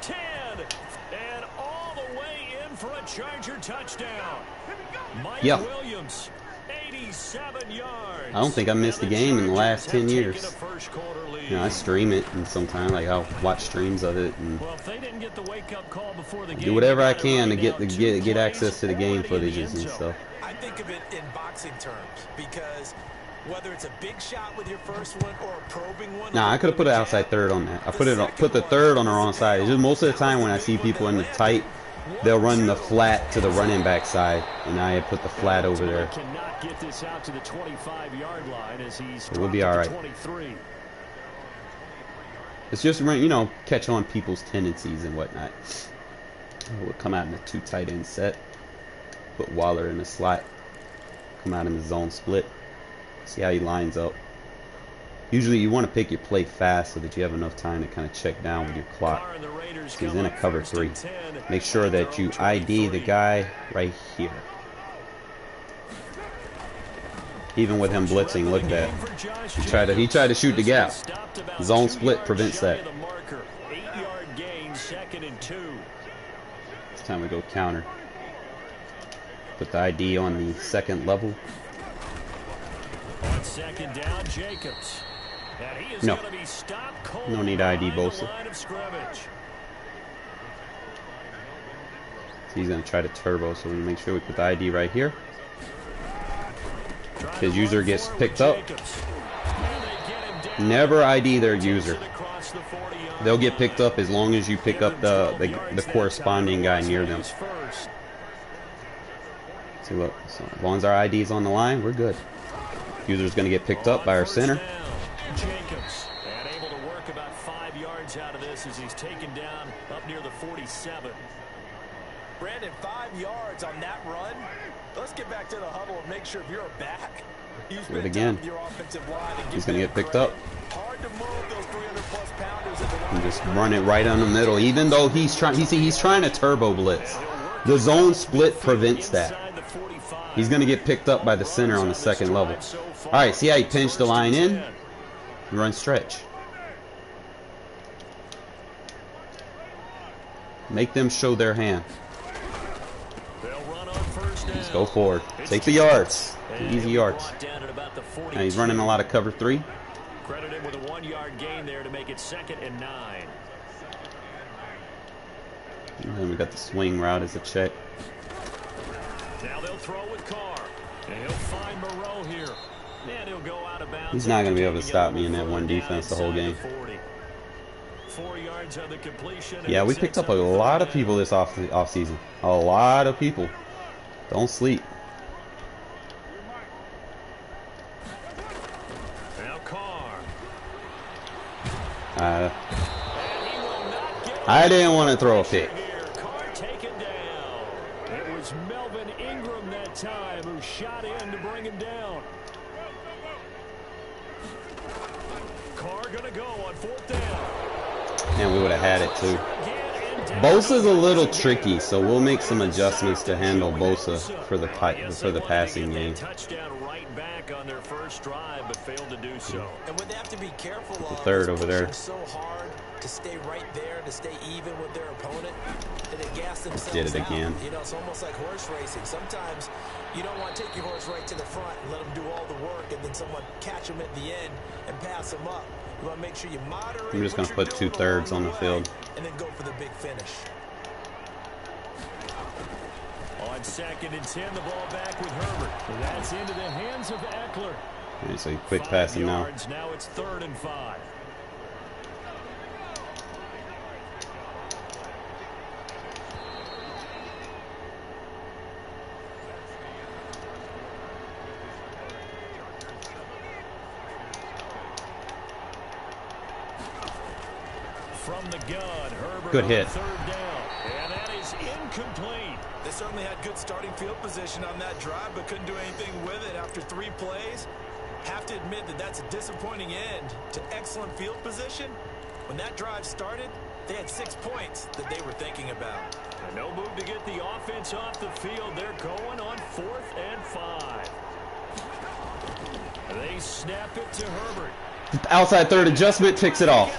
10, and all the way in for a Charger touchdown. Mike Williams, 87 yards. I don't think I missed a game in the last 10 years. You know, I stream it, and sometimes like I'll watch streams of it and do whatever I can to get access to the game footages and stuff. I think of it in boxing terms because whether it's a big shot with your first one or a probing one. Nah, I could have put an outside third on that. I put the third on the wrong side. It's just most of the time when I see people in the tight, they'll run the flat to the running back side, and I had put the flat over there. Get this out to the 25-yard line as he's we'll be all right. 23. It's just, you know, catch on people's tendencies and whatnot. We'll come out in a 2 tight end set. Put Waller in the slot. Come out in the zone split. See how he lines up. Usually you want to pick your play fast so that you have enough time to kind of check down with your clock. So he's in a cover 3. Make sure that you ID the guy right here. Even with him blitzing, look at that. He tried to shoot the gap. Zone split prevents that. It's time to go counter. Put the ID on the second level. On 2nd down, Jacobs. No. No need ID, Bosa. He's going to try to turbo, so we make sure we put the ID right here. His user gets picked up. Never ID their user. They'll get picked up as long as you pick up the corresponding guy near them. See, look, so as long as our ID is on the line, we're good. User's going to get picked up by our center. loss as he's taken down up near the 47. Brandon, 5 yards on that run. Let's get back to the huddle and make sure if you're back, do it again. He's going to get picked up. Hard to move those 300-plus pounders in the line. And just run it right on the middle. Even though he's trying, he's trying to turbo blitz. The zone split prevents that. He's going to get picked up by the center on the second level. All right, see how he pinched the line in? Run stretch. Make them show their hand. Just go forward. Take the yards. The easy yards. Now he's running a lot of cover 3. Credit him with a 1-yard gain there to make it 2nd and 9. And then we got the swing route as a check. Now they'll throw with Carr. And he'll find Moreau here. And he'll go out of bounds. He's not going to be able to stop me in that one defense the whole game. 4 yards on the completion. Yeah, we picked up a lot of people this off season. A lot of people. Don't sleep. Now Carr. I didn't want to throw a pick. Carr taken down. It was Melvin Ingram that time who shot in to bring him down. Carr gonna go on 4th down. And we would have had it too. Bosa's a little tricky, so we'll make some adjustments to handle Bosa for the passing game. Touchdown right back on their first drive, but failed to do so. And what they have to be careful of, the third over there. So hard to stay right there, to stay even with their opponent, and they gas themselves Did it again. out. You know, it's almost like horse racing. Sometimes you don't want to take your horse right to the front and let them do all the work, and then someone catch them at the end and pass them up. You want to make sure you moderate. I'm just going to put 2/3 on the field. And then go for the big finish. On 2nd and 10, the ball back with Herbert. That's into the hands of Eckler. Right, so quick passing now. Now it's 3rd and 5. From the gun, Herbert. Good hit. 3rd down. And that is incomplete. They certainly had good starting field position on that drive, but couldn't do anything with it after 3 plays. Have to admit that that's a disappointing end to excellent field position. When that drive started, they had 6 points that they were thinking about. And no move to get the offense off the field. They're going on 4th and 5. They snap it to Herbert. Outside third adjustment, picks it off.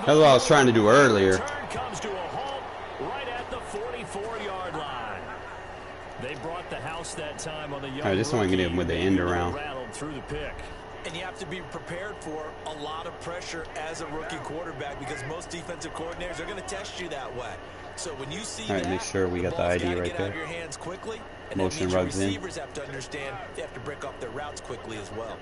That's what I was trying to do earlier. Comes to a halt right at the 44-yard line. They brought the house that time on the young. I just want to get him with the end around. Rattled through the pick. And you have to be prepared for a lot of pressure as a rookie quarterback because most defensive coordinators are going to test you that way. So when you see all right, make sure we got the ID right there. Your hands quickly, and motion rugs in. Receivers have to understand they have to break off their routes quickly as well.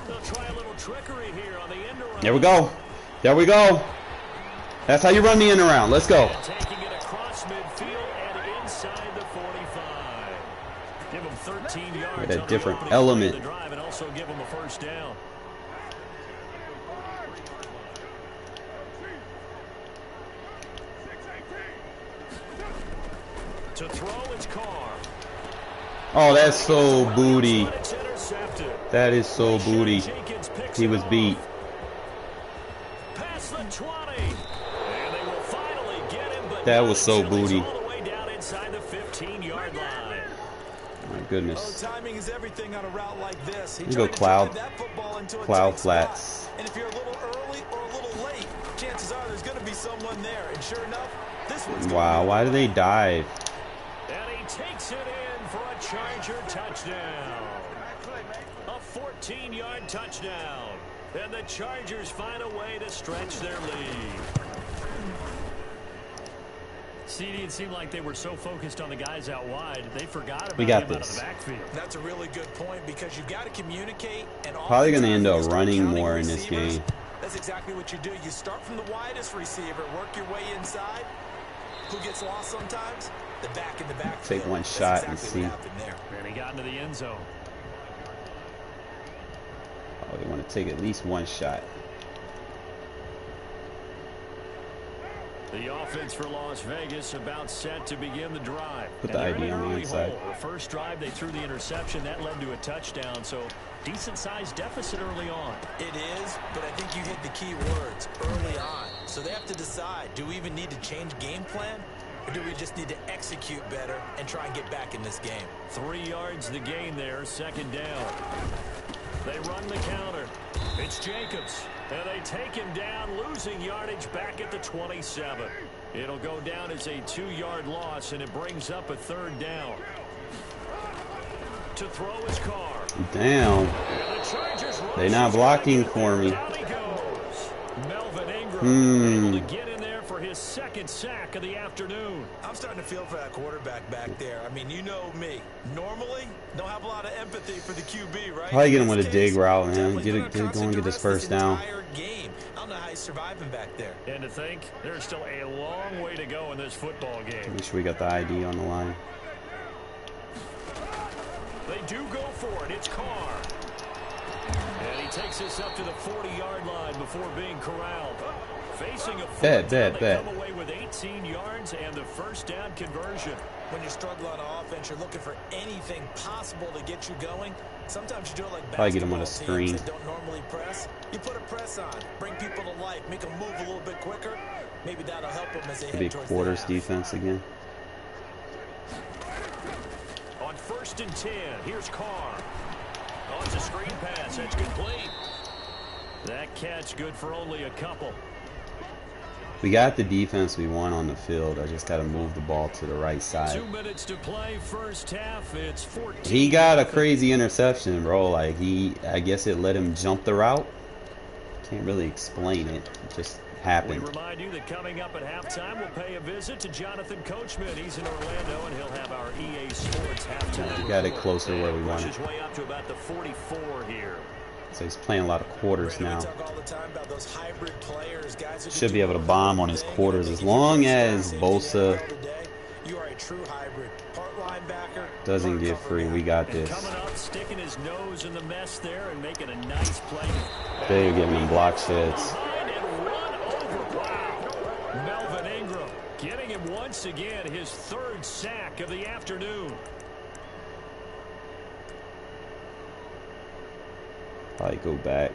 They'll try a little trickery here on the end around. There we go. There we go. That's how you run the end around. Let's go. Taking it across midfield and inside the 45. Give them 13 yards. With a different element. The drive and also give them a 1st down. To throw, it's Carr. Oh, that's so booty. That is so booty. He was beat. Past the 20. And they will finally get him, but that was so booty. all the way down inside the 15-yard line. My goodness. Timing is everything on a route like this. You go cloud flats. And if you're a little early or a little late, chances are there's going to be someone there. And sure enough, this one's wow, why do they dive? And he takes it in for a Charger touchdown. A 14-yard touchdown. And the Chargers find a way to stretch their lead. CD, it seemed like they were so focused on the guys out wide, they forgot about him out of the backfield. That's a really good point because you've got to communicate. And probably going to end up running more in this game. That's exactly what you do. You start from the widest receiver, work your way inside. Who gets lost sometimes? The back in the backfield. Take one shot and see. And he got into the end zone. Oh, they want to take at least one shot. The offense for Las Vegas about set to begin the drive. Put the ID on the inside. The first drive, they threw the interception. That led to a touchdown, so decent-sized deficit early on. It is, but I think you hit the key words, early on. So they have to decide, do we even need to change game plan? Or do we just need to execute better and try and get back in this game? 3 yards the gain there, second down. They run the counter. It's Jacobs. And they take him down, losing yardage back at the 27. It'll go down as a 2-yard loss, and it brings up a third down. To throw his car. Damn. They're not blocking for me. Down he goes. Melvin Ingram able to get in there for his second sack of the afternoon. I'm starting to feel for that quarterback back there. I mean, you know me. Normally, don't have a lot of empathy for the QB, right? Probably get him with a dig route, man. Get it going, get this first down. Game. I don't know how he's surviving back there. And to think, there's still a long way to go in this football game. Make sure we got the ID on the line. They do go for it. It's Carr. And he takes this up to the 40-yard line before being corralled. Facing a fourth down, they come away with 18 yards and the first down conversion. When you struggle on offense, you're looking for anything possible to get you going. Sometimes you do it like probably get him on a basketball screen. teams that don't normally press. You put a press on, bring people to life, make them move a little bit quicker. Maybe that'll help them as they head towards the half. Quarters defense again. On 1st and 10, here's Carr. Oh, it's a screen pass. That's complete. That catch good for only a couple. We got the defense we want on the field. I just got to move the ball to the right side. 2 minutes to play, first half. It's 14. He got a crazy interception, bro. Like, I guess it let him jump the route. Can't really explain it. It just happened. We remind you that coming up at halftime, we'll pay a visit to Jonathan Coachman. He's in Orlando, and he'll have our EA Sports halftime. We got it closer where we want it. His way up to about the 44 here. So he's playing a lot of quarters now. We talk all the time about those hybrid players, guys who should be able to bomb on his quarters as long as Bosa you are a true hybrid. Part linebacker doesn't get free. We got this. Coming up, sticking his nose in the mess there and making a nice play. They're giving him block sheds. Melvin Ingram getting him once again, his 3rd sack of the afternoon. Probably go back.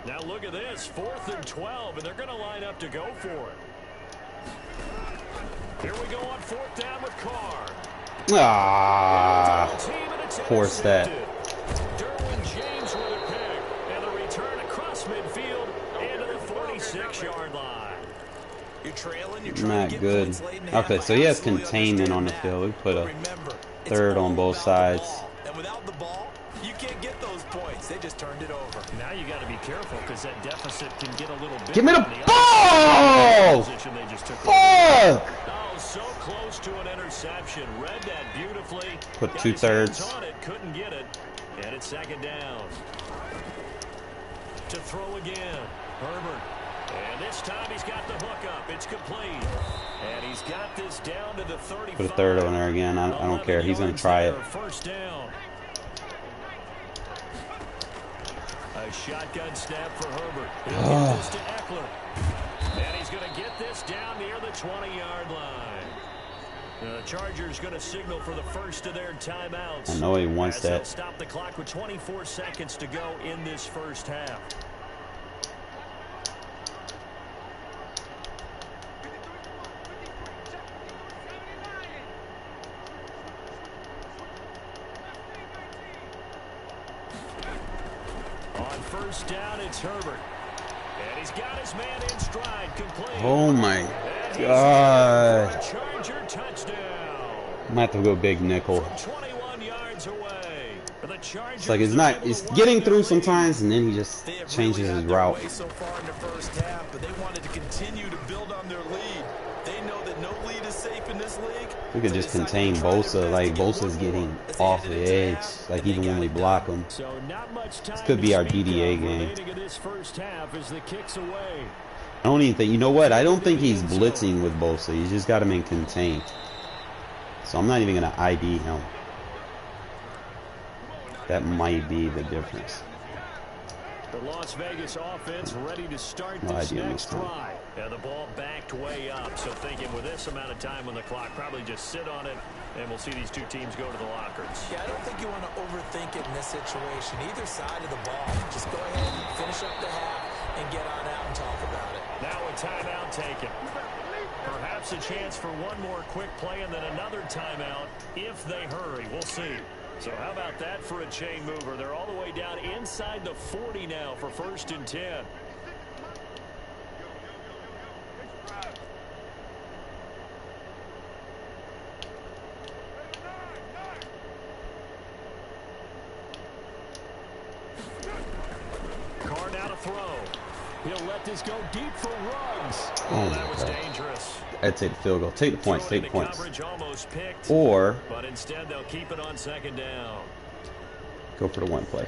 Now look at this, 4th and 12, and they're going to line up to go for it. Here we go on 4th down with Carr. Ah, of course that. Derwin James with a pick, and the return across midfield into the 46-yard line. You're trailing, not good. Okay, so he has containment on the field. We put a 3rd on both sides. And without the ball, you can't get those points. They just turned it over. Now you got to be careful because that deficit can get a little bit. Give me the ball! Fuck! Oh, so close to an interception. Read that beautifully. Put 2/3. On it, couldn't get it, and it's 2nd down. To throw again, Herbert. And this time he's got the hook up. It's complete. And he's got this down to the 35. Put a 3rd on there again. I don't care. He's going to try it. First down. A shotgun snap for Herbert. He'll get this to Eckler. And he's going to get this down near the 20-yard line. The Chargers going to signal for the first of their timeouts. I know he wants that. They'll stop the clock with 24 seconds to go in this first half. First down, it's Herbert. And he's got his man in stride, complete. Oh my God. Charger touchdown. Might have to go big nickel. 21 yards away. It's like it's getting through sometimes, and then he just changes his route. So far in the first half, but they wanted to continue to build on their lead. They know that no lead is safe in this league. We could just contain Bosa. Like, Bosa's getting off the edge. Like, even when we block him. This could be our DDA game. I don't even think, you know what? I don't think he's blitzing with Bosa. He's just got him in contain. So I'm not even going to ID him. That might be the difference. The Las Vegas offense ready to start No this idea next drive. And the ball backed way up. So thinking with this amount of time on the clock, probably just sit on it, and we'll see these two teams go to the lockers. Yeah, I don't think you want to overthink it in this situation. Either side of the ball. Just go ahead and finish up the half and get on out and talk about it. Now a timeout taken. Perhaps a chance for one more quick play and then another timeout if they hurry. We'll see. So how about that for a chain mover? They're all the way down inside the 40 now for 1st and 10. Carr now to throw. He'll let this go deep for Ruggs. Oh, that was dangerous. I'd take the field goal. Take the points. Take the points. Picked, or but instead they'll keep it on 2nd down. Go for the one play.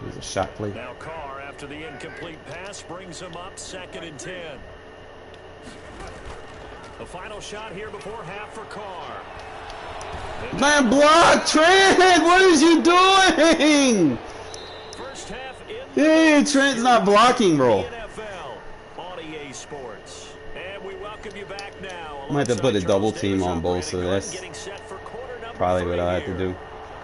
There's a shot play. Now Carr, after the incomplete pass, brings him up 2nd and 10. The final shot here before half for Carr. Man, block! Trent! What is you doing? First half in Hey, Trent's not blocking, bro. NFL on EA Sports. And we welcome you back now. I might have to put a double team on both, so that's probably what I have to do.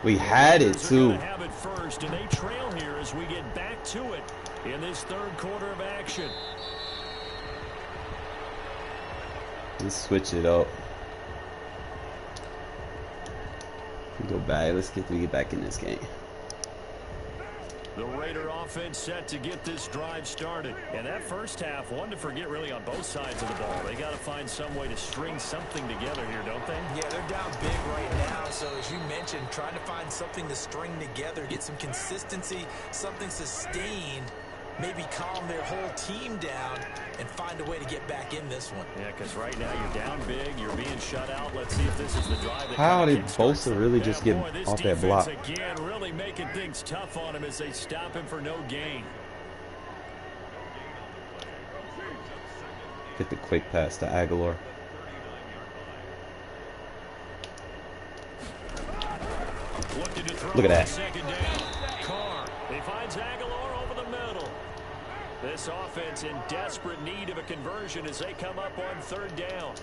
We had it too. Have it first, and they trail here as we get back to it in this 3rd quarter of action. Let's switch it up. Go back. Let's get back in this game. The Raider offense set to get this drive started. And that first half, one to forget really on both sides of the ball. They got to find some way to string something together here, don't they? Yeah, they're down big right now. So as you mentioned, trying to find something to string together, get some consistency, something sustained, maybe calm their whole team down and find a way to get back in this one. Yeah, because right now you're down big, you're being shut out. Let's see if this is the drive. How did Bosa really just get off that block? Again, really making things tough on him as they stop him for no gain. Get the quick pass to Aguilar. Look at that. Carr, he finds Aguilar over the middle. This offense in desperate need of a conversion as they come up on 3rd down.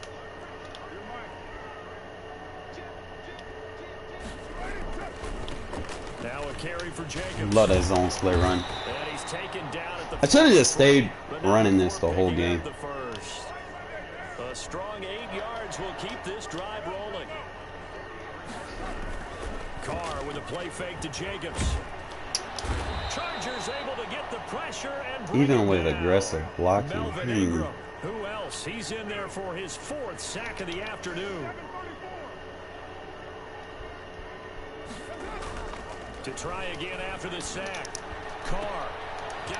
Now a carry for Jacobs. Love that zone split run. And he's taken down at the I should have just stayed running this the whole game. A strong 8 yards will keep this drive rolling. Carr with a play fake to Jacobs. Chargers able to get the pressure and even with aggressive blocking. Who else? He's in there for his 4th sack of the afternoon. To try again after the sack. Carr.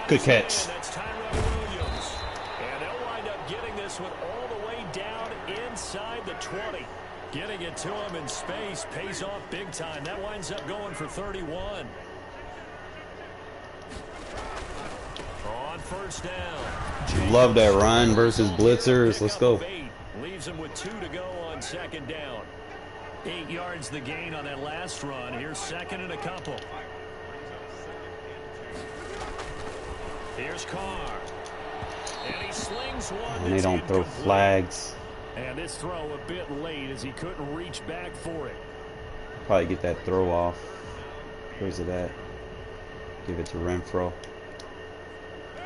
Good catch. That's Tyrell Williams. And they'll wind up getting this one all the way down inside the 20. Getting it to him in space pays off big time. That winds up going for 31. On 1st down. Love that run versus blitzers. Let's go. Leaves him with 2 to go on 2nd down. 8 yards the gain on that last run. Here's 2nd and a couple. Here's Carr. And he slings one. And they don't throw flags. And this throw a bit late as he couldn't reach back for it. Probably get that throw off. Where's it at? Give it to Renfro.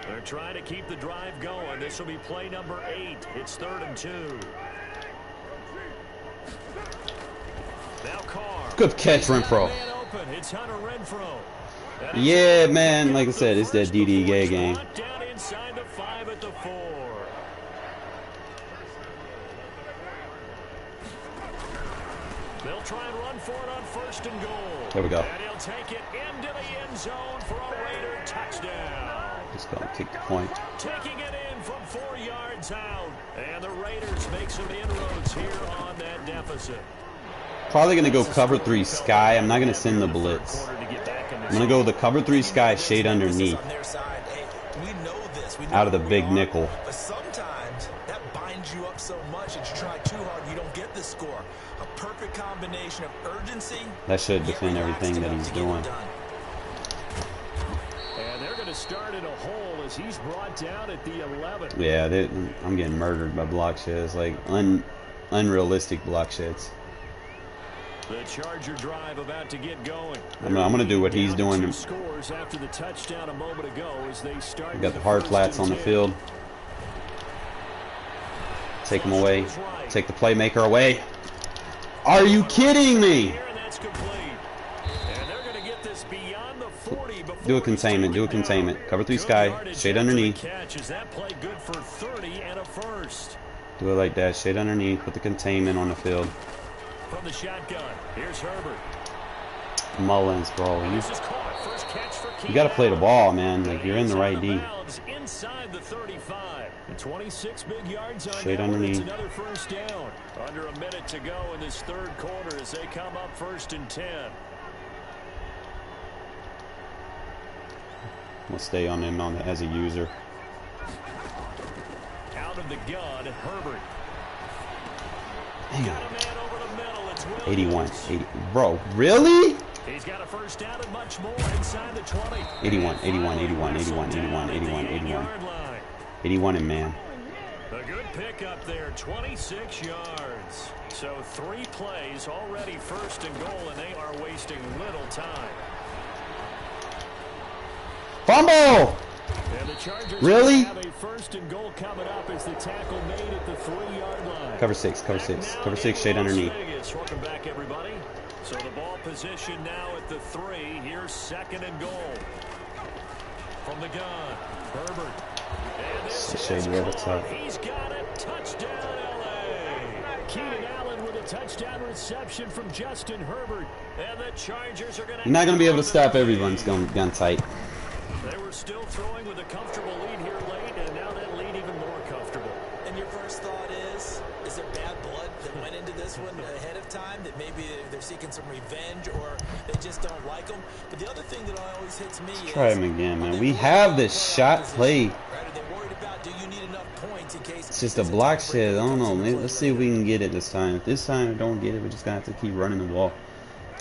They're trying to keep the drive going. This will be play number 8. It's 3rd and 2. Now Carr. Good catch, Renfro. It's Hunter Renfro. Yeah, man. Like I said, it's that DD Gay game. Down inside the 5 at the 4. They'll try and run for it on 1st and goal. There we go. And he'll take it into the end zone for a Raider touchdown. Just gonna kick the point. Taking it in from 4 yards out. And the Raiders make some inroads here on that deficit. Probably going to go cover 3 sky. I'm not going to send the blitz. I'm going to go with the cover 3 sky, shade underneath. Out of the big nickel. But sometimes times, that binds you up so much that you try too hard, you don't get the score. A perfect combination of urgency. That should defend everything that he's doing. And they're going to start in a hole as he's brought down at the 11. Yeah, I'm getting murdered by block sheds, like unrealistic block sheds. The Charger drive about to get going. I'm gonna do what he's doing. Two scores after the touchdown a moment ago as they start. We got the hard flats on the field. Take him away. Take the playmaker away. Are you kidding me? Do a containment. Do a containment. Cover 3 sky. Shade underneath. Do it like that. Shade underneath. Put the containment on the field. From the shotgun, here's Herbert. Mullins, bro. You got to play the ball, man. Like, you're in the right D. Inside the 35. 26 big yards on Shade underneath. Another first down. Under a minute to go in this third quarter as they come up 1st and 10. We'll stay on him as a user. Out of the gun, Herbert. Damn. 81. 80. Bro, really? He's got a first down and much more inside the 20. 81, 81, 81, 81, 81, 81, 81. 81 and man. A good pickup there, 26 yards. So 3 plays already 1st and goal, and they are wasting little time. Fumble! And the Chargers really? have a 1st and goal coming up as the tackle made at the 3-yard line. Cover 6, cover 6, cover 6, shade underneath. Welcome back, everybody. So the ball position now at the 3. Here's 2nd and goal. From the gun, Herbert. And this is caught. He's got a touchdown, LA. Keenan Allen with a touchdown reception from Justin Herbert. And the Chargers are going to... You're not going to be able to stop everyone's gun tight. They were still throwing with a comfortable lead here late, and now that lead even more comfortable. And your first thought is there bad blood that went into this one ahead of time, that maybe they're seeking some revenge or they just don't like them? But the other thing that always hits me is... Try him again, man. We have this shot play. It's just a block shed. I don't know. Maybe, let's see if we can get it this time. If this time we don't get it, we're just going to have to keep running the ball.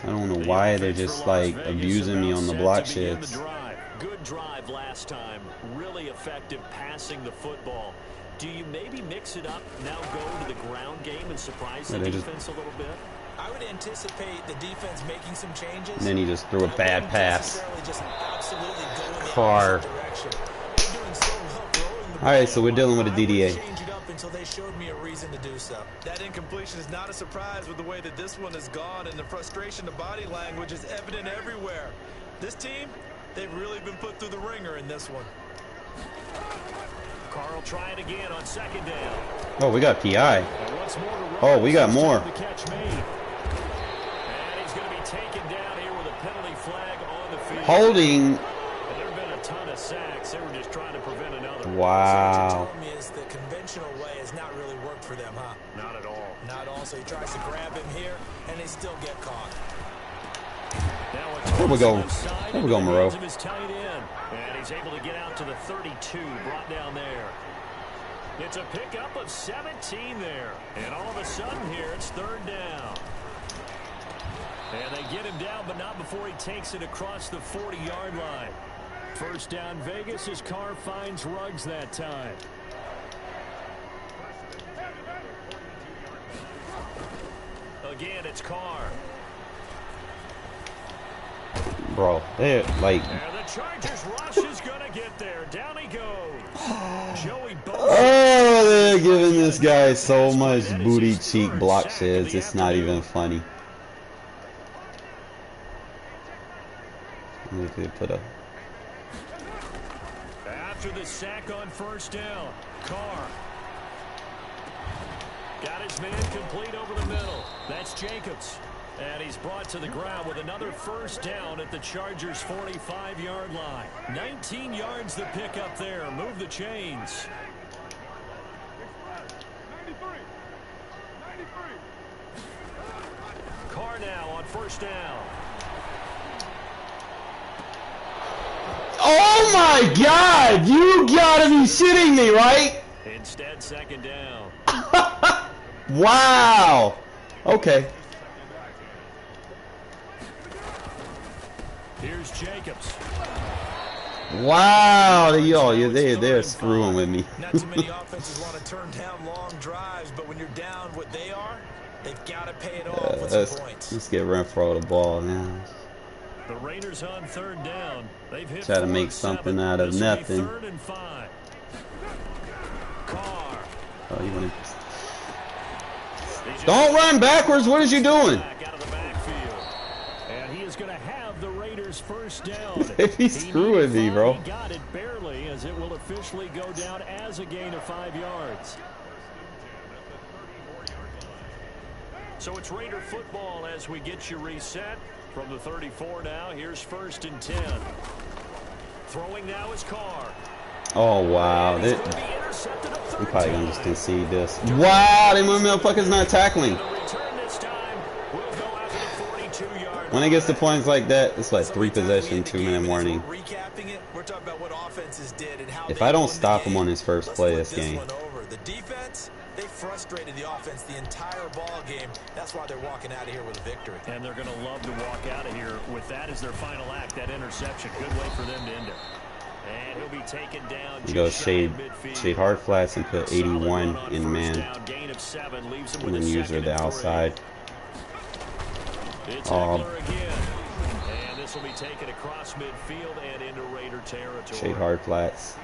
I don't know why they're just, like, abusing me on the block sheds. Good drive last time. Really effective passing the football. Do you maybe mix it up, now go to the ground game and surprise the defense a little bit? I would anticipate the defense making some changes. And then he just threw a bad pass. Car. Alright, so we're dealing with a DDA. Until they showed me a reason to do so. That incompletion is not a surprise with the way that this one has gone, and the frustration, the body language is evident everywhere. This team, they've really been put through the ringer in this one. Carl try it again on 2nd down. Oh, we got PI. Oh, we got more. And he's going to be taken down here with a penalty flag on the field. Holding. And there have been a ton of sacks. They were just trying to prevent another. Wow. So what you're telling me is the conventional way has not really worked for them, huh? Not at all. Not at all. So he tries to grab him here, and they still get caught. There we go. There we go, Moreau. And he's able to get out to the 32, brought down there. It's a pickup of 17 there. And all of a sudden here, it's 3rd down. And they get him down, but not before he takes it across the 40-yard line. 1st down Vegas as Carr finds Ruggs that time. Again, it's Carr. Bro, they're like... And the Chargers rush is going to get there. Down he goes. Joey Bosa. Oh, they're giving this guy so much booty cheek block sheds. It's not even funny. If they put a... After the sack on 1st down, Carr. Got his man complete over the middle. That's Jacobs. And he's brought to the ground with another 1st down at the Chargers' 45-yard line. 19 yards the pick up there. Move the chains. 93. Carr now on 1st down. Oh my God! You gotta be shitting me, right? Instead, 2nd taken down. Wow. Okay. Here's Jacobs. Wow. They're screwing with me. Not too many offenses want to turn down long drives, but when you're down what they are, they've got to pay it off with some points. Let's get Renfro the ball now. The Raiders on third down. They've hit Try to make something out of nothing. 3rd and 5. Carr. Oh, you want to... Don't run backwards. What is you doing? Out of the backfield. And he is going to have the Raiders first down. If he's screwing me, bro. He got it barely, as it will officially go down as a gain of 5 yards. So it's Raider football as we get you reset. From the 34 now, here's 1st and 10. Throwing now is Carr. Oh, wow. They're probably going to just concede this. Wow, them motherfuckers not tackling. When it gets to points like that, it's like 3 possession, 2-minute warning. Recapping it, we're talking about what offenses did and how if I don't stop him on his first play this game. The defense, they frustrated the offense the entire ball game. That's why they're walking out of here with a victory. And they're going to love to walk out of here with that as their final act, that interception. Good way for them to end it. And he'll be taken down. You go shade hard flats and put 81 in man. And then use the outside. It's Eckler again. And this will be taken across midfield and into Raider territory. Shade hard flats.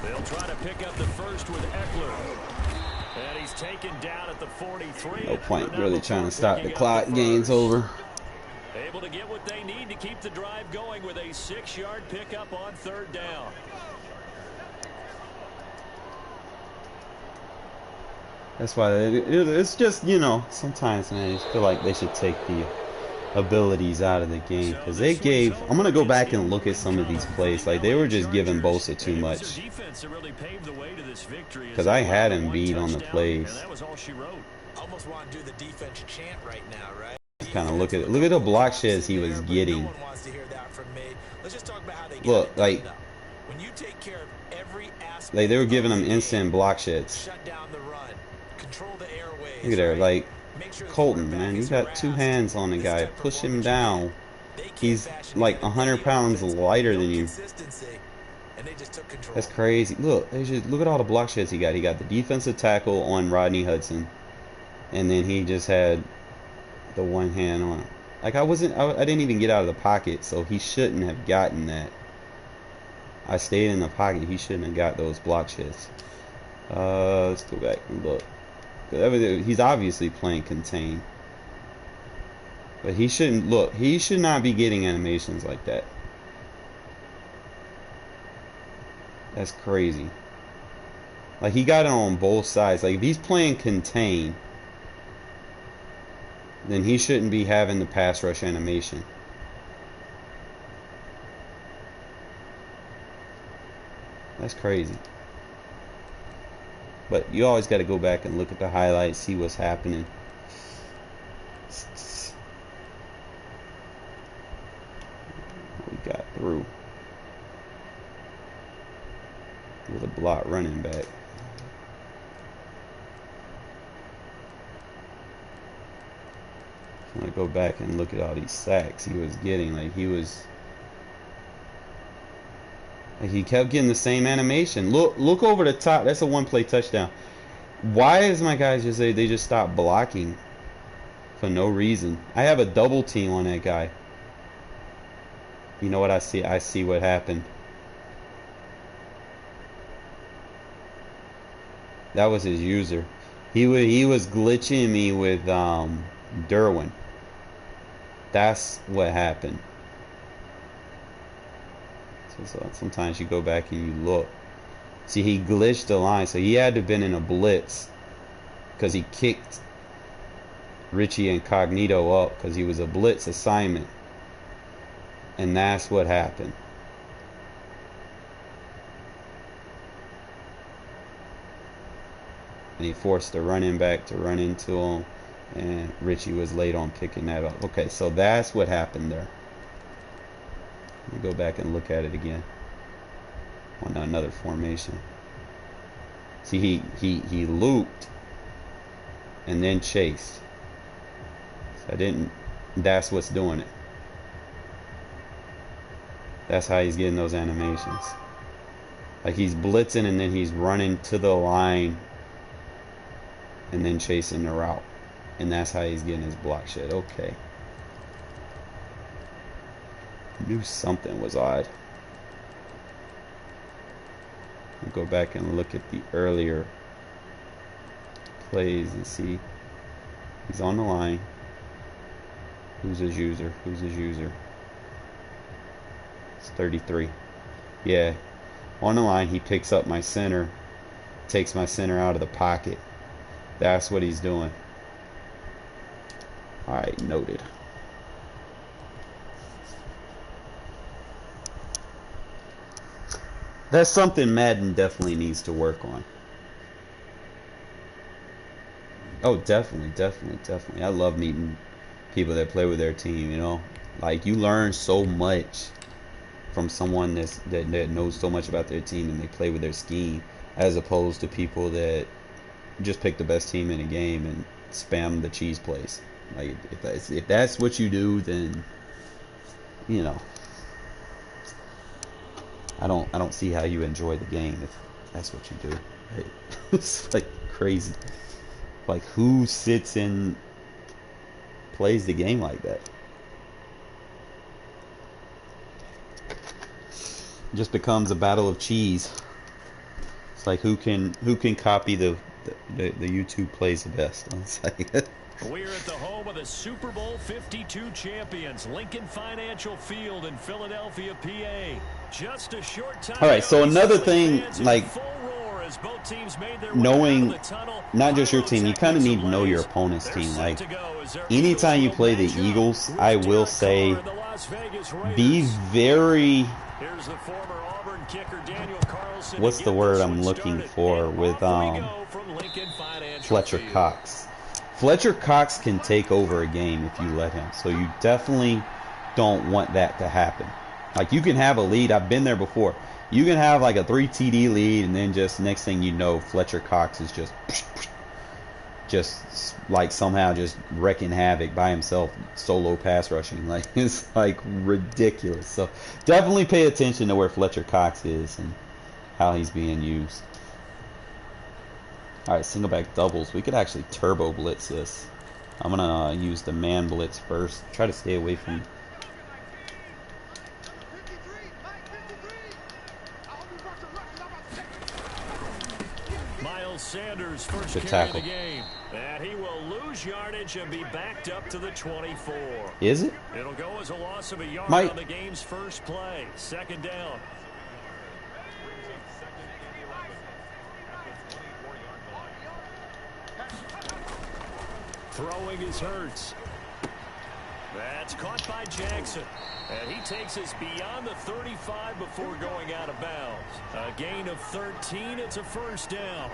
They'll try to pick up the first with Eckler. And he's taken down at the 43. No point really trying to stop the clock. Game's over. Able to get what they need to keep the drive going with a 6-yard pickup on 3rd down. That's why it's just, you know, sometimes, man, I just feel like they should take the abilities out of the game, because they gave, I'm going to go back and look at some of these plays, like they were just giving Bosa too much, because I had him beat on the plays. Almost want to do the defense chant right now, right? Just kind of look at the block sheds he was getting. Look, like they were giving him instant block sheds. Look at there, like Colton, man, you got 2 hands on the guy. Push him down. He's like 100 pounds lighter than you. That's crazy. Look, look at all the block sheds he got. He got the defensive tackle on Rodney Hudson, and then he just had the 1 hand on. Like I didn't even get out of the pocket, so he shouldn't have gotten that. I stayed in the pocket. He shouldn't have got those block sheds. Let's go back and look. He's obviously playing contain, but he shouldn't. Look, he should not be getting animations like that. That's crazy. Like he got it on both sides. Like if he's playing contain, then he shouldn't be having the pass rush animation. That's crazy. But you always got to go back and look at the highlights, see what's happening. We got through with a block running back. I'm gonna go back and look at all these sacks he was getting. Like he kept getting the same animation. Look over the top. That's a 1-play touchdown. Why is my guys just they just stop blocking for no reason? I have a double team on that guy. You know what I see? I see what happened. That was his user. He was glitching me with Derwin. That's what happened. So sometimes you go back and you look. See, he glitched the line, so he had to have been in a blitz because he kicked Richie Incognito up because he was a blitz assignment, and that's what happened. And he forced the running back to run into him, and Richie was late on picking that up. Okay, so that's what happened there. Let me go back and look at it again on another formation. See, he looped and then chased. So I didn't. That's what's doing it. That's how he's getting those animations. Like he's blitzing and then he's running to the line and then chasing the route. And that's how he's getting his block shed. Okay. Knew something was odd. I'll go back and look at the earlier plays and see. He's on the line. Who's his user? Who's his user? It's 33. Yeah. On the line, he picks up my center. Takes my center out of the pocket. That's what he's doing. Alright, noted. That's something Madden definitely needs to work on. Oh, definitely, definitely, definitely. I love meeting people that play with their team, you know? Like, you learn so much from someone that knows so much about their team and they play with their scheme, as opposed to people that just pick the best team in a game and spam the cheese plays. Like, if that's what you do, then, you know, I don't see how you enjoy the game if that's what you do. Right? It's like crazy. Like, who sits and plays the game like that? It just becomes a battle of cheese. It's like who can copy the YouTube plays the best. It's like we're at the home of the Super Bowl 52 champions, Lincoln Financial Field in Philadelphia, PA. Just a short time. All right, so another thing, like knowing not just your team, you kind of need to know your opponent's team. Like, anytime you play the Eagles, I will say, be very, what's the word I'm looking for with Fletcher Cox. Fletcher Cox can take over a game if you let him. So you definitely don't want that to happen. Like, you can have a lead. I've been there before. You can have like a 3 TD lead, and then just next thing you know, Fletcher Cox is just like somehow just wrecking havoc by himself, solo pass rushing. Like, it's like ridiculous. So definitely pay attention to where Fletcher Cox is and how he's being used. Alright, Singleback doubles. We could actually turbo blitz this. I'm gonna use the man blitz first. Try to stay away from Sanders first carry of the game, and he will lose yardage and be backed up to the 24. Is it? It'll go as a loss of a yard on the game's first play. Second down. Throwing is Hurts. That's caught by Jackson. And he takes us beyond the 35 before going out of bounds. A gain of 13. It's a first down.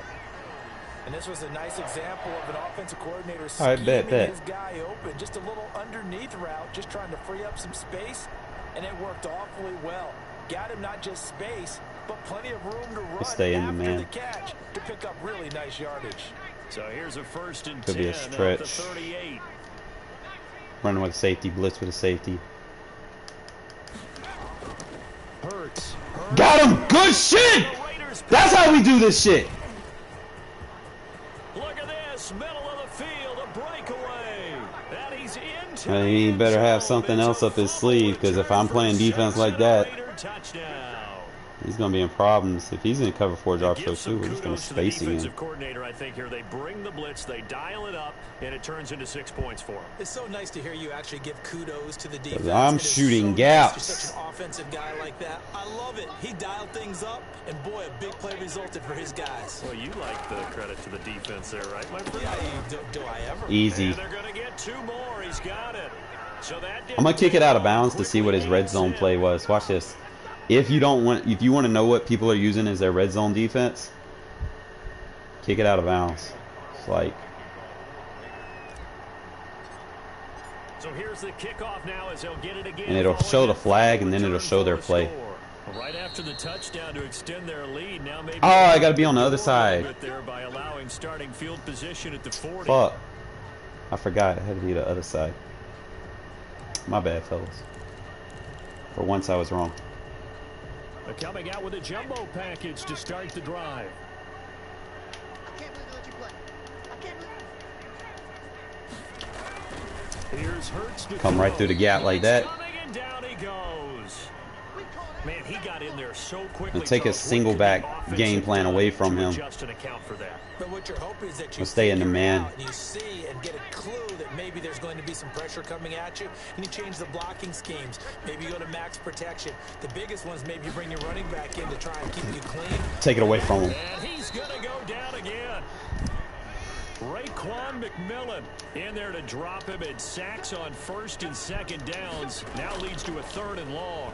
And this was a nice example of an offensive coordinator scheming his guy open. Just a little underneath route, just trying to free up some space, and it worked awfully well. Got him not just space, but plenty of room to run after the catch to pick up really nice yardage. So here's a first and 10. Could be a stretch. At the 38. Running with a safety, blitz with a safety. Hurts. Got him! Good shit! That's how we do this shit! Look at this, middle of the field, a breakaway. And he's into he better have something else up his sleeve, because if I'm playing defense like that, he's going to be in problems. If he's in cover 4 drop show too, we're just going to space again. Defensive coordinator, I think here they bring the blitz, they dial it up, and it turns into 6 points for him. It's so nice to hear you actually give kudos to the defense. I'm shooting gaps. Such an offensive guy like that. I love it. He dialed things up, and boy, a big play resulted for his guys. Well, you like the credit to the defense there, right, my friend? Yeah, do I ever? Easy. And they're going to get 2 more. He's got it. So that I'm going to kick it out of bounds to see what his red zone play was. Watch this. If you want to know what people are using as their red zone defense, kick it out of bounds. It's like, So here's the kickoff now as they'll get it again. And it'll show the flag, and then it'll show their play. Right after the touchdown to extend their lead. Now maybe oh, I got to be on the other side. There by allowing starting field position at the 40. Fuck. I forgot. I had to be the other side. My bad, fellas. For once, I was wrong. They're coming out with a jumbo package to start the drive. I can't believe they let you play. I can't believe. Here's Hurts to Come right through the gap like that. Coming and down he goes. Man, he got in there so quickly. And take a single back game plan away from him. Just an account for that. But what you're hoping is that you We'll stay in the man. and you see and get a clue that maybe there's going to be some pressure coming at you, and you change the blocking schemes. Maybe you go to max protection. The biggest ones, maybe you bring your running back in to try and keep you clean. Take it away from him. And he's going to go down again. Raekwon McMillan in there to drop him. It sacks on 1st and 2nd downs. Now leads to a 3rd and long.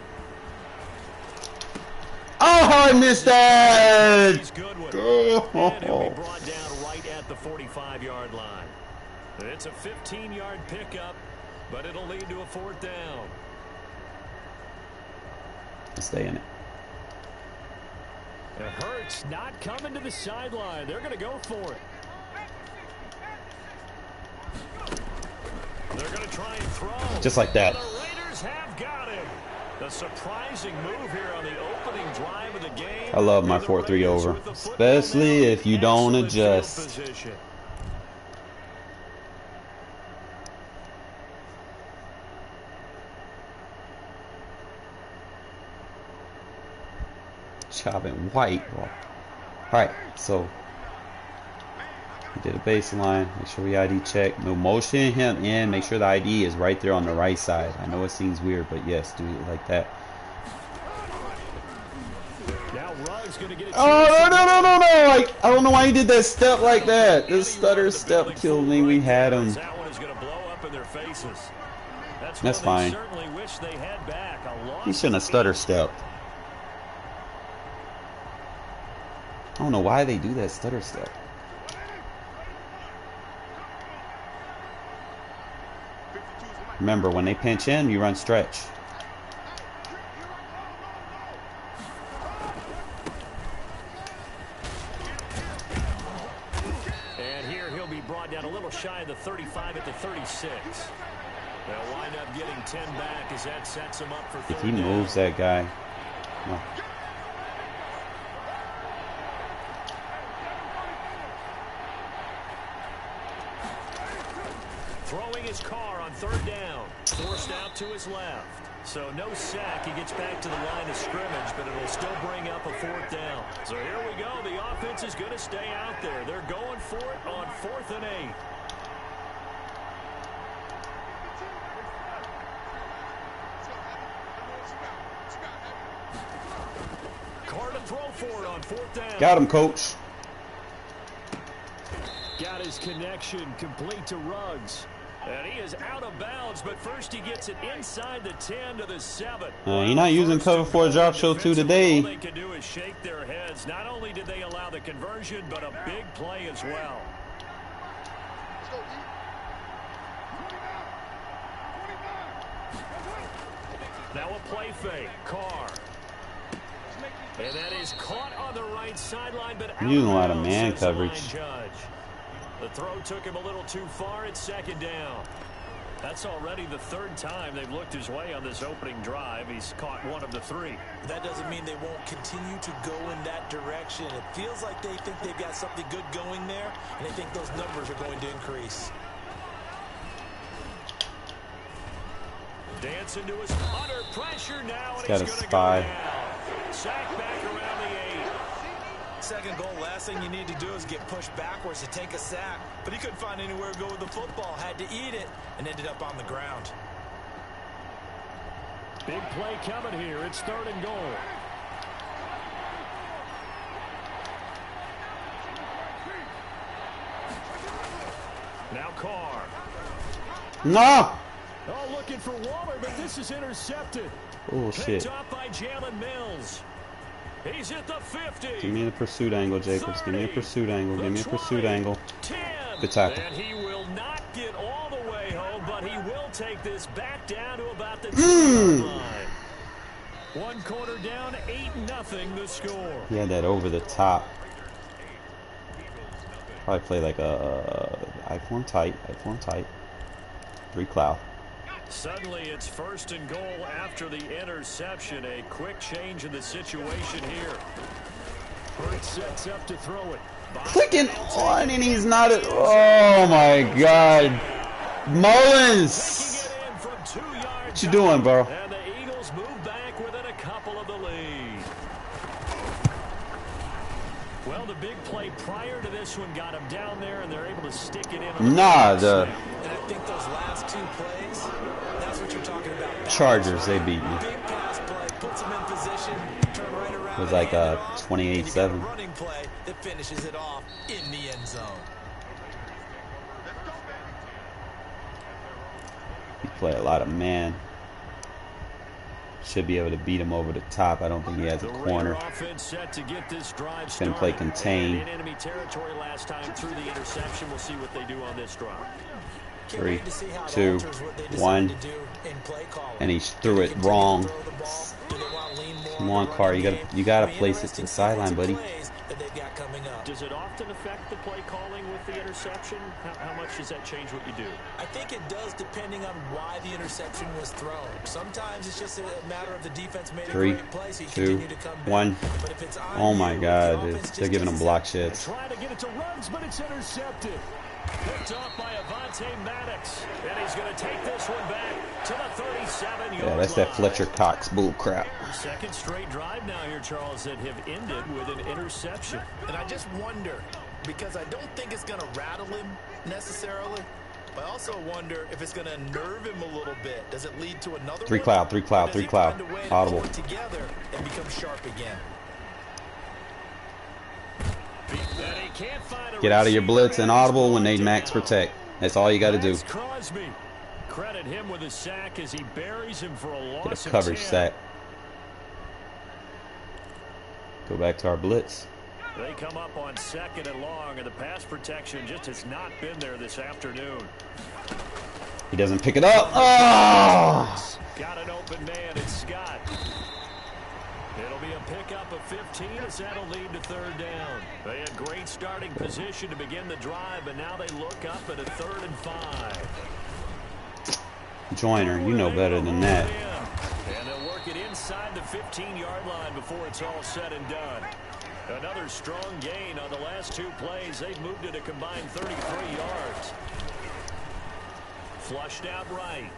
Oh, I missed that! He's good with it. And he'll be brought down right at the 45-yard line. It's a 15-yard pickup, but it'll lead to a 4th down. Stay in it. And Hurts not coming to the sideline. They're going to go for it. They're going to try and throw. Just like that. The Raiders have got him. A surprising move here on the opening drive of the game. I love my 4-3 over, especially if you don't adjust. Chopping white. All right, so we did a baseline. Make sure we ID check. No motion him in. Make sure the ID is right there on the right side. I know it seems weird, but yes, do it like that. Now Ruggs gonna get a oh no! Like, I don't know why he did that step like that. This stutter step killed me. We had him. That one is gonna blow up in their faces. That's fine. Certainly wish they had back. He shouldn't have stutter stepped. I don't know why they do that stutter step. Remember, when they pinch in, you run stretch. And here he'll be brought down a little shy of the 35 at the 36. They'll wind up getting 10 back as that sets him up for 3rd If he moves that guy. No. Throwing his car on 3rd down. Forced out to his left. So no sack. He gets back to the line of scrimmage, but it'll still bring up a 4th down. So here we go. The offense is going to stay out there. They're going for it on 4th and 8. Car to throw for it on 4th down. Got him, coach. Got his connection complete to Ruggs. And he is out of bounds, but first he gets it inside the 10 to the 7. You're not using cover 4 drop show 2 today. All they can do is shake their heads. Not only did they allow the conversion, but a big play as well. Now a play fake. Carr. And that is caught on the right sideline, but out using a lot of bounds, man says the line coverage. judge. The throw took him a little too far. It's 2nd down. That's already the 3rd time they've looked his way on this opening drive. He's caught 1 of the 3. That doesn't mean they won't continue to go in that direction. It feels like they think they've got something good going there, and they think those numbers are going to increase. Dancing to his under pressure now, and He's got he's a going to go spy. down. Sack back around the 8. Second goal, last thing you need to do is get pushed backwards to take a sack. But he couldn't find anywhere to go with the football. Had to eat it and ended up on the ground. Big play coming here. It's 3rd and goal. Now Carr. No! Oh, looking for Waller, but this is intercepted. Oh, shit. Picked off by Jalen Mills. He's at the 50. Give me the pursuit angle, Jacobs. Give me a pursuit angle. Give me a pursuit angle. 10. Good tackle. And he will not get all the way home, but but he will take this back down to about the 2-yard line. One quarter down, 8-0 the score. He had that over the top. Probably play like a I-form tight. 3 cloud. Suddenly it's 1st and goal after the interception. A quick change in the situation here. Burt sets up to throw it. Clicking on and he's not. Oh my God, Mullins! What you doing, bro? And the Eagles move back within a couple of the lead. Well, the big play prior to this one got him down there, and they're able to stick it in. And I think those last 2 plays, that's what you're talking about. Chargers, they beat me. Big pass play, puts them in position, turn right around. It was like a 28-7. Running play that finishes it off in the end zone. He play a lot of man. Should be able to beat him over the top. I don't think he has a corner. He's going to play contain. Enemy territory last time through the interception. We'll see what they do on this drive. 3, 2, 1, and he threw it wrong. Come on, Carr, you gotta place it to the sideline, buddy. Does it often affect the play calling with the interception? How much does that change what you do? I think it does, depending on why the interception was thrown. Sometimes it's just a matter of the defense made a great play, so you continue to come back. 1. But if it's on Oh my you, God, the dude. offense They're giving him block sheds. Trying to get it to Ruggs, but it's intercepted. Picked off by Maddox, and he's going to take this one back to the 37-yard line. Yeah, that's that Fletcher Cox bull crap. Second straight drive now here, Charles, that have ended with an interception. And I just wonder, because I don't think it's going to rattle him necessarily, but I also wonder if it's going to nerve him a little bit. Does it lead to another 3 cloud, 3 cloud, 3 cloud. Audible. Together and become sharp again. Get out of your blitz and audible when they max protect. That's all you got to do. Credit him with a sack as he buries him for a loss. Get a coverage sack. Go back to our blitz. They come up on 2nd and long, and the pass protection just has not been there this afternoon. He doesn't pick it up. Oh! Got an open man, it's Scott. It'll be a pickup of 15 as that'll lead to 3rd down. They had great starting position to begin the drive, but now they look up at a 3rd and 5. Joyner, you know better than that. And they'll work it inside the 15-yard line before it's all said and done. Another strong gain on the last 2 plays. They've moved it a combined 33 yards. Flushed out right.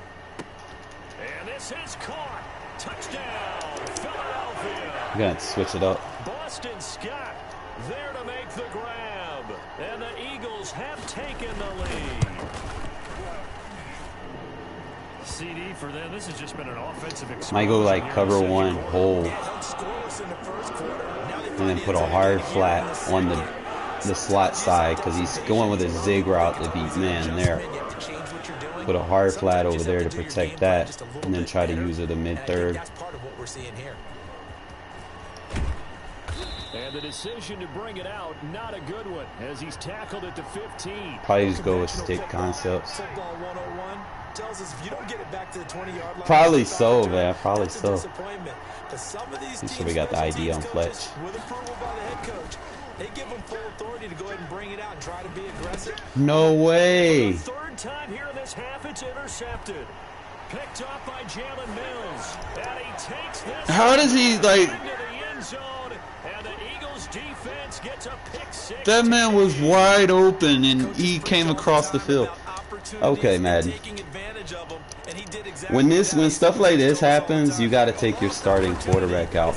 And this is caught. Touchdown, Philadelphia. You're going to switch it up. Boston Scott there to make the grab. And the Eagles have taken the lead. CD for them. This has just been an offensive experience. Might go like cover 1, hold. And then put a hard flat on the slot side because he's going with a zig route to beat man there. Put a hard flat over there to protect that, and then try to use it a mid-third. That's part of what we're seeing here. And the decision to bring it out, not a good one, as he's tackled it to 15. Probably just go with stick concepts. Football 101 tells us if you don't get it back to the 20-yard line. Probably so, man. Probably so. So we got the ID on Fletch. With approval by the head coach, they give him full authority to go ahead and bring it out and try to be aggressive. No way. 3rd time here in this half, it's intercepted. Picked up by Jalen Mills. And he takes this. How does he, like... into the end zone, and the Eagles defense gets a pick 6. That man was wide open, and he came across the field. Okay, Madden. When stuff like this happens, you got to take your starting quarterback out.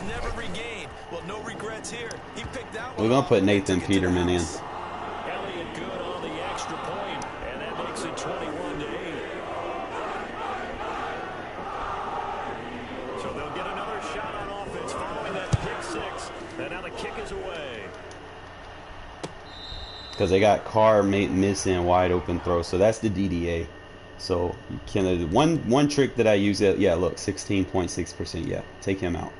We're gonna put Nathan Peterman in. Elliott good on the extra point, and that makes it 21-8. So they'll get another shot on offense following that pick 6, and now the kick is away. Because they got Carr missing wide open throw, so that's the DDA. So you can one trick that I use. Yeah, look, 16.6%. Yeah, take him out.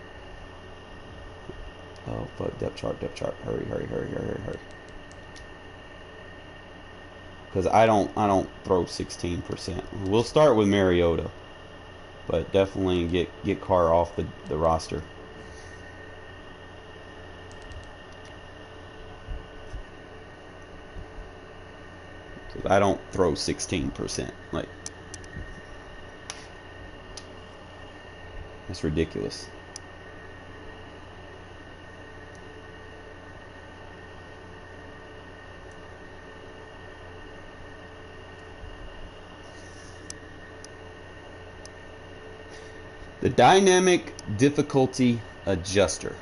Oh, but depth chart. Hurry. because I don't throw 16%. We'll start with Mariota, but definitely get Carr off the roster. Because I don't throw 16%. Like, that's ridiculous. The dynamic difficulty adjuster.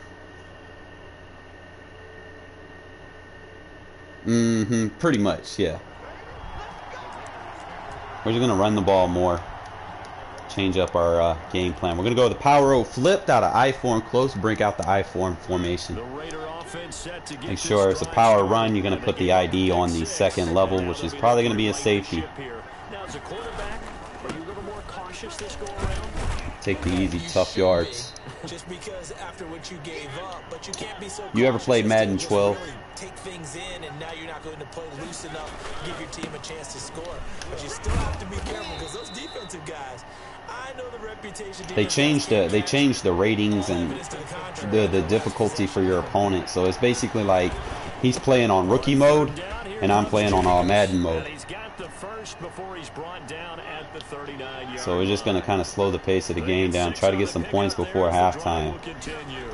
Pretty much, yeah. We're just gonna run the ball more. Change up our game plan. We're gonna go with the power O flipped out of I form close, break out the I form formation. Make sure it's a power run. You're gonna put the ID on the second level, which is probably gonna be a safety. Now, as a quarterback, are you a little more cautious this go around? Take the easy, tough yards. Just because after what you gave up, but you can't be so. You ever played Madden 12? Really take things in, and now you're not going to play loose enough, give your team a chance to score. But you still have to be careful because those defensive guys, I know the reputation. They changed the ratings and the difficulty for your opponent. So it's basically like he's playing on rookie mode, and I'm playing on all Madden mode. So we're just going to kind of slow the pace of the game down, try to get some points before halftime.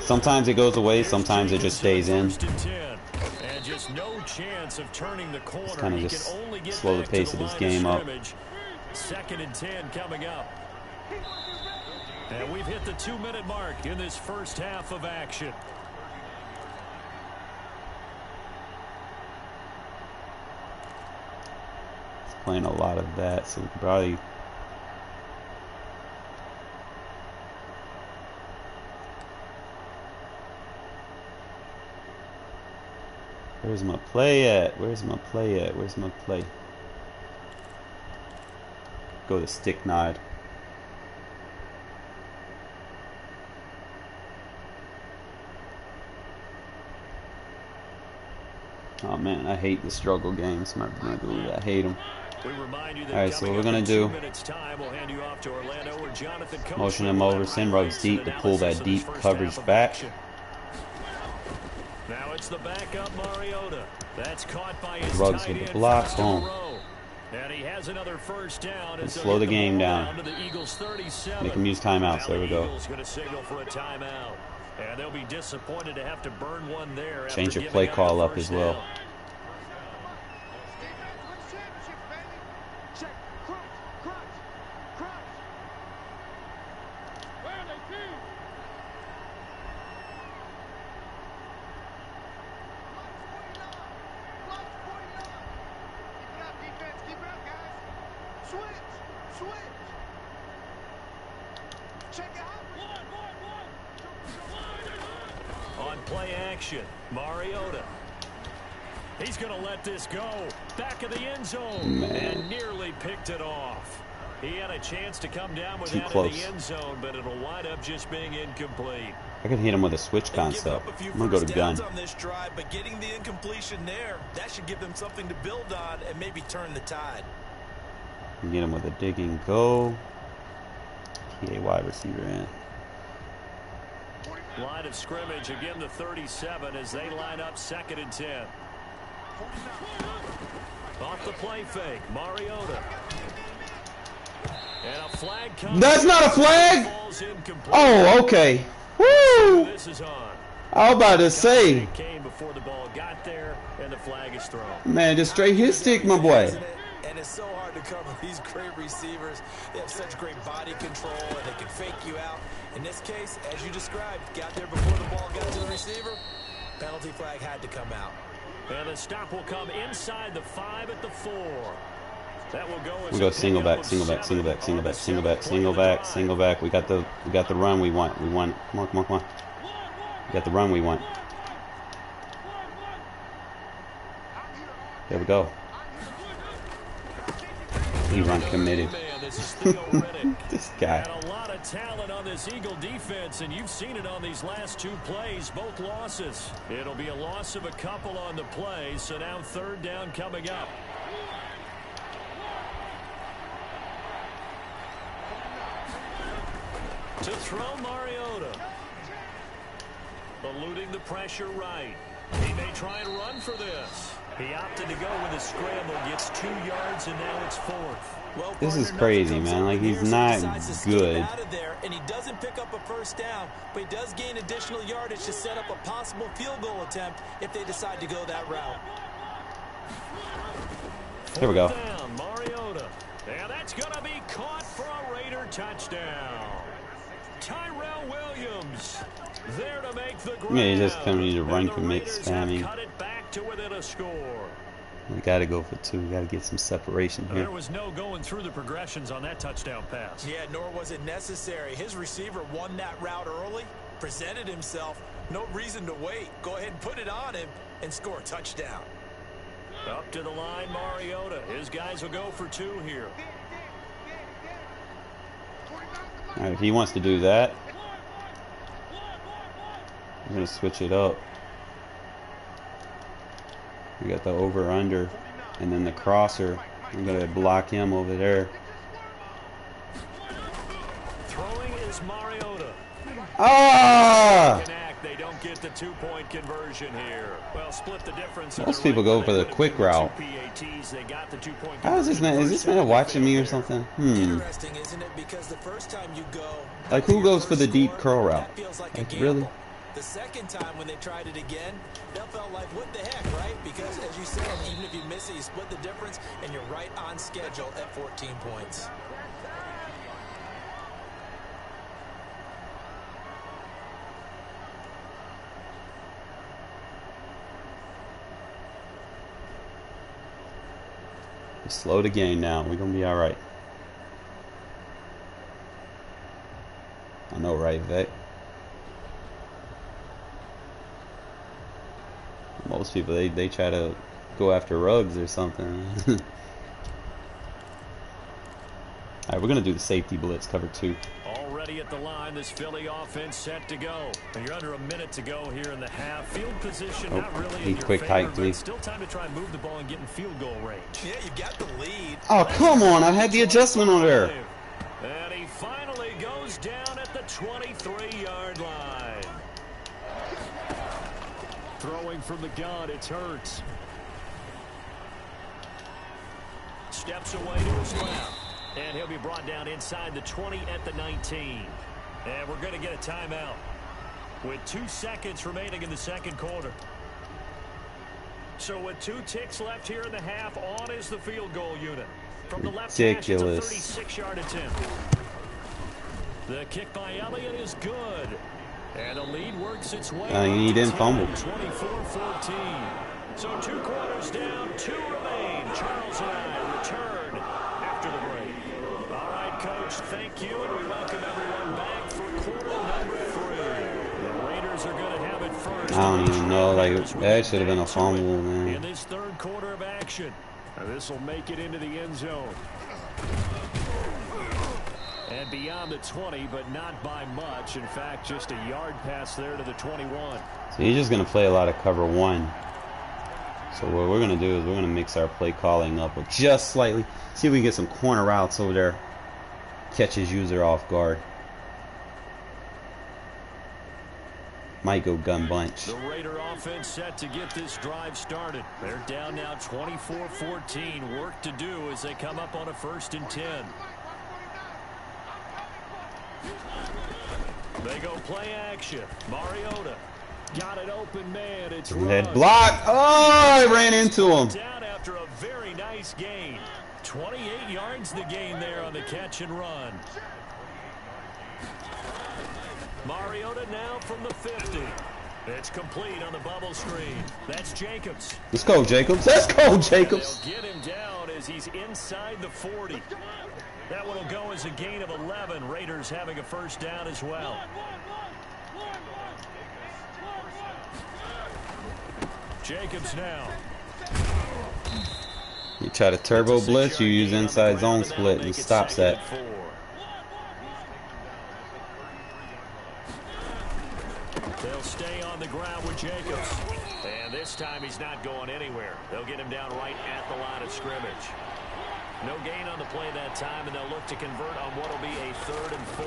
Sometimes it goes away, sometimes it just stays in. Just kind of just slow the pace of this game up. 2nd and 10 coming up. And we've hit the 2-minute mark in this first half of action. Playing a lot of that, so we could probably where's my play at? Where's my play at? Where's my play? Go to stick nod. Oh man, I hate the struggle games. I hate them. Alright, so what we're going to do, motion him over, send rugs deep to pull that deep coverage back. Now it's the backup Mariota. That's caught by his rugs with the block, boom. And he has another first down. And slow the game down. Make him use timeouts. There we go. And they'll be disappointed to have to burn one there. Change your play call up as well. Play action, Mariota. He's going to let this go. Back of the end zone. And nearly picked it off. He had a chance to come down with that in the end zone, but it'll wind up just being incomplete. I could hit him with a switch concept. I'm going to go to gun. On this drive, but getting the incompletion there, that should give them something to build on and maybe turn the tide. Get him with a dig and go. PA wide receiver in. Line of scrimmage, again the 37 as they line up 2nd and 10. Off the play fake, Mariota. And a flag comes. That's not a flag? Oh, okay. Woo! This is on. I was about to say. Came before the ball got there, and the flag is thrown. Man, just straight hit stick, my boy. And it's so hard to cover these great receivers. They have such great body control, and they can fake you out. In this case, as you described, got there before the ball got to the receiver. Penalty flag had to come out. And the stop will come inside the 5 at the 4. That will go as we go single back. We got the run we want. Come on. We got the run we want. There we go. He run committed. This guy. And a lot of talent on this Eagle defense, and you've seen it on these last 2 plays, both losses. It'll be a loss of a couple on the play, so now 3rd down coming up. To throw Mariota. Eluding the pressure right. He may try and run for this. He opted to go with a scramble, gets 2 yards, and now it's 4th. Well, This is partner, crazy, nothing man. comes Like, up he's here, so not he decides to skate good. out of there, and he doesn't pick up a first down, but he does gain additional yardage to set up a possible field goal attempt if they decide to go that route. Here we go. Down, Mariota. And that's going to be caught for a Raider touchdown. Tyrell Williams there to make the ground. Yeah, you just kind of need to run, And the commit, Raiders have spamming. cut it back to within a score. We got to go for 2. We got to get some separation here. There was no going through the progressions on that touchdown pass. Yeah, nor was it necessary. His receiver won that route early, presented himself. No reason to wait. Go ahead and put it on him and score a touchdown. Up to the line, Mariota. His guys will go for 2 here. All right, if he wants to do that, we're going to switch it up. We got the over-under, and then the crosser. I'm going to block him over there. Throwing is Mariota. Ah! They don't get the 2-point conversion here. Well, split the difference. Most people go for the quick route. They got the 2-point How is this man? Is this man watching me or something? Interesting, isn't it? Because the first time you go, Like, who goes for the deep curl route? that feels like Like, a really? gamble. The second time when they tried it again, that felt like, what the heck, right? Because, as you said, even if you miss it, you split the difference, and you're right on schedule at 14 points. Slow the game now. We're going to be all right. I know, right, Vic? Most people, they try to go after Ruggs or something. Alright, we're going to do the safety blitz, cover 2. Already at the line, this Philly offense set to go. And you're under a minute to go here in the half. Field position not really in your quick favor, hike, but please. still time to try and move the ball and get in field goal range. Yeah, you got the lead. Oh, come on. I had the adjustment on there. And he finally goes down at the 23-yard line. Throwing from the gun, it's Hurts. Steps away to his left. And he'll be brought down inside the 20 at the 19. And we're going to get a timeout with 2 seconds remaining in the second quarter. So with 2 ticks left here in the half, on is the field goal unit. From the left hash, it's a 36-yard attempt. The kick by Elliott is good. And the lead works its way. He didn't fumble. 24-14. So 2 quarters down, 2 remain. Charles and I return after the break. All right, Coach, thank you, and we welcome everyone back for quarter number 3. The Raiders are going to have it first. I don't even know. Like, that should have been a fumble, In man. this third quarter of action. This will make it into the end zone. And beyond the 20, but not by much. In fact, just a yard pass there to the 21. So he's just going to play a lot of cover 1. So what we're going to do is we're going to mix our play calling up with just slightly. See if we can get some corner routes over there. Catch his user off guard. Might go gun bunch. The Raider offense set to get this drive started. They're down now 24-14. Work to do as they come up on a 1st and 10. They go play action. Mariota got an open man. It's Head block. Oh, I ran into him. Down after a very nice gain. 28 yards the gain there on the catch and run. Mariota now from the 50. It's complete on the bubble screen. That's Jacobs. Let's go, Jacobs. Let's go, Jacobs. They'll get him down as he's inside the 40. That one will go as a gain of 11. Raiders having a first down as well. Jacobs now. You try to turbo blitz, you use inside zone split and stops that. They'll stay on the ground with Jacobs. And this time he's not going anywhere. They'll get him down right at the line of scrimmage. No gain on the play that time, and they'll look to convert on what will be a 3rd and 4.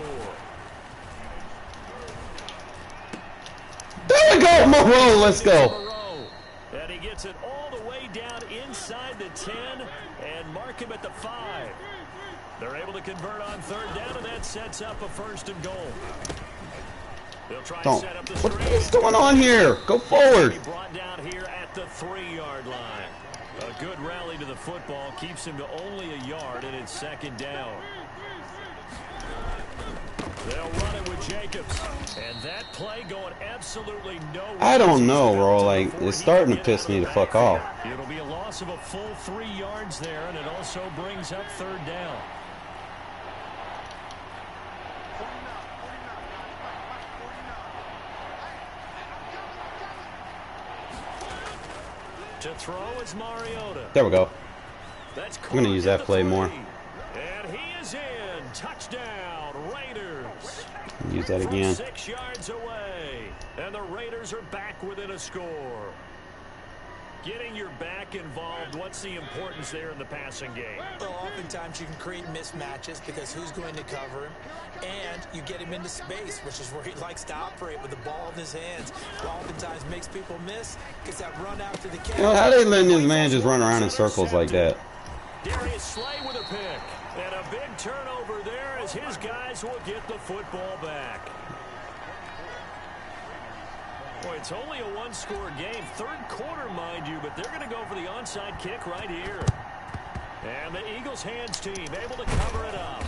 Whoa, let's go. And he gets it all the way down inside the 10 and mark him at the 5. They're able to convert on third down, and that sets up a 1st and goal. They'll try to set up the What is going on here? Go forward. Brought down here at the 3-yard line. A good rally to the football keeps him to only a yard, and it's 2nd down. They'll run it with Jacobs, and that play going absolutely nowhere. I don't know, bro. Like, it's starting to piss me the fuck off. It'll be a loss of a full 3 yards there, and it also brings up 3rd down. To throw is Mariota. There we go. That's I'm going to use that play more. And he is in. Touchdown, Raiders. Use that again. 6 yards away. And the Raiders are back within a score. Getting your back involved, what's the importance there in the passing game? Well, oftentimes you can create mismatches because who's going to cover him? And you get him into space, which is where he likes to operate with the ball in his hands. It oftentimes makes people miss, gets that run after the catch. You know, how they letting this man just run around in circles like that? Darius Slay with a pick. And a big turnover there as his guys will get the football back. Boy, it's only a 1-score game. 3rd quarter, mind you, but they're going to go for the onside kick right here. And the Eagles hands team able to cover it up.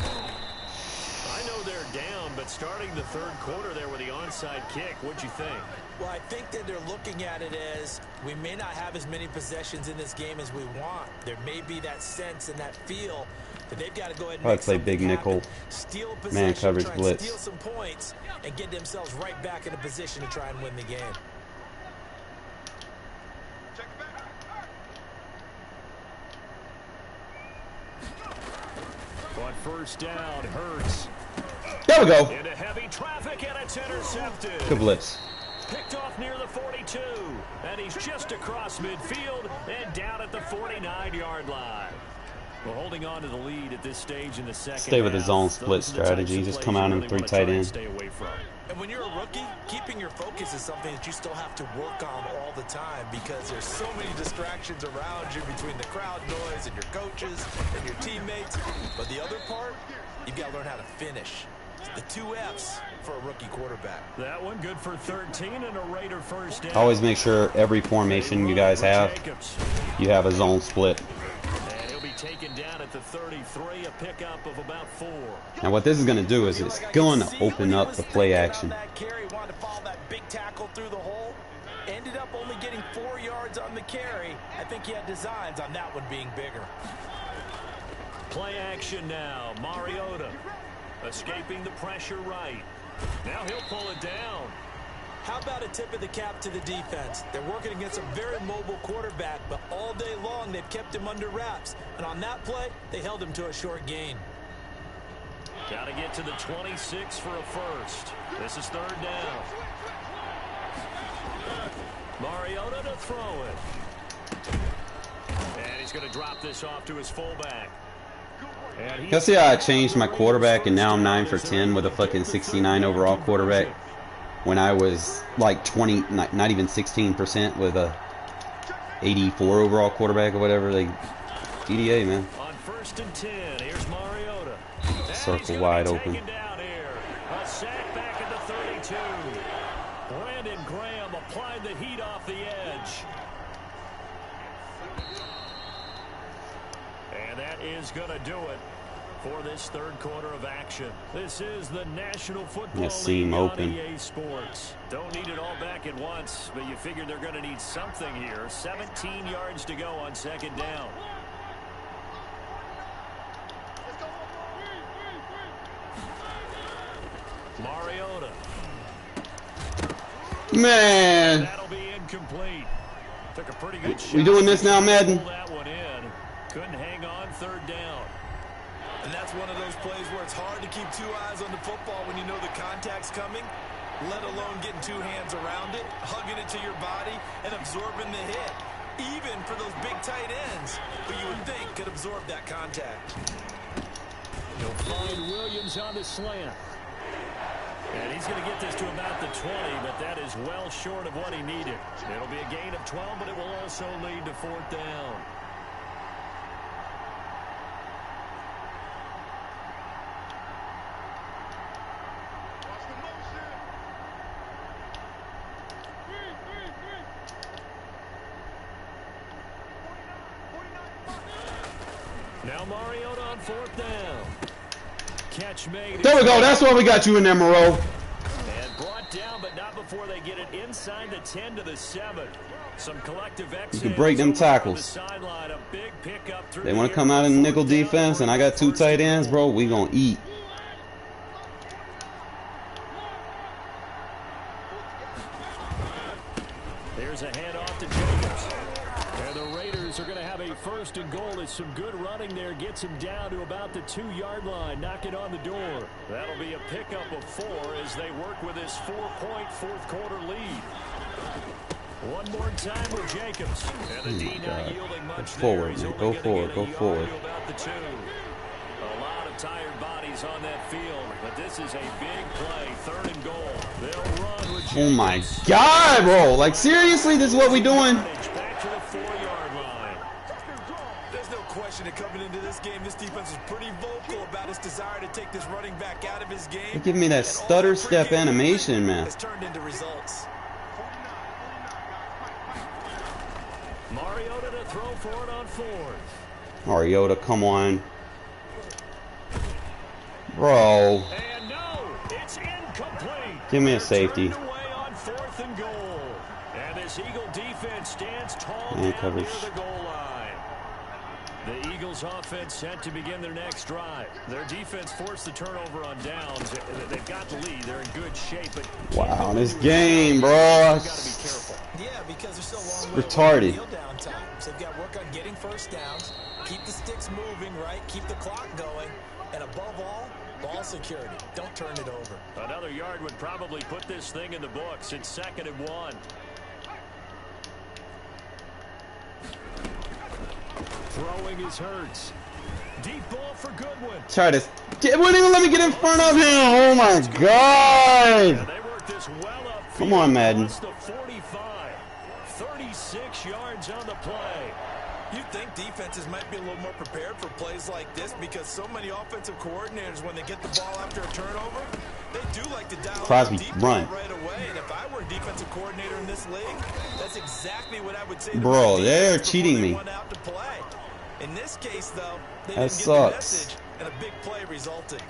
I know they're down, but starting the 3rd quarter there with the onside kick, what'd you think? Well, I think that they're looking at it as we may not have as many possessions in this game as we want. There may be that sense and that feel that they've got to go ahead and I'd play big nickel, steal man coverage, try blitz. And steal some points and get themselves right back in a position to try and win the game. On 1st down, Hurts. There we go. Into heavy traffic, and it's intercepted. Good blitz. Picked off near the 42, and he's just across midfield and down at the 49-yard line. We're holding on to the lead at this stage in the second. Stay with half. his own split strategy. Just come out in 3 tight ends. Stay away from. And when you're a rookie, keeping your focus is something that you still have to work on all the time because there's so many distractions around you between the crowd noise and your coaches and your teammates. But the other part, you've got to learn how to finish. The 2 F's for a rookie quarterback. That one good for 13 and a Raider 1st down. Always make sure every formation you guys have, you have a zone split. And he'll be taken down at the 33, a pickup of about 4. Now what this is going to do is it's going to open up the play action. Carry wanted to follow that big tackle through the hole. Ended up only getting 4 yards on the carry. I think he had designs on that one being bigger. Play action now. Mariota escaping the pressure right. Now he'll pull it down. How about a tip of the cap to the defense? They're working against a very mobile quarterback, but all day long they've kept him under wraps. And on that play, they held him to a short gain. Got to get to the 26 for a 1st. This is 3rd down. Mariota to throw it. And he's going to drop this off to his fullback. You see how I changed my quarterback and now I'm 9 for 10 with a fucking 69 overall quarterback when I was like 20, not even 16% with a 84 overall quarterback or whatever. Like, EDA, man. On 1st and 10, here's Mariota. Circle wide open. A sack back at the 32. Brandon Graham applied the heat off the edge. And that is going to do it for this 3rd quarter of action. This is the National Football League on EA Sports. Don't need it all back at once, but you figure they're going to need something here. 17 yards to go on 2nd down. Mariota. Man. That'll be incomplete. Took a pretty good shot. We doing this now, Madden? That one in. Couldn't hang on 3rd down. And that's one of those plays where it's hard to keep 2 eyes on the football when you know the contact's coming, let alone getting 2 hands around it, hugging it to your body, and absorbing the hit. Even for those big tight ends, who you would think could absorb that contact. He'll find Williams on the slant. And he's going to get this to about the 20, but that is well short of what he needed. It'll be a gain of 12, but it will also lead to 4th down. Now Mariota on 4th down. Catch made. There we go. That's why we got you in there, Moreau. And brought down, but not before they get it inside the 10 to the 7. Some collective exits. You can break them tackles. They want to come out in nickel defense, and I got 2 tight ends, bro. We gonna eat. There's a handoff to Jacobs. And the Raiders are going to have a 1st and goal as some good running there gets him down to about the 2-yard line. Knock it on the door. That'll be a pickup of 4 as they work with this 4-point 4th quarter lead. One more time with Jacobs. And the D not yielding much forward, man. Go forward. Go forward. About the 2. A lot of tired bodies on that field, but this is a big play. 3rd and goal. They'll run with Jacobs. Oh my God, bro! Like seriously, this is what we doing? Back to the 4-yard line. There's no question that coming into this game, this defense is pretty vocal about its desire to take this running back out of his game. They're giving me that stutter step animation, man. It's turned into results. Mariota to throw for it on 4th. Mariota, come on. Bro. And no, it's incomplete. Give me a safety. Away on 4th and goal. And this Eagle defense stands tall Man down coverage. near the goal line. The Eagles offense set to begin their next drive. Their defense forced the turnover on downs. They've got the lead. They're in good shape. But Wow, this game, bro. Yeah, because they're so long retarded. Field down times. They've got to work on getting 1st downs, keep the sticks moving, right? Keep the clock going, and above all, ball security. Don't turn it over. Another yard would probably put this thing in the books. It's 2nd and 1. Throwing is Hurts. Deep ball for Goodwin. Try to. It wouldn't even let me get in front of him. Oh my God. They work this well up. Come on, Madden. The 45. 36 yards on the play. You'd think defenses might be a little more prepared for plays like this because so many offensive coordinators, when they get the ball after a turnover, they do like to dial Crosby, deep run. right away. And if I were a defensive coordinator in this league, that's exactly what I would say. Bro, to they're cheating me. went out to play. In this case, though, they That didn't get sucks. the message, and a big play resulted.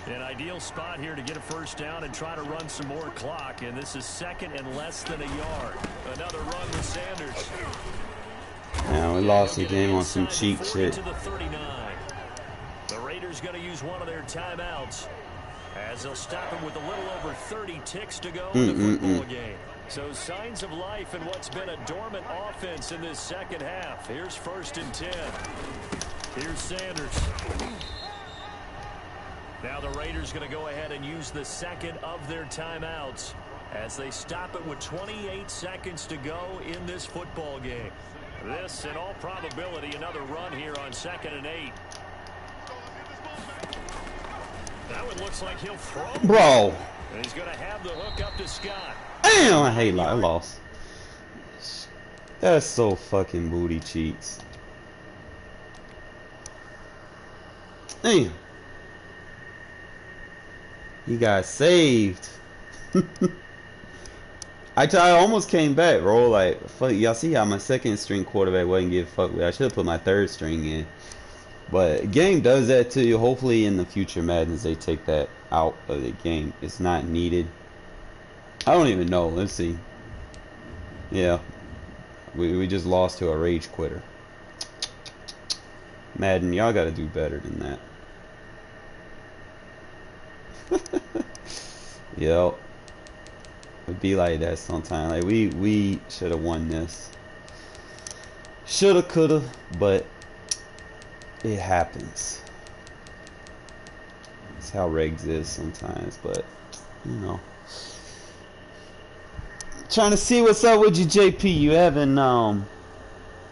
An ideal spot here to get a 1st down and try to run some more clock. And this is 2nd and less than a yard. Another run with Sanders. Yeah, we lost the game on some cheap shit. To the 39. The Raiders going to use one of their timeouts as they'll stop him with a little over 30 ticks to go in the football game. So signs of life in what's been a dormant offense in this 2nd half. Here's 1st and 10. Here's Sanders. Now the Raiders going to go ahead and use the 2nd of their timeouts as they stop it with 28 seconds to go in this football game. This, in all probability, another run here on 2nd and 8. That one looks like he'll throw. Bro. And he's going to have the hook up to Scott. Damn, I hate I lost. That's so fucking booty cheeks. Damn. He got saved. I almost came back, bro. Like, fuck, y'all see how my 2nd string quarterback wasn't getting fucked with. I should have put my 3rd string in. But game does that to you. Hopefully in the future Maddens they take that out of the game. It's not needed. I don't even know. Let's see. Yeah. We just lost to a rage quitter. Madden, y'all gotta do better than that. Yo. It'd be like that sometimes. Like we should have won this. Shoulda, coulda, but it happens. That's how regs is sometimes, but you know. Trying to see what's up with you, JP. You haven't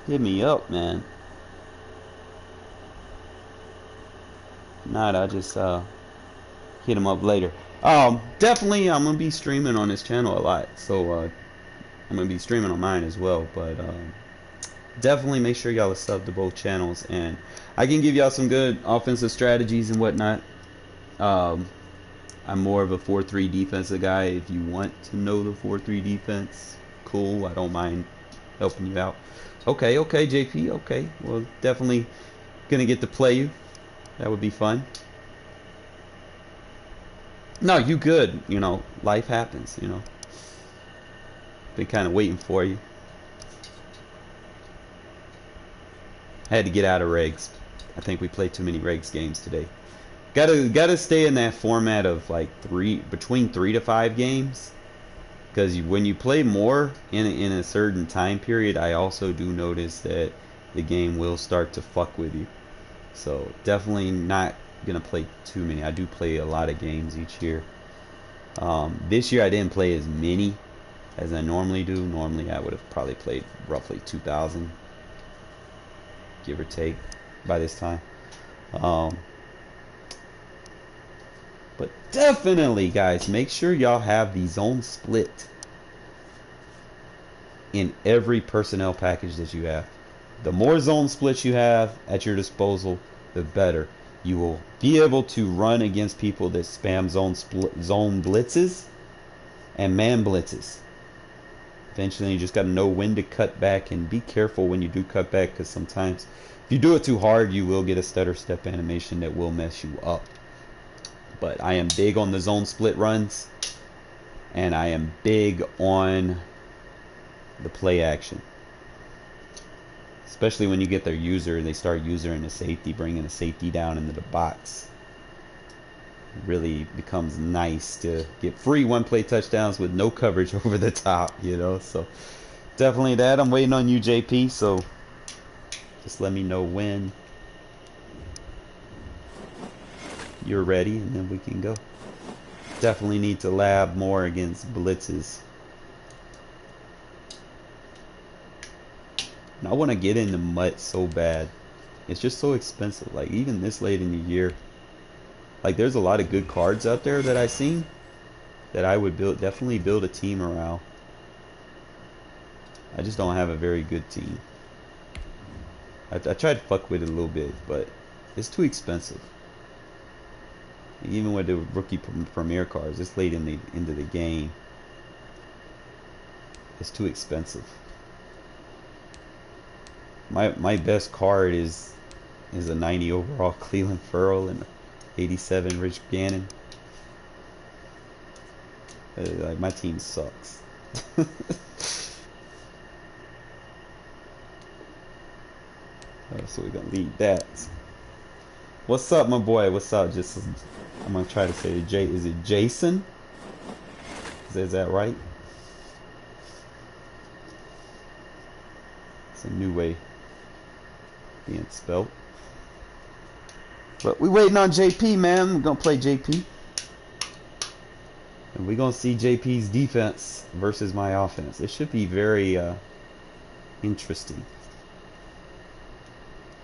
hit me up, man. Not, I just hit him up later. Definitely I'm gonna be streaming on this channel a lot, so I'm gonna be streaming on mine as well. But definitely make sure y'all are subbed to both channels, and I can give y'all some good offensive strategies and whatnot. I'm more of a 4-3 defensive guy. If you want to know the 4-3 defense, cool. I don't mind helping you out. Okay, JP. Okay, well, definitely gonna get to play you. That would be fun. No, you good. You know, life happens. You know, been kind of waiting for you. I had to get out of regs. I think we played too many regs games today. Gotta stay in that format of like between 3 to 5 games, because when you play more in a certain time period, I also do notice that the game will start to fuck with you. So definitely not gonna play too many. I do play a lot of games each year. This year I didn't play as many as I normally do. Normally I would have probably played roughly 2,000, give or take, by this time. But definitely, guys, make sure y'all have the zone split in every personnel package that you have. The more zone splits you have at your disposal, the better. You will be able to run against people that spam zone blitzes and man blitzes. Eventually, you just got to know when to cut back, and be careful when you do cut back, because sometimes if you do it too hard, you will get a stutter step animation that will mess you up. But I am big on the zone split runs, and I am big on the play action. Especially when you get their user, they start using a safety, bringing a safety down into the box. It really becomes nice to get free one-play touchdowns with no coverage over the top, you know. So definitely that. I'm waiting on you, JP, so just let me know when you're ready, and then we can go. Definitely need to lab more against blitzes. And I want to get into MUT so bad. It's just so expensive. Like, even this late in the year, like, there's a lot of good cards out there that I've seen that I would definitely build a team around. I just don't have a very good team. I tried to fuck with it a little bit, but it's too expensive. Even with the rookie premier cards, it's late into the game. It's too expensive. My best card is a 90 overall Cleveland Ferrell and 87 Rich Gannon. Like, my team sucks. So we're gonna leave that. What's up, my boy? What's up? Just, I'm gonna try to say it. Is it Jason? Is that right? It's a new way being spelled. But we waiting on JP, man. We're gonna play JP, and we're gonna see JP's defense versus my offense. It should be very interesting.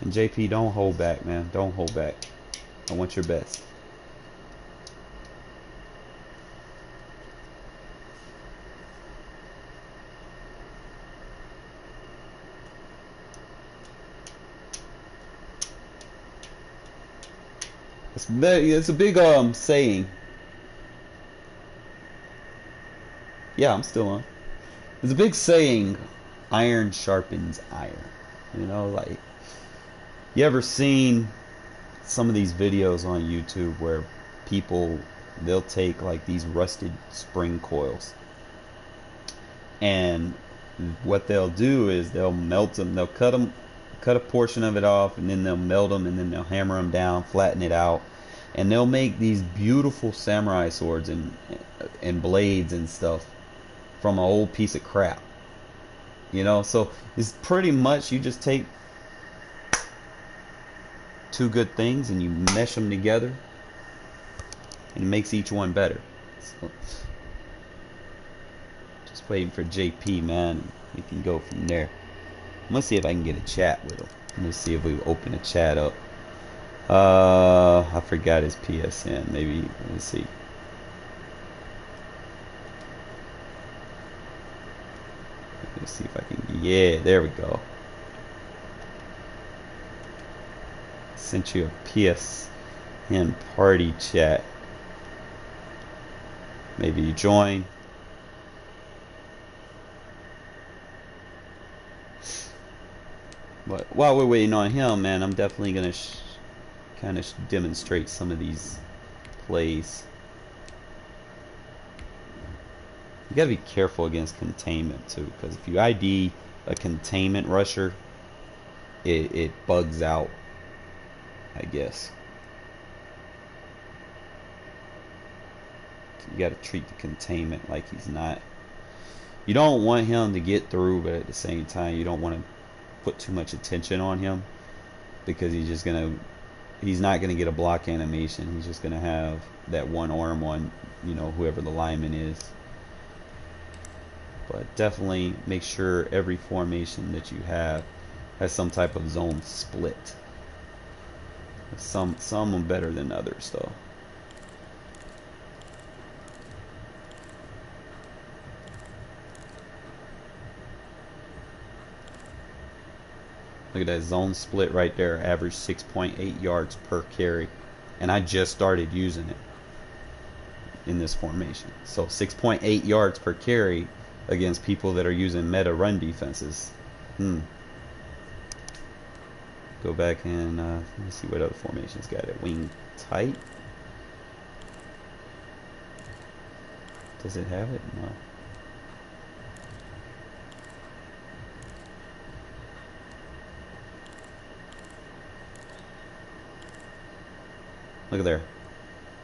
And JP, don't hold back, man. Don't hold back. I want your best. It's a big saying. Yeah, I'm still on. There's a big saying, iron sharpens iron. You know, like, you ever seen some of these videos on YouTube where they'll take like these rusted spring coils, and what they'll do is they'll melt them, they'll cut a portion of it off, and then they'll melt them, and then they'll hammer them down, flatten it out, and they'll make these beautiful samurai swords and blades and stuff from an old piece of crap. You know, so it's pretty much, you just take two good things and you mesh them together, and it makes each one better. So, just waiting for JP, man. We can go from there. I'm gonna see if I can get a chat with him. I'm gonna see if we open a chat up. I forgot his PSN. Maybe, let's see. Let's see if I can. Yeah, there we go. Sent you a PSN party chat. Maybe you join. But while we're waiting on him, man, I'm definitely gonna kind of demonstrate some of these plays. You gotta be careful against containment too, because if you ID a containment rusher, it bugs out, I guess. You gotta treat the containment like he's not. You don't want him to get through, but at the same time, you don't want to put too much attention on him, because he's not gonna get a block animation. He's just gonna have that one arm on, you know, whoever the lineman is. But definitely make sure every formation that you have has some type of zone split. Some are better than others though. Look at that zone split right there. Average 6.8 yards per carry. And I just started using it in this formation. So 6.8 yards per carry against people that are using meta run defenses. Go back and let me see what other formations got it. Wing tight. Does it have it? No. Look at there.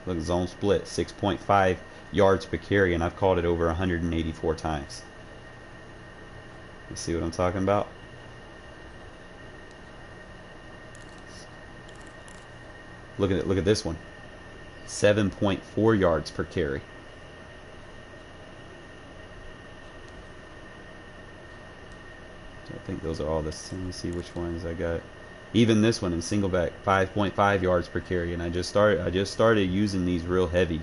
Look, zone split, 6.5 yards per carry, and I've called it over 184 times. You see what I'm talking about? Look at it. Look at this one. 7.4 yards per carry. I think those are all the same. Let me see which ones I got. Even this one in Singleback, 5.5 yards per carry, and I just started using these real heavy,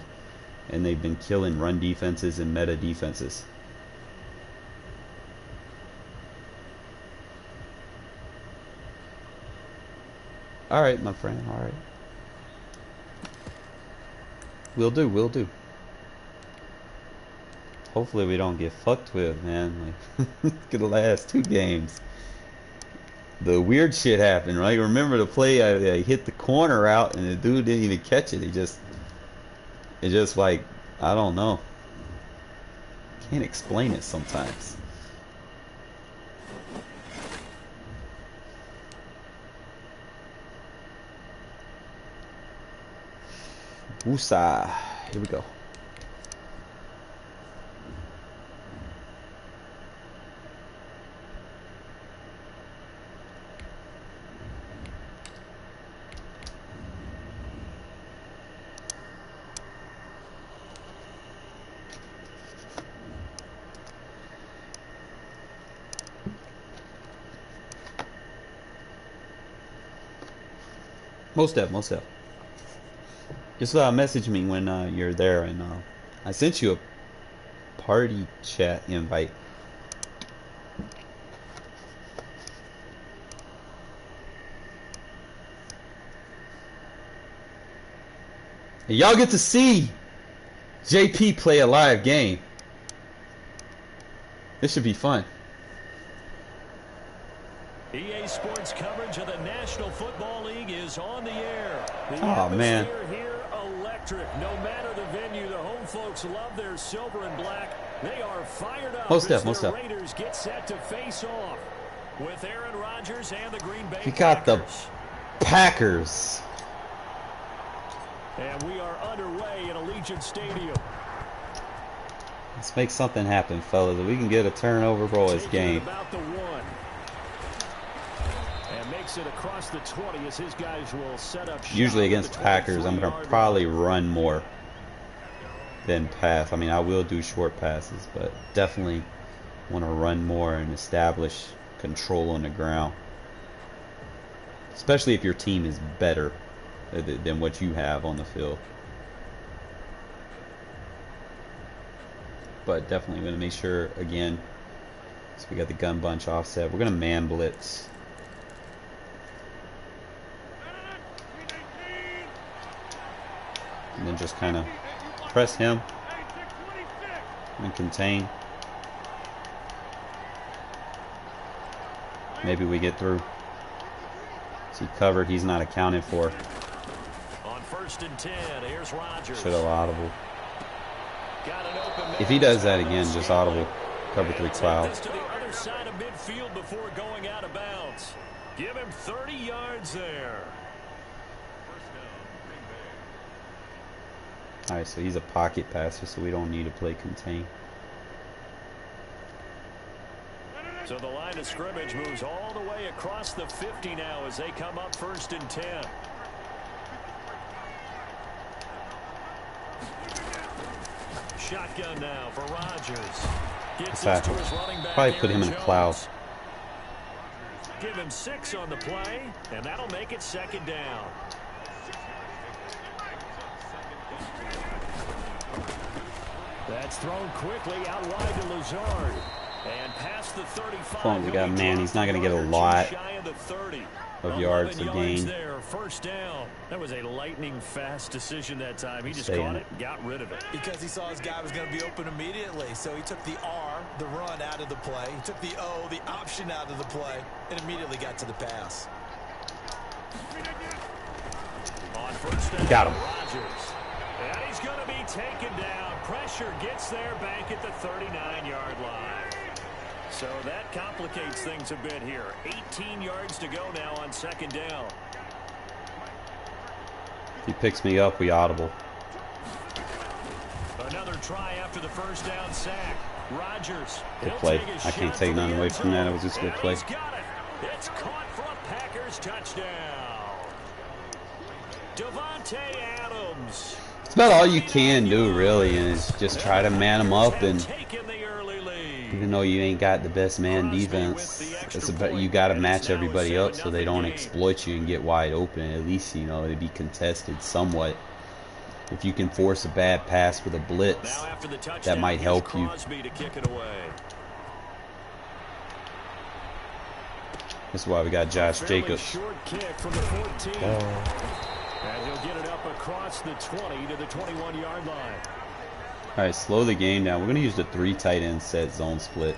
and they've been killing run defenses and meta defenses. All right, my friend. All right. Will do. Will do. Hopefully we don't get fucked with, man. Like, look at the last 2 games. The weird shit happened, right? Remember the play I hit the corner out and the dude didn't even catch it. It just like, I don't know. Can't explain it sometimes. Woosah. Here we go. Most def. Just message me when you're there, and I sent you a party chat invite. And y'all get to see JP play a live game. This should be fun. EA Sports coverage of the National Football League is on the air. The man. Here electric. No matter the venue, the home folks love their silver and black. They are fired up as the Raiders get set to face off with Aaron Rodgers and the Green Bay Packers. You got the Packers. And we are underway in Allegiant Stadium. Let's make something happen, fellas. If we can get a turnover, bro, it's game. About the 1. And makes it across the 20 as his guys will set up. Usually against Packers, I'm going to probably run more than pass. I mean, I will do short passes, but definitely want to run more and establish control on the ground. Especially if your team is better than what you have on the field. But definitely going to make sure, again, So we got the gun bunch offset. We're gonna man blitz. And then just kind of press him and contain. Maybe we get through. See, covered, he's not accounted for. On 1st and 10, here's Rodgers. Should have audible. If he does that again, just audible. Cover 3 cloud. To the other side of midfield before going out of bounds. Give him 30 yards there. Alright, so he's a pocket passer, so we don't need to play contain. So the line of scrimmage moves all the way across the 50 now as they come up 1st and 10. Shotgun now for Rodgers. Gets this to his running back. Probably put him in a cloud. Give him 6 on the play, and that'll make it 2nd down. That's thrown quickly out wide to Lazard. And past the 35. We got man, he's not going to get a lot of yards to gain. There, 1st down. That was a lightning fast decision that time. He just caught it and got rid of it. Because he saw his guy was going to be open immediately. So he took the R, the run, out of the play. He took the O, the option, out of the play, and immediately got to the pass. On 1st down, got him. Rodgers. And he's going to be taken down. Pressure gets there back at the 39-yard line. So that complicates things a bit here. 18 yards to go now on 2nd down. He picks me up, we audible. Another try after the 1st down sack. Rodgers. Good play. I can't take nothing away from that. It was just a good play. He's got it. It's caught for a Packers touchdown. Devontae Adams. It's about all you can do, really, and is just try to man him up. And even though you ain't got the best man defense, it's about, you got to match everybody up so they don't exploit you and get wide open. At least, you know, it'd be contested somewhat. If you can force a bad pass with a blitz, that might help you. That's why we got Josh Jacobs. And he'll get it up across the 20 to the 21-yard line. All right, slow the game down. We're going to use the 3 tight end set zone split.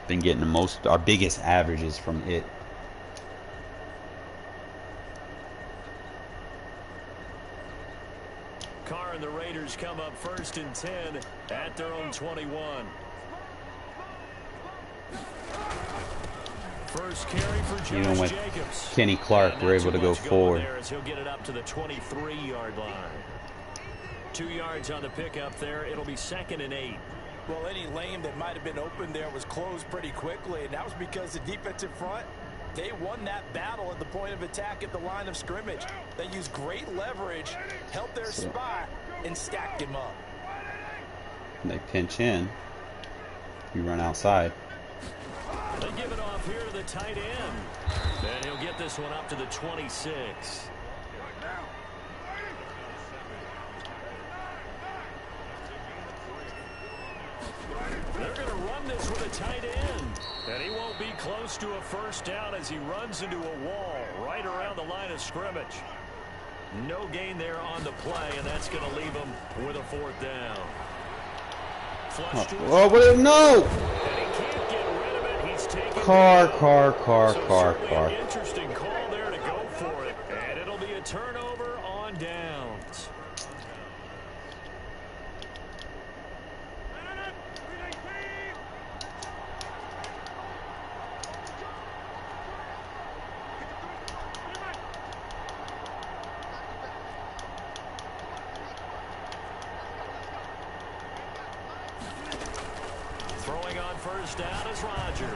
Been getting the most, our biggest averages from it. Carr and the Raiders come up 1st and 10 at their own 21. First carry for Josh Even with Jacobs. Kenny Clark, we're able to go forward. As he'll get it up to the 23-yard line. 2 yards on the pickup there. It'll be 2nd and 8. Well, any lane that might have been open there was closed pretty quickly, and that was because the defensive front, they won that battle at the point of attack at the line of scrimmage. They used great leverage, held their spot, and stacked him up. And they pinch in. You run outside. They give it off here to the tight end. And he'll get this one up to the 26. They're going to run this with a tight end. And he won't be close to a 1st down as he runs into a wall right around the line of scrimmage. No gain there on the play, and that's going to leave him with a 4th down. Oh, no! And he can't get rid of it. He's taken Carr. an interesting call there to go for it. And it'll be a turnover on downs. Throwing on 1st down is Rodgers.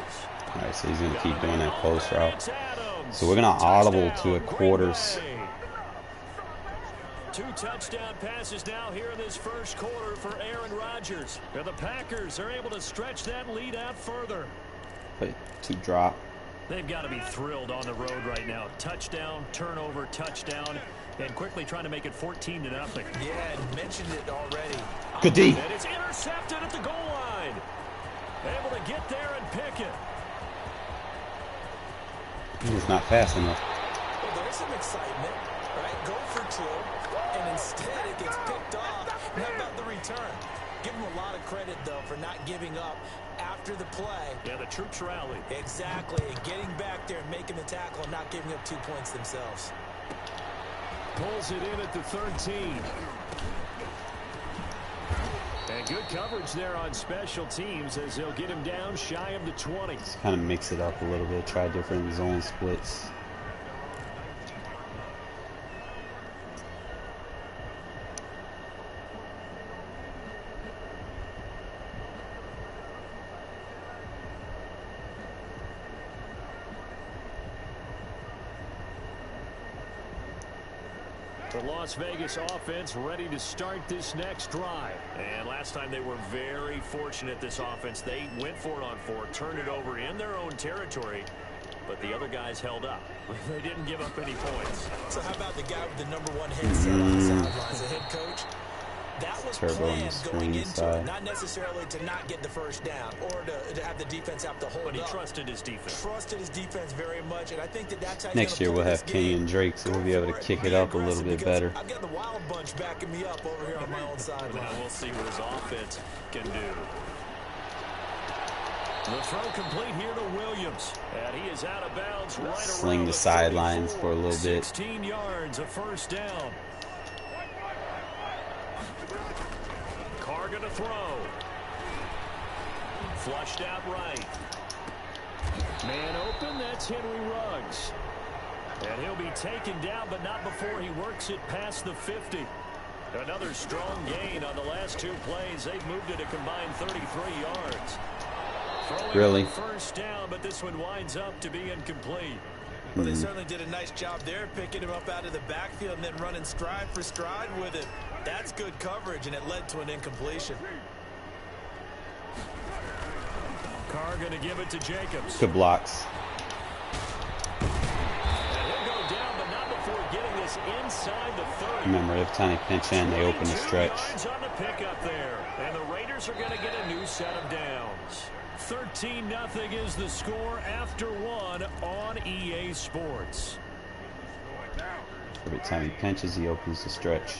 All right, so he's going to keep doing that post route. So we're going to audible to a quarters. 2 touchdown passes now here in this 1st quarter for Aaron Rodgers. And the Packers are able to stretch that lead out further. Play 2 drop. They've got to be thrilled on the road right now. Touchdown, turnover, touchdown, and quickly trying to make it 14-0. Yeah, I mentioned it already. Good D. And it's intercepted at the goal line. Able to get there and pick it. He's not fast enough. Well, there's some excitement, right? Go for two, and instead it gets picked off. And how about the return? Give him a lot of credit, though, for not giving up after the play. Yeah, the troops rallied. Exactly, and getting back there and making the tackle and not giving up 2 points themselves. Pulls it in at the 13. And good coverage there on special teams as they'll get him down shy of the 20. Just kind of mix it up a little bit. Try different zone splits. The Las Vegas offense ready to start this next drive. And last time they were very fortunate, this offense. They went for it on 4, turned it over in their own territory, but the other guys held up. They didn't give up any points. So how about the guy with the #1 headset on the sidelines, the head coach? That was planned going into it, not necessarily to not get the first down or to have the defense have to hold up. But he trusted his defense. Trusted his defense very much, and I think that's how Next year we'll have Kenny and Drake, so we'll be able to kick it up a little bit better. I've got the Wild Bunch backing me up over here on my own sideline. Now we'll see what his offense can do. The throw complete here to Williams, and he is out of bounds right Sling around the sidelines for a little bit. 16 yards, a first down. Carr gonna throw. Flushed out right. Man open, that's Henry Ruggs. And he'll be taken down, but not before he works it past the 50. Another strong gain on the last 2 plays. They've moved it a combined 33 yards. Throwing Really? First down, but this one winds up to be incomplete. Well, they certainly did a nice job there, picking him up out of the backfield and then running stride for stride with it. That's good coverage, and it led to an incompletion. Carr going to give it to Jacobs. Good blocks. And he'll go down, but not before getting this inside the 30. Remember, if Tiny pinch in, they open the stretch. 22 yards on the pickup there, and the Raiders are going to get a new set of downs. 13-0 is the score after 1 on EA Sports. Every time he pinches, he opens the stretch.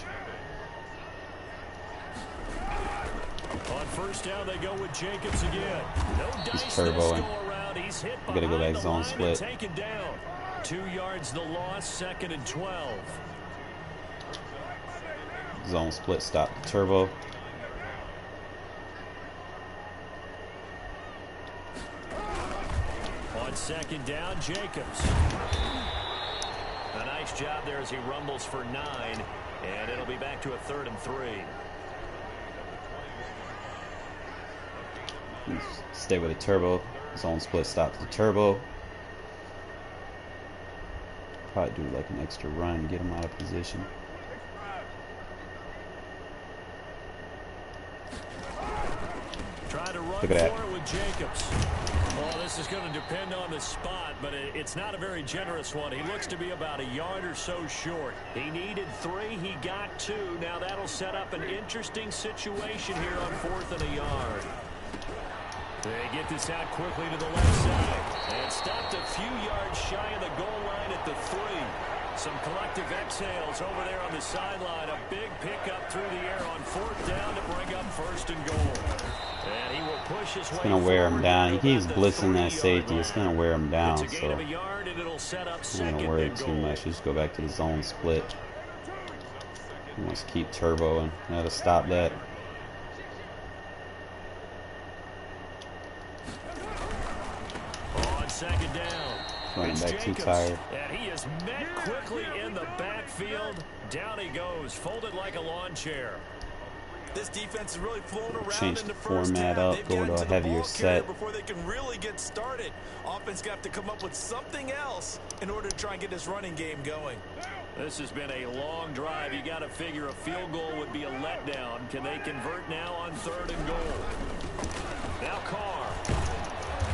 On first down, they go with Jacobs again. No dice this turboing. go around. He's hit We gotta go behind back the zone line split. and taken down. 2 yards the loss, 2nd and 12. Zone split, stop the turbo. On 2nd down, Jacobs. A nice job there as he rumbles for 9, and it'll be back to a 3rd and 3. Stay with the turbo. Zone split, stop the turbo. Probably do like an extra run, get him out of position. Try to run Look at that. for it with Jacobs. Well, this is going to depend on the spot, but it's not a very generous one. He looks to be about a yard or so short. He needed 3. He got 2. Now that'll set up an interesting situation here on 4th and a yard. They get this out quickly to the left side. And stopped a few yards shy of the goal line at the 3. Some collective exhales over there on the sideline. A big pickup through the air on 4th down to bring up 1st and goal. And he will push his way. It's going to wear him down. He keeps about blitzing that 3-yard safety. line. It's going to wear him down. It's a gain of a yard, and it'll set up I'm not going to worry too much. Just go back to the zone split. He wants to keep turboing. Now to stop that. On 2nd down. Running It's back too Jacobs, tired. and he is met quickly in the backfield. Down he goes, folded like a lawn chair. This defense is really flown around Change in the the first format half. up, They've go gotten to a the heavier ball set. carrier before they can really get started. Offense got to come up with something else in order to try and get this running game going. This has been a long drive. You got to figure a field goal would be a letdown. Can they convert now on 3rd and goal? Now Carr.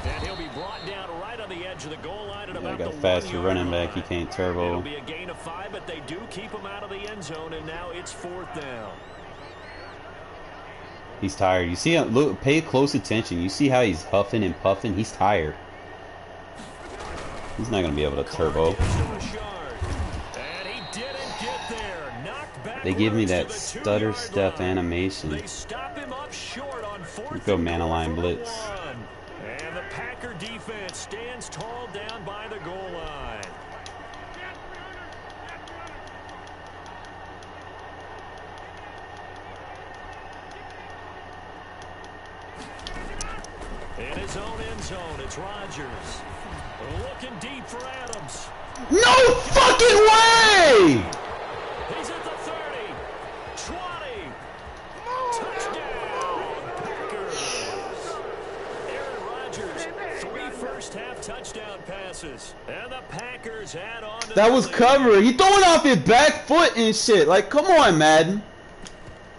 And he'll be brought down right on the edge of the goal line at about Got the a faster 1-yard running back. line. He can't turbo. It'll be a gain of 5, but they do keep him out of the end zone, and now it's 4th down. He's tired. You see him, look, pay close attention. You see how he's huffing and puffing? He's tired. He's not going to be able to turbo. They give me that stutter step animation. Let's go man align blitz. And the Packer defense stands tall down by the goal line. In his own end zone, it's Rodgers. Looking deep for Adams. No fucking way! He's at the 30, 20, touchdown, Packers. Aaron Rodgers, 3 first-half touchdown passes, and the Packers add on to that was cover. He throwing off his back foot and shit. Like, come on, Madden.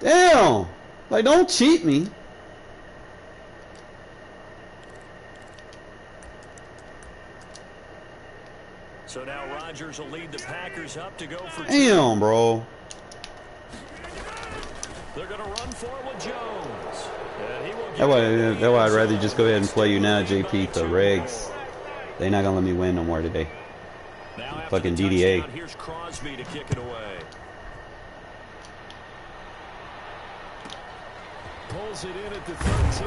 Damn. Like, don't cheat me. So now Rodgers will lead the Packers up to go for 2. Damn, bro. They're going to run forward Jones. That's why I'd rather just go ahead and play you now, JP, to regs. They're not going to let me win no more today. Fucking DDA. Here's Crosby to kick it away. Pulls it in at the 13.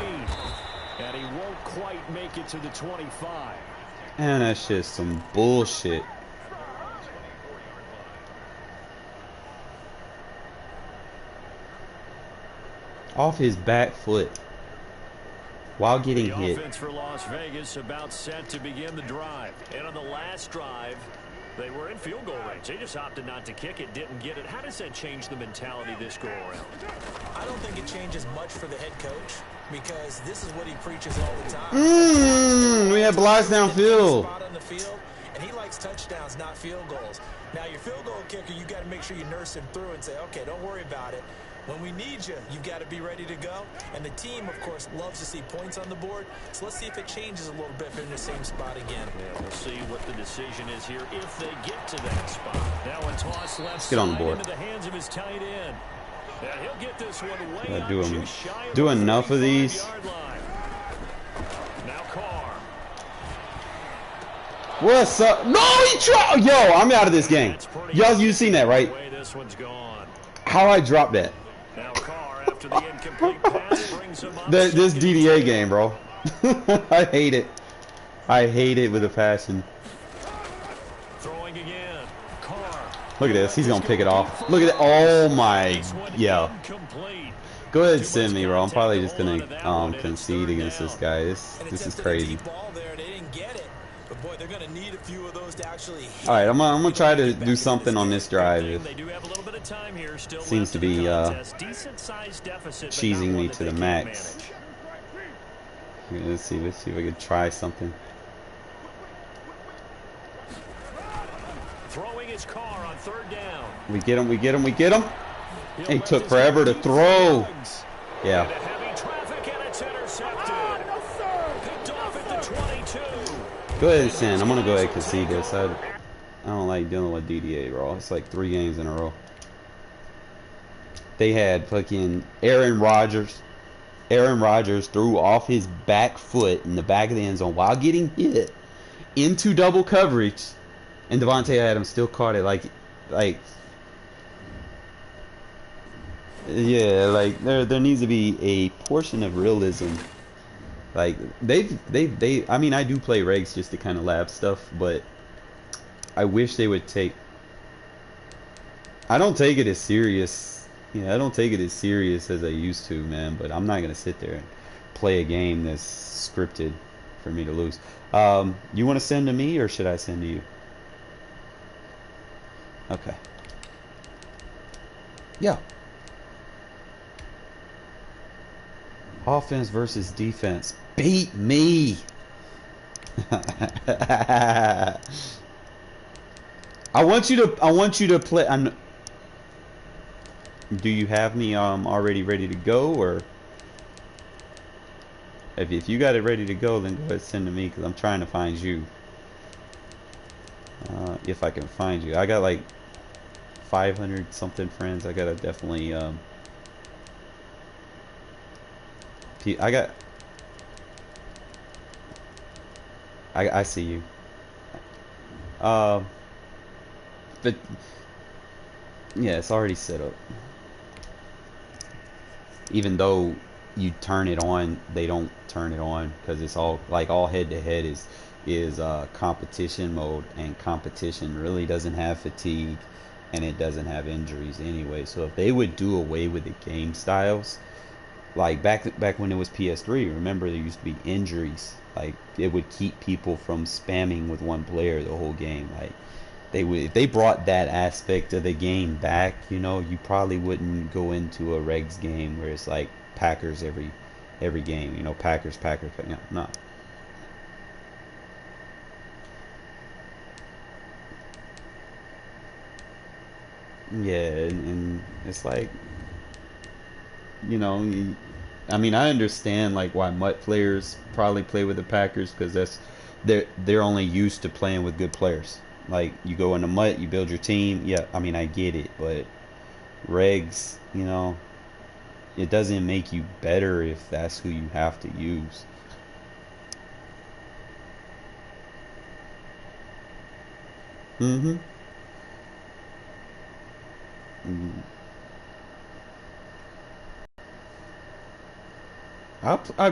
And he won't quite make it to the 25. Man, that shit's some bullshit. Off his back foot while getting hit. The offense for Las Vegas about set to begin the drive. And on the last drive, they were in field goal range. They just opted not to kick it, didn't get it. How does that change the mentality this go around? I don't think it changes much for the head coach, because this is what he preaches all the time. We have blocks downfield. Spot on the field, and he likes touchdowns, not field goals. Now, your field goal kicker, you got to make sure you nurse him through and say, okay, don't worry about it. When we need you, you've got to be ready to go. And the team, of course, loves to see points on the board. So let's see if it changes a little bit if they're in the same spot again. Yeah, we'll see what the decision is here if they get to that spot. Now a toss left get on the board. into the hands of his tight end. Yeah, he'll get this one way do enough of these. Now Carr. What's up? No, he dropped. Yo, I'm out of this game. Y'all, you seen that, right? This one's gone. How I dropped that? Now Carr, after the incomplete pass, brings him up. This DDA game, bro. I hate it. I hate it with a passion. Throwing again. Carr. Look at this. He's gonna pick it off. Look at it. Oh my. Yeah. Go ahead and send me, bro. I'm probably just gonna concede against this guy. This is crazy. All right, I'm gonna try to do something on this drive. Seems to be cheesing me to the max. Okay, let's see if I can try something. Throwing his car on 3rd down. We get him. He took forever to throw. Yeah. Go ahead and send. I'm gonna go ahead and concede this. I don't like dealing with DDA, bro. It's like 3 games in a row. They had fucking Aaron Rodgers. Aaron Rodgers threw off his back foot in the back of the end zone while getting hit into double coverage, and Devontae Adams still caught it. Like, yeah, like there needs to be a portion of realism. Like I mean, I do play regs just to kind of lab stuff, but I wish they would take. I don't take it as serious. Yeah, I don't take it as serious as I used to, man. But I'm not gonna sit there and play a game that's scripted for me to lose. You want to send to me, or should I send to you? Okay. Yeah. Offense versus defense. Beat me. I want you to play. Do you have me already ready to go, or if you got it ready to go, then go ahead and send to me, because I'm trying to find you. If I can find you, I got like 500 something friends. I gotta definitely I see you. But yeah, it's already set up. Even though you turn it on, they don't turn it on because it's all like all head to head is competition mode, and competition really doesn't have fatigue and it doesn't have injuries anyway. So if they would do away with the game styles, like back when it was PS3, remember there used to be injuries. Like it would keep people from spamming with one player the whole game. Like if they brought that aspect of the game back, you know, you probably wouldn't go into a regs game where it's like Packers every game, you know, Packers, you know, no. Yeah, and it's like, you know, I mean, I understand like why MUT players probably play with the Packers because they're only used to playing with good players. Like you go into MUT, you build your team. Yeah, I mean I get it, but regs, you know, it doesn't make you better if that's who you have to use. Mm-hmm.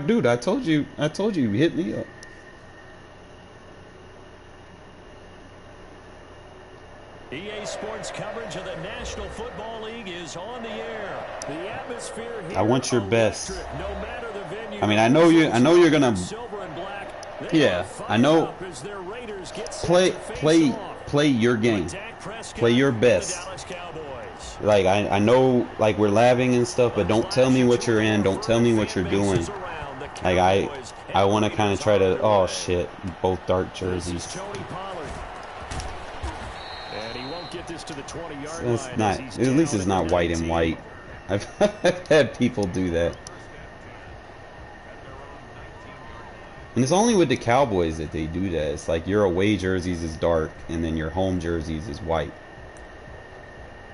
Dude, I told you, hit me up. EA Sports coverage of the National Football League is on the air. The atmosphere here, I want your best. No matter the venue. I mean, I know you're gonna. Yeah, I know. Play your game. Play your best. Like I know, like we're laughing and stuff, but don't tell me what you're in. Don't tell me what you're doing. Like I want to kind of try to. Oh shit! Both dark jerseys. It's not. At least it's not white and white. I've had people do that. And it's only with the Cowboys that they do that. It's like your away jerseys is dark, and then your home jerseys is white.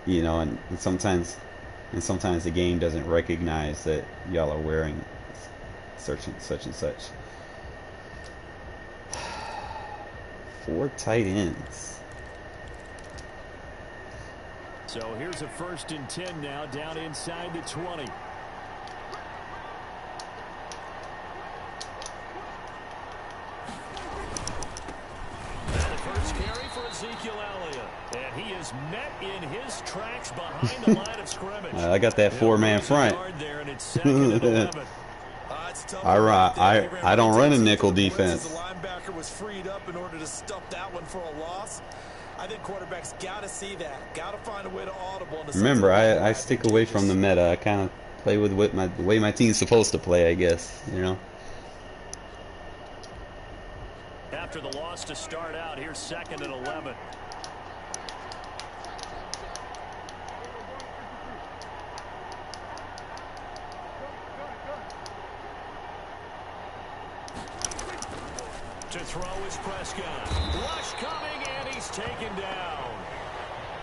You know, and sometimes the game doesn't recognize that y'all are wearing such and such. 4 tight ends. So here's a 1st and 10 now, down inside the 20. And the first carry for Ezekiel Elliott. And he is met in his tracks behind the line of scrimmage. I got that 4-man front. I don't run a nickel defense. The linebacker was freed up in order to stuff that one for a loss. I think quarterbacks got to see that. Got to find a way to audible. Remember, I stick away from the meta. I kind of play with the way my team's supposed to play, I guess. You know. After the loss to start out, here's 2nd and 11. To throw is Prescott. Rush coming, and he's taken down.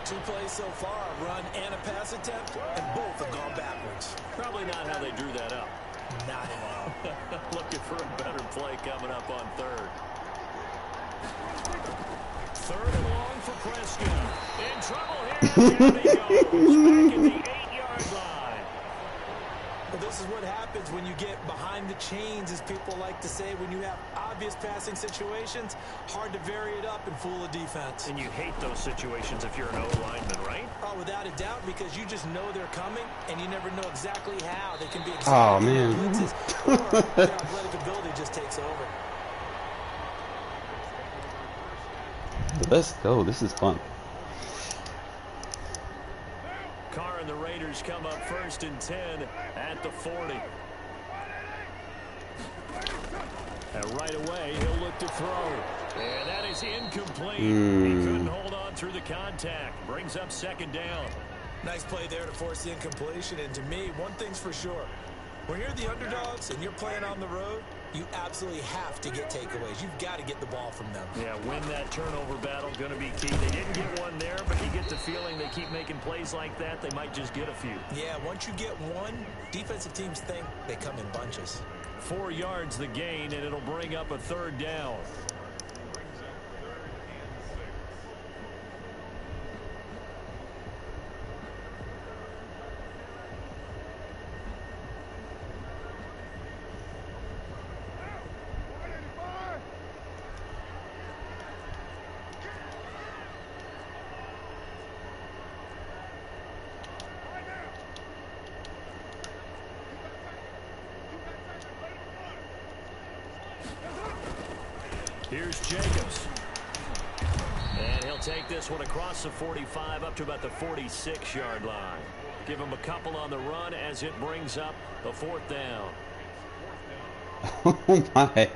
2 plays so far, a run and a pass attempt, and both have gone backwards. Probably not how they drew that up. Not at all. Looking for a better play coming up on 3rd. 3rd and long for Prescott. In trouble here. Down he goes. Back at the 8-yard line. Well, this is what happens when you get behind the chains, as people like to say. When you have obvious passing situations, hard to vary it up and fool a defense. And you hate those situations if you're an O-lineman, right? Oh, without a doubt, because you just know they're coming, and you never know exactly how they can be. Oh, man. Blitzes, or their athletic ability just takes over. Let's go. This is fun. Carr and the Raiders come up 1st and 10 at the 40. And right away, he'll look to throw. And that is incomplete. He couldn't hold on through the contact. Brings up 2nd down. Nice play there to force the incompletion. And to me, one thing's for sure. When you're the underdogs and you're playing on the road, You absolutely have to get takeaways. You've got to get the ball from them. Yeah, win that turnover battle, going to be key. They didn't get one there, but you get the feeling they keep making plays like that, they might just get a few. Yeah, once you get one, defensive teams think they come in bunches. 4 yards the gain, and it'll bring up a 3rd down. Here's Jacobs. And he'll take this one across the 45 up to about the 46-yard line. Give him a couple on the run as it brings up the 4th down. Oh my.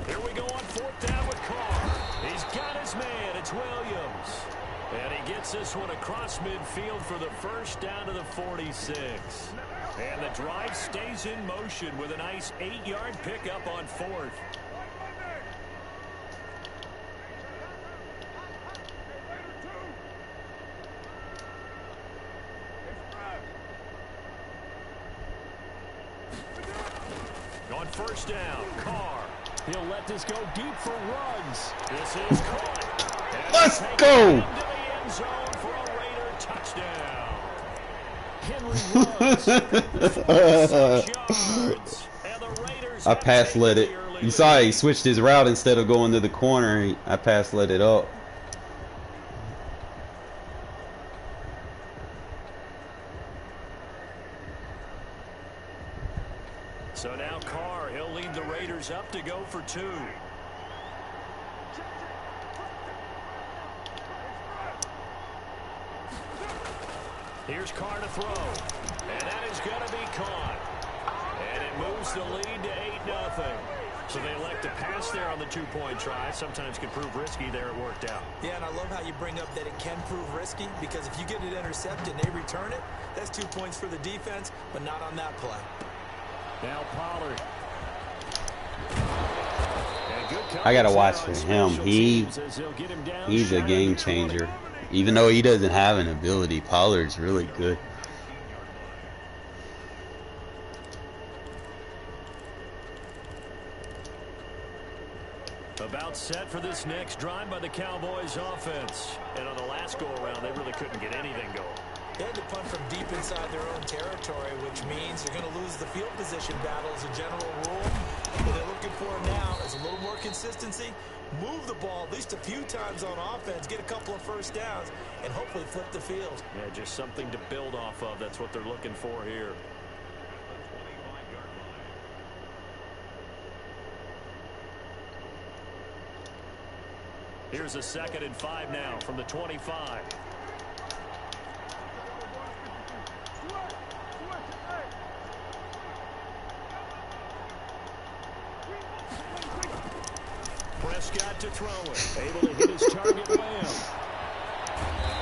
Here we go on 4th down with Carr. He's got his man. It's Williams. And he gets this one across midfield for the 1st down to the 46. And the drive stays in motion with a nice 8-yard pickup on 4th. On 1st down, Carr. He'll let this go deep for Ruggs. This is caught. And Let's go. into the end zone for a Raider touchdown. Henry Ruggs, 46 yards. And the Raiders I pass let it. You saw he switched his route instead of going to the corner. I pass let it up. So now Carr, he'll lead the Raiders up to go for 2. Here's Carr to throw. And that is going to be caught. And it moves the lead to 8-0. So they elect to pass there on the 2-point try. Sometimes can prove risky. There it worked out. Yeah, and I love how you bring up that it can prove risky, because if you get it intercepted and they return it, that's 2 points for the defense, but not on that play. Now Pollard. I gotta watch for him. He's a game changer. Even though he doesn't have an ability, Pollard's really good. About set for this next drive by the Cowboys offense. And on the last go-around, they really couldn't get anything going. They had to punt from deep inside their own territory, which means they're going to lose the field position battle as a general rule. What they're looking for now is a little more consistency, move the ball at least a few times on offense, get a couple of 1st downs, and hopefully flip the field. Yeah, just something to build off of. That's what they're looking for here. Here's a 2nd and 5 now from the 25. Prescott to throw it. Able to hit his target well.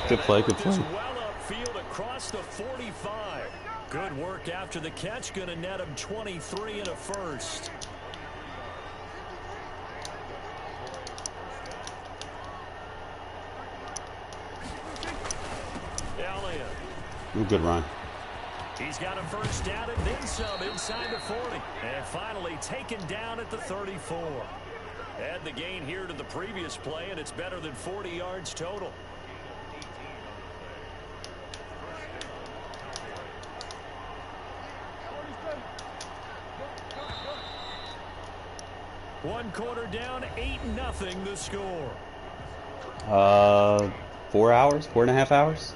Good play, good play. Well upfield across the 45. Good work after the catch. Going to net him 23 and a 1st. Ooh, good run. He's got a 1st down and then some inside the 40. And finally taken down at the 34. Add the gain here to the previous play, and it's better than 40 yards total. One quarter down, 8-0 the score. 4 hours, 4.5 hours.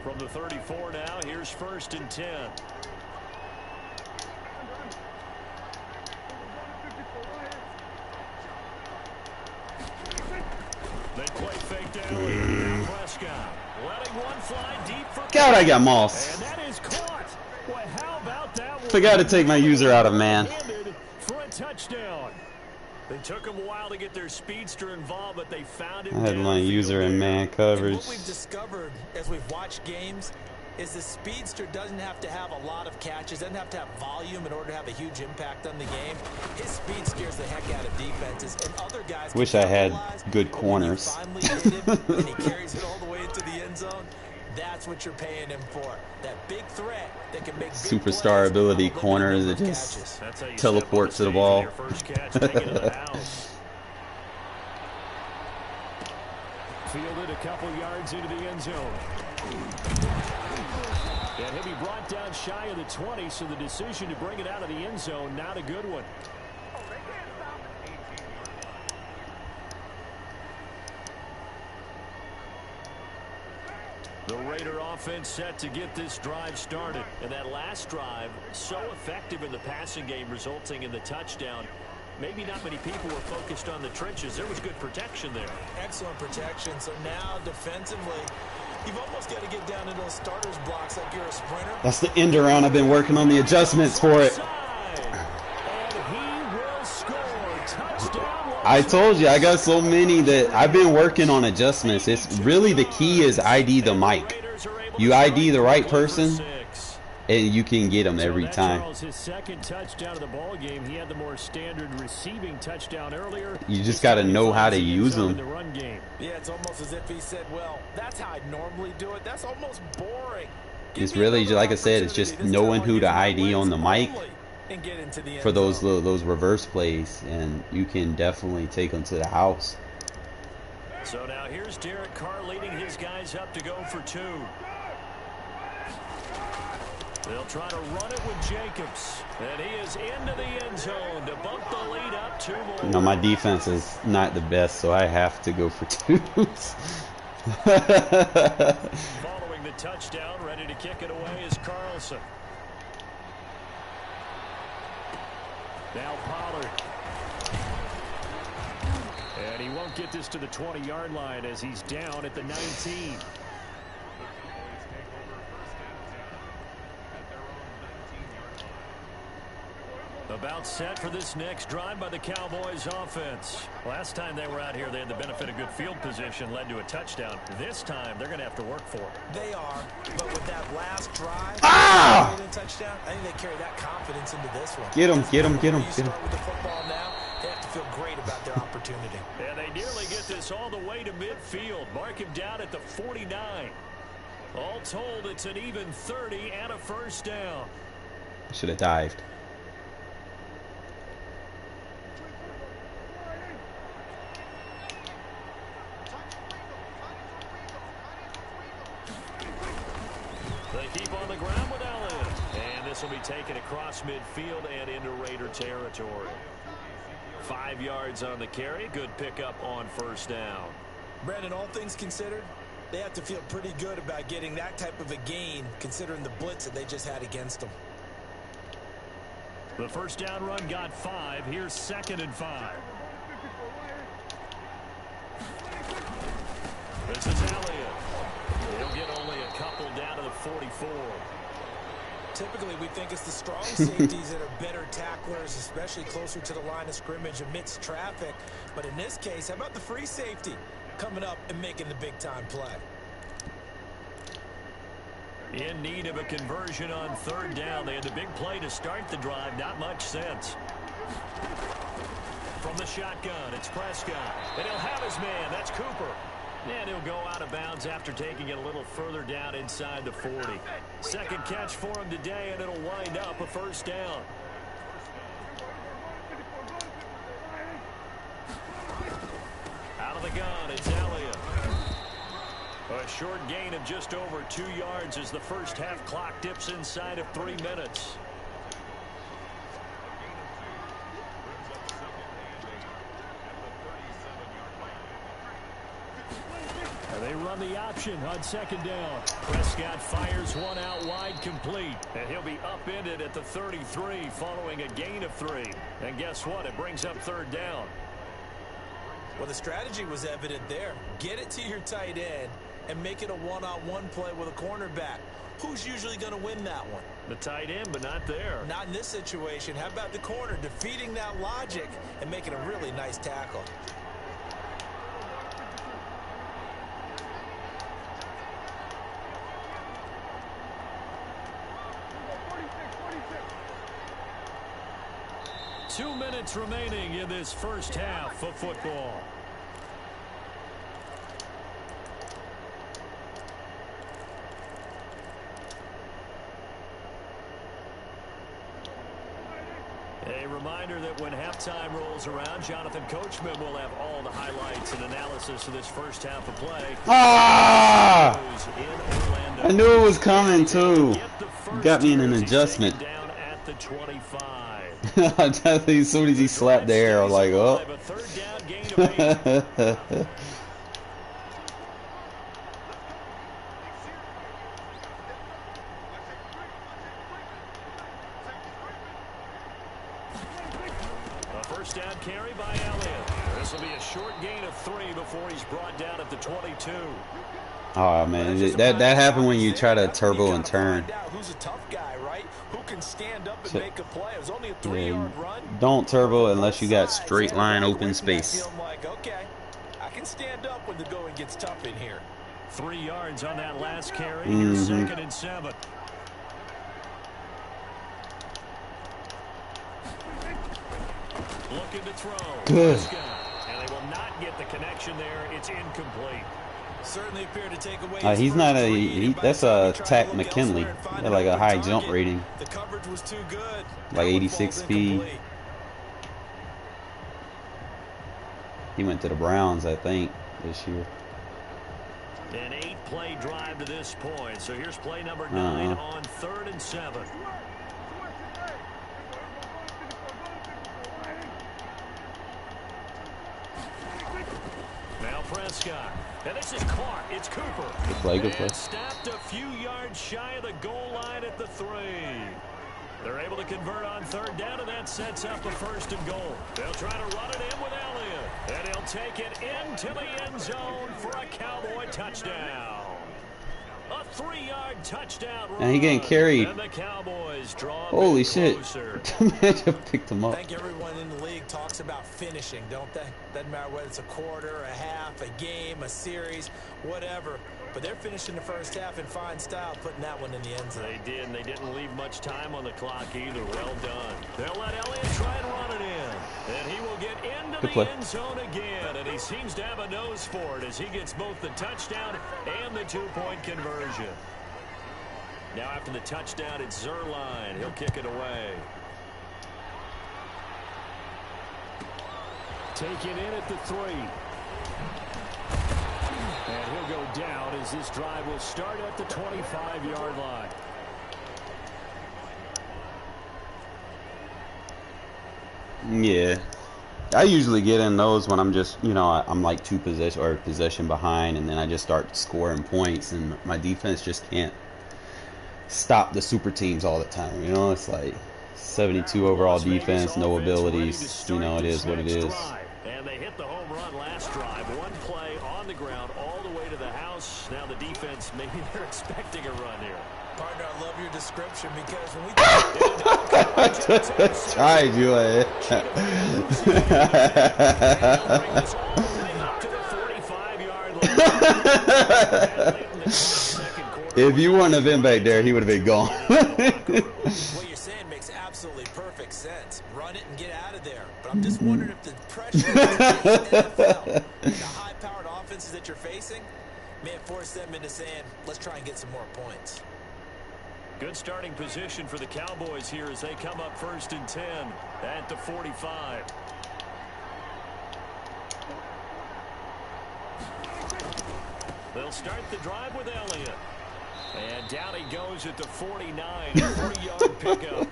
From the 34 now, here's 1st and 10. Play fake to Elliott. Prescott letting one fly deep for God, I got Moss. And that is caught. Well, how about that one? Forgot to take my user out of man. For a touchdown. They took them a while to get their speedster involved, but they found it. I had my user in man coverage. And what we've discovered as we've watched games is the speedster doesn't have to have a lot of catches, doesn't have to have volume in order to have a huge impact on the game. His speed scares the heck out of defenses, and other guys wish I had good corners. Finally hit him, and he carries it all the way into the end zone. That's what you're paying him for. That big threat that can make superstar ability corners that just teleport to the ball. Fielded a couple yards into the end zone. And he'll be brought down shy of the 20, so the decision to bring it out of the end zone, not a good one. The Raider offense set to get this drive started. And that last drive, so effective in the passing game, resulting in the touchdown. Maybe not many people were focused on the trenches. There was good protection there. Excellent protection. So now defensively, you've almost got to get down into those starters blocks like you're a sprinter. That's the end around. I've been working on the adjustments for it. And he will score. Touchdown. I told you, I got so many that I've been working on adjustments. It's really the key is ID the mic. You ID the right person, and you can get them every time. His second touchdown of the ball game. He had the more standard receiving touchdown earlier. You just got to know how to use them. Yeah, it's almost as if he said, well, that's how I normally do it. That's almost boring. It's really, like I said, it's just knowing who to ID on the mic for those reverse plays, and you can definitely take them to the house. So now here's Derek Carr leading his guys up to go for two. They'll try to run it with Jacobs. And he is into the end zone to bump the lead up 2 more. You know, my defense is not the best, so I have to go for twos. Following the touchdown, ready to kick it away is Carlson. Now Pollard. And he won't get this to the 20-yard line as he's down at the 19. About set for this next drive by the Cowboys offense. Last time they were out here, they had the benefit of good field position, led to a touchdown. This time, they're going to have to work for it. They are, but with that last drive, touchdown, I think they carry that confidence into this one. Get him, get him, get him. You start with the football now, they have to feel great about their opportunity. And they nearly get this all the way to midfield. Mark him down at the 49. All told, it's an even 30 and a first down. Should have dived. They keep on the ground with Elliott. And this will be taken across midfield and into Raider territory. 5 yards on the carry. Good pickup on first down. Brandon, all things considered, they have to feel pretty good about getting that type of a gain considering the blitz that they just had against them. The first down run got 5. Here's 2nd and 5. This is Elliott. He'll get only a couple down to the 44. Typically, we think it's the strong safeties that are better tacklers, especially closer to the line of scrimmage amidst traffic. But in this case, how about the free safety coming up and making the big-time play? In need of a conversion on 3rd down. They had the big play to start the drive. Not much sense. From the shotgun, it's Prescott. And he'll have his man. That's Cooper. And he'll go out of bounds after taking it a little further down inside the 40. Second catch for him today, and it'll wind up a first down. Out of the gun, it's Elliott. A short gain of just over 2 yards as the first half clock dips inside of 3 minutes. They run the option on 2nd down. Prescott fires one out wide, complete. And he'll be upended at the 33 following a gain of 3. And guess what? It brings up 3rd down. Well, the strategy was evident there. Get it to your tight end and make it a one-on-one play with a cornerback. Who's usually going to win that one? The tight end, but not there. Not in this situation. How about the corner defeating that logic and making a really nice tackle? Two minutes remaining in this first half of football. A reminder that when halftime rolls around, Jonathan Coachman will have all the highlights and analysis of this first half of play. Ah! I knew it was coming too. Got me in an adjustment. Down at the 25. I'm telling you, as soon as he slapped the air, I was like, oh. A first down carry by Elliott. This will be a short gain of 3 before he's brought down at the 22. Oh man, that happened when you try to turbo and turn. Who's a tough guy, right? Who can stand up and make a play? It was only a 3-yard run. Don't turbo unless you got straight line open space. Like, okay, I can stand up when the going gets tough in here. 3 yards on that last carry. Here's 2nd and 7. Looking to throw. Good. And they will not get the connection there. It's incomplete. Certainly appeared to take away. He's not a. That's a Tack McKinley. They're like a high jump rating. The coverage was too good. Like 86 speed. He went to the Browns, I think, this year. An 8-play drive to this point. So here's play number 9 on 3rd and 7. Now Prescott. And this is Clark. It's Cooper. Good play, good play. Stopped a few yards shy of the goal line at the 3. They're able to convert on 3rd down, and that sets up a 1st and goal. They'll try to run it in with Elliott. And he'll take it into the end zone for a Cowboy touchdown. A 3-yard touchdown run. And he getting carried. And the Cowboys draw. Holy shit. Man just picked him I up. think everyone in the league talks about finishing, don't they? Doesn't matter whether it's a quarter, a half, a game, a series, whatever. But they're finishing the first half in fine style, putting that one in the end zone. They did, and they didn't leave much time on the clock either. Well done. They'll let Elliott try and run it in. And he will get into the end zone again. And he seems to have a nose for it as he gets both the touchdown and the 2-point conversion. Now after the touchdown, it's Zerline. He'll kick it away. Taken in at the 3. And he'll go down as this drive will start at the 25-yard line. Yeah. I usually get in those when I'm just, you know, I'm like 2 possession behind, and then I just start scoring points, and my defense just can't stop the super teams all the time. You know, it's like 72 overall defense, no abilities. You know, it is what it is. And they hit the home run last drive. 1 play on the ground all the way to the house. Now the defense, maybe they're expecting a run here. Partner, I love your description because when we tried you. If you wouldn't have been back there, he would have been gone. What you're saying makes absolutely perfect sense. Run it and get out of there. But I'm just wondering if the pressure in the NFL, the high-powered offenses that you're facing, may have forced them into saying, let's try and get some more points. Good starting position for the Cowboys here as they come up 1st and 10 at the 45. They'll start the drive with Elliott. And down he goes at the 49, a 3-yard pickup.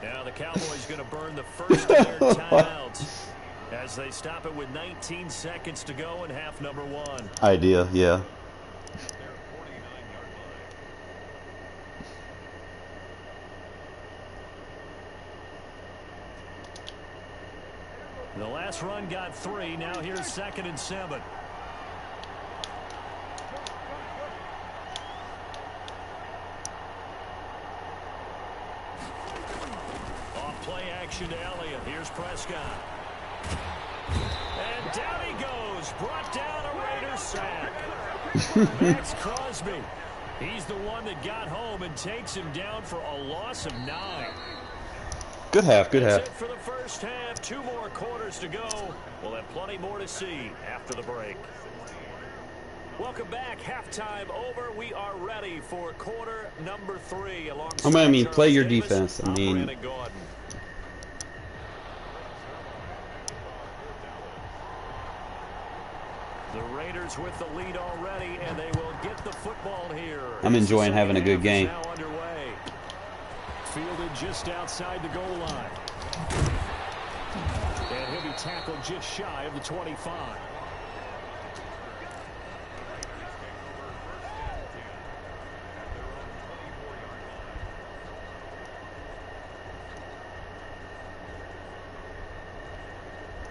Now the Cowboys going to burn the first of their timeouts as they stop it with 19 seconds to go in half number 1. Idea, yeah. The last Last run got 3. Now here's 2nd and 7. Off play action to Elliott. Here's Prescott. And down he goes. Brought down a Raiders sack. Max Crosby. He's the one that got home and takes him down for a loss of 9. Good half, good half. That's it for the first half. 2 more quarters to go. We'll have plenty more to see after the break. Welcome back. Halftime over. We are ready for quarter number 3. I mean, play your defense. I mean, the Raiders with the lead already, and they will get the football here. I'm enjoying having a good game. Now underway. Fielded just outside the goal line. And he'll be tackled just shy of the 25.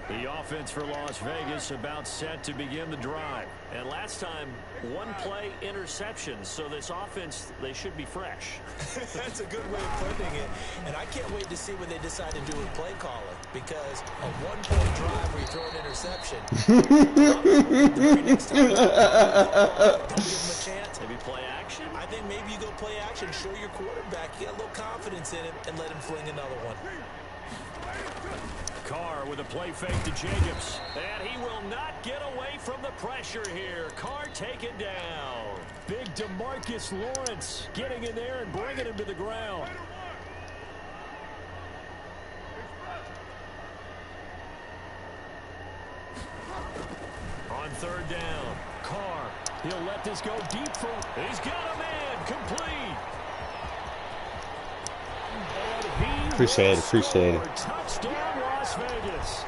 The offense for Las Vegas about set to begin the drive. And last time, 1 play interception. So this offense, they should be fresh. That's a good way of putting it. And I can't wait to see what they decide to do with play calling. Because a 1-point drive where you throw an interception. The very next time, don't give them a chance. Maybe play action? I think maybe you go play action, show your quarterback, get a little confidence in him, and let him fling another one. Carr with a play fake to Jacobs. And he will not get away from the pressure here. Carr taken down. Big DeMarcus Lawrence getting in there and bringing him to the ground. On 3rd down, Carr. He'll let this go deep for. He's got a man complete. Appreciate it. Touchdown, Las Vegas.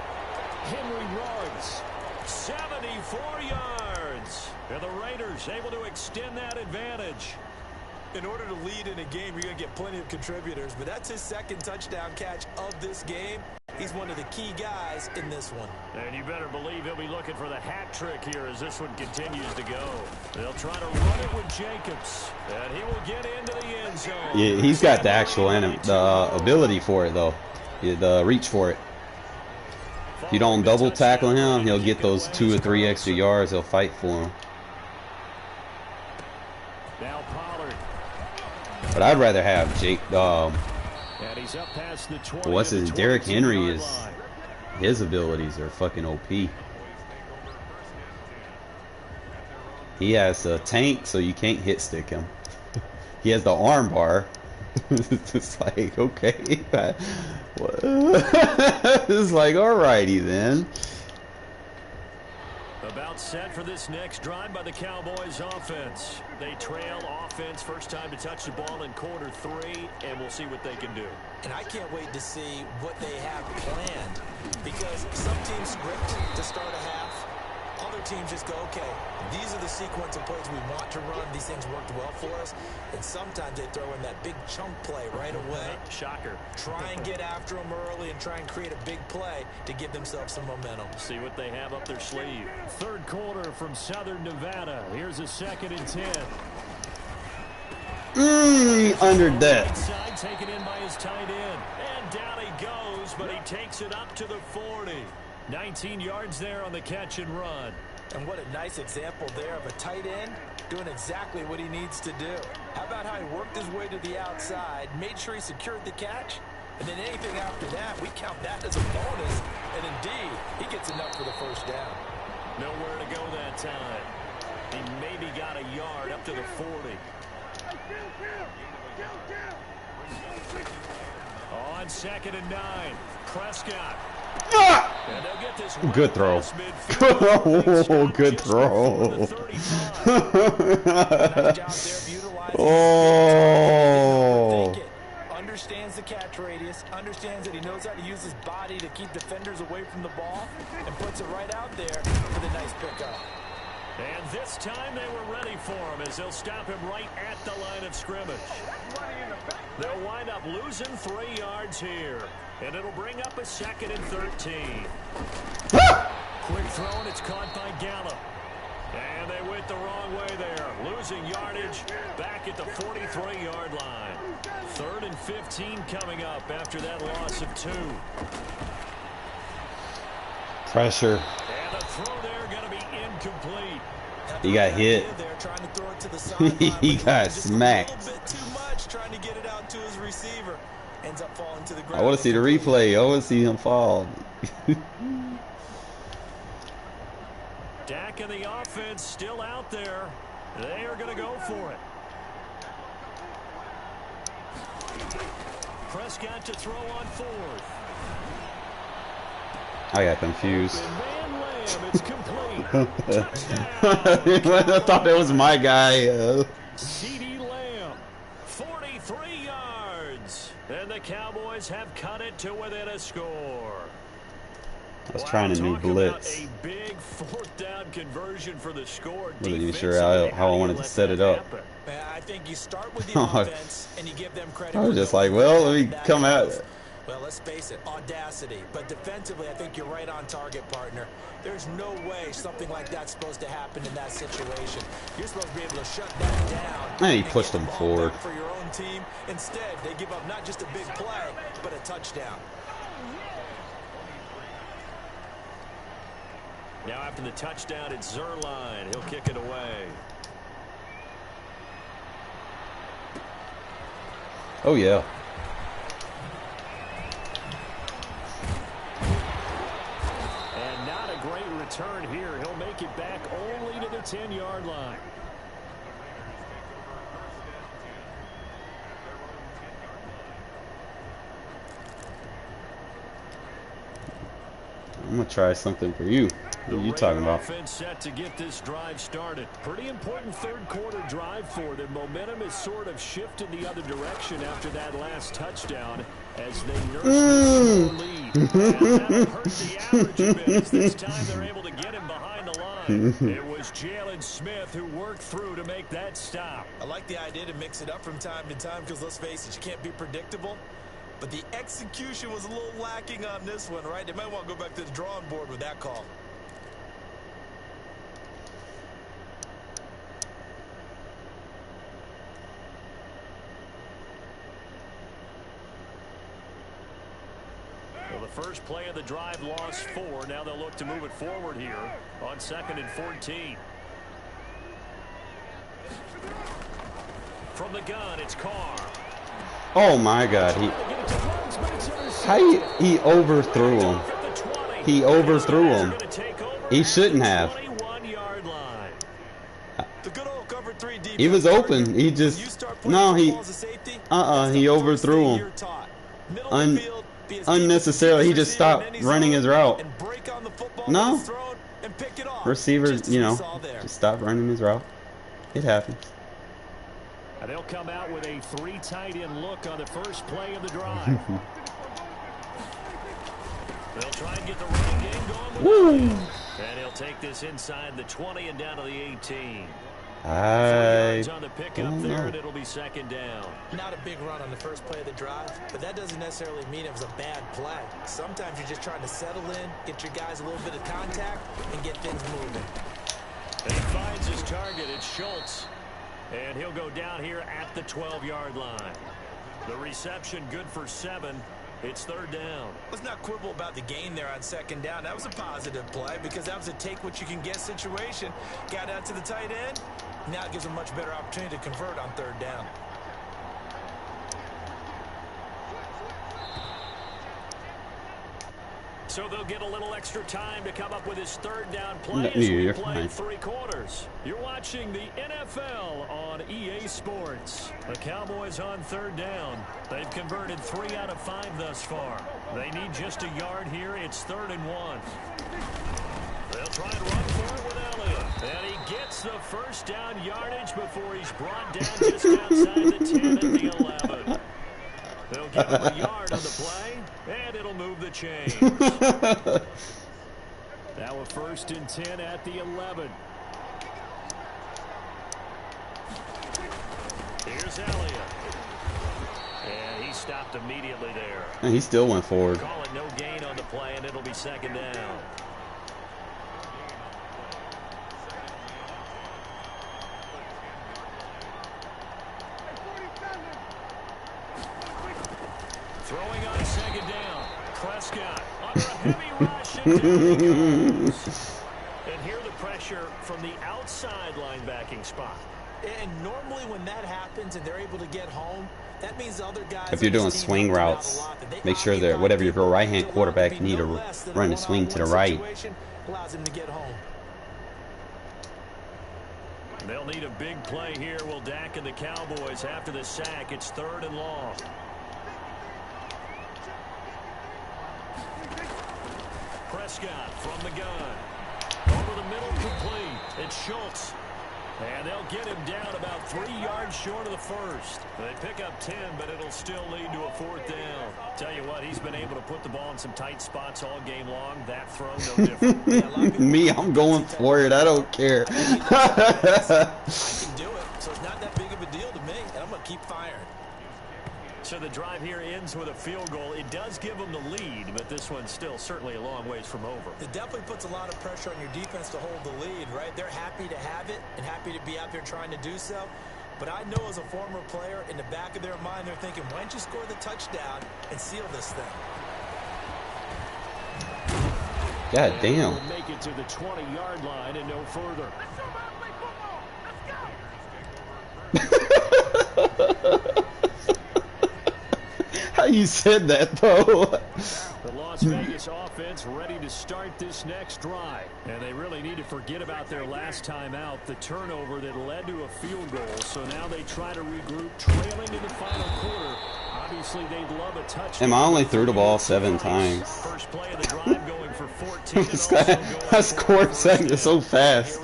Henry runs 74 yards. And the Raiders able to extend that advantage. In order to lead in a game, you're going to get plenty of contributors, but that's his 2nd touchdown catch of this game. He's one of the key guys in this one. And you better believe he'll be looking for the hat trick here as this one continues to go. They'll try to run it with Jacobs, and he will get into the end zone. Yeah, he's got the actual ability for it, though. The reach for it. If you don't double tackle him, he'll get those 2 or 3 extra yards. He'll fight for him. Now Pollard. But I'd rather have Jake. And he's up past the 20. What's his? Derrick Henry is. His abilities are fucking OP. He has a tank, so you can't hit stick him. He has the arm bar. It's like, okay. It's like, alrighty then. About set for this next drive by the Cowboys offense. They trail offense, first time to touch the ball in quarter 3, and we'll see what they can do. And I can't wait to see what they have planned, because some teams script to start a half. Other teams just go, okay, these are the sequence of plays we want to run. These things worked well for us. And sometimes they throw in that big chunk play right away. Shocker. Try and get after them early and try and create a big play to give themselves some momentum. See what they have up their sleeve. 3rd quarter from Southern Nevada. Here's a 2nd and 10. Under that. Inside, taken in by his tight end. And down he goes, but he takes it up to the 40. 19 yards there on the catch and run. And what a nice example there of a tight end doing exactly what he needs to do. How about how he worked his way to the outside, made sure he secured the catch, and then anything after that, we count that as a bonus. And indeed, he gets enough for the first down. Nowhere to go that time. He maybe got a yard up to the 40. On 2nd and 9, Prescott. And they'll get this good throw. Oh, good throw. Oh. Understands the catch radius, understands that he knows how to use his body to keep defenders away from the ball, and puts it right out there for the nice pickup. And this time they were ready for him as they'll stop him right at the line of scrimmage. They'll wind up losing 3 yards here. And it'll bring up a 2nd and 13. Quick throw, and it's caught by Gallup. And they went the wrong way there. Losing yardage back at the 43-yard line. 3rd and 15 coming up after that loss of 2. Pressure. And the throw there going to be incomplete. He got hit. He got smacked. A little bit too much trying to get it out to his receiver. Ends up falling to the ground. I want to see the replay. I want to see him fall. Dak and the offense still out there. They are going to go for it. Prescott to throw on 4th. I got confused. Man Lamb, it's complete. I thought that was my guy. CD Lamb, 43 yards. And the Cowboys have cut it to within a score. I was trying a new blitz. A big 4th down conversion for the score. Wasn't even sure how I wanted to set it up. I think you start with the offense and you give them credit. I was just like, well, let me come out. Well, let's face it, audacity. But defensively, I think you're right on target, partner. There's no way something like that's supposed to happen in that situation. You're supposed to be able to shut that down. And he pushed them forward. For your own team. Instead, they give up not just a big play, but a touchdown. Now after the touchdown, it's Zerline. He'll kick it away. Oh, yeah. And not a great return here. He'll make it back only to the 10-yard line. I'm going to try something for you. What are you talking about? Offense set to get this drive started. Pretty important 3rd quarter drive for them. Momentum has sort of shifted the other direction after that last touchdown as they nurse this lead. And that'll hurt the average a bit as this time they're able to get him behind the line. It was Jalen Smith who worked through to make that stop. I like the idea to mix it up from time to time because let's face it, you can't be predictable. But the execution was a little lacking on this one, right? They might want to go back to the drawing board with that call. Well, the first play of the drive lost 4. Now they'll look to move it forward here on 2nd and 14. From the gun, it's Carr. Oh my God! He overthrew him. He overthrew him. He shouldn't have. He was open. He just he overthrew him. Unnecessarily. He just stopped running his route. No. Receivers, just stop running his route. It happens. And they'll come out with a 3 tight end look on the first play of the drive. They'll try and get the running game going. Woo! And he'll take this inside the 20 and down to the 18. I on the pickup there, and it'll be 2nd down. Not a big run on the first play of the drive, but that doesn't necessarily mean it was a bad play. Sometimes you're just trying to settle in, get your guys a little bit of contact, and get things moving. And he finds his target. It's Schultz. And he'll go down here at the 12-yard line. The reception good for 7. It's 3rd down. Let's not quibble about the gain there on 2nd down. That was a positive play because that was a take-what-you-can-get situation. Got out to the tight end. Now it gives them a much better opportunity to convert on 3rd down. So they'll get a little extra time to come up with his 3rd down play as we play 3 quarters. You're watching the NFL on EA Sports. The Cowboys on 3rd down. They've converted 3 out of 5 thus far. They need just a yard here. It's 3rd and 1. They'll try and run for it with Elliott. And he gets the first down yardage before he's brought down just outside the 10 at the 11. They'll give him a yard on the play, and it'll move the chains. Now a 1st and 10 at the 11. Here's Elliott. And he stopped immediately there. And he still went forward. Call it no gain on the play, and it'll be second down. Throwing on second down. Prescott under a heavy rush. And down he goes. And here the pressure from the outside linebacking spot. And normally when that happens and they're able to get home, that means the other guys. If you're doing swing routes, make sure that whatever your right-hand quarterback, you need to run a swing to the right. Allows him to get home. They'll need a big play here. Will Dak and the Cowboys after the sack. It's 3rd and long. Prescott from the gun. Over the middle, complete. It's Schultz. And they'll get him down about 3 yards short of the first. They pick up 10, but it'll still lead to a 4th down. Tell you what, he's been able to put the ball in some tight spots all game long. That throw, no different. Me, I'm going for it. I don't care. I can do it, so it's not that big of a deal to me, and I'm going to keep firing. So the drive here ends with a field goal. It does give them the lead, but this one's still certainly a long ways from over. It definitely puts a lot of pressure on your defense to hold the lead, right? They're happy to have it and happy to be out there trying to do so. But I know as a former player, in the back of their mind, they're thinking, why don't you score the touchdown and seal this thing? God damn. We'll make it to the 20-yard line and no further. How you said that, though? The Las Vegas offense ready to start this next drive. And they really need to forget about their last time out, the turnover that led to a field goal. So now they try to regroup, trailing in the final quarter. Obviously, they'd love a touchdown. And I only threw the ball 7 times. First play of the drive going for 14. I scored second so fast.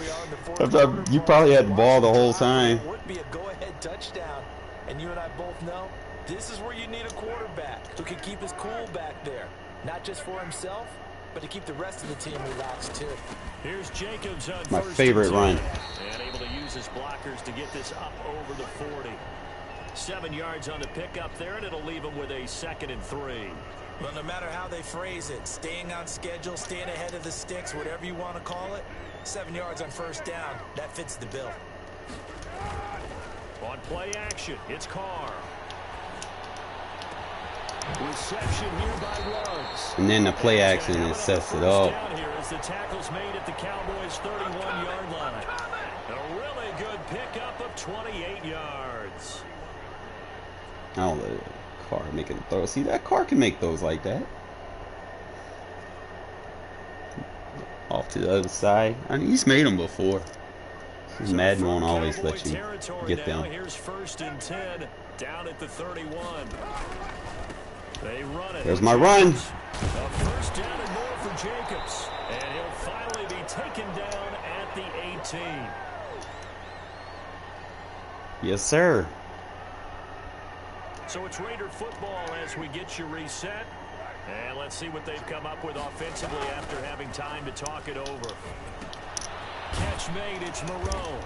I thought you probably had the ball the whole time. It would be a go-ahead touchdown. And you and I both know this is where you need a quarterback who can keep his cool back there. Not just for himself, but to keep the rest of the team relaxed too. Here's Jacobs on My first favorite run. And able to use his blockers to get this up over the 40. 7 yards on the pickup there, and it'll leave him with a 2nd and 3. Well, no matter how they phrase it, staying on schedule, staying ahead of the sticks, whatever you want to call it, 7 yards on first down, that fits the bill. On play action, it's Carr. Reception here by Ruggs. And then the play action and sets it up. Down here as the tackle's made at the Cowboys' 31-yard line. A really good pickup of 28 yards. I don't let Carr make it throw. See, that Carr can make those like that. Off to the other side. I mean, he's made them before. Madden won't always let you get them. Here's 1st and 10 down at the 31. They run it. There's my run. A 1st down and more for Jacobs. And he'll finally be taken down at the 18. Yes, sir. So it's Raider football as we get you reset. And let's see what they've come up with offensively after having time to talk it over. Catch made, it's Moreau.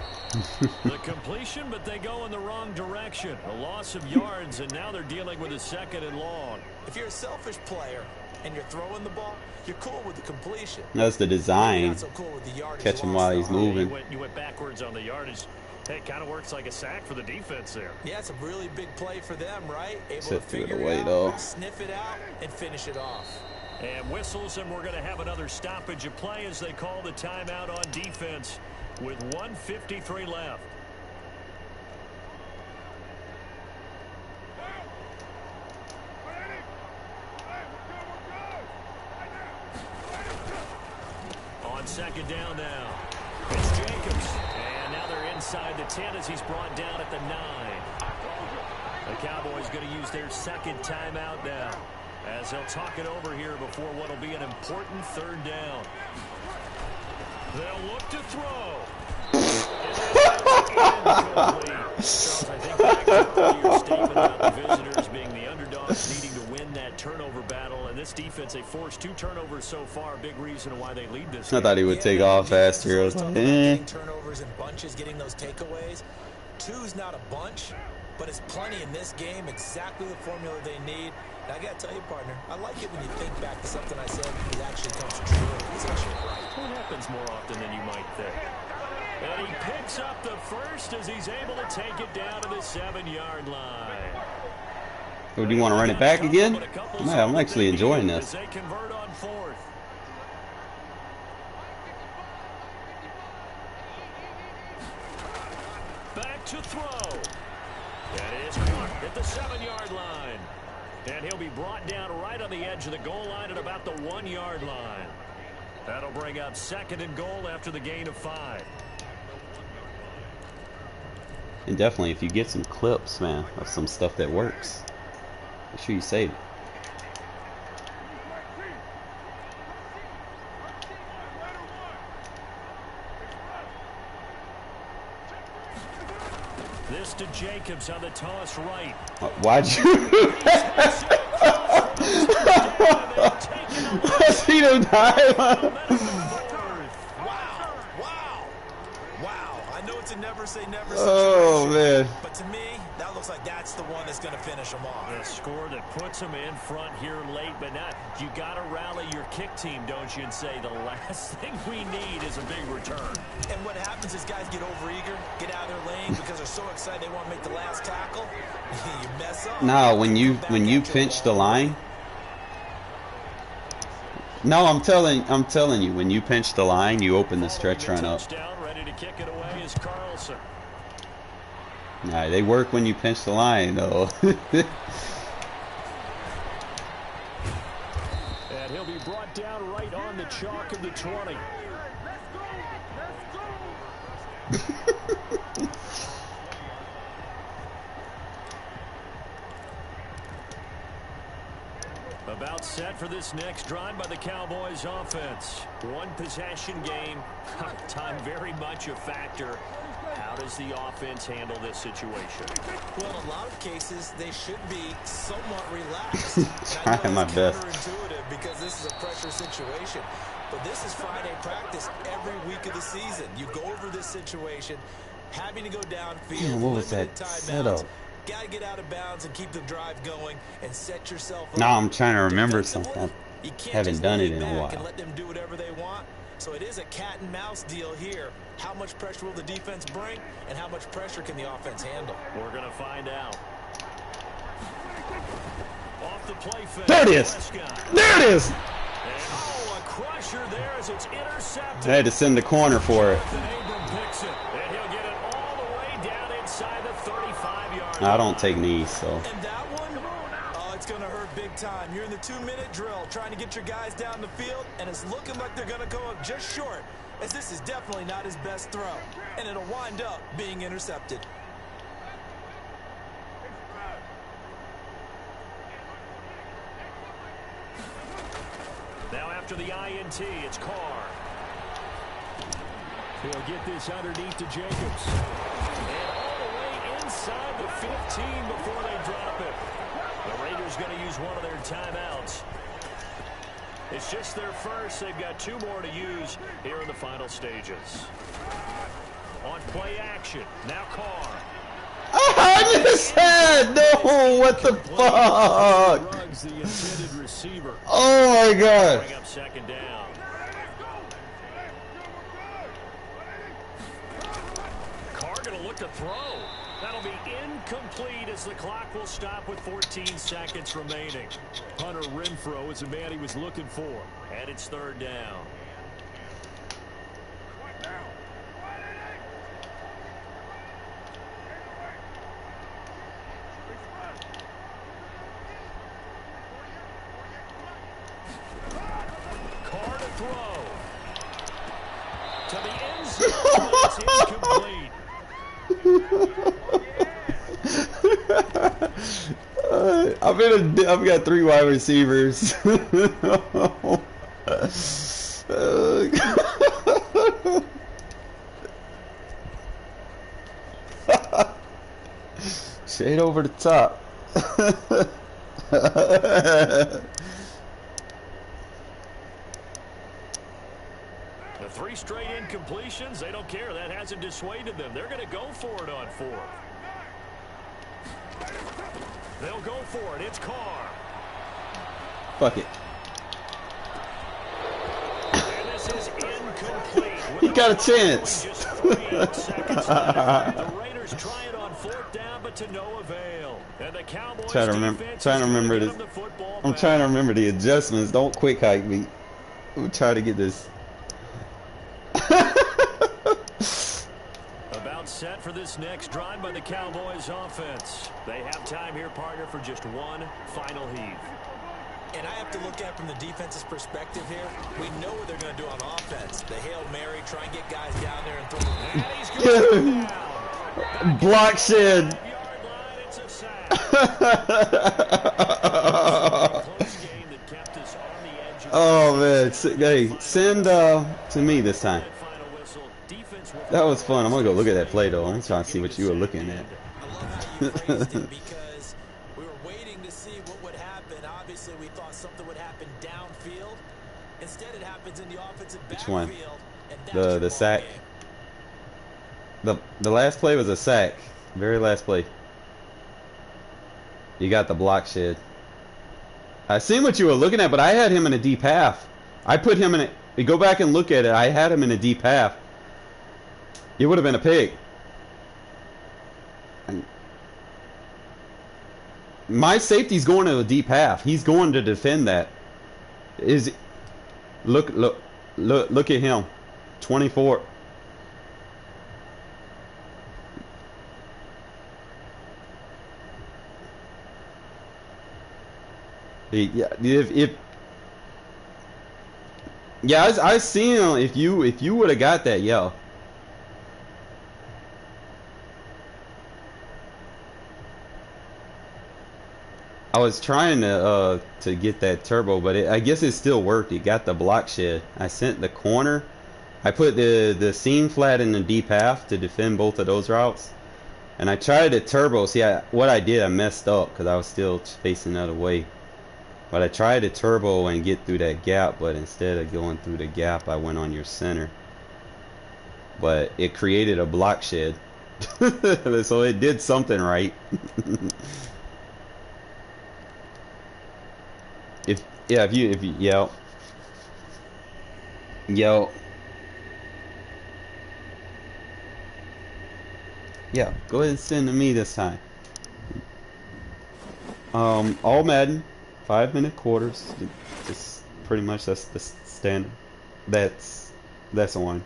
The completion, but they go in the wrong direction. A loss of yards, and now they're dealing with a 2nd and long. If you're a selfish player and you're throwing the ball, you're cool with the completion. That's the design. Not so cool with the yardage. Catch him while he's moving. You went backwards on the yardage. Hey, it kind of works like a sack for the defense there. Yeah, it's a really big play for them, right? Able Sit to through figure the way, it out, though. sniff it out, and finish it off. And whistles, and we're going to have another stoppage of play as they call the timeout on defense with 1:53 left. On 2nd down now, it's Jacobs. And now they're inside the 10 as he's brought down at the 9. The Cowboys going to use their 2nd timeout now, as they'll talk it over here before what will be an important 3rd down. They'll look to throw. Charles, I think back to your statement about the visitors being the underdogs needing to win that turnover battle, and this defense, they forced 2 turnovers so far, big reason why they lead this game. I thought he would take off faster. I was like, eh. Turnovers and bunches, getting those takeaways. 2's not a bunch, but it's plenty in this game, exactly the formula they need. And I got to tell you, partner, I like it when you think back to something I said that actually comes true. It's actually right. It happens more often than you might think. And he picks up the first as he's able to take it down to the 7-yard line. So do you want to run it back again? Man, I'm actually enjoying this. They convert on 4th. Back to throw. That is caught at the 7-yard line. And he'll be brought down right on the edge of the goal line at about the 1-yard line. That'll bring up 2nd and goal after the gain of 5. And definitely, if you get some clips, man, of some stuff that works, make sure you save it. This to Jacobs on the toss right. Why'd you? Was he the dive? Wow. I know it's a never say never situation. Oh, man. But to me, that looks like that's the one that's going to finish them off. The score that puts them in front here late, but not. You got to rally your kick team, don't you, and say the last thing we need is a big return. And what happens is guys get overeager, get out of their lane because they're so excited they want to make the last tackle. You mess up. No, when you pinch the line. No, I'm telling you, when you pinch the line, you open the stretch run up. Ready to kick it away is Carlson. Nah, they work when you pinch the line, though. And he'll be brought down right on the chalk of the 20. About set for this next drive by the Cowboys offense. One possession game. Time very much a factor. How does the offense handle this situation? Well, in a lot of cases, they should be somewhat relaxed. Trying my best. Counterintuitive because this is a pressure situation. But this is Friday practice every week of the season. You go over this situation, having to go downfield. Man, what was that setup? Got to get out of bounds and keep the drive going and set yourself up. No, I'm trying to remember something. You can't Haven't just done lay it in a back while. and let them do whatever they want. So it is a cat and mouse deal here. How much pressure will the defense bring, and how much pressure can the offense handle? We're going to find out. Off the play fake. There it is. There it is. And, oh, a crusher there as it's intercepted. I had to send the corner for it. And Abram picks it, and he'll get it all the way down inside the 35-yard line. I don't take knees, so. And that one, oh, it's going to hurt big time. You're in the 2-minute drill trying to get your guys down the field, and it's looking like they're going to go up just short, as this is definitely not his best throw, and it'll wind up being intercepted. Now after the INT, it's Carr. He'll get this underneath to Jacobs. And all the way inside the 15 before they drop it. The Raiders going to use one of their timeouts. It's just their first. They've got 2 more to use here in the final stages. On play action, now Carr. I just said no. What the fuck? Ruggs, the intended receiver. Oh my god. Bring up 2nd down. Carr going to look to throw. That'll be incomplete as the clock will stop with 14 seconds remaining. Hunter Renfrow is the man he was looking for. And it's 3rd down. Carr to throw. To the end zone. It's incomplete. I've got 3 wide receivers. Shade over the top. The 3 straight incompletions, they don't care. That hasn't dissuaded them. They're going to go for it on 4th. They'll go for it. It's Carr. Fuck it. And this is incomplete. He got a chance. Just 3 seconds left. The Raiders try it on 4th down, but to no avail. And the Cowboys Trying to remember this. I'm back. trying to remember the adjustments. Don't quick hype me. I'm trying to get this. About set for this next drive by the Cowboys offense. They have time here, partner, for just one final heave. And I have to look at it from the defense's perspective here. We know what they're going to do on offense. The Hail Mary, try and get guys down there and throw. And he's going down. Block shed. It's a sack. Oh man, hey, send to me this time. That was fun. I'm gonna go look at that play though. I'm trying to see what you were looking at. I love how you phrased it because we were waiting to see what would happen. Obviously, we thought something would happen downfield. Instead, it happens in the offensive Which one? backfield. And that's The sack. The last play was a sack. Very last play. You got the block shed. I seen what you were looking at, but I had him in a deep half. I put him in a. You go back and look at it. I had him in a deep half. It would have been a pick. My safety's going to a deep half. He's going to defend that. Look at him. 24. Yeah, I seen him. If you would have got that, yeah. I was trying to get that turbo, but I guess it still worked. It got the block shed. I sent the corner. I put the seam flat in the deep half to defend both of those routes, and I tried to turbo. See, what I did, I messed up because I was still facing the other way. But I tried to turbo and get through that gap, but instead of going through the gap, I went on your center. But it created a block shed, so it did something right. if you yeah. Yeah, go ahead and send to me this time. All Madden, 5-minute quarters. Just pretty much that's the standard. That's on.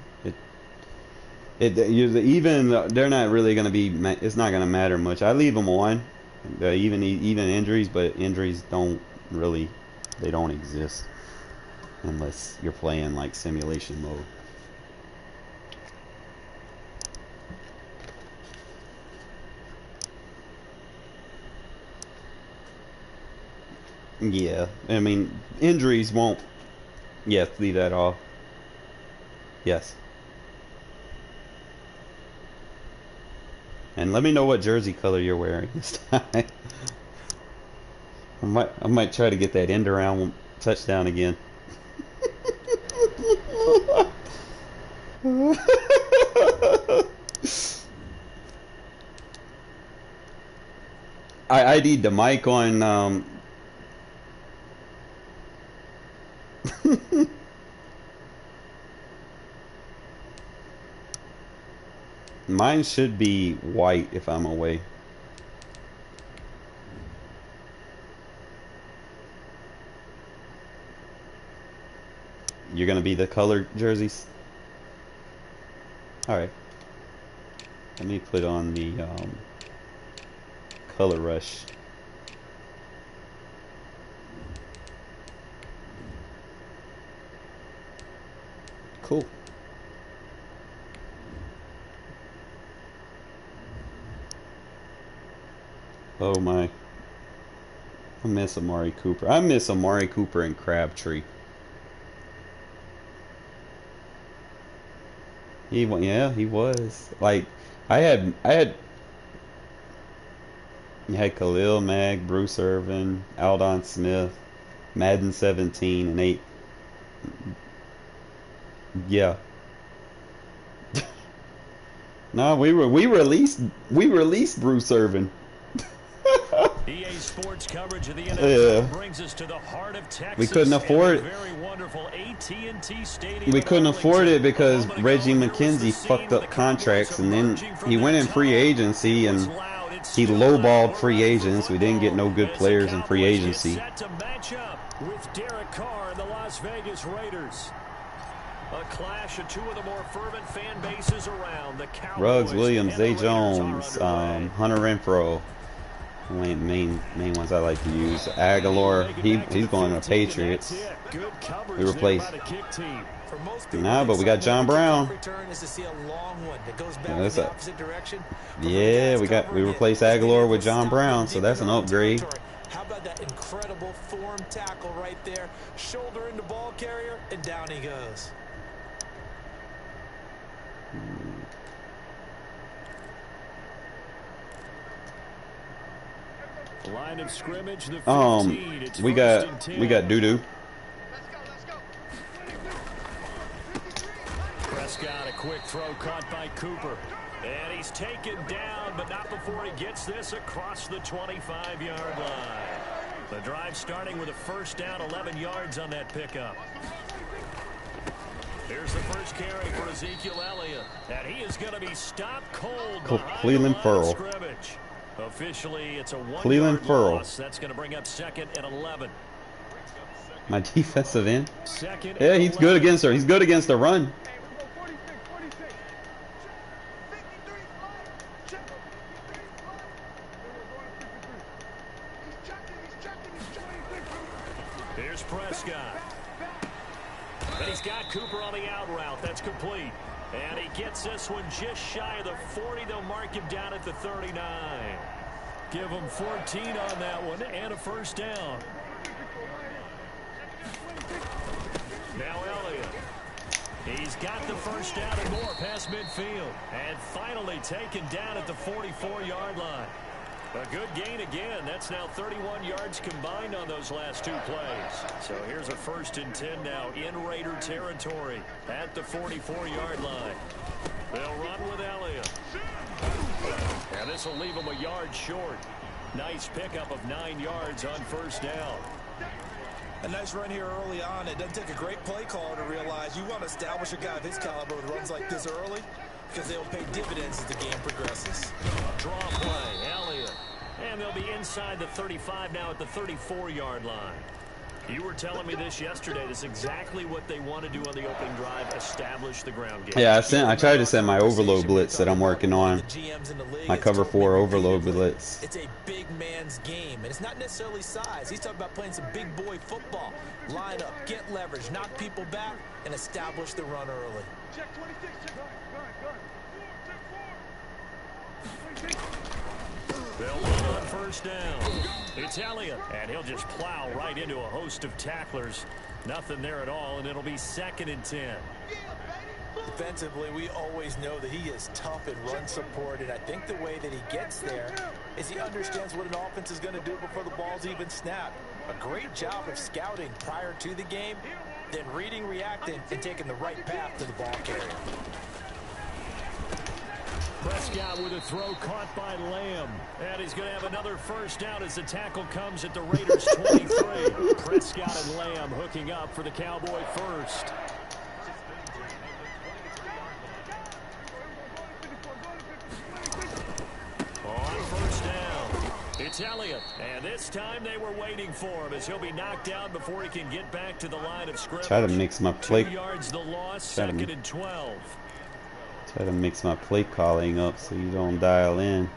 Even they're not really gonna be. It's not gonna matter much. I leave them on. Even injuries, but injuries don't really. They don't exist unless you're playing like simulation mode. Yeah, I mean, injuries won't. Yes, leave that off. Yes. And let me know what jersey color you're wearing this time. I might try to get that end around touchdown again. I ID'd the mic on mine should be white if I'm away. You're gonna be the colored jerseys? Alright. Let me put on the color rush. Cool. Oh my. I miss Amari Cooper. I miss Amari Cooper and Crabtree. Yeah, he was. Like, you had Khalil Mack, Bruce Irvin, Aldon Smith, Madden 17 and 8. Yeah. No, we released Bruce Irvin. EA Sports coverage of the NFL brings us to the heart of Texas. We couldn't afford it. Very wonderful AT&T Stadium. We couldn't afford it because Reggie McKenzie fucked up contracts, and then he went in free agency and he lowballed free agents. We didn't get no good players in free agency. Set to match up with Derek Carr and the Las Vegas Raiders. A clash of two of the more fervent fan bases around. The Cowboys, Ruggs, Williams, Zay Raiders Jones, Hunter Renfro. Main ones I like to use. Aguilar, he's going to Patriots. We replaced. Nah, but we got John Brown. Yeah, we replaced Aguilar with John Brown, so that's an upgrade. How about that incredible form tackle right there? Shoulder into ball carrier, and down he goes. Line of scrimmage, the 15. We got doo-doo. Prescott, a quick throw caught by Cooper. And he's taken down, but not before he gets this across the 25-yard line. The drive starting with a first down, 11 yards on that pickup. Here's the first carry for Ezekiel Elliott. And he is going to be stopped cold. Cleveland Furl. Officially, it's a Cleveland Furl. loss. That's going to bring up 2nd and 11. My defensive end. Second Yeah, he's good against her. He's good against the run. Here's Prescott. And he's got Cooper on the out route. That's complete. And he gets this one just shy of the 40. They'll mark him down at the 39. Give him 14 on that one and a first down. Now Elliott. He's got the first down and more past midfield. And finally taken down at the 44-yard line. A good gain again. That's now 31 yards combined on those last two plays. So here's a 1st and 10 now in Raider territory at the 44-yard line. They'll run with Elliott. And this will leave him a yard short. Nice pickup of 9 yards on first down. A nice run here early on. It doesn't take a great play caller to realize you want to establish a guy of his caliber with runs like this early because they will pay dividends as the game progresses. Draw play, Elliott. And they'll be inside the 35 now at the 34-yard line. You were telling me this yesterday. That's exactly what they want to do on the opening drive, establish the ground game. Yeah, I tried to send my overload blitz that I'm working on. My cover 4 overload blitz. It's a big man's game, and it's not necessarily size. He's talking about playing some big boy football. Line up, get leverage, knock people back, and establish the run early. Check 26, check. They'll run on first down. It's Elliott, and he'll just plow right into a host of tacklers. Nothing there at all, and it'll be 2nd and 10. Defensively, we always know that he is tough in run support, and I think the way that he gets there is he understands what an offense is going to do before the ball's even snapped. A great job of scouting prior to the game, then reading, reacting, and taking the right path to the ball carrier. Prescott with a throw caught by Lamb. And he's going to have another first down as the tackle comes at the Raiders' 23. Prescott and Lamb hooking up for the Cowboy first. On first down, it's Elliott. And this time they were waiting for him as he'll be knocked down before he can get back to the line of scrimmage. Try to mix my play. 2 yards the loss, 2nd and 12. Try to mix my play calling up so you don't dial in.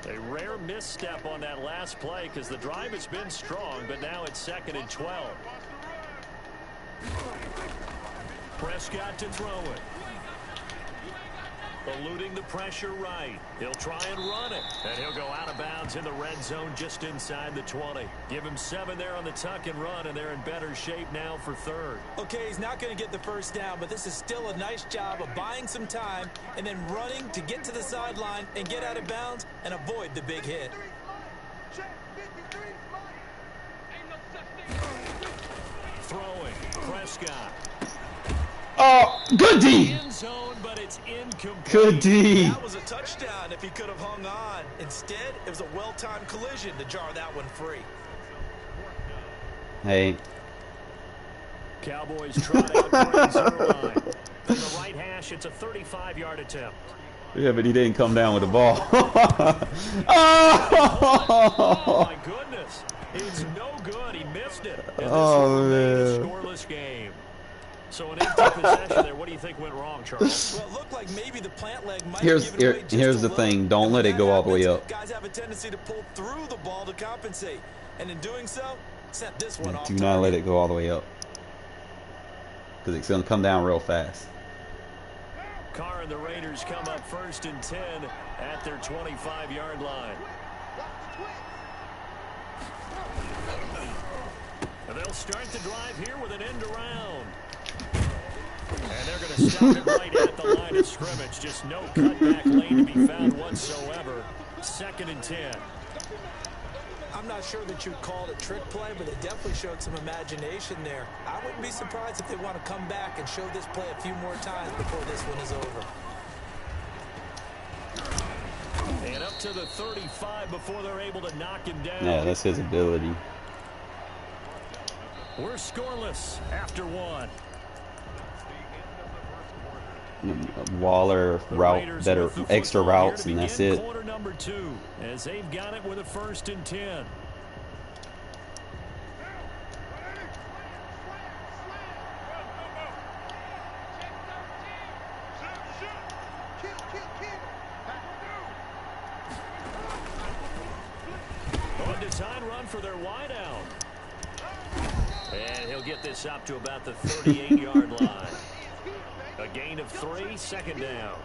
A rare misstep on that last play because the drive has been strong, but now it's 2nd and 12. Prescott to throw it. Eluding the pressure right. He'll try and run it. And he'll go out of bounds in the red zone just inside the 20. Give him 7 there on the tuck and run, and they're in better shape now for 3rd. Okay, he's not going to get the first down, but this is still a nice job of buying some time and then running to get to the sideline and get out of bounds and avoid the big hit. Throwing, Prescott. Oh, good D. End zone, but it's incomplete. Good D. That was a touchdown if he could have hung on. Instead, it was a well-timed collision to jar that one free. Hey. Cowboys trot out the red zone line. From the right hash, it's a 35-yard attempt. Yeah, but he didn't come down with the ball. Oh, my goodness. It's no good. He missed it. And this will remain a scoreless game. So an empty possession there. What do you think went wrong, Charles? Well, it looked like maybe the plant leg might Here's have given away just here's a the little. thing. Don't let it go all the way up. Guys have a tendency to pull through the ball to compensate. And in doing so, sent this one off. Do not let it go all the way up. Because it's going to come down real fast. Carr and the Raiders come up 1st and 10 at their 25-yard line. And they'll start the drive here with an end around. And they're going to stop it right at the line of scrimmage. Just no cutback lane to be found whatsoever. 2nd and 10. I'm not sure that you'd call it a trick play, but they definitely showed some imagination there. I wouldn't be surprised if they want to come back and show this play a few more times before this one is over. And up to the 35 before they're able to knock him down. Yeah, that's his ability. We're scoreless after one. Waller route, better extra routes, and that's it. Quarter number 2, as they've got it with a 1st and 10. On design run for their wideout. And he'll get this up to about the 38-yard line. A gain of 3, 2nd down.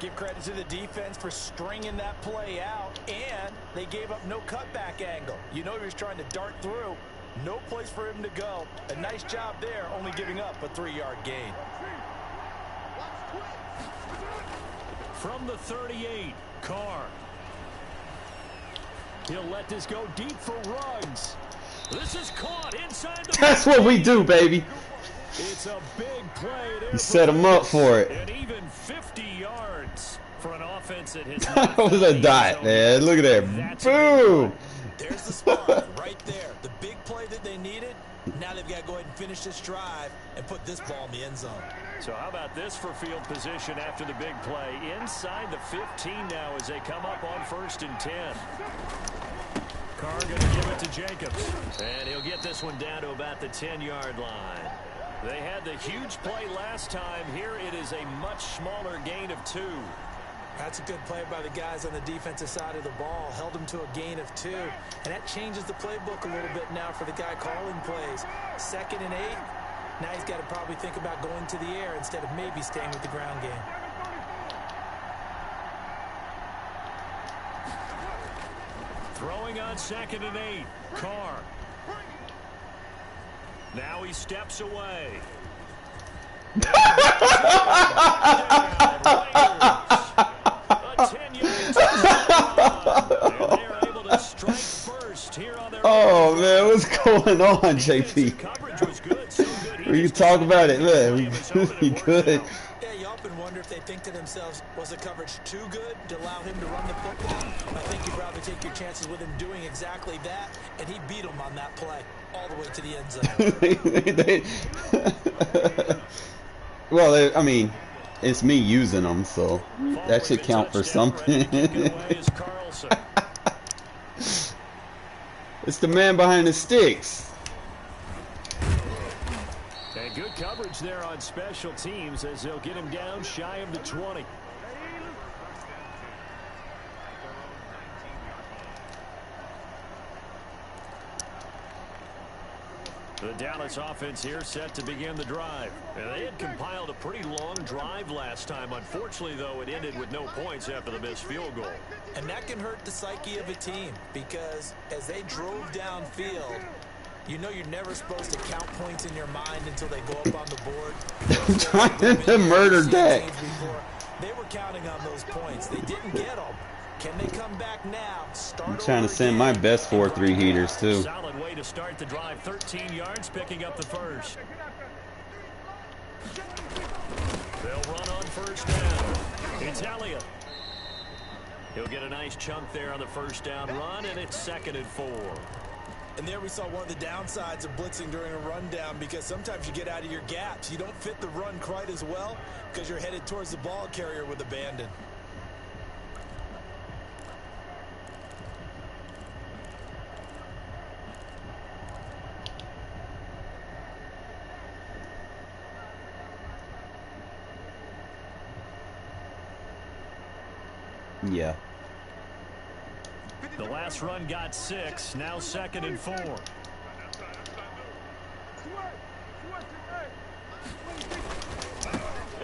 Give credit to the defense for stringing that play out, and they gave up no cutback angle. You know he was trying to dart through. No place for him to go. A nice job there, only giving up a 3-yard gain. From the 38, Carr. He'll let this go deep for Ruggs. This is caught inside the... That's what we do, baby. It's a big play there. You set him up for it. And even 50 yards for an offense that has... That was a dot, man. Look at that. Boom. There's the spot right there. The big play that they needed. Now they've got to go ahead and finish this drive and put this ball in the end zone. So how about this for field position after the big play? Inside the 15 now as they come up on 1st and 10. Carr going to give it to Jacobs. And he'll get this one down to about the 10-yard line. They had the huge play last time. Here it is a much smaller gain of 2. That's a good play by the guys on the defensive side of the ball. Held them to a gain of 2. And that changes the playbook a little bit now for the guy calling plays. 2nd and 8. Now he's got to probably think about going to the air instead of maybe staying with the ground game. Throwing on 2nd and 8. Carr. Now he steps away. A 10-yard touchdown. And they're able to strike first here on their... Oh, man, what's going on, JP? Coverage was good, so good. We can talk about it. Man, we good. Yeah, you often wonder if they think to themselves, was the coverage too good to allow him to run the football? I think you'd rather take your chances with him doing exactly that, and he beat him on that play all the way to the end zone. Well, I mean, it's me using them, so that should count for something. It's the man behind the sticks. And good coverage there on special teams as they'll get him down shy of the 20. The Dallas offense here set to begin the drive. And they had compiled a pretty long drive last time. Unfortunately, though, it ended with no points after the missed field goal. And that can hurt the psyche of a team because as they drove downfield, you know you're never supposed to count points in your mind until they go up on the board. I'm trying to murder Dak. They were counting on those points. They didn't get them. Can they come back now? I'm trying to send my best 4-3 heaters, too. Solid way to start the drive. 13 yards, picking up the first. They'll run on first down. It's Elliott. He'll get a nice chunk there on the first down run, and it's 2nd and 4. And there we saw one of the downsides of blitzing during a rundown, because sometimes you get out of your gaps. You don't fit the run quite as well because you're headed towards the ball carrier with abandon. Yeah. The last run got 6. Now 2nd and 4.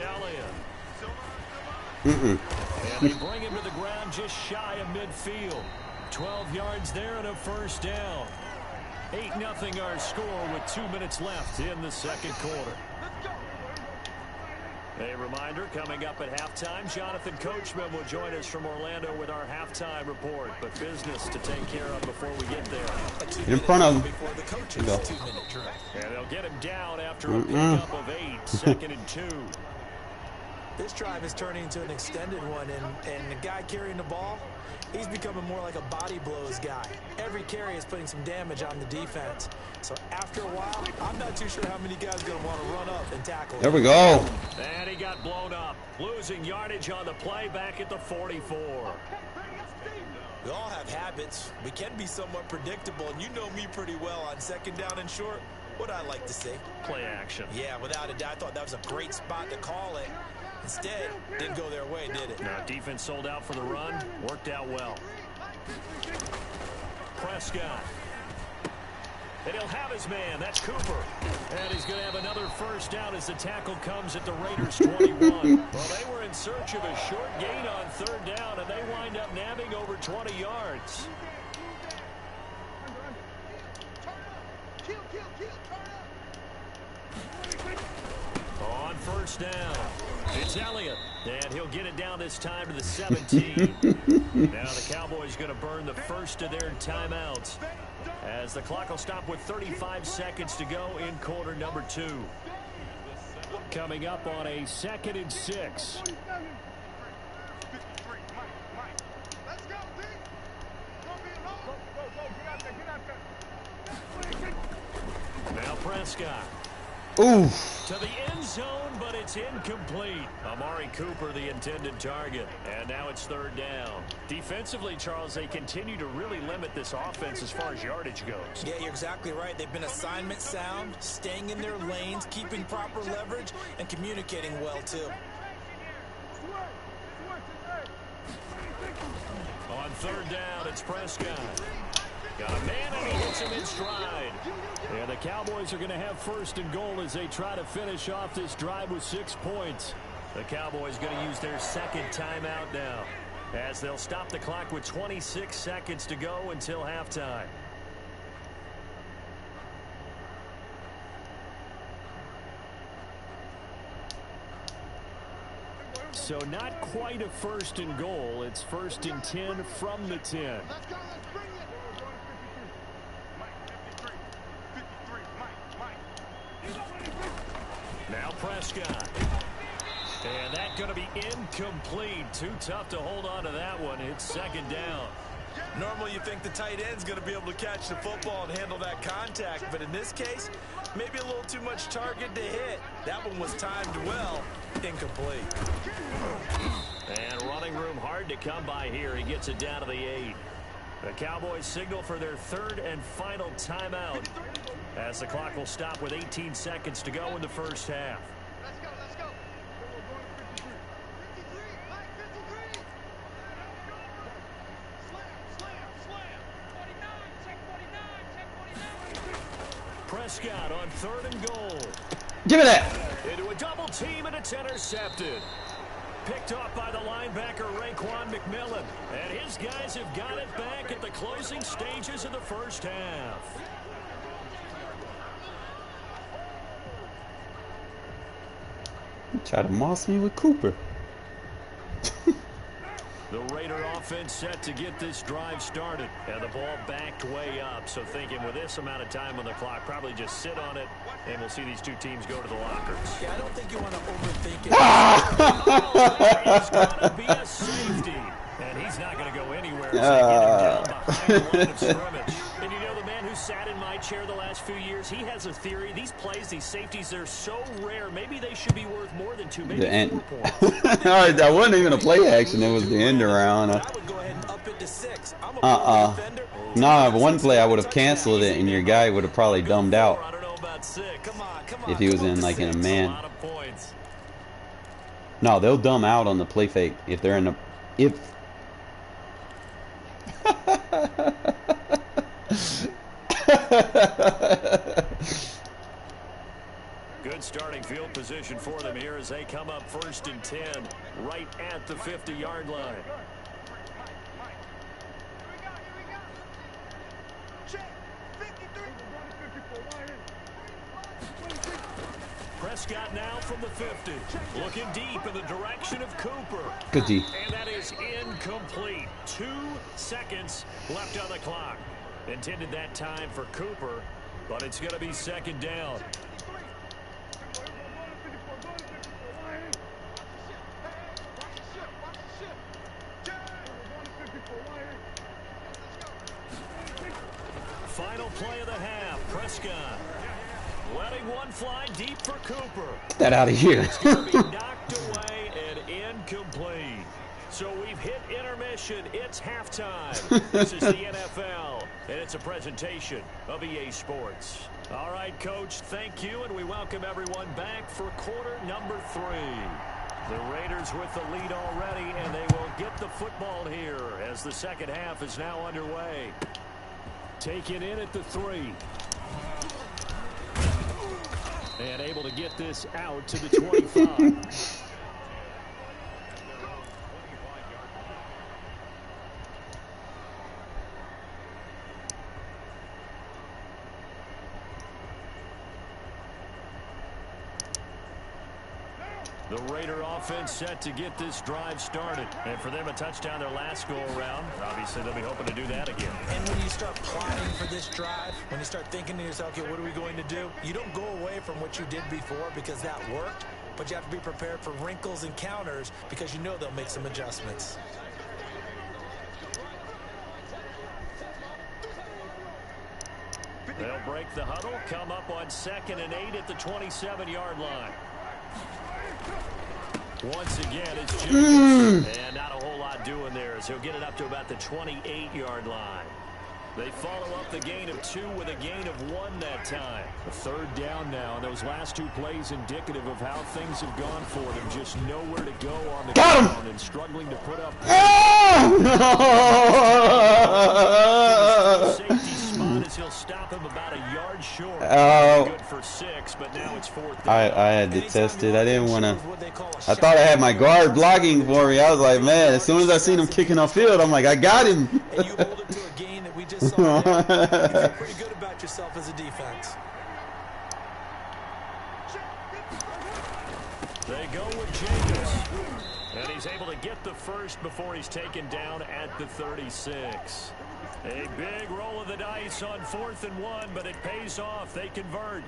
Elliott. And they bring him to the ground just shy of midfield. 12 yards there and a first down. 8-0 our score with 2 minutes left in the second quarter. A reminder, coming up at halftime, Jonathan Coachman will join us from Orlando with our halftime report. But business to take care of before we get there. In front of him. Before the coach's 2-minute drill. And they'll get him down after a pickup of 8. 2nd and 2. This drive is turning into an extended one, and the guy carrying the ball, he's becoming more like a body blows guy. Every carry is putting some damage on the defense. So after a while, I'm not too sure how many guys are going to want to run up and tackle him. There we go. And he got blown up, losing yardage on the play back at the 44. We all have habits. We can be somewhat predictable, and you know me pretty well on 2nd down and short. What I like to see. Play action. Yeah, without a doubt, I thought that was a great spot to call it. Instead, didn't go their way, did it? Now, defense sold out for the run. Worked out well. Prescott. And he'll have his man. That's Cooper. And he's going to have another first down as the tackle comes at the Raiders' 21. Well, they were in search of a short gain on 3rd down, and they wind up nabbing over 20 yards. On first down, it's Elliott, and he'll get it down this time to the 17. Now the Cowboys going to burn the first of their timeouts as the clock will stop with 35 seconds to go in quarter number 2. Coming up on a 2nd and 6. Now Prescott. Ooh. To the end zone, but it's incomplete. Amari Cooper, the intended target. And now it's 3rd down. Defensively, Charles, they continue to really limit this offense as far as yardage goes. Yeah, you're exactly right. They've been assignment sound, staying in their lanes, keeping proper leverage, and communicating well, too. On 3rd down, it's Prescott. Got a man, and he hits him in stride. And the Cowboys are going to have 1st and goal as they try to finish off this drive with 6 points. The Cowboys going to use their 2nd timeout now as they'll stop the clock with 26 seconds to go until halftime. So not quite a 1st and goal. It's 1st and 10 from the 10. Let's go, let's bring it. Now Prescott. And that's going to be incomplete. Too tough to hold on to that one. It's 2nd down. Normally you think the tight end's going to be able to catch the football and handle that contact, but in this case, maybe a little too much target to hit. That one was timed well. Incomplete. And running room hard to come by here. He gets it down to the 8. The Cowboys signal for their 3rd and final timeout as the clock will stop with 18 seconds to go in the first half. Let's go, let's go. 53, Mike, 53. Slam, slam. 49, check 49, check 49. Prescott on 3rd and goal. Give me that. Into a double team, and it's intercepted. Picked off by the linebacker, Raekwon McMillan. And his guys have got it back at the closing stages of the first half. You try to moss me with Cooper. The Raider offense set to get this drive started. And the ball backed way up. So thinking with this amount of time on the clock, probably just sit on it, and we'll see these two teams go to the lockers. Yeah, I don't think you want to overthink it. Oh, there's going to be a safety. And he's not going to go anywhere. So get him down behind the line of scrimmage. And you know, the man who sat in my chair the last few years, he has a theory. These plays, these safeties, they're so rare. Maybe they should be worth more than 2, maybe 4 points. All right, that wasn't even a play action. It was the end around. I would go ahead and up it to 6. I'm a defender. No, one play I would have canceled it, and your guy would have probably dumbed out I don't know about 6. Come on, if he was in like in a man. A lot of points. No, they'll dumb out on the play fake if they're in the Good starting field position for them here as they come up 1st and 10, right at the 50-yard line. Prescott now from the 50, looking deep in the direction of Cooper. Good D. And that is incomplete. 2 seconds left on the clock. Intended that time for Cooper, but it's going to be 2nd down. Final play of the half. Prescott letting one fly deep for Cooper. Get that out of here. It's going to be knocked away and incomplete. So we've hit intermission. It's halftime. This is the NFL, and it's a presentation of EA Sports. All right, Coach, thank you, and we welcome everyone back for quarter number 3. The Raiders with the lead already, and they will get the football here as the second half is now underway. Taken in at the 3. And able to get this out to the 25. The Raider offense set to get this drive started. And for them, a touchdown their last go-around. Obviously, they'll be hoping to do that again. And when you start plotting for this drive, when you start thinking to yourself, okay, what are we going to do? You don't go away from what you did before because that worked, but you have to be prepared for wrinkles and counters because you know they'll make some adjustments. They'll break the huddle, come up on 2nd and 8 at the 27-yard line. Once again, it's Jacobs. And not a whole lot doing there as he'll get it up to about the 28-yard line. They follow up the gain of 2 with a gain of 1 that time. A 3rd down now, and those last 2 plays indicative of how things have gone for them. Just nowhere to go on the ground and struggling to put up. Safety spot as he'll stop him about a yard short. Good for 6, but now it's 4th down. I had to test it. I didn't want to. I thought I had my guard blocking for me. I was like, man, as soon as I seen him kicking off field, I'm like, I got him. And you hold it to a gain that we just saw there. You feel pretty good about yourself as a defense. They go with Jacobs. And he's able to get the first before he's taken down at the 36. A big roll of the dice on 4th and 1, but it pays off. They convert.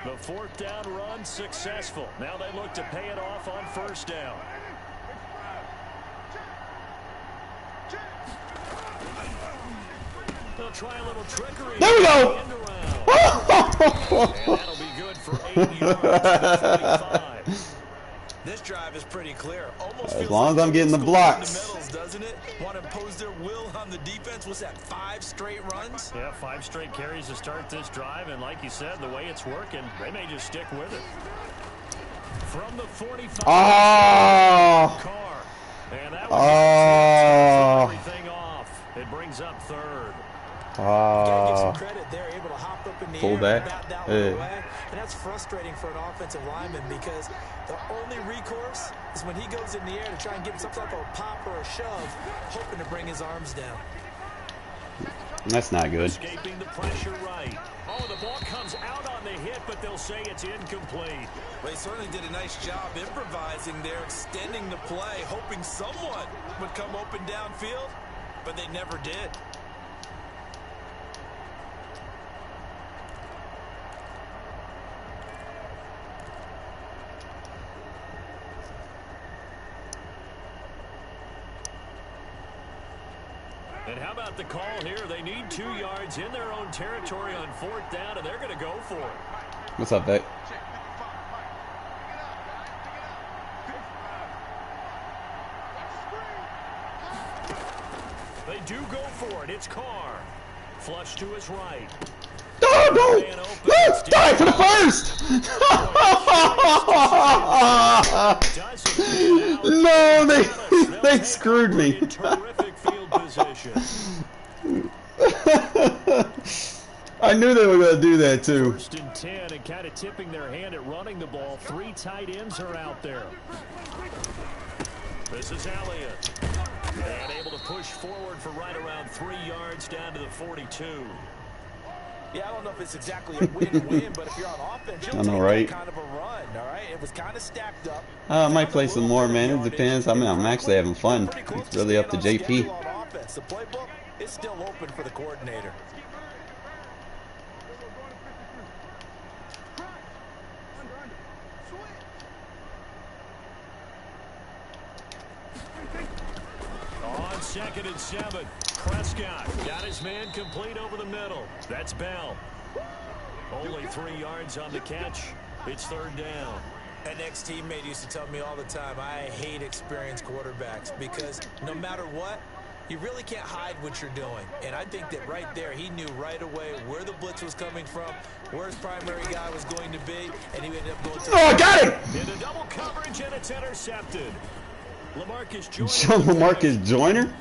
The 4th down run successful. Now they look to pay it off on 1st down. They'll try a little trickery. There we go. And that'll be good for 8 yards to 45. This drive is pretty clear. Almost As long as I'm getting the blocks. Doesn't it? Want to impose their will on the defense? Was that 5 straight runs? Yeah, 5 straight carries to start this drive, and like you said, the way it's working, they may just stick with it. From the 45, Carr, and that was everything off. It brings up 3rd. Gotta give some credit. They're able to hop up in the air and Fullback. bat that one away. And that's frustrating for an offensive lineman because the only recourse is when he goes in the air to try and get some type of pop or a shove, hoping to bring his arms down. That's not good. Escaping the pressure right. Oh, the ball comes out on the hit, but they'll say it's incomplete. They certainly did a nice job improvising there, extending the play, hoping someone would come open downfield, but they never did. And how about the call here? They need 2 yards in their own territory on 4th down, and they're going to go for it. What's up, Vic? They do go for it. It's Carr. Flush to his right. Oh, no! Let's die for the first! No, they screwed me. Terrific field position. I knew they were going to do that, too. 1st and 10, and kind of tipping their hand at running the ball. 3 tight ends are out there. This is Elliott. And able to push forward for right around 3 yards down to the 42. Yeah, I don't know if it's exactly a win-win, but if you're on offense, you'll take right? that kind of a run, all right? It was kind of stacked up. I might play some more, man. It depends. I mean, I'm actually having fun. It's really up to JP. The playbook is still open for the coordinator. On 2nd and 7, Prescott got his man complete over the middle. That's Bell. Only 3 yards on the catch. It's 3rd down. An ex-teammate used to tell me all the time, I hate experienced quarterbacks because no matter what, you really can't hide what you're doing. And I think that right there, he knew right away where the blitz was coming from, where his primary guy was going to be, and he ended up going to... Oh, I got it! Into double coverage, and it's intercepted. Lamarcus Joyner?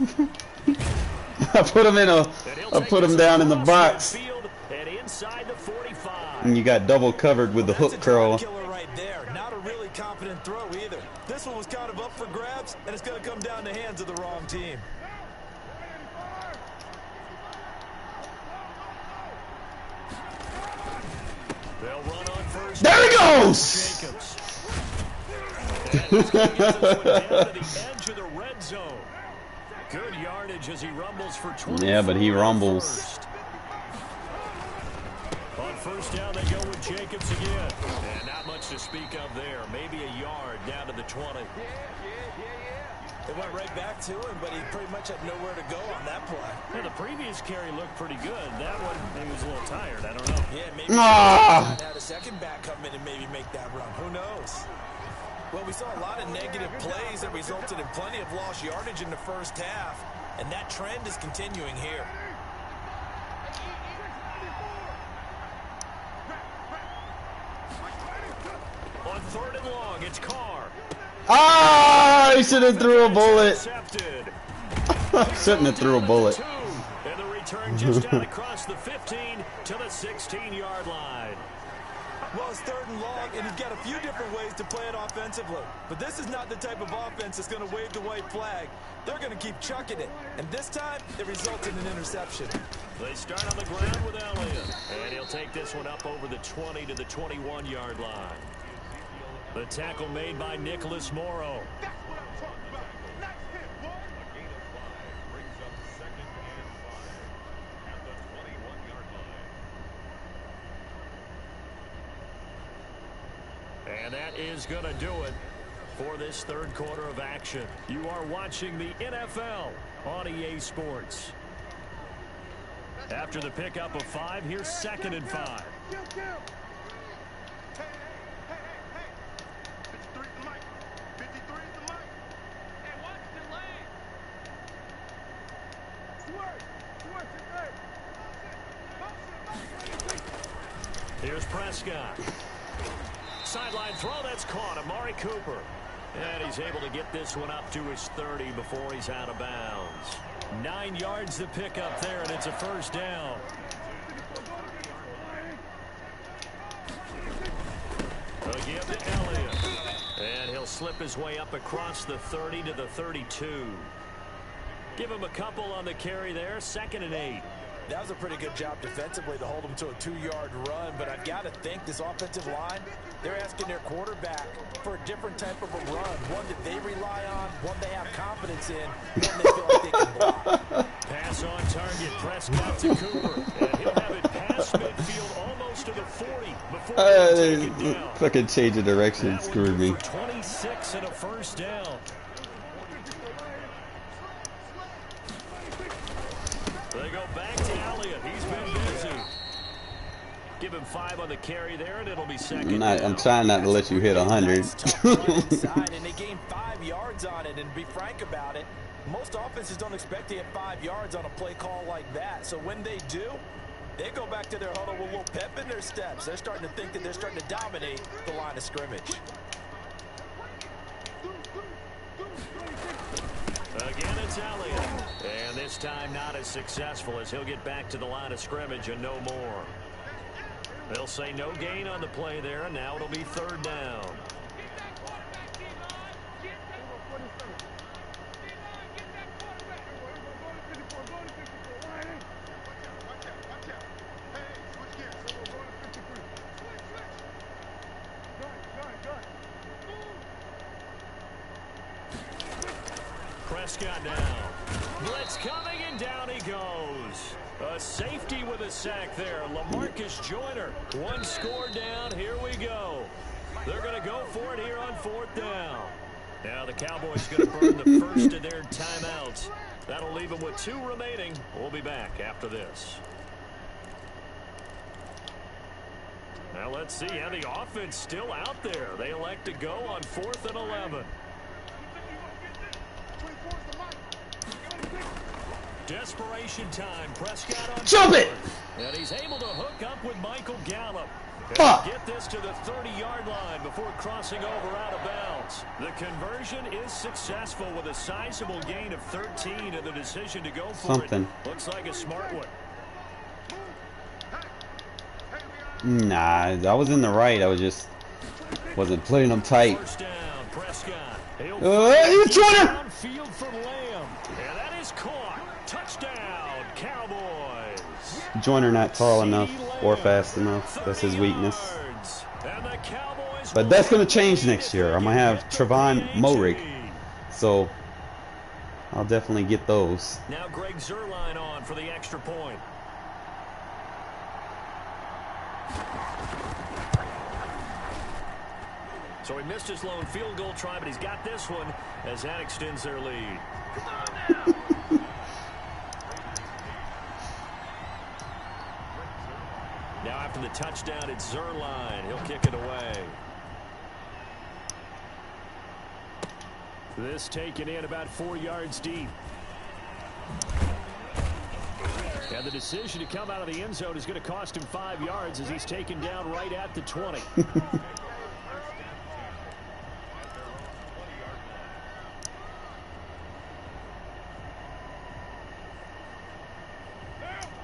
I put him in I put him down in the box. And inside the 45. And you got double covered with the hook curl. Right there. Not a really confident throw either. This one was kind of up for grabs, and it's going to come down the hands of the wrong team. They'll run on 1st. There he goes! Jacobs. And he's going to get this one down to the edge of the red zone. Good yardage as he rumbles for 20. Yeah, but he rumbles. On 1st down, they go with Jacobs again. And not much to speak of there. Maybe a yard down to the 20. They went right back to him, but he pretty much had nowhere to go on that play. Yeah, the previous carry looked pretty good. That one, he was a little tired. I don't know. Yeah, maybe had a second back come in and maybe make that run. Who knows? Well, we saw a lot of negative plays that resulted in plenty of lost yardage in the 1st half, and that trend is continuing here. On 3rd and long, it's Carr. Ah, he should have threw a bullet. Shouldn't have threw a bullet. And the return just out across the 15 to the 16-yard line. Well, it's 3rd and long, and he's got a few different ways to play it offensively. But this is not the type of offense that's going to wave the white flag. They're going to keep chucking it. And this time, it results in an interception. They start on the ground with Elliott. And he'll take this one up over the 20 to the 21-yard line. The tackle made by Nicholas Morrow. And that is going to do it for this 3rd quarter of action. You are watching the NFL on EA Sports. After the pickup of 5, here's 2nd and 5. 53 is the mic. 53 is the mic. Hey, watch the lane. Here's Prescott. Sideline throw, that's caught. Amari Cooper. And he's able to get this one up to his 30 before he's out of bounds. 9 yards to pick up there, and it's a first down. Again to Elliott. And he'll slip his way up across the 30 to the 32. Give him a couple on the carry there. 2nd and 8. That was a pretty good job defensively to hold him to a 2-yard run, but I've got to think this offensive line, they're asking their quarterback for a different type of a run, one that they rely on, one they have confidence in, one they feel like they can block. Pass on target, Prescott to Cooper, and he'll have it past midfield almost to the 40 before they take it down. Fucking change of direction screwed me. 26 and a first down. They go back to Elliott. He's been busy. Give him 5 on the carry there, and it'll be 2nd down. I'm trying not to let you hit 100. And they gained 5 yards on it, and to be frank about it, most offenses don't expect to hit 5 yards on a play call like that. So when they do, they go back to their huddle with a little pep in their steps. They're starting to think that they're starting to dominate the line of scrimmage. Again, it's Elliott. And this time not as successful as he'll get back to the line of scrimmage and no more. They'll say no gain on the play there, and now it'll be 3rd down. Prescott down. Blitz coming, and down he goes. A safety with a sack there. LaMarcus Joyner. 1 score down. Here we go. They're going to go for it here on 4th down. Now the Cowboys going to burn the first of their timeouts. That'll leave them with 2 remaining. We'll be back after this. Now let's see how the offense still out there. They elect to go on 4th and 11. Desperation time. Prescott on Jump it! And he's able to hook up with Michael Gallup. Fuck. Get this to the 30-yard line before crossing over out of bounds. The conversion is successful with a sizable gain of 13, and the decision to go for it looks like a smart one. Nah, I was in the right. I was just wasn't playing them tight. First down, Prescott. He's trying to downfield from Lamb. And that is caught. Touchdown, Cowboys. Joyner not tall enough or fast enough. That's his weakness. But that's going to change next year. I'm going to have Trevon Moehrig. So I'll definitely get those. Now Greg Zuerlein on for the extra point. So he missed his lone field goal try, but he's got this one as that extends their lead. Come on now. Now after the touchdown, it's Zuerlein. He'll kick it away. This taken in about 4 yards deep. And the decision to come out of the end zone is going to cost him 5 yards as he's taken down right at the 20.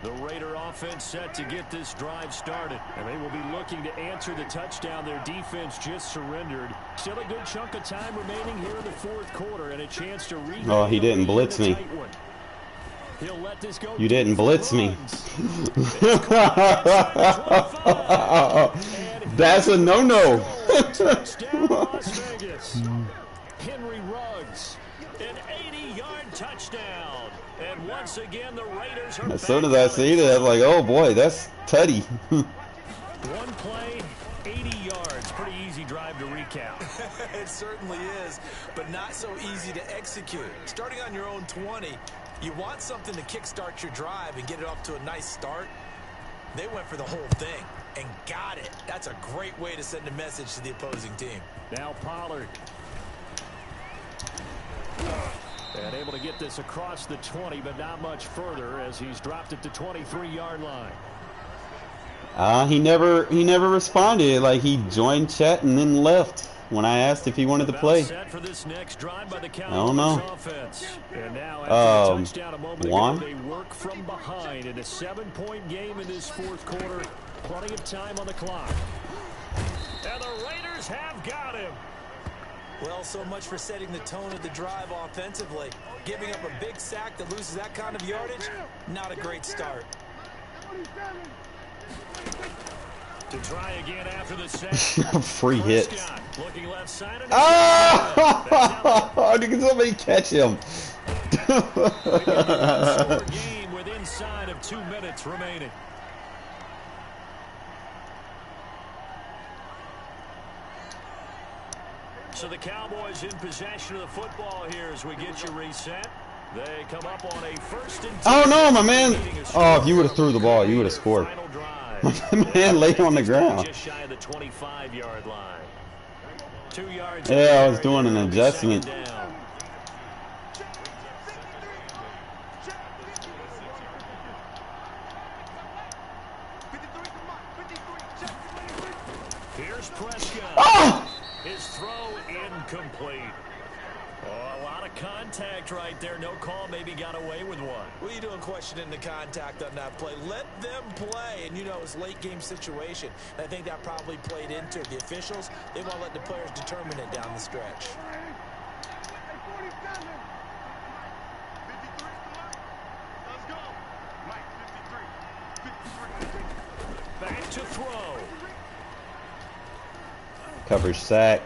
The Raider offense set to get this drive started. And they will be looking to answer the touchdown their defense just surrendered. Still a good chunk of time remaining here in the 4th quarter and a chance to regain. Oh, he didn't blitz me. He'll let this go. You didn't blitz me. That's a no-no. Touchdown, Las Vegas. Henry Ruggs, an 80-yard touchdown. And once again, the Raiders are as soon as I see that, I'm like, oh boy, that's tutty. One play, 80 yards. Pretty easy drive to recap. It certainly is, but not so easy to execute. Starting on your own 20, you want something to kickstart your drive and get it off to a nice start. They went for the whole thing and got it. That's a great way to send a message to the opposing team. Now Pollard. And able to get this across the 20, but not much further as he's dropped it to 23-yard line. He never responded. Like, he joined chat and then left. when I asked if he wanted to play. Set for this next drive by the I don't know. offense. And now after the touchdown a moment Juan? ago, they work from behind in a 7-point game in this fourth quarter. Plenty of time on the clock. And the Raiders have got him. Well, so much for setting the tone of the drive offensively. Giving up a big sack that loses that kind of yardage, not a great start. To try again after the sack. Free hits. Looking left side. Oh! Can somebody catch him? Game with inside of 2 minutes remaining. So the Cowboys in possession of the football here as we get you reset. They come up on a 1st and 10. Oh no, my man! Oh, if you would have threw the ball, you would have scored. My man laid on the ground. Just shy of the 25-yard line. 2 yards. Yeah, I was doing an adjustment. Here's Prescott. Oh! His throw incomplete. Oh, a lot of contact right there. No call. Maybe got away with one. What are you doing questioning the contact on that play? Let them play. And, you know, it's a late-game situation. And I think that probably played into it. The officials, they won't let the players determine it down the stretch. Back to throw. Coverage sack.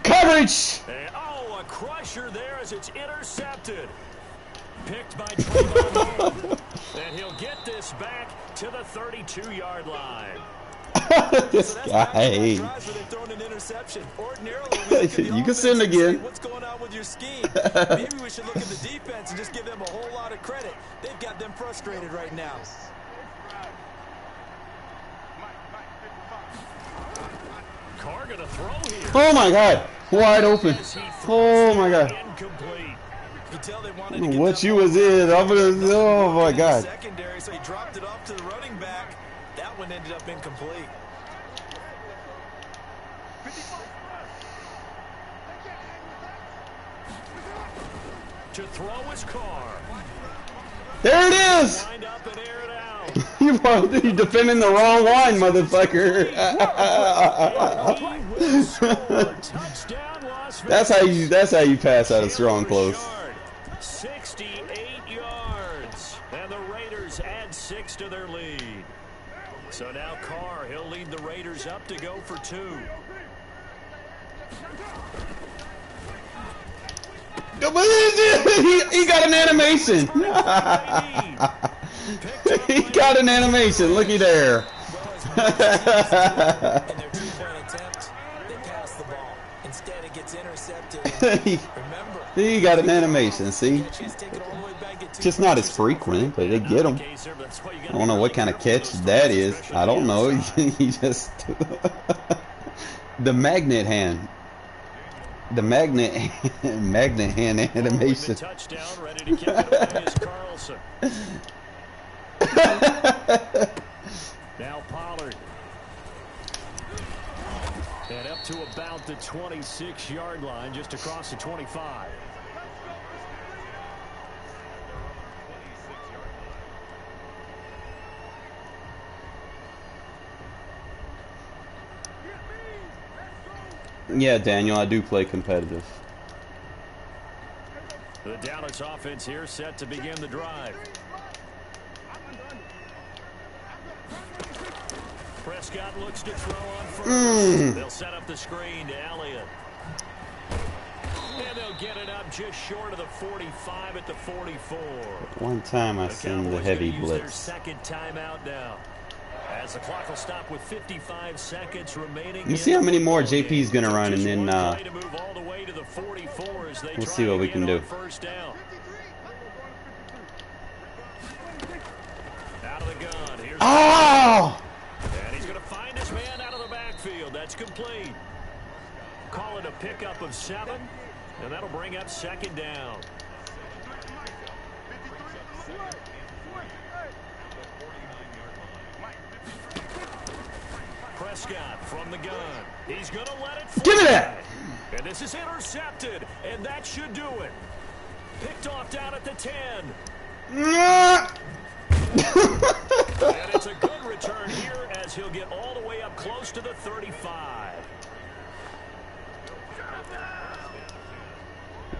Coverage! And, oh, a crusher there as it's intercepted. Picked by Trayvon. And he'll get this back to the 32-yard line. This guy. You can send again. What's going on with your scheme? Maybe we should look at the defense and just give them a whole lot of credit. They've got them frustrated right now. Carr gonna throw here. Oh my God! Wide open. Oh my God! What you was in? Oh my God! Secondary, so he dropped it off to the running back. That one ended up incomplete. To throw his Carr. There it is! Wind up and air it out. You defending the wrong line, motherfucker. That's how you pass out of strong close. 68 yards. And the Raiders add 6 to their lead. So now Carr, he'll lead the Raiders up to go for 2. He got an animation. He got an animation. Looky there. In their two-point attempt, they pass the ball. Instead, it gets intercepted. Remember, he got an animation. See, just not as frequent, but they get them. I don't know what kind of catch that is. I don't know. He just the magnet hand. The magnet hand animation. Touchdown, ready to kick it away is Carlson. Now Pollard. And up to about the 26-yard line, just across the 25. Yeah, Daniel, I do play competitive. The Dallas offense here set to begin the drive. Prescott looks to throw on first. They'll set up the screen to Elliott. And they'll get it up just short of the 45 at the 44. One time I seen the heavy blitz. Their second timeout now. As the clock will stop with 55 seconds remaining. You see how many more JP's gonna run, and then we'll see what we can do. First down. Out of the gun. Here's Oh! And he's going to find his man out of the backfield. That's complete. Call it a pickup of 7, and that'll bring up second down. Prescott from the gun. He's going to let it fly. Give me that! And this is intercepted, and that should do it. Picked off down at the 10. And it's a good return here as he'll get all the way up close to the 35.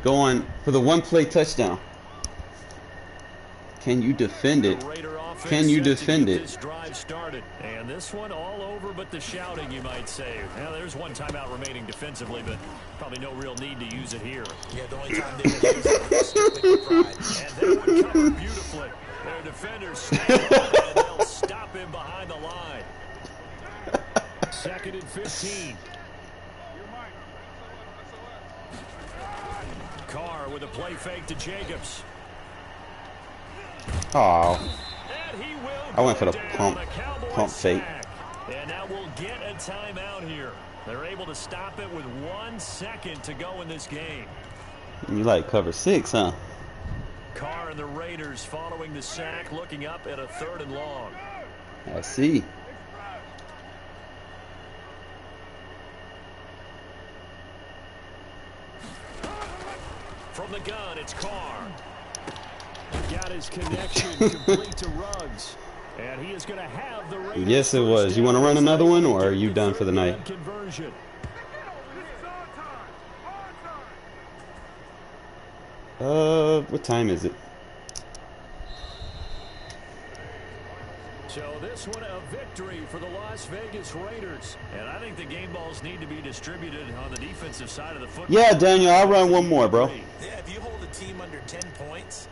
Going for the one-play touchdown. Can you defend it? Can you defend it? This drive started, and this one all over but the shouting, you might say. Now, there's one timeout remaining defensively, but probably no real need to use it here. Yeah, the only time they would use it is strictly for pride. And they would cover beautifully. Their defenders stand up, and they'll stop him behind the line. 2nd and 15. Carr with a play fake to Jacobs. Oh, And he will I went for the go down, pump a Cowboys fake. sack. And now we'll get a timeout here. They're able to stop it with 1 second to go in this game. You like cover 6, huh? Carr and the Raiders following the sack, looking up at a 3rd and long. I see. From the gun, it's Carr. Got his connection complete to Ruggs. And he is going to have the Raiders. Yes, it was. You want to run another one, or are you done for the night? Conversion. What time is it? So this one a victory for the Las Vegas Raiders. And I think the game balls need to be distributed on the defensive side of the football. Yeah, Daniel, I'll run one more, bro. Yeah, if you hold a team under 10 points,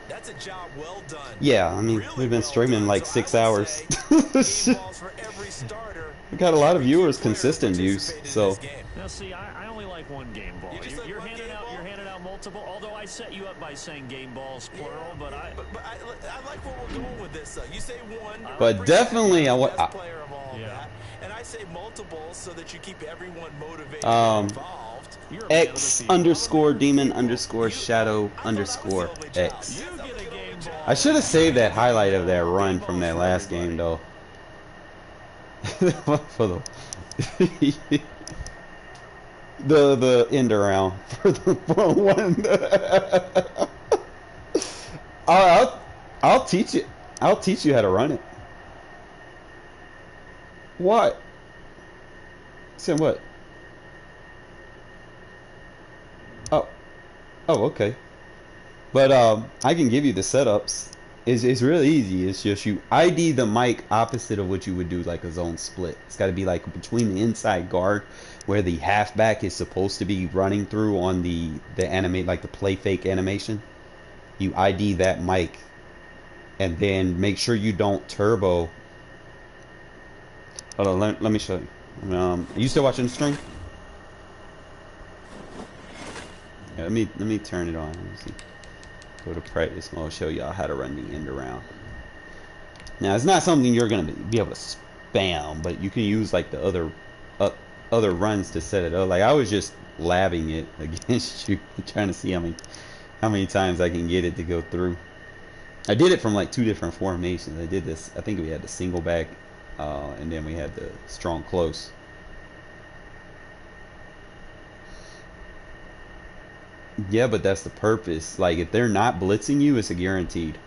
that's a job well done. Yeah, I mean, Really we've been well streaming done. like So 6 I would hours. say game balls for every starter. We got a lot of Every viewers, player consistent views, participated in so. this game. Now, see, I only like one game ball. You just like You're one handing game out. ball? You're handing out multiple. Although I set you up by saying game balls plural, but I. But I like where we're going with this. You say one. But definitely, best player of all Yeah. that, and I say multiple so that you keep everyone motivated Um, and involved. You're a man of the X field. underscore demon underscore shadow underscore X. You get a game ball. I should have saved that highlight of that run from that last game, though. For the end around for the one. I'll teach it. I'll teach you how to run it. What? Said what? Oh, okay. But I can give you the setups. It's really easy. It's just you ID the mic opposite of what you would do like a zone split. It's got to be like between the inside guard where the halfback is supposed to be running through on the animate, like the play fake animation. You ID that mic and then make sure you don't turbo. Hold on, let me show you. Are you still watching the stream? Yeah, let me turn it on. Let me see. Go to practice mode, show y'all how to run the end around. Now, it's not something you're gonna be able to spam, but you can use like the other runs to set it up. Like I was just labbing it against you, trying to see how many times I can get it to go through. I did it from like 2 different formations. I did this. I think we had the single back, and then we had the strong close. Yeah, but that's the purpose. Like if they're not blitzing you, it's a guaranteed.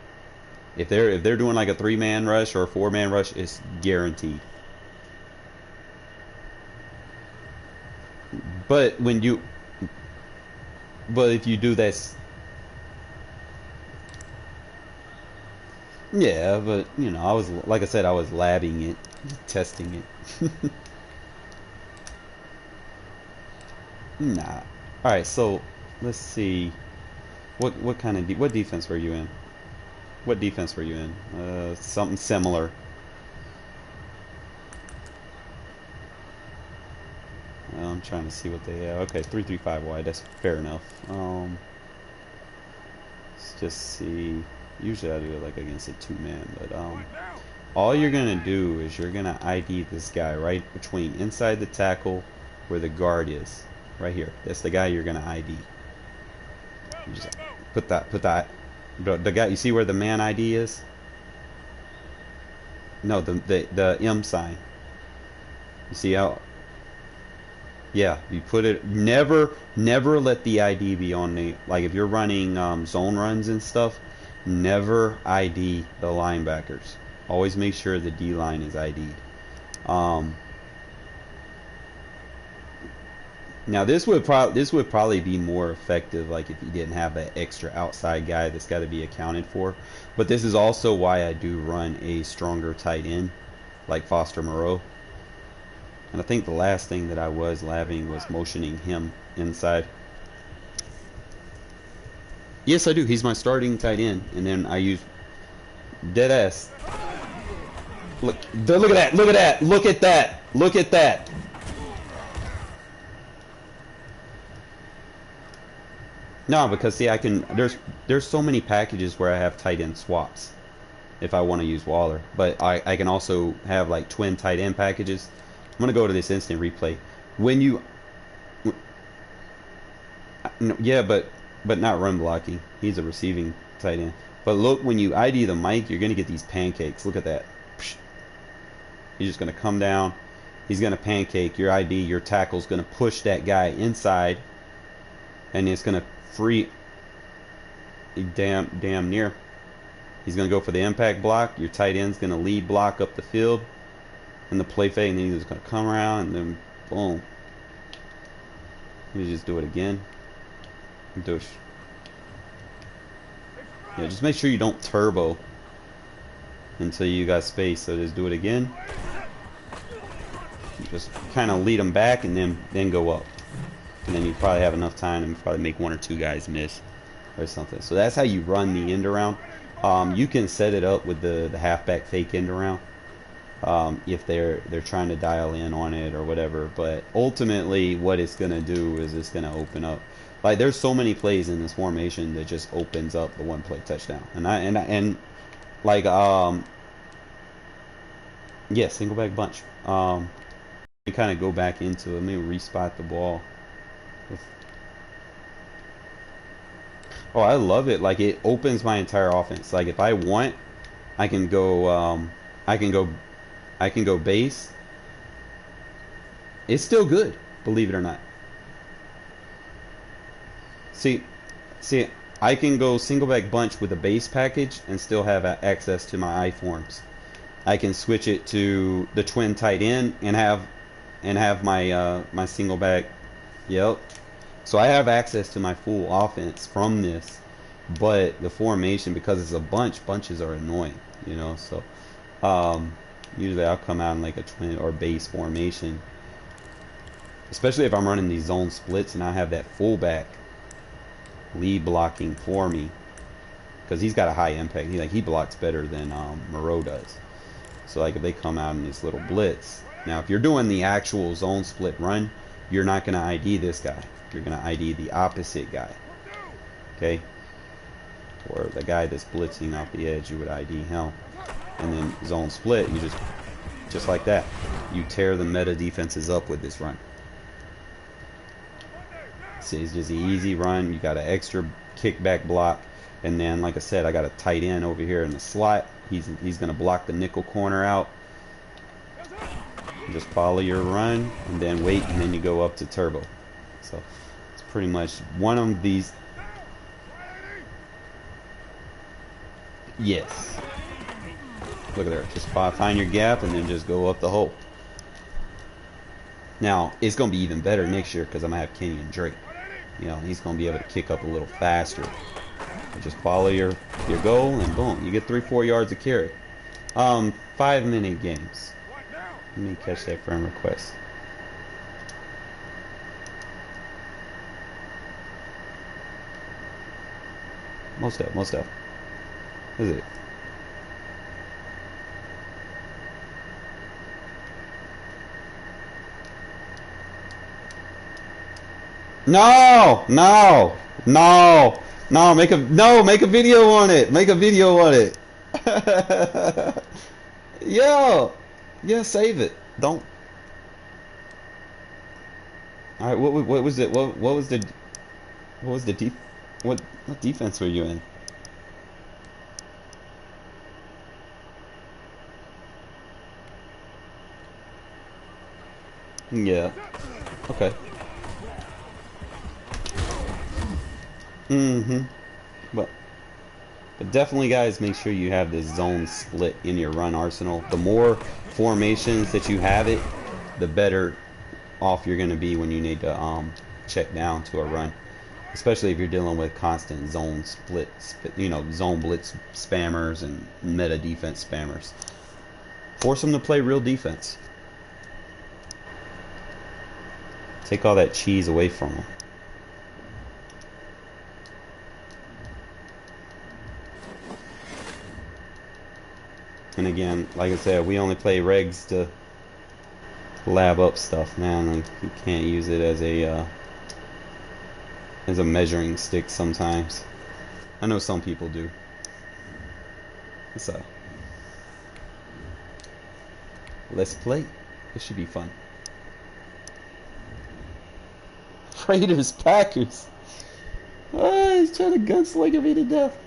If they're doing like a 3-man rush or a 4-man rush, it's guaranteed. But if you do this, yeah. But you know, I was like I said, I was labbing it, testing it. Nah. All right, so. Let's see. What kind of what defense were you in? What defense were you in? Something similar. I'm trying to see what they have. Okay, 3-3-5 wide. That's fair enough. Let's just see. Usually I do it like against a 2-man, but all you're gonna do is you're gonna ID this guy right between inside the tackle where the guard is. Right here. That's the guy you're gonna ID. You just put that the guy, you see where the man ID is? No, the M sign. You see how? Yeah, you put it. Never let the ID be on the, like if you're running zone runs and stuff. Never ID the linebackers. Always make sure the D line is ID'd. Now this would probably be more effective, like if you didn't have that extra outside guy that's got to be accounted for. But this is also why I do run a stronger tight end, like Foster Moreau. And I think the last thing that I was labbing was motioning him inside. Yes, I do. He's my starting tight end, and then I use Dayssss. Look at that! Look at that! Look at that! Look at that! No, because see, I can. There's so many packages where I have tight end swaps, if I want to use Waller. But I can also have like twin tight end packages. I'm gonna go to this instant replay. When you, yeah, but not run blocking. He's a receiving tight end. But look, when you ID the mic, you're gonna get these pancakes. Look at that. He's just gonna come down. He's gonna pancake your ID. Your tackle's gonna push that guy inside, and it's gonna free. Damn near. He's gonna go for the impact block. Your tight end's gonna lead block up the field, and the play fake, and then he's just gonna come around, and then boom. Let me just do it again. Do it. Yeah, just make sure you don't turbo until you got space. So just do it again. Just kind of lead them back, and then go up. And then you probably have enough time and probably make one or two guys miss or something. So that's how you run the end around. You can set it up with the halfback fake end around if they're trying to dial in on it or whatever. But ultimately, what it's gonna do is it's gonna open up. Like there's so many plays in this formation that just opens up the one play touchdown. And like yeah, single back bunch. We kind of go back into it. Let me respot the ball. Oh, I love it. Like it opens my entire offense. Like if I want, I can go base. It's still good, believe it or not. See, I can go single back bunch with a base package and still have access to my I forms. I can switch it to the twin tight end and have my my single back. Yep. So I have access to my full offense from this, but the formation, because it's a bunches are annoying, you know. So usually I'll come out in like a twin or base formation, especially if I'm running these zone splits and I have that fullback lead blocking for me, because he's got a high impact. He blocks better than Moreau does. So like if they come out in this little blitz, now if you're doing the actual zone split run, you're not going to ID this guy. You're going to ID the opposite guy. Okay? Or the guy that's blitzing off the edge, you would ID him. And then zone split, you just like that. You tear the meta defenses up with this run. See, it's just an easy run. You got an extra kickback block. And then, like I said, I got a tight end over here in the slot. He's going to block the nickel corner out. Just follow your run and then wait, and then you go up to turbo. So it's pretty much one of these. Yes. Look at there. Just find your gap and then just go up the hole. Now it's going to be even better next year because I'm going to have Kenyon Drake. You know, he's going to be able to kick up a little faster. Just follow your goal and boom, you get 3-4 yards of carry. 5-minute games. Let me catch that friend request. Most stuff. Is it? No! Make a video on it. Make a video on it. Yo. Yeah, save it. Don't. All right. What was it? What defense were you in? Yeah. Okay. But definitely, guys, make sure you have this zone split in your run arsenal. The more formations that you have it, the better off you're going to be when you need to check down to a run. Especially if you're dealing with constant zone zone blitz spammers and meta defense spammers. Force them to play real defense. Take all that cheese away from them. And again, like I said, we only play regs to lab up stuff, man. Like, you can't use it as a measuring stick sometimes. I know some people do. So let's play. This should be fun. Raiders, Packers. Oh, he's trying to gunslinger me to death.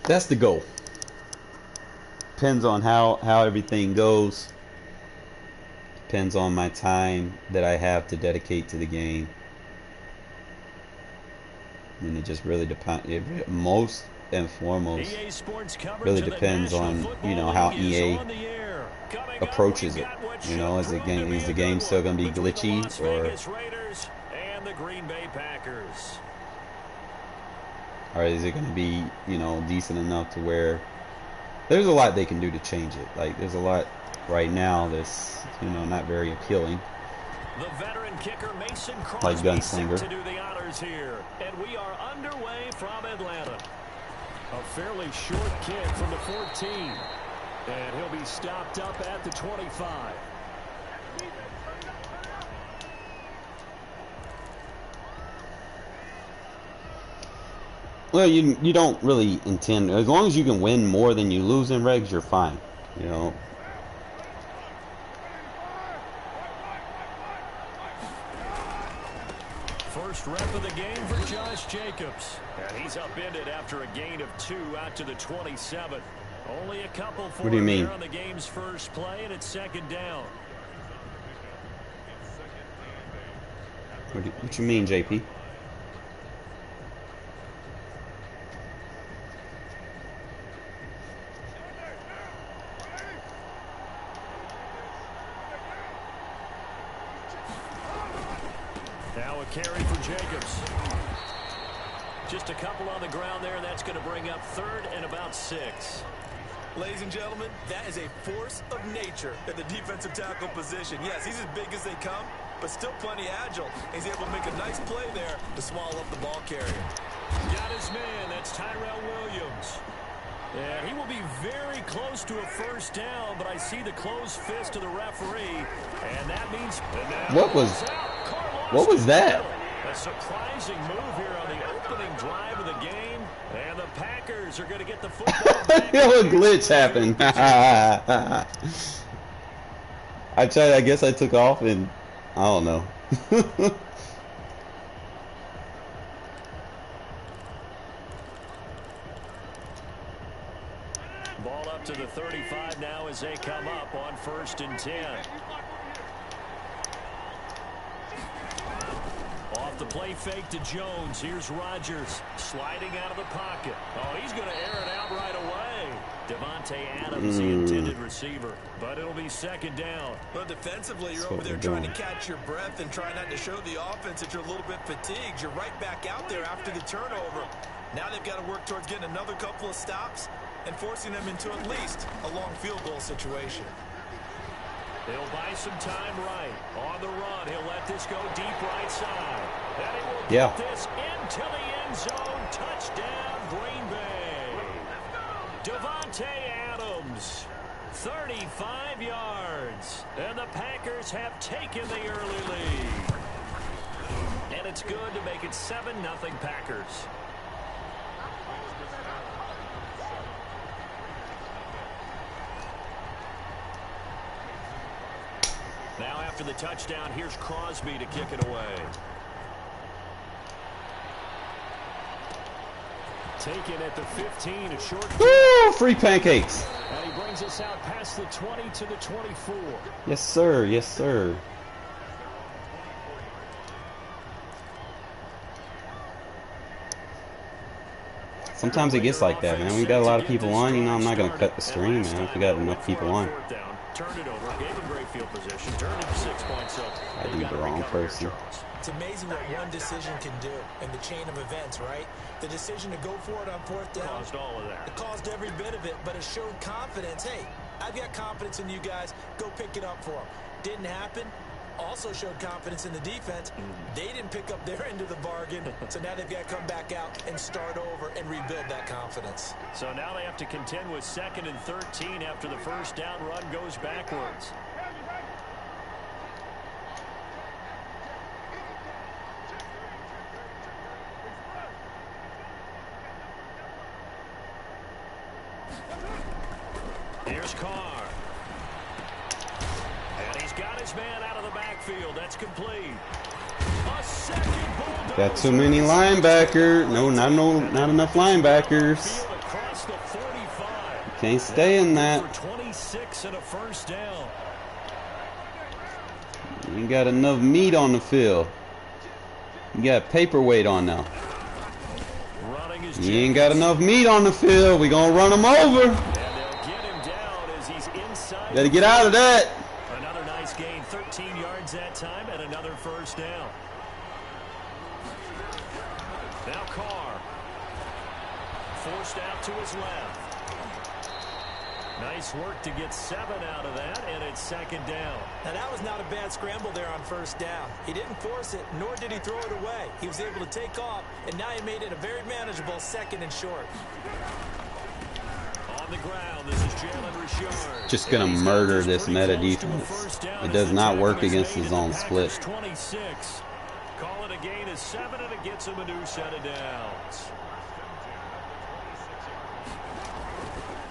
That's the goal. Depends on how everything goes. Depends on my time that I have to dedicate to the game. And it just really depends. Most and foremost, really depends on, you know, how EA approaches it. You know, is the game still gonna be glitchy, or is it gonna be, you know, decent enough to where there's a lot they can do to change it. Like, there's a lot right now that's, you know, not very appealing. The veteran kicker Mason Like Crosby Gunslinger. to do the honors here, and we are underway from Atlanta. A fairly short kick from the 14, and he'll be stopped up at the 25. Well, you don't really intend, as long as you can win more than you lose in regs, you're fine. You know. First rep of the game for Josh Jacobs. And he's upended after a gain of 2 out to the 27. Only a couple for him here on the game's first play, and it's second down. What you mean, JP? Now a carry for Jacobs. Just a couple on the ground there. That's going to bring up third and about 6. Ladies and gentlemen, that is a force of nature at the defensive tackle position. Yes, he's as big as they come, but still plenty agile. He's able to make a nice play there to swallow up the ball carrier. Got his man. That's Tyrell Williams. And he will be very close to a first down, but I see the closed fist of the referee, and that means... What was that? A surprising move here on the opening drive of the game, and the Packers are going to get the football back. A glitch happened. I guess I took off and I don't know. Ball up to the 35 now as they come up on 1st and 10. Off the play fake to Jones. Here's RODGERS sliding out of the pocket. Oh, he's going to air it out right away. Devontae Adams, the intended receiver. But it'll be second down. But defensively, you're over there trying to catch your breath and try not to show the offense that you're a little bit fatigued. You're right back out there after the turnover. Now they've got to work towards getting another couple of stops and forcing them into at least a long field goal situation. They'll buy some time right. On the run, he'll let this go deep right side. And he will get this into the end zone. Touchdown, Green Bay. Devontae Adams, 35 yards. And the Packers have taken the early lead. And it's good to make it 7-0 Packers. Now after the touchdown, here's Crosby to kick it away. Taken at the 15, a short. Woo! Free pancakes. And he brings us out past the 20 to the 24. Yes, sir. Yes, sir. Sometimes it gets like that, man. We got a lot of people on. You know, I'm not going to cut the stream, man, if we got enough people on. Turned it over, gave him great field position, turned it to 6 points. So I do the wrong person. It's amazing what one decision can do in the chain of events, right? The decision to go for it on fourth down. Caused all of that. It caused every bit of it, but it showed confidence. Hey, I've got confidence in you guys. Go pick it up for them. Didn't happen. Also showed confidence in the defense. They didn't pick up their end of the bargain, so now they've got to come back out and start over and rebuild that confidence. So now they have to contend with 2nd and 13 after the first down run goes backwards. Here's Carr. And he's got his man out of the backfield. That's complete. A second bulldozer. Got too many linebackers. No, not enough linebackers. Across the 45. Can't stay in that. For 26 and a first down. You ain't got enough meat on the field. You got paperweight on now. You ain't got enough meat on the field. We gonna run him over. Gotta get out of that. Another nice gain, 13 yards that time, and another first down. Now Carr. Forced out to his left. Nice work to get 7 out of that, and it's 2nd down. Now that was not a bad scramble there on first down. He didn't force it, nor did he throw it away. He was able to take off, and now he made it a very manageable 2nd and short. On the ground, this is Jalen Richard. Just gonna murder this meta defense. It does not work against the zone split. 26. Call it a gain of 7, and it gets him a new set of downs.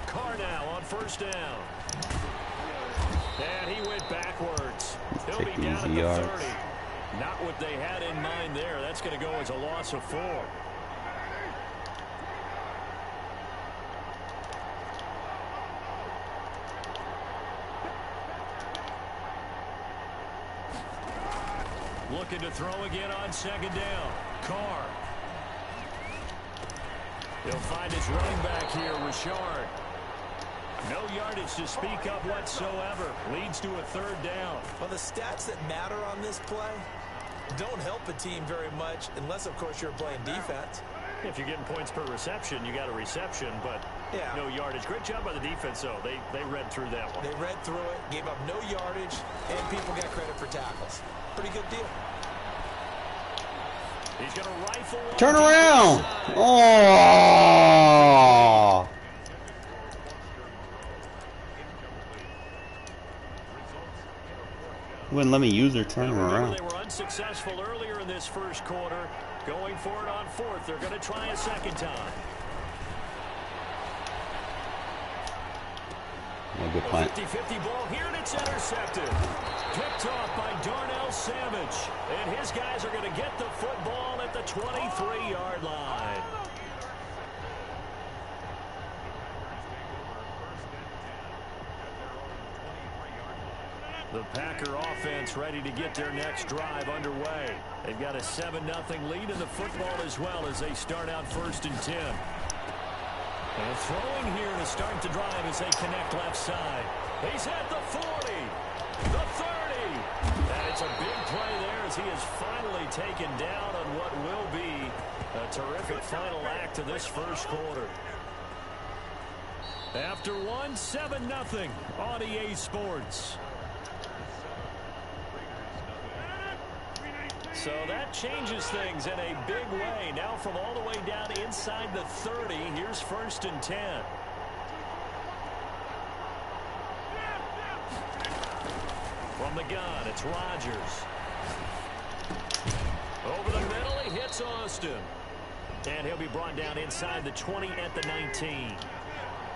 Carr now on first down. And he went backwards. He'll be down at the 30. Not what they had in mind there. That's going to go as a loss of 4. Looking to throw again on 2nd down. Carr. He'll find his running back here, Richard. No yardage to speak of whatsoever. Leads to a 3rd down. Well, the stats that matter on this play don't help a team very much unless, of course, you're playing defense. If you're getting points per reception, you got a reception, but no yardage. Great job by the defense, though. They read through that one. They read through it, gave up no yardage, and people got credit for tackles. Pretty good deal. He's going to rifle. Turn around. Oh. Wouldn't let me use her turn around. They were unsuccessful earlier in this first quarter. Going for it on 4th. They're going to try a 2nd time. No good punt. 50-50 ball here, and it's intercepted. Picked off by Darnell Savage. And his guys are going to get the football at the 23-yard line. The Packer offense ready to get their next drive underway. They've got a 7-0 lead in the football as well as they start out 1st and 10. And throwing here to start the drive as they connect left side. He's at the 40, the 30. And it's a big play there as he is finally taken down on what will be a terrific final act of this first quarter. After one, 7-0 on EA Sports. So that changes things in a big way. Now from all the way down inside the 30, here's 1st and 10. From the gun, it's Rodgers. Over the middle, he hits Austin. And he'll be brought down inside the 20 at the 19.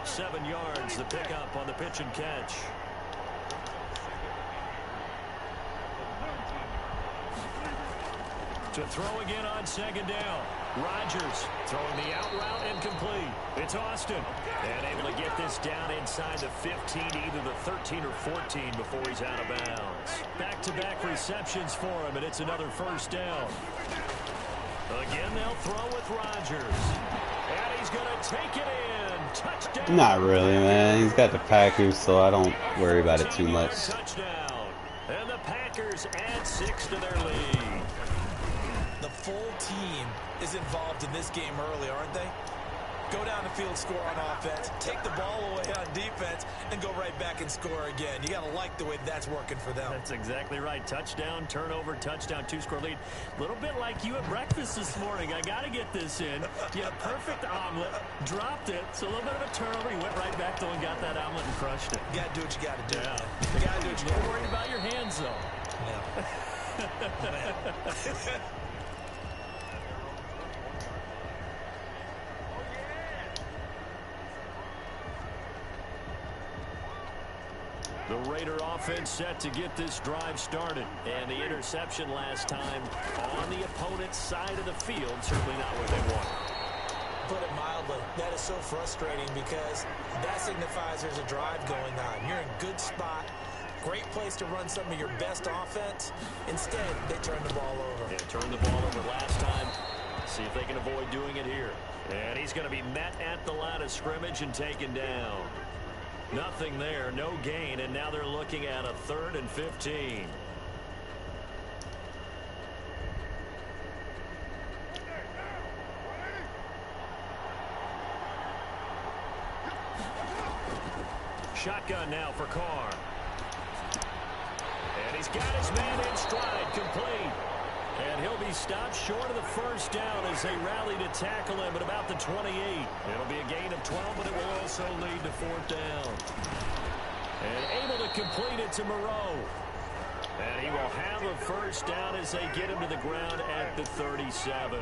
7 yards, the pickup on the pitch and catch. To throw again on second down. Rodgers throwing the out route and complete. It's Austin. And able to get this down inside the 15, either the 13 or 14 before he's out of bounds. Back-to-back receptions for him, and it's another first down. Again, they'll throw with Rodgers. And he's going to take it in. Touchdown. Not really, man. He's got the Packers, so I don't worry about it too much. Touchdown. And the Packers add 6 to their lead. The full team is involved in this game early, aren't they? Go down the field, score on offense, take the ball away on defense, and go right back and score again. You got to like the way that's working for them. That's exactly right. Touchdown, turnover, touchdown, 2-score lead. A little bit like you at breakfast this morning. I got to get this in. You had a perfect omelet, dropped it, so a little bit of a turnover. You went right back, though, and got that omelet and crushed it. You got to do what you got to do. Yeah. You got to do what you got to do. Don't worry about your hands, though. Yeah. The Raider offense set to get this drive started. And the interception last time on the opponent's side of the field. Certainly not what they want. Put it mildly, that is so frustrating because that signifies there's a drive going on. You're in a good spot. Great place to run some of your best offense. Instead, they turn the ball over. Yeah, turned the ball over last time. See if they can avoid doing it here. And he's going to be met at the line of scrimmage and taken down. Nothing there, no gain, and now they're looking at a 3rd and 15. Shotgun now for Carr. And he's got his man in stride, complete. And he'll be stopped short of the first down as they rally to tackle him at about the 28. It'll be a gain of 12, but it will also lead to 4th down. And able to complete it to Moreau. And he will have a first down as they get him to the ground at the 37.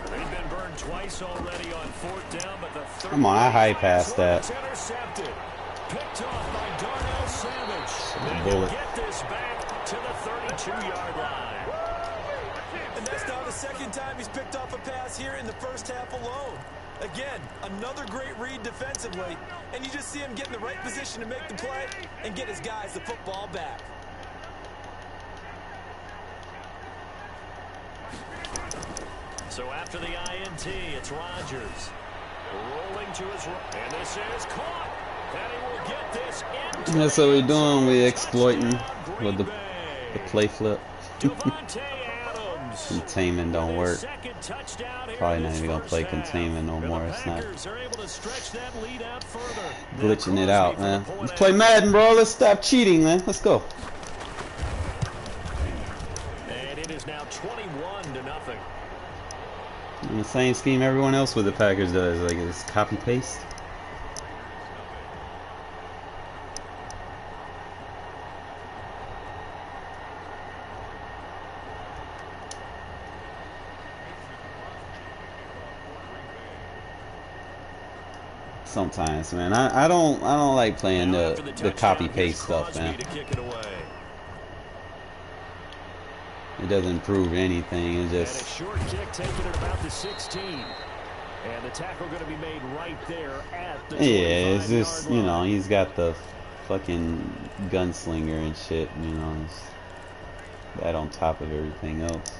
He's been burned twice already on 4th down, but the third. Come on, I high passed that. Intercepted. Picked off by Darnell Savage. And bullet. he'll get this back to the 32-yard line. And that's now the 2nd time he's picked off a pass here in the first half alone. Again, another great read defensively, and you just see him get in the right position to make the play and get his guys the football back. So after the INT, it's Rodgers. Rolling to his right, and this is caught. And he will get this into That's what we're doing. We're exploiting with the play flip. Containment don't work. Probably not even gonna play containment no more. It's not glitching it out, man. Let's play Madden, bro. Let's stop cheating, man. Let's go. And it is now 21-0. And the same scheme everyone else with the Packers does, like it's copy paste. Sometimes, man, I don't like playing the copy paste stuff, man. It doesn't improve anything. It just. And a short kick taken at about the 16, and the tackle going to be made right there at the 25-yard Yeah, it's just line. you know he's got the fucking gunslinger and shit. You know, that on top of everything else.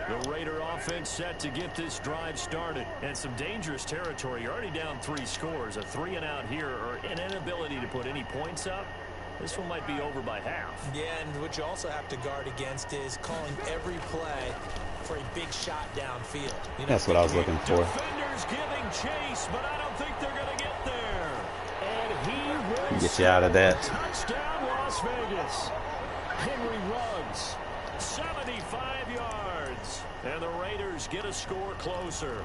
The Raider offense set to get this drive started. And some dangerous territory. You're already down 3 scores. A 3-and-out here, or an inability to put any points up. This one might be over by half. Yeah, and what you also have to guard against is calling every play for a big shot downfield. You know, That's what I was looking for. Defenders giving chase, but I don't think they're going to get there. And he will Get you out of that. Touchdown, Las Vegas. Henry Ruggs, 75 yards. And the Raiders get a score closer.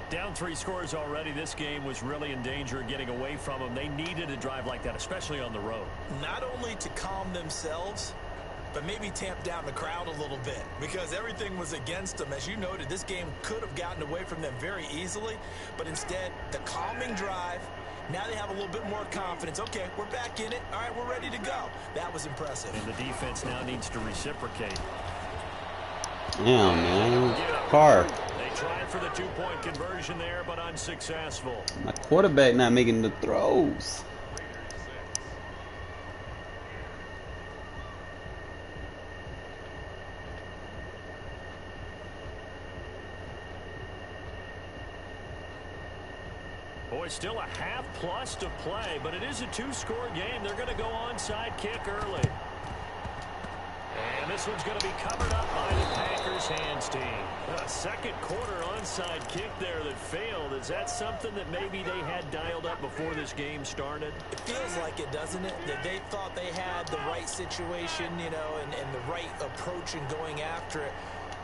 Down 3 scores already. This game was really in danger of getting away from them. They needed a drive like that, especially on the road. Not only to calm themselves, but maybe tamp down the crowd a little bit, because everything was against them. As you noted, this game could have gotten away from them very easily, but instead, the calming drive, now they have a little bit more confidence. Okay, we're back in it. All right, we're ready to go. That was impressive. And the defense now needs to reciprocate. Damn, man. Carr. They tried for the two-point conversion there, but unsuccessful. My quarterback not making the throws. Boy, still a half plus to play, but it is a two-score game. They're going to go onside kick early. And this one's going to be covered up by the Packers hands team. A second quarter onside kick there that failed. Is that something that maybe they had dialed up before this game started? It feels like it, doesn't it? That they thought they had the right situation, you know, and the right approach in going after it.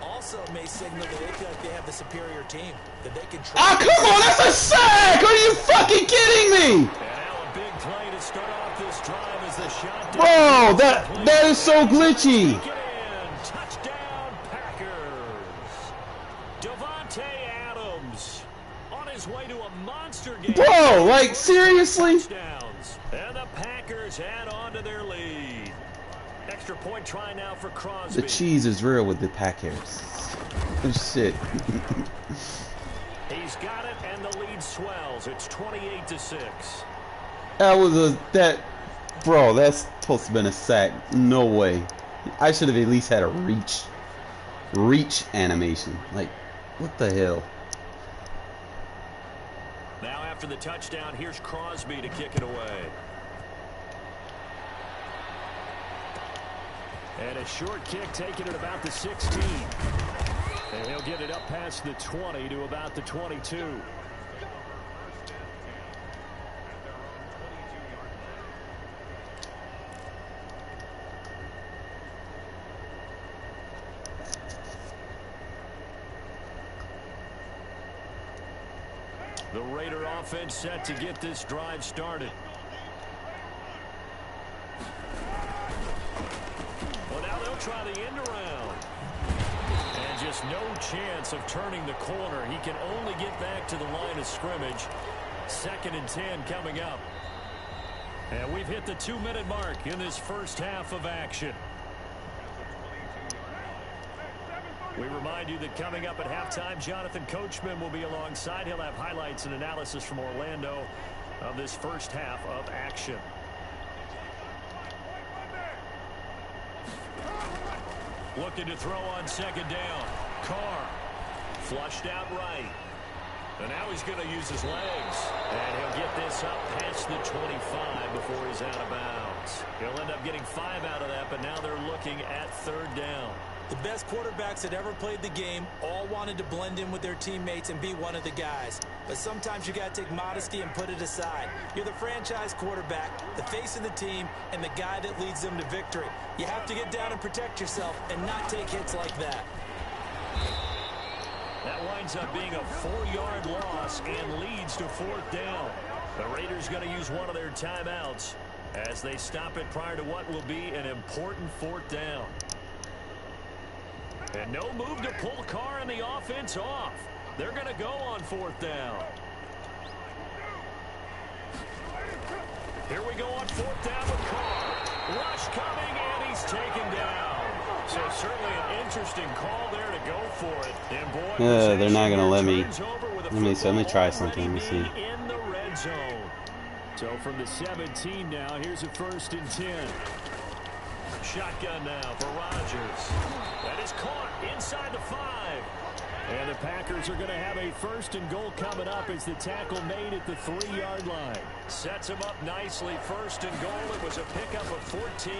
Also may signal that they feel like they have the superior team, that they can try. Oh, come on, that's a sack! Are you fucking kidding me? And now a big play to start off this drive as the shot. Bro, that is so glitchy. Touchdown, Packers. Devontae Adams on his way to a monster game. Bro, like, seriously? Touchdowns. And the Packers add on to their lead. Extra point try now for Crosby. The cheese is real with the Packers. Oh, shit. He's got it, and the lead swells. It's 28-6. That was bro, that's supposed to have been a sack. No way. I should have at least had a reach animation. Like, what the hell? Now after the touchdown, here's Crosby to kick it away. And a short kick taken at about the 16. And he'll get it up past the 20 to about the 22. The Raider offense set to get this drive started. Well, now they'll try the end around. And just no chance of turning the corner. He can only get back to the line of scrimmage. 2nd and 10 coming up. And we've hit the 2-minute mark in this first half of action. We remind you that coming up at halftime, Jonathan Coachman will be alongside. He'll have highlights and analysis from Orlando of this first half of action. Looking to throw on 2nd down. Carr flushed out right. And now he's going to use his legs. And he'll get this up past the 25 before he's out of bounds. He'll end up getting 5 out of that, but now they're looking at 3rd down. The best quarterbacks that ever played the game all wanted to blend in with their teammates and be one of the guys. But sometimes you got to take modesty and put it aside. You're the franchise quarterback, the face of the team, and the guy that leads them to victory. You have to get down and protect yourself and not take hits like that. That winds up being a 4-yard loss and leads to 4th down. The Raiders going to use one of their timeouts as they stop it prior to what will be an important 4th down. And no move to pull Carr and the offense off. They're going to go on 4th down. Here we go on 4th down with Carr. Rush coming, and he's taken down. So certainly an interesting call there to go for it. And boy, they're not going to let me. Let me try something. Let me see. In the red zone. So from the 17 now, here's a 1st and 10. Shotgun now for Rodgers. That is caught inside the 5. And the Packers are going to have a 1st and goal coming up as the tackle made at the 3-yard line. Sets him up nicely. 1st and goal. It was a pickup of 14.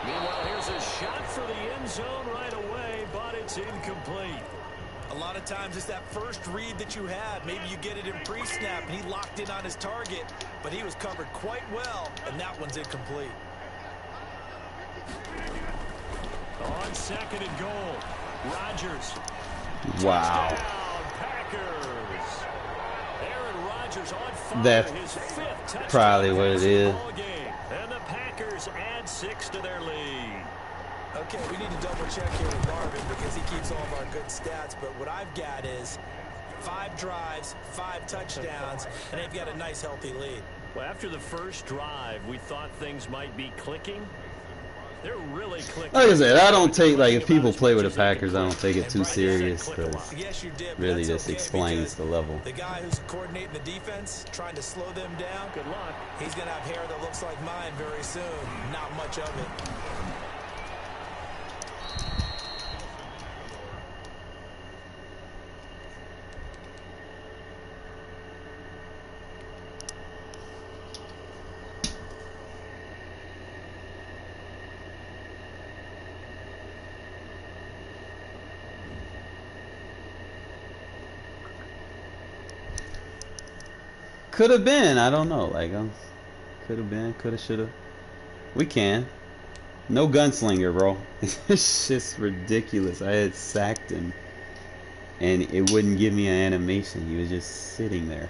Meanwhile, here's a shot for the end zone right away, but it's incomplete. A lot of times it's that first read that you had. Maybe you get it in pre-snap, and he locked in on his target, but he was covered quite well, and that one's incomplete. On 2nd and goal, Rodgers. Wow. Touchdown, Packers. Aaron Rodgers on fire. That's his 5th touchdown probably what it is. And the Packers add 6 to their lead. Okay, we need to double check here with Marvin because he keeps all of our good stats, but what I've got is 5 drives, 5 touchdowns, and they've got a nice, healthy lead. Well, after the first drive, we thought things might be clicking. They're really clicking. Like I said, I don't take, like, if people play with the Packers, I don't take it too serious, because Yes, you did. really That's just okay, explains the level. the guy who's coordinating the defense, trying to slow them down. Good luck. He's going to have hair that looks like mine very soon. Not much of it. Could have been, I don't know. Like, could have been, could have, should have. We can. No gunslinger, bro. It's just ridiculous. I had sacked him, and it wouldn't give me an animation. He was just sitting there.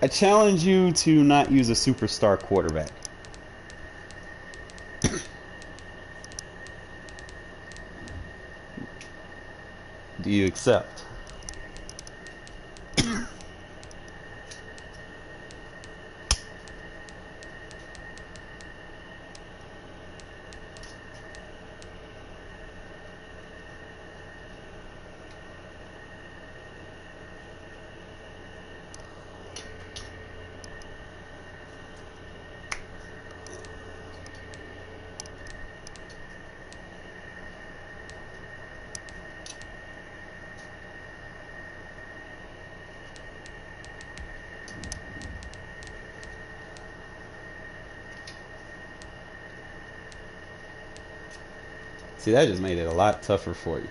I challenge you to not use a superstar quarterback. Do you accept? See, that just made it a lot tougher for you.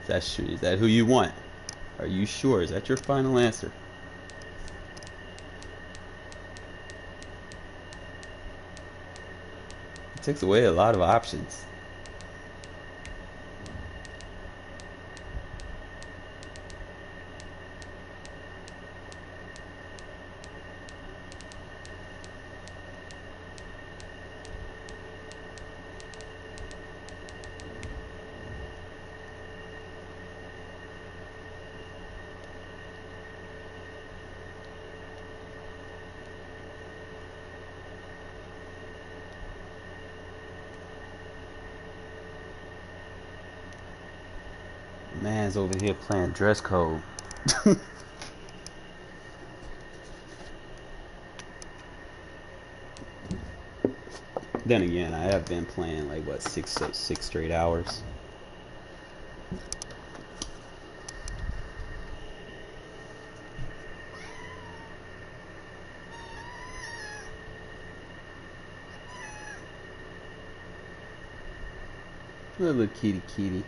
That's true. Is that who you want? Are you sure? Is that your final answer? It takes away a lot of options. Man's over here playing dress code. Then again, I have been playing like what, six straight hours. Little kitty kitty.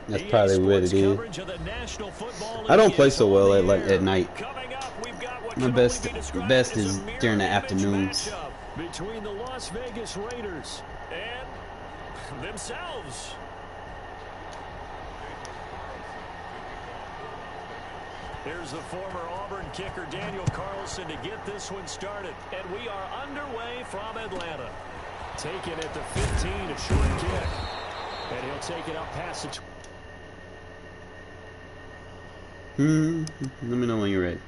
That's probably what it is. I don't play so well at night. My best is during the afternoons. Between the Las Vegas Raiders and themselves. Here's the former Auburn kicker Daniel Carlson to get this one started. And we are underway from Atlanta. Taken at the 15, a short kick. And he'll take it up past the... Let me know when you're ready.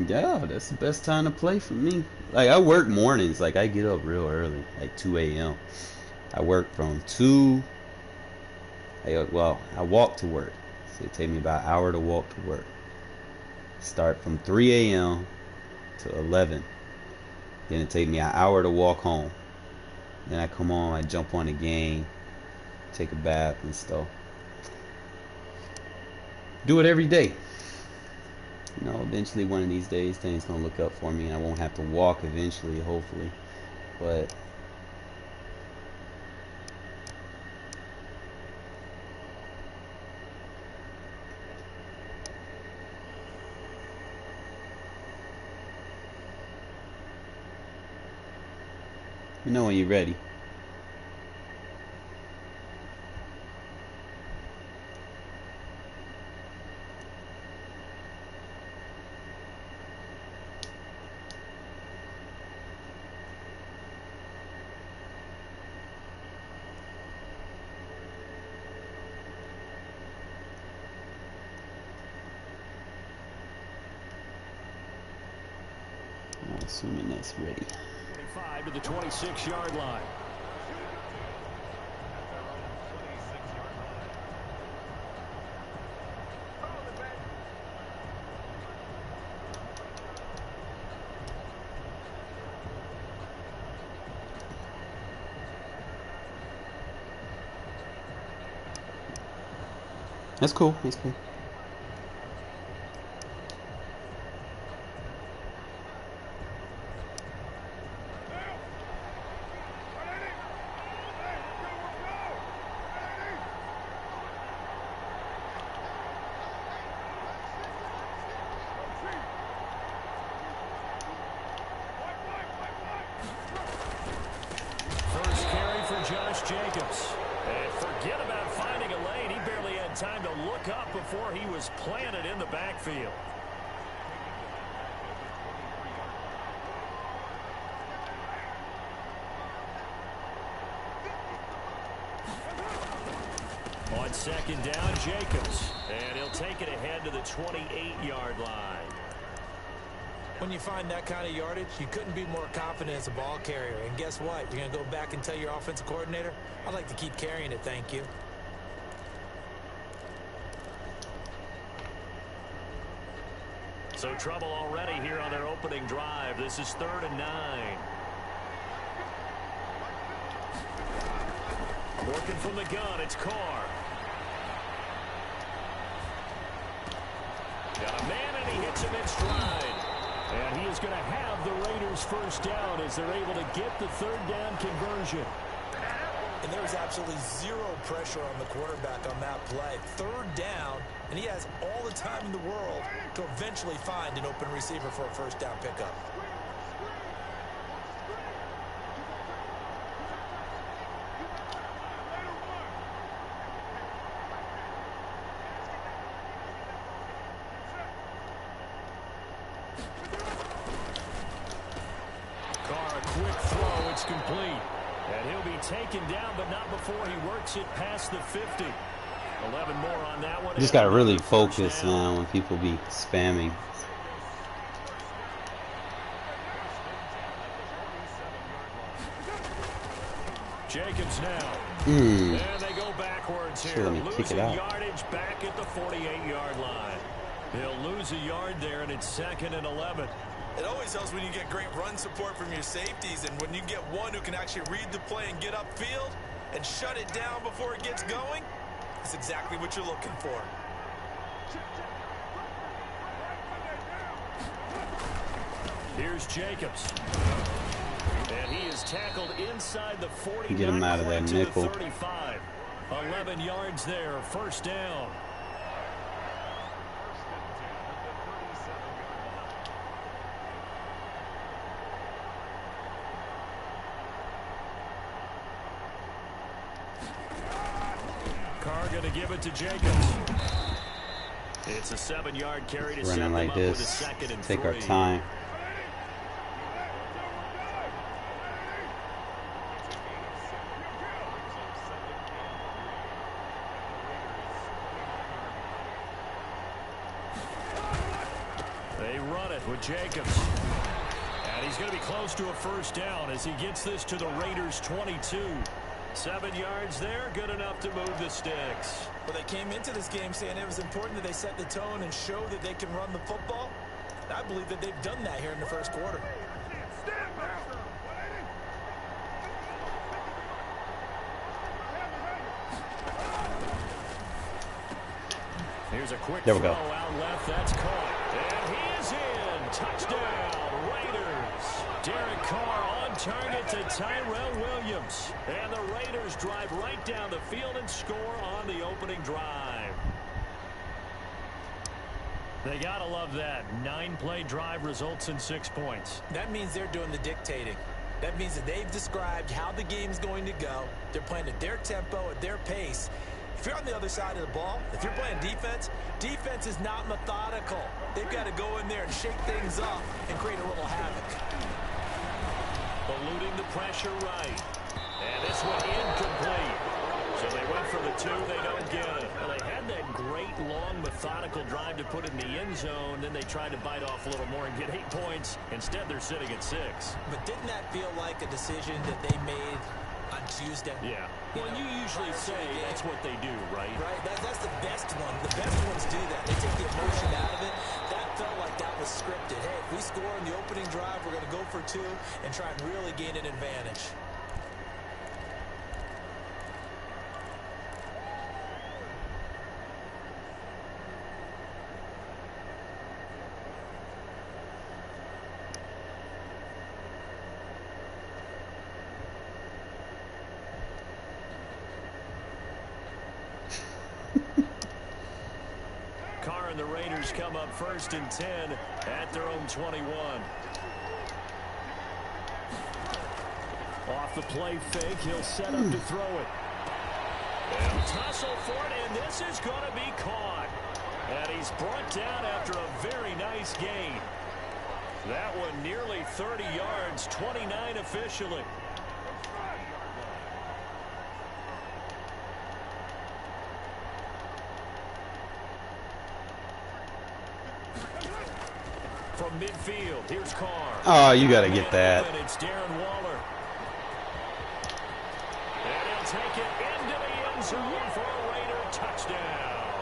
Yeah, that's the best time to play for me. Like, I work mornings. Like, I get up real early, like 2 a.m. I work from 2. Well, I walk to work. So it takes me about an hour to walk to work. Start from 3 a.m. to 11. Then it takes me an hour to walk home. Then I come on, I jump on the game, take a bath and stuff. Do it every day. You know, eventually one of these days things gonna look up for me and I won't have to walk eventually, hopefully. But you know when you're ready. I'm assuming that's ready. 25 to the 26-yard line. That's cool. That's cool. First carry for Josh Jacobs. And forget about finding a lane. He barely had time to look up before he was planted in the backfield. On second down, Jacobs. And he'll take it ahead to the 28-yard line. When you find that kind of yardage, you couldn't be more confident as a ball carrier. And guess what? You're going to go back and tell your offensive coordinator, I'd like to keep carrying it, thank you. So trouble already here on their opening drive. This is 3rd and 9. Working from the gun, it's Carr. Got a man, and he hits him in stride. And he is going to have the Raiders first down as they're able to get the 3rd down conversion. And there was absolutely zero pressure on the quarterback on that play. 3rd down, and he has all the time in the world to eventually find an open receiver for a first down pickup. Carr, a quick throw, it's complete. And he'll be taken down, but not before he works it past the 50. 11 more on that one. You just gotta really focus now when people be spamming. Jacobs now. And they go backwards here. Let me kick it out. Yardage back at the 48-yard line. They'll lose a yard there, and it's 2nd and 11. It always helps when you get great run support from your safeties, and when you get one who can actually read the play and get upfield and shut it down before it gets going. That's exactly what you're looking for. Here's Jacobs. And he is tackled inside the 40. Get him out of that nickel. 35. 11 yards there, first down. Carr going to give it to Jacobs. It's a 7-yard carry to set them Running like up with a this. 2nd and Take 3. our time. They run it with Jacobs. And he's going to be close to a first down as he gets this to the Raiders' 22. 7 yards there, good enough to move the sticks. Well, they came into this game saying it was important that they set the tone and show that they can run the football. I believe that they've done that here in the first quarter. Here's a quick There we throw go. out left. That's caught. And he is in. Touchdown, Raiders. Derek Carr on target to Tyrell Williams. And the Raiders drive right down the field and score on the opening drive. They got to love that. 9-play drive results in 6 points. That means they're doing the dictating. That means that they've described how the game's going to go. They're playing at their tempo, at their pace. If you're on the other side of the ball, if you're playing defense, defense is not methodical. They've got to go in there and shake things up and create a little havoc. Eluding the pressure right. And this one incomplete. So they went for the 2, they don't get it. Well, they had that great, long, methodical drive to put it in the end zone. Then they tried to bite off a little more and get 8 points. Instead, they're sitting at 6. But didn't that feel like a decision that they made on Tuesday? Yeah. Well, you usually say that's what they do, right? Right. That's the best one. The best ones do that. They take the emotion out of it. That felt like that was scripted. Hey, if we score in the opening drive, we're going to go for 2 and try and really gain an advantage. Carr and the Raiders come up 1st and 10 at their own 21. Off the play fake, he'll set up to throw it. And tussle for it, and this is going to be caught. And he's brought down after a very nice gain. That one nearly 30 yards, 29 officially. From midfield, here's Carr. Oh, you got to get that. And it's Darren Waller. And he'll take it into the end zone for a Raider touchdown.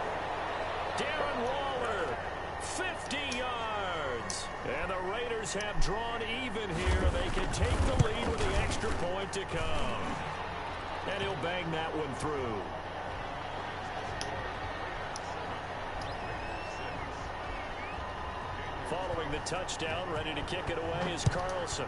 Darren Waller, 50 yards. And the Raiders have drawn even here. They can take the lead with the extra point to come. And he'll bang that one through. Following the touchdown, ready to kick it away is Carlson.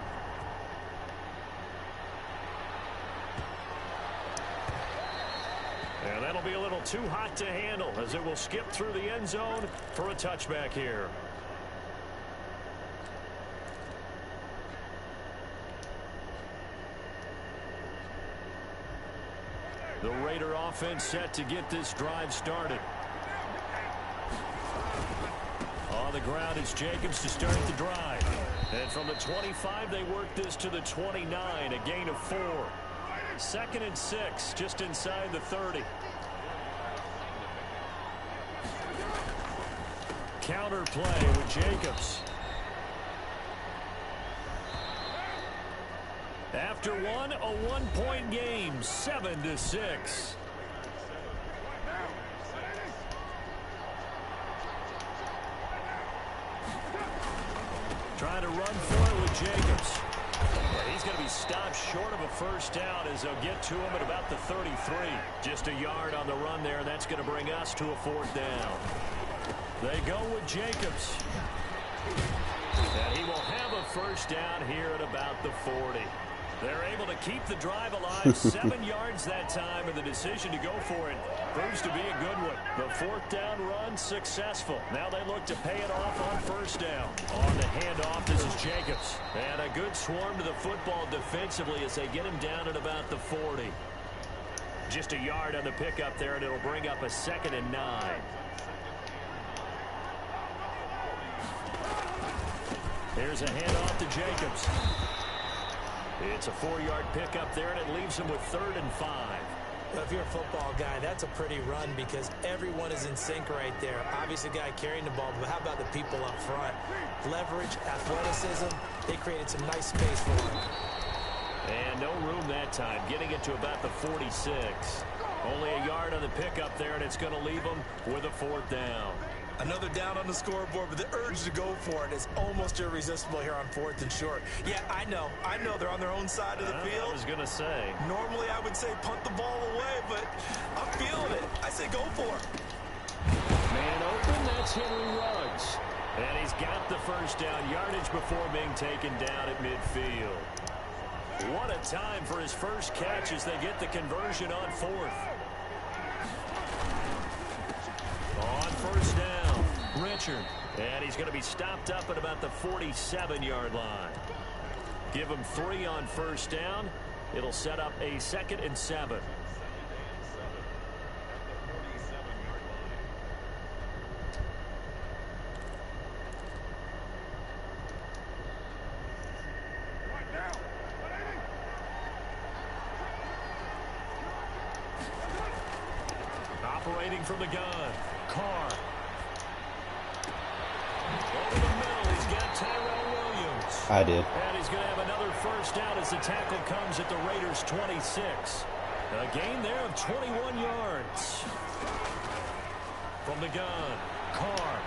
And that'll be a little too hot to handle as it will skip through the end zone for a touchback here. The Raider offense set to get this drive started. On the ground is Jacobs to start the drive. And from the 25, they work this to the 29, a gain of 4. 2nd and 6, just inside the 30. Counter play with Jacobs. After one, a 1-point game, 7-6. Trying to run for it with Jacobs. And he's going to be stopped short of a first down as they'll get to him at about the 33. Just a yard on the run there, and that's going to bring us to a 4th down. They go with Jacobs. And he will have a first down here at about the 40. They're able to keep the drive alive. 7 yards that time, and the decision to go for it proves to be a good one. The 4th down run successful. Now they look to pay it off on first down. On the handoff, this is Jacobs. And a good swarm to the football defensively as they get him down at about the 40. Just a yard on the pickup there, and it'll bring up a 2nd and 9. Here's a handoff to Jacobs. It's a 4-yard pickup there, and it leaves him with 3rd and 5. Well, if you're a football guy, that's a pretty run because everyone is in sync right there. Obviously, the guy carrying the ball, but how about the people up front? Leverage, athleticism, they created some nice space for him. And no room that time, getting it to about the 46. Only a yard on the pickup there, and it's going to leave them with a 4th down. Another down on the scoreboard, but the urge to go for it is almost irresistible here on 4th and short. Yeah, I know they're on their own side of the field. I was going to say. Normally I would say punt the ball away, but I'm feeling it. I say go for it. Man It's Henry Ruggs. And he's got the first down yardage before being taken down at midfield. What a time for his first catch as they get the conversion on fourth. On first down, Richard. And he's going to be stopped up at about the 47-yard line. Give him 3 on first down. It'll set up a 2nd and 7. Operating from the gun, Carr. Over the middle, he's got Tyrell Williams. I did. And he's going to have another first down as the tackle comes at the Raiders' 26. A gain there of 21 yards. From the gun, Carr.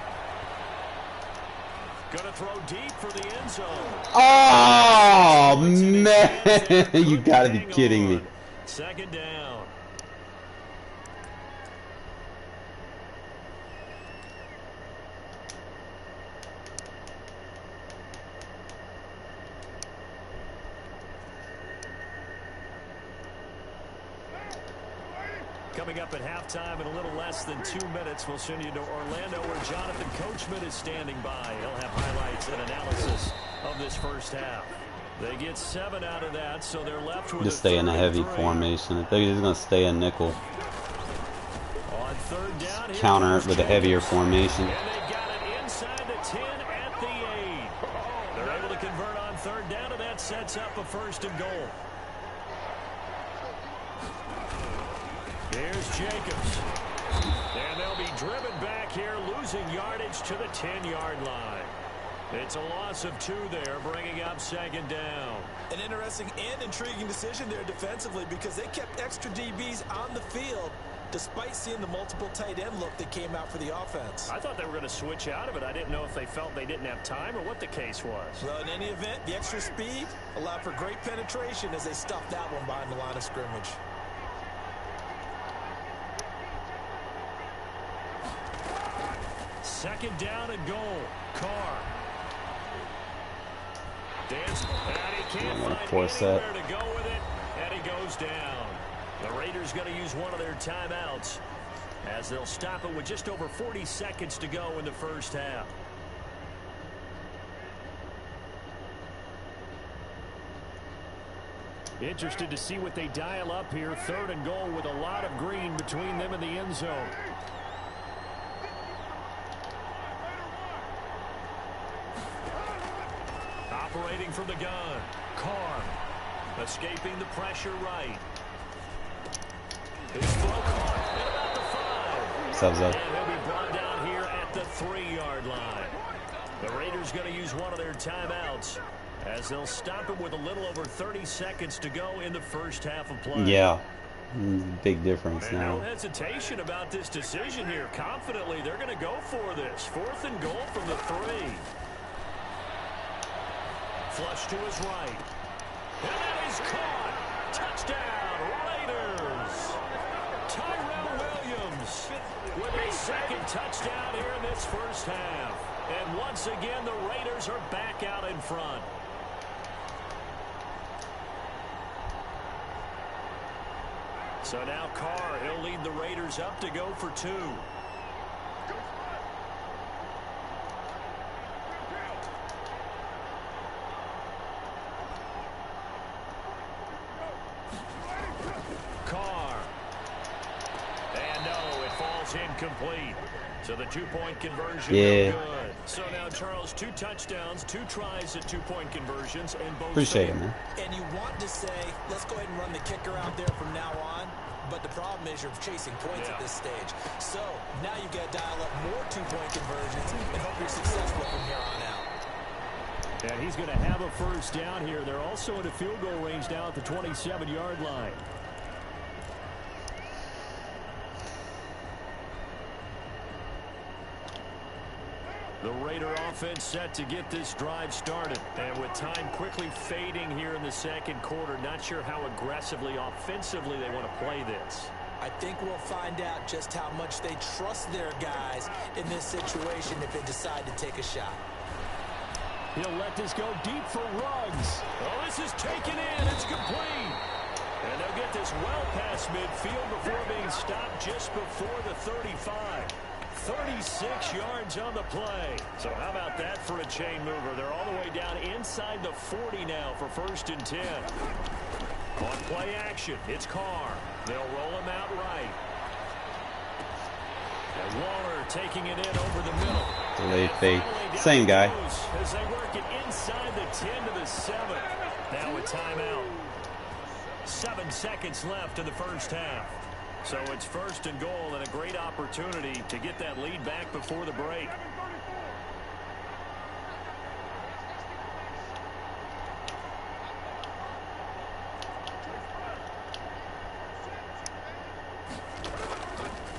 Going to throw deep for the end zone. Oh, man. You got to be kidding me. 2nd down. Coming up at halftime in a little less than 2 minutes, we'll send you to Orlando where Jonathan Coachman is standing by. He'll have highlights and analysis of this first half. They get 7 out of that, so they're left with Just stay in a heavy formation. I think he's going to stay in nickel. On 3rd down, counter it with a heavier formation. And they got it inside the 10 at the 8. They're able to convert on 3rd down, and that sets up a 1st and goal. Here's Jacobs. And they'll be driven back here, losing yardage to the 10-yard line. It's a loss of 2 there, bringing up 2nd down. An interesting and intriguing decision there defensively because they kept extra DBs on the field despite seeing the multiple tight end look that came out for the offense. I thought they were going to switch out of it. I didn't know if they felt they didn't have time or what the case was. Well, in any event, the extra speed allowed for great penetration as they stuffed that one behind the line of scrimmage. Second down and goal. Carr. Dance. And he can't find anywhere to go with it. And he goes down. The Raiders going to use one of their timeouts as they'll stop it with just over 40 seconds to go in the first half. Interested to see what they dial up here. 3rd and goal with a lot of green between them and the end zone. Operating from the gun, Carr. Escaping the pressure right. His throw caught at about the 5. Subs up. And he'll be brought down here at the 3-yard line. The Raiders going to use one of their timeouts as they'll stop it with a little over 30 seconds to go in the first half of play. Yeah. Big difference and now. No hesitation about this decision here. Confidently, they're going to go for this. 4th and goal from the 3. Flush to his right. And that is caught. Touchdown, Raiders. Tyrell Williams with a 2nd touchdown here in this first half. And once again, the Raiders are back out in front. So now Carr, he'll lead the Raiders up to go for 2. Incomplete. So the 2-point conversion. Yeah. No good. So now Charles, 2 touchdowns, 2 tries at 2-point conversions, and both. Appreciate it, man. And you want to say, let's go ahead and run the kicker out there from now on. But the problem is you're chasing points at this stage. So now you've got to dial up more 2-point conversions and hope you're successful from here on out. And he's going to have a first down here. They're also in a field goal range now at the 27-yard line. The Raider offense set to get this drive started. And with time quickly fading here in the 2nd quarter, not sure how aggressively, offensively they want to play this. I think we'll find out just how much they trust their guys in this situation if they decide to take a shot. He'll let this go deep for Ruggs. Oh, this is taken in. It's complete. And they'll get this well past midfield before being stopped just before the 35. 36 yards on the play. So how about that for a chain mover? They're all the way down inside the 40 now for 1st and 10. On play action, it's Carr. They'll roll him out right. And Waller taking it in over the middle. Delayed fake. Same guy. As they work it inside the 10 to the 7. Now a timeout. 7 seconds left in the first half. So it's 1st and goal and a great opportunity to get that lead back before the break.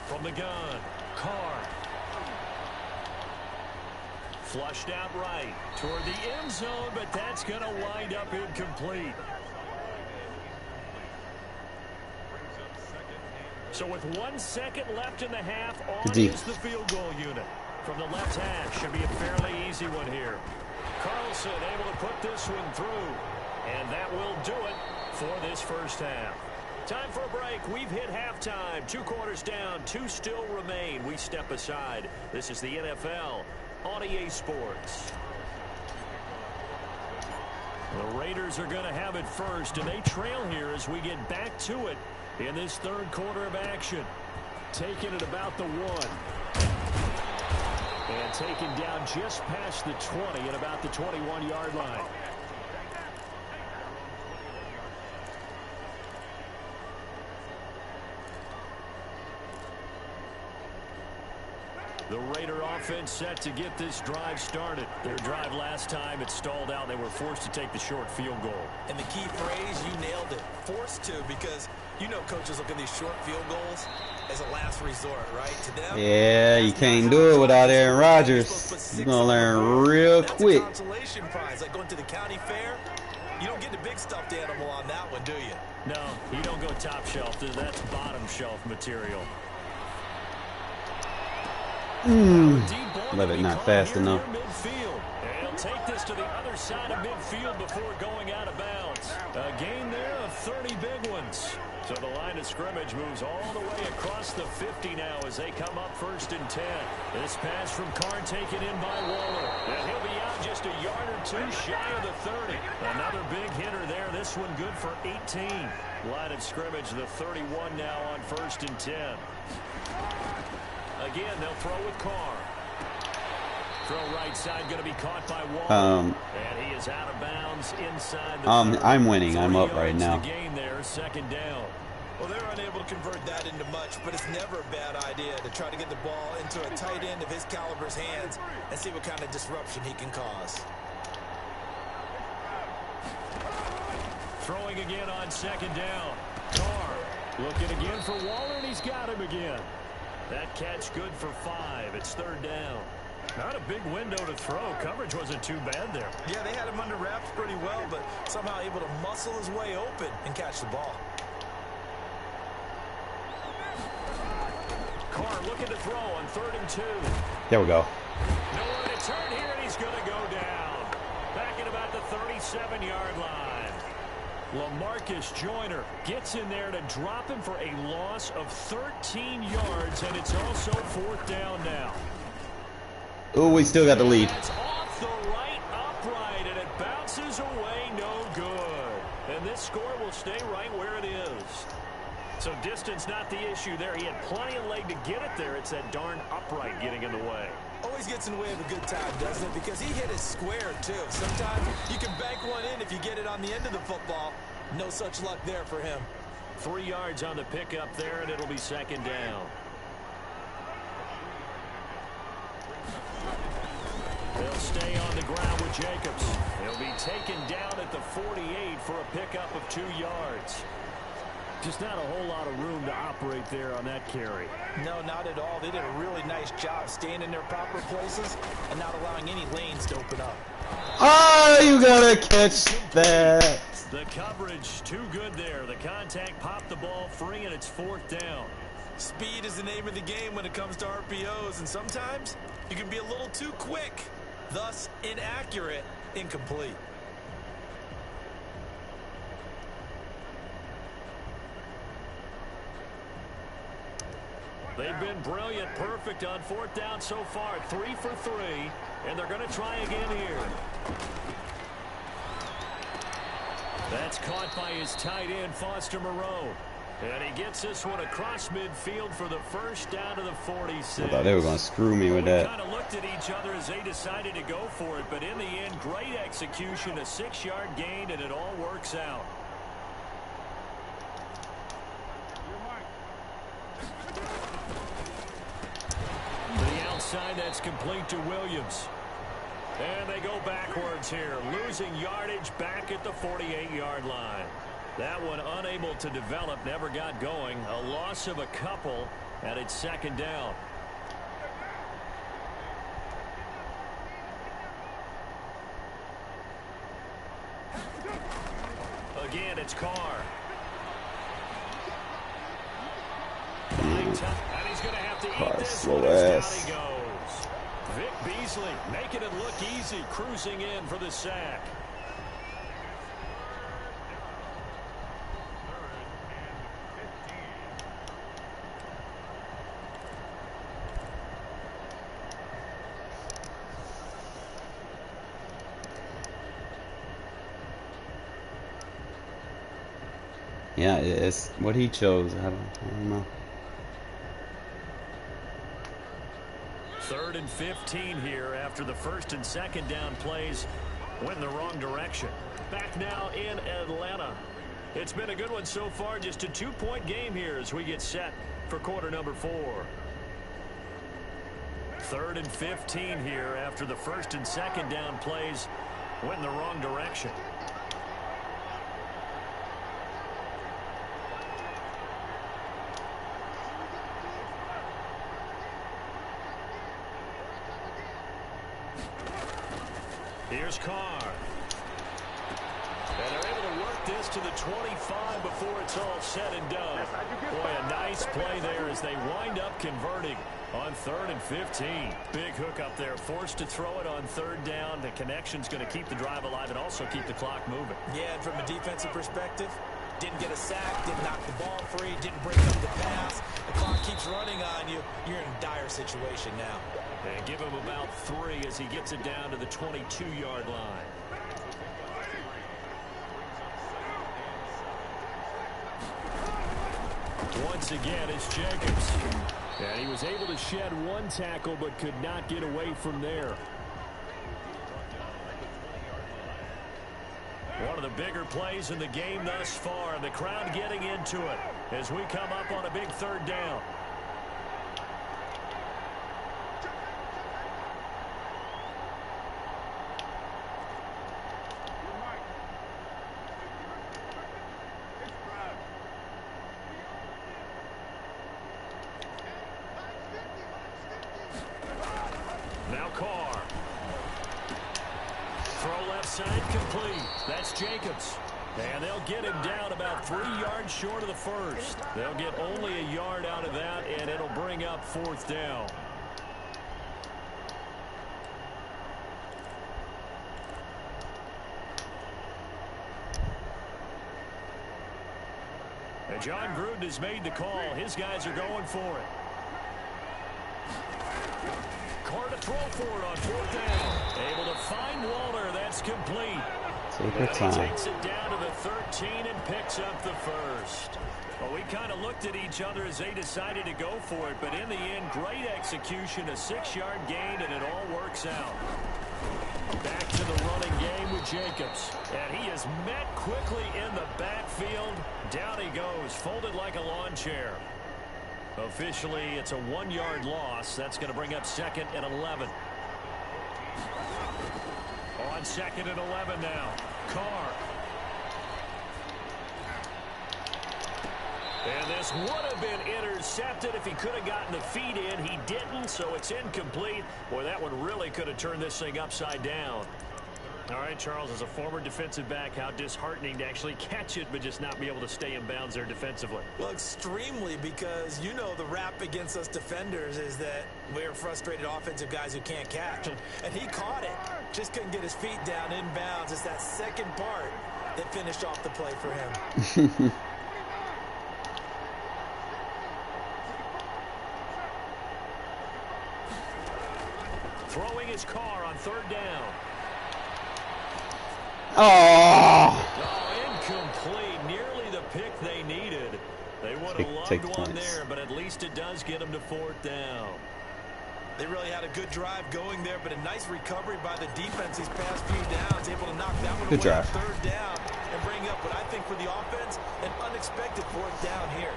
From the gun, Carr. Flushed out right toward the end zone, but that's going to wind up incomplete. So with 1 second left in the half, on is the field goal unit. From the left hash, should be a fairly easy one here. Carlson able to put this one through. And that will do it for this first half. Time for a break. We've hit halftime. 2 quarters down, 2 still remain. We step aside. This is the NFL on EA Sports. The Raiders are going to have it first, and they trail here as we get back to it in this 3rd quarter of action. Taking it about the 1. And taken down just past the 20 at about the 21-yard line. The Raider offense set to get this drive started. Their drive last time, it stalled out. They were forced to take the short field goal. And the key phrase, you nailed it. Forced to, because you know coaches look at these short field goals as a last resort, right? To them, yeah, you can't do it without Aaron Rodgers. You're going to learn real quick. That's a consolation prize, like going to the county fair. You don't get the big stuffed animal on that one, do you? No, you don't go top shelf. That's bottom shelf material. Let it not fast enough. He'll take this to the other side of midfield before going out of bounds. A gain there of 30 big ones. So the line of scrimmage moves all the way across the 50 now as they come up 1st and 10. This pass from Carr taken in by Waller. And he'll be out just a yard or 2 shy of the 30. Another big hitter there. This one good for 18. Line of scrimmage, the 31 now on 1st and 10. Again, they'll throw with Carr. Throw right side going to be caught by Waller. And he is out of bounds inside the I'm winning. I'm up right now. Gain there, 2nd down. Well, they're unable to convert that into much, but it's never a bad idea to try to get the ball into a tight end of his caliber's hands and see what kind of disruption he can cause. Throwing again on 2nd down. Carr looking again for Waller, and he's got him again. That catch good for 5. It's 3rd down. Not a big window to throw. Coverage wasn't too bad there. Yeah, they had him under wraps pretty well, but somehow able to muscle his way open and catch the ball. Carr looking to throw on 3rd and 2. There we go. Nowhere to turn here, and he's going to go down. Back at about the 37-yard line. LaMarcus Joyner gets in there to drop him for a loss of 13 yards, and it's also 4th down now. Oh, we still got the lead. That's off the right upright, and it bounces away, no good. And this score will stay right where it is. So distance not the issue there. He had plenty of leg to get it there. It's that darn upright getting in the way. Always gets in the way of a good time, doesn't it? Because he hit it square, too. Sometimes you can bank one in if you get it on the end of the football. No such luck there for him. 3 yards on the pickup there, and it'll be 2nd down. They'll stay on the ground with Jacobs. He'll be taken down at the 48 for a pickup of 2 yards. Just not a whole lot of room to operate there on that carry. No, not at all. They did a really nice job staying in their proper places and not allowing any lanes to open up. Oh, you gotta catch that. The coverage too good there. The contact popped the ball free, and it's 4th down. Speed is the name of the game when it comes to RPOs, and sometimes you can be a little too quick, thus inaccurate, incomplete. They've been brilliant, perfect on 4th down so far. 3 for 3, and they're going to try again here. That's caught by his tight end, Foster Moreau. And he gets this one across midfield for the first down to the 46. I thought they were going to screw me with that. We kind of looked at each other as they decided to go for it, but in the end, great execution, a 6-yard gain, and it all works out. To the outside, that's complete to Williams. And they go backwards here, losing yardage back at the 48-yard line. That one unable to develop, never got going. A loss of a couple, and it's 2nd down. Again, it's Carr. And he's going to have to eat this one as down he goes. Vic Beasley making it look easy, cruising in for the sack. Yeah, it's what he chose. I don't know. 3rd and 15 here after the 1st and 2nd down plays went in the wrong direction. Back now in Atlanta. It's been a good one so far. Just a 2-point game here as we get set for quarter number 4. 3rd and 15 here after the 1st and 2nd down plays went in the wrong direction. Here's Carr. And they're able to work this to the 25 before it's all said and done. Boy, a nice play there as they wind up converting on 3rd and 15. Big hook up there, forced to throw it on 3rd down. The connection's going to keep the drive alive and also keep the clock moving. Yeah, and from a defensive perspective, didn't get a sack, didn't knock the ball free, didn't break up the pass. The clock keeps running on you. You're in a dire situation now. And give him about 3 as he gets it down to the 22-yard line. Once again, it's Jacobs. And he was able to shed 1 tackle but could not get away from there. One of the bigger plays in the game thus far. The crowd getting into it as we come up on a big 3rd down. Now Carr. Throw left side complete. That's Jacobs. And they'll get him down about 3 yards short of the 1st. They'll get only a yard out of that, and it'll bring up 4th down. And John Gruden has made the call. His guys are going for it. Carr to throw for it on 4th down. Able to find Walter. That's complete. Take your time. He takes it down to the 13 and picks up the 1st. Well, we kind of looked at each other as they decided to go for it, but in the end, great execution, a 6-yard gain, and it all works out. Back to the running game with Jacobs. And he is met quickly in the backfield. Down he goes, folded like a lawn chair. Officially, it's a 1-yard loss. That's going to bring up 2nd and 11. On 2nd and 11 now. Carr. And this would have been intercepted if he could have gotten the feet in. He didn't, so it's incomplete. Boy, that one really could have turned this thing upside down. All right, Charles, as a former defensive back, how disheartening to actually catch it but just not be able to stay in bounds there defensively. Well, extremely, because you know the rap against us defenders is that we're frustrated offensive guys who can't catch. And he caught it. Just couldn't get his feet down in bounds. It's that second part that finished off the play for him. Throwing his car on third down. Oh! Incomplete. Nearly the pick they needed. They would have loved one there, but at least it does get them to fourth down. They really had a good drive going there, but a nice recovery by the defense these past few downs, able to knock that one away on third down and bring up what I think for the offense, an unexpected fourth down here.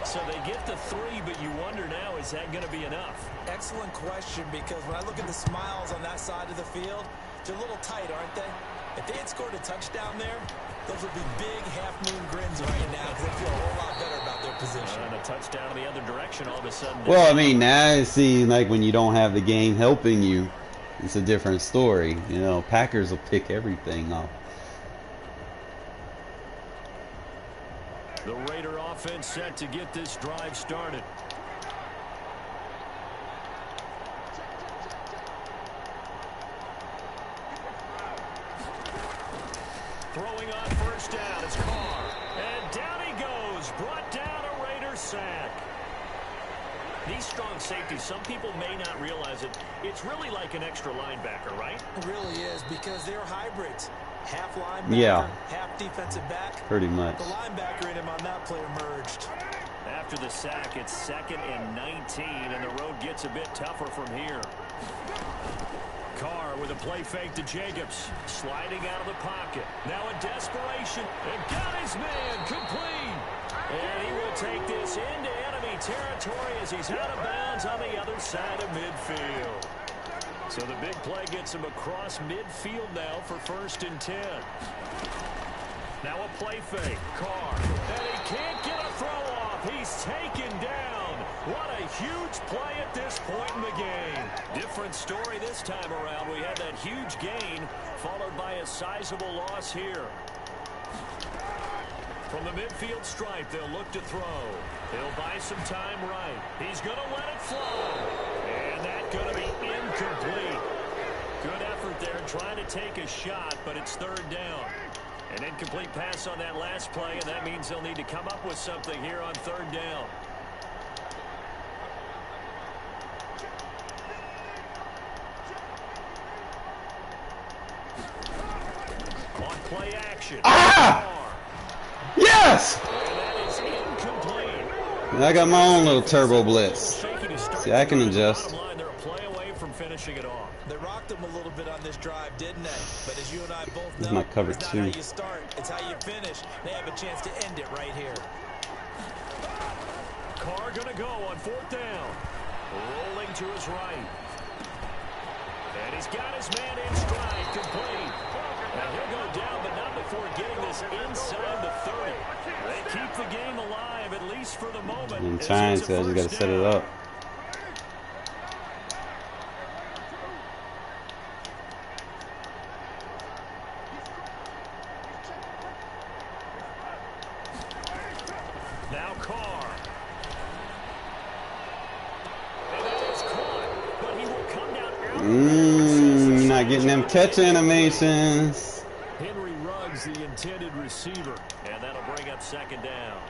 So they get the 3, but you wonder now, is that going to be enough? Excellent question, because when I look at the smiles on that side of the field, they're a little tight, aren't they? If they had scored a touchdown there, those would be big half-moon grins right now because they feel a whole lot better about their position. And a touchdown in the other direction all of a sudden. Well, I mean, now it seems like when you don't have the game helping you, it's a different story. You know, Packers will pick everything off. The Raider offense set to get this drive started. Throwing on first down is Carr. And down he goes. Brought down a Raider sack. These strong safeties, some people may not realize it. It's really like an extra linebacker, right? It really is, because they're hybrids. Half linebacker, half defensive back. Pretty much. The linebacker in him on that play emerged. After the sack, it's 2nd and 19, and the road gets a bit tougher from here. Carr with a play fake to Jacobs, sliding out of the pocket. Now in desperation, and got his man complete. And he will take this into enemy territory as he's out of bounds on the other side of midfield. So the big play gets him across midfield now for 1st and 10. Now a play fake. Carr. And he can't get a throw off. He's taken down. What a huge play at this point in the game. Different story this time around. We had that huge gain followed by a sizable loss here. From the midfield stripe, they'll look to throw. He'll buy some time right. He's going to let it flow. And that's going to be incomplete. Good effort there trying to take a shot, but it's 3rd down. An incomplete pass on that last play, and that means they'll need to come up with something here on 3rd down. On play action. Ah! Yes! And that is incomplete. I got my own little turbo blitz. See, I can adjust. They're a play away from finishing it off. They rocked him a little bit on this drive, didn't they? But as you and I both know, This is my cover it's not two. how you start, it's how you finish. They have a chance to end it right here. Carr going to go on 4th down. Rolling to his right. And he's got his man in stride, complete. Now he'll go down, but not before getting this inside the 30. They keep the game alive, at least for the moment. I'm trying to, I just got to set it up. Now Carr. And that is caught, but he will come down out. Not getting them catch animations. Henry Ruggs, the intended receiver, and that'll bring up 2nd down.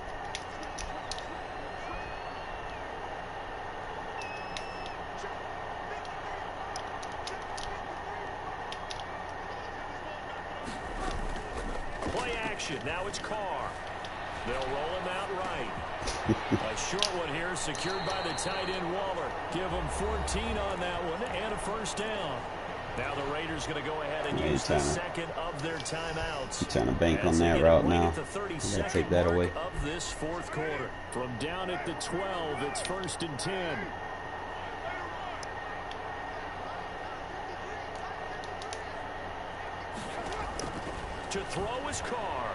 Play action. Now it's Carr. They'll roll him out right. A short one here secured by the tight end Waller. Give them 14 on that one and a 1st down. Now the Raiders going to go ahead and use the 2nd of their timeouts. I'm trying to bank on that route now. I gotta take that away. Of this 4th quarter. From down at the 12, it's 1st and 10. To throw is Carr.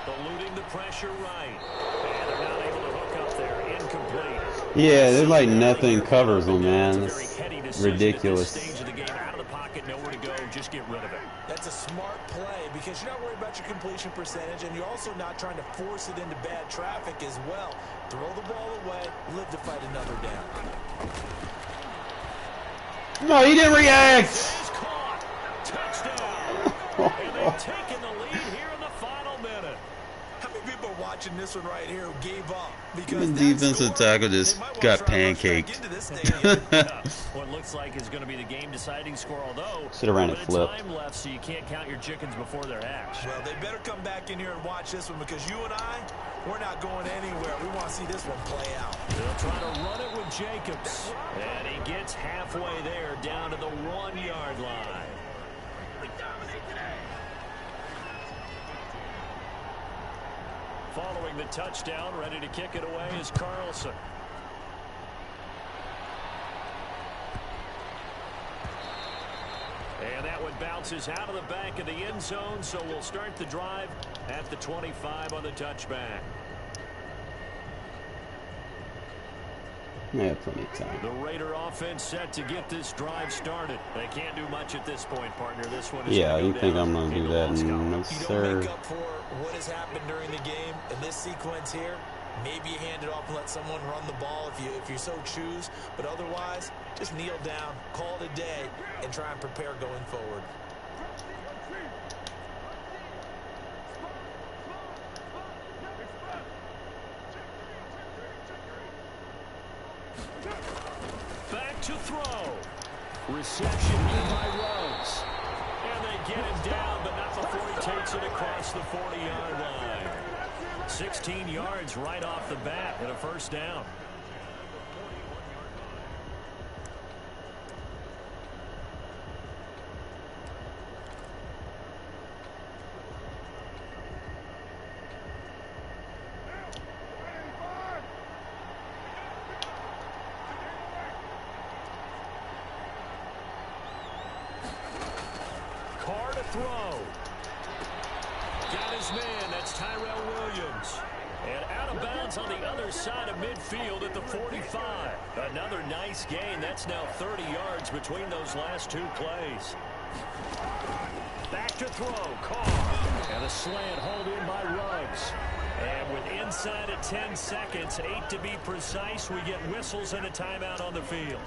Eluding the pressure right. And they're not able to hook up there. Incomplete. Yeah, there's like nothing covers them, man. It's ridiculous. Stage of the game, out of the pocket pocket, nowhere to go, just get rid of it. That's a smart play because you're not worried about your completion percentage, and you're also not trying to force it into bad traffic as well. Throw the ball away, live to fight another down. No, he didn't react. He's caught. Touchdown. And they've taken the lead here in the final minute. How many people are watching this one right here who gave up? Because The defensive tackle just got pancaked. What looks like is going to be the game-deciding score, although should have ran it flip. time left, so you can't count your chickens before they're hatched. Well, they better come back in here and watch this one because you and I, we're not going anywhere. We want to see this one play out. They'll try to run it with Jacobs, and he gets halfway there, down to the 1-yard line. Following the touchdown, ready to kick it away is Carlson. And that one bounces out of the back of the end zone, so we'll start the drive at the 25 on the touchback. They have plenty of time. The Raider offense set to get this drive started. They can't do much at this point, partner. This one is Yeah, gonna you go think down I'm going to do in the that? loss No, column. You don't sir. make up for what has happened during the game in this sequence here. Maybe you hand it off and let someone run the ball if you so choose. But otherwise, just kneel down, call it a day, and try and prepare going forward. Back to throw. Reception here by Ruggs. And they get him down, but not before he takes it across the 40-yard line. 16 yards right off the bat and a first down. Carr to throw. Got his man. That's Tyrell Williams. And out of bounds on the other side of midfield at the 45. Another nice gain. That's now 30 yards between those last two plays. Back to throw. Carr. And a slant hauled in by Ruggs. And with inside of 10 seconds, 8 to be precise, we get whistles and a timeout on the field.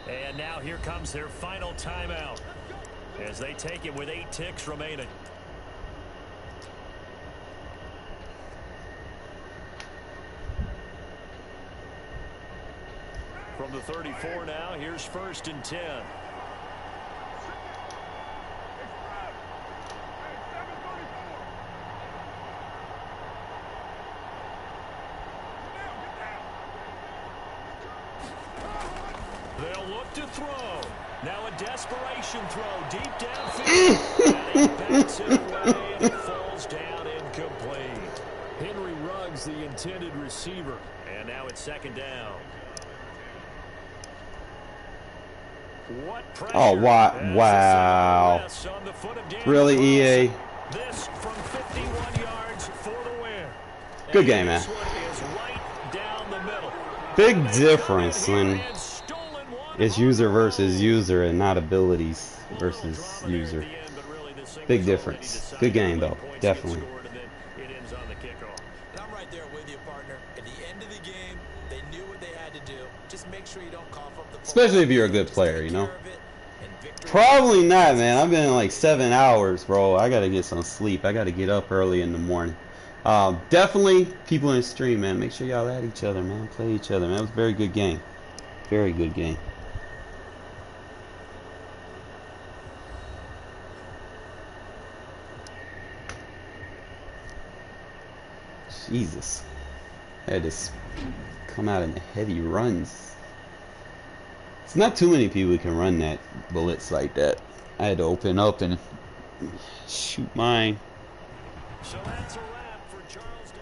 And now here comes their final timeout as they take it with 8 ticks remaining. From the 34 now, here's 1st and 10. They'll look to throw. Now a desperation throw deep downfield. And he backs it away and it falls down incomplete. Henry Ruggs, the intended receiver. And now it's 2nd down. What pressure. Oh, wow. Really, EA? This from 51 yards for the win. Good game, man. This one is right down the middle. Big difference when it's user versus user and not abilities versus user. Big difference. Good game, though. Definitely. I'm right there with you, partner. At the end of the game, they knew what they had to do. Just make sure you don't cough up the football. Especially if you're a good player, you know. Probably not, man. I've been like 7 hours, bro. I gotta get some sleep. I gotta get up early in the morning. Definitely, people in the stream, man. Make sure y'all at each other, man. Play each other, man. It was a very good game. Very good game. Jesus. I had to come out in the heavy runs. It's not too many people who can run that Blitz like that. I had to open up and shoot mine. So that's a wrap for Charleston.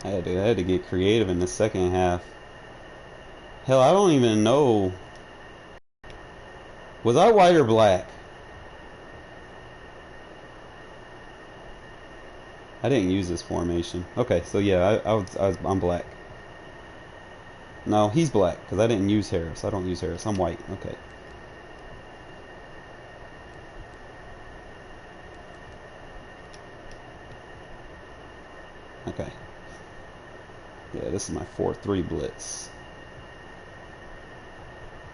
I had to get creative in the second half. Hell, I don't even know. Was I white or black? I didn't use this formation. Okay, so yeah, I'm black. No, he's black because I didn't use Harris. I don't use Harris. I'm white. Okay. Okay. Yeah, this is my 4-3 blitz.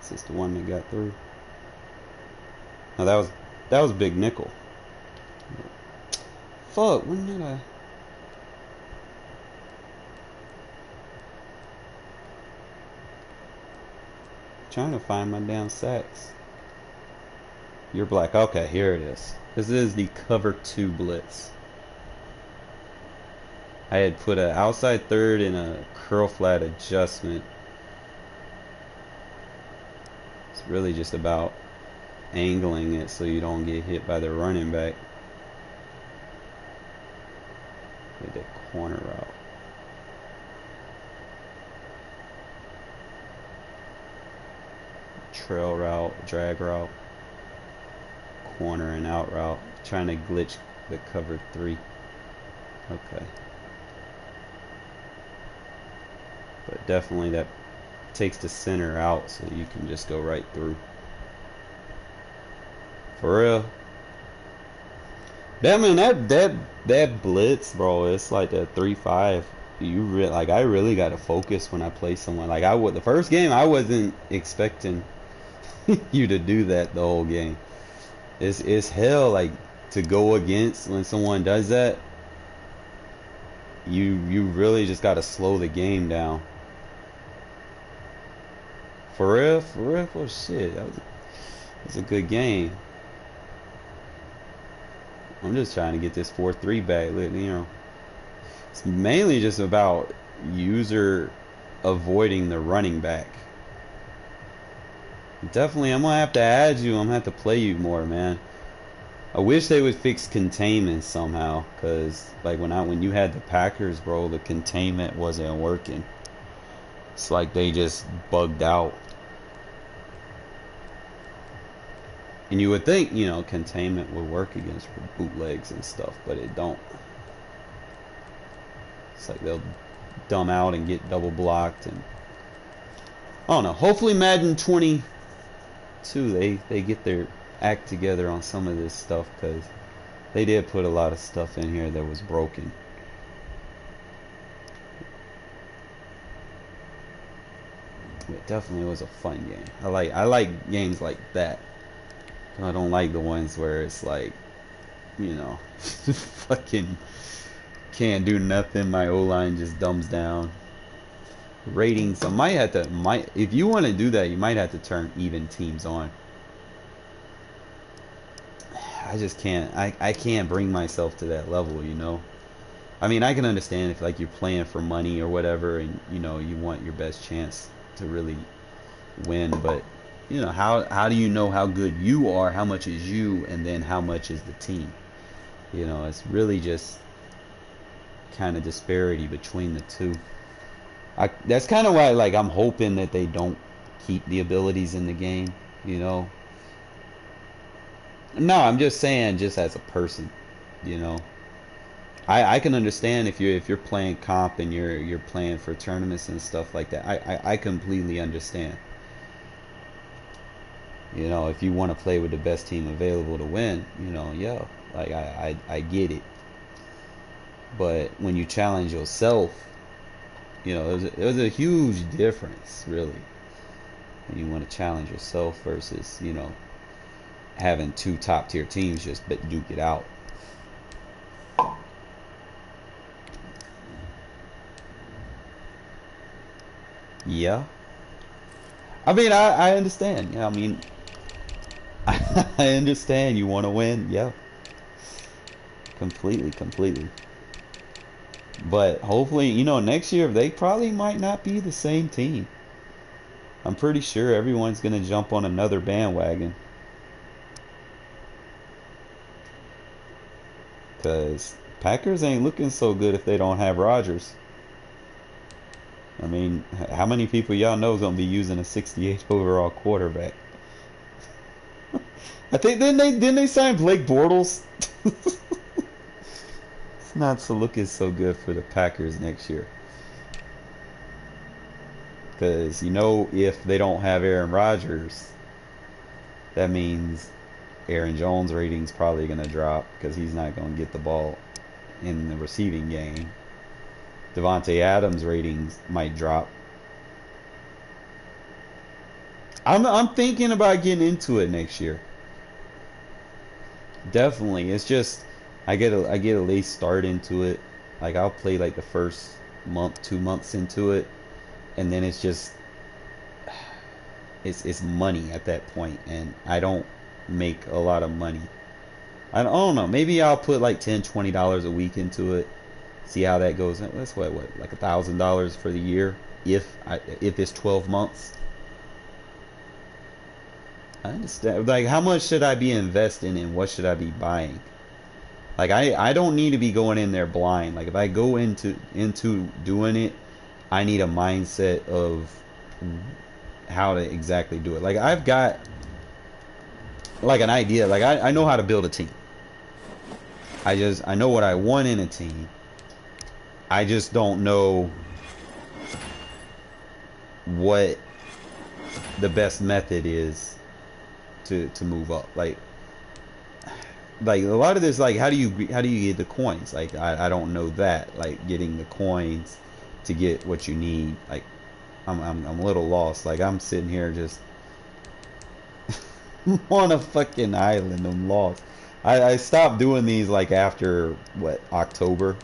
Is this the one that got through? No, that was big nickel. Fuck, when did I? Trying to find my damn sacks. You're black. Okay, here it is. This is the cover 2 blitz. I had put an outside third and a curl flat adjustment. It's really just about angling it so you don't get hit by the running back. With the corner route. Trail route, drag route, corner and out route. Trying to glitch the cover 3. Okay. But definitely that takes the center out so you can just go right through. For real. That man, that blitz, bro, it's like that 3-5. I really gotta focus when I play someone. Like the first game I wasn't expecting you to do that the whole game. It's hell, like, to go against when someone does that. You really just gotta slow the game down. For real, oh shit, that was a good game. I'm just trying to get this 4-3 back, you know. It's mainly just about user avoiding the running back. Definitely, I'm gonna have to add you. I'm gonna have to play you more, man. I wish they would fix containment somehow, cause like when you had the Packers, bro, the containment wasn't working. It's like they just bugged out. And you would think, you know, containment would work against bootlegs and stuff, but it don't. It's like they'll dumb out and get double blocked, and I don't know. Hopefully Madden 22 they get their act together on some of this stuff, because they did put a lot of stuff in here that was broken. It definitely was a fun game. I like games like that. I don't like the ones where it's like, you know, fucking can't do nothing. My O-line just dumbs down. Ratings, I might have to, if you want to do that, you might have to turn even teams on. I just can't, I can't bring myself to that level, you know. I mean, I can understand if like you're playing for money or whatever, and you know you want your best chance to really win, but you know, how do you know how good you are, how much is you, and then how much is the team? You know, it's really just kind of disparity between the two. That's kind of why, like, I'm hoping that they don't keep the abilities in the game, you know. No, I'm just saying, just as a person, you know. I can understand if you're playing comp and you're playing for tournaments and stuff like that. I completely understand. You know, if you want to play with the best team available to win, you know, yeah, like I get it. But when you challenge yourself, you know, there's a huge difference, really. When you want to challenge yourself versus, you know, having two top tier teams just duke it out. Yeah. I mean, I understand. Yeah, I mean, I understand you want to win. Yeah. Completely. But hopefully, you know, next year they probably might not be the same team. I'm pretty sure everyone's going to jump on another bandwagon. Because Packers ain't looking so good if they don't have Rodgers. I mean, how many people y'all know is going to be using a 68 overall quarterback? I think didn't they sign Blake Bortles? not looking so good for the Packers next year. Because, you know, if they don't have Aaron Rodgers, that means Aaron Jones' rating's probably going to drop because he's not going to get the ball in the receiving game. Devontae Adams' ratings might drop. I'm thinking about getting into it next year. Definitely. It's just I get a late start into it. Like I'll play like the first month, 2 months into it, and then it's just it's money at that point, and I don't make a lot of money. I don't know. Maybe I'll put like $10-20 a week into it. See how that goes. That's what like $1,000 for the year if it's 12 months. I understand. Like, how much should I be investing in? What should I be buying? Like, I don't need to be going in there blind. Like, if I go into doing it, I need a mindset of how to exactly do it. Like, I've got like an idea. Like, I know how to build a team. I know what I want in a team. I just don't know what the best method is to move up. Like a lot of this, like how do you get the coins? Like I don't know that. Like getting the coins to get what you need. Like I'm a little lost. Like I'm sitting here just on a fucking island. I'm lost. I stopped doing these like after what, October.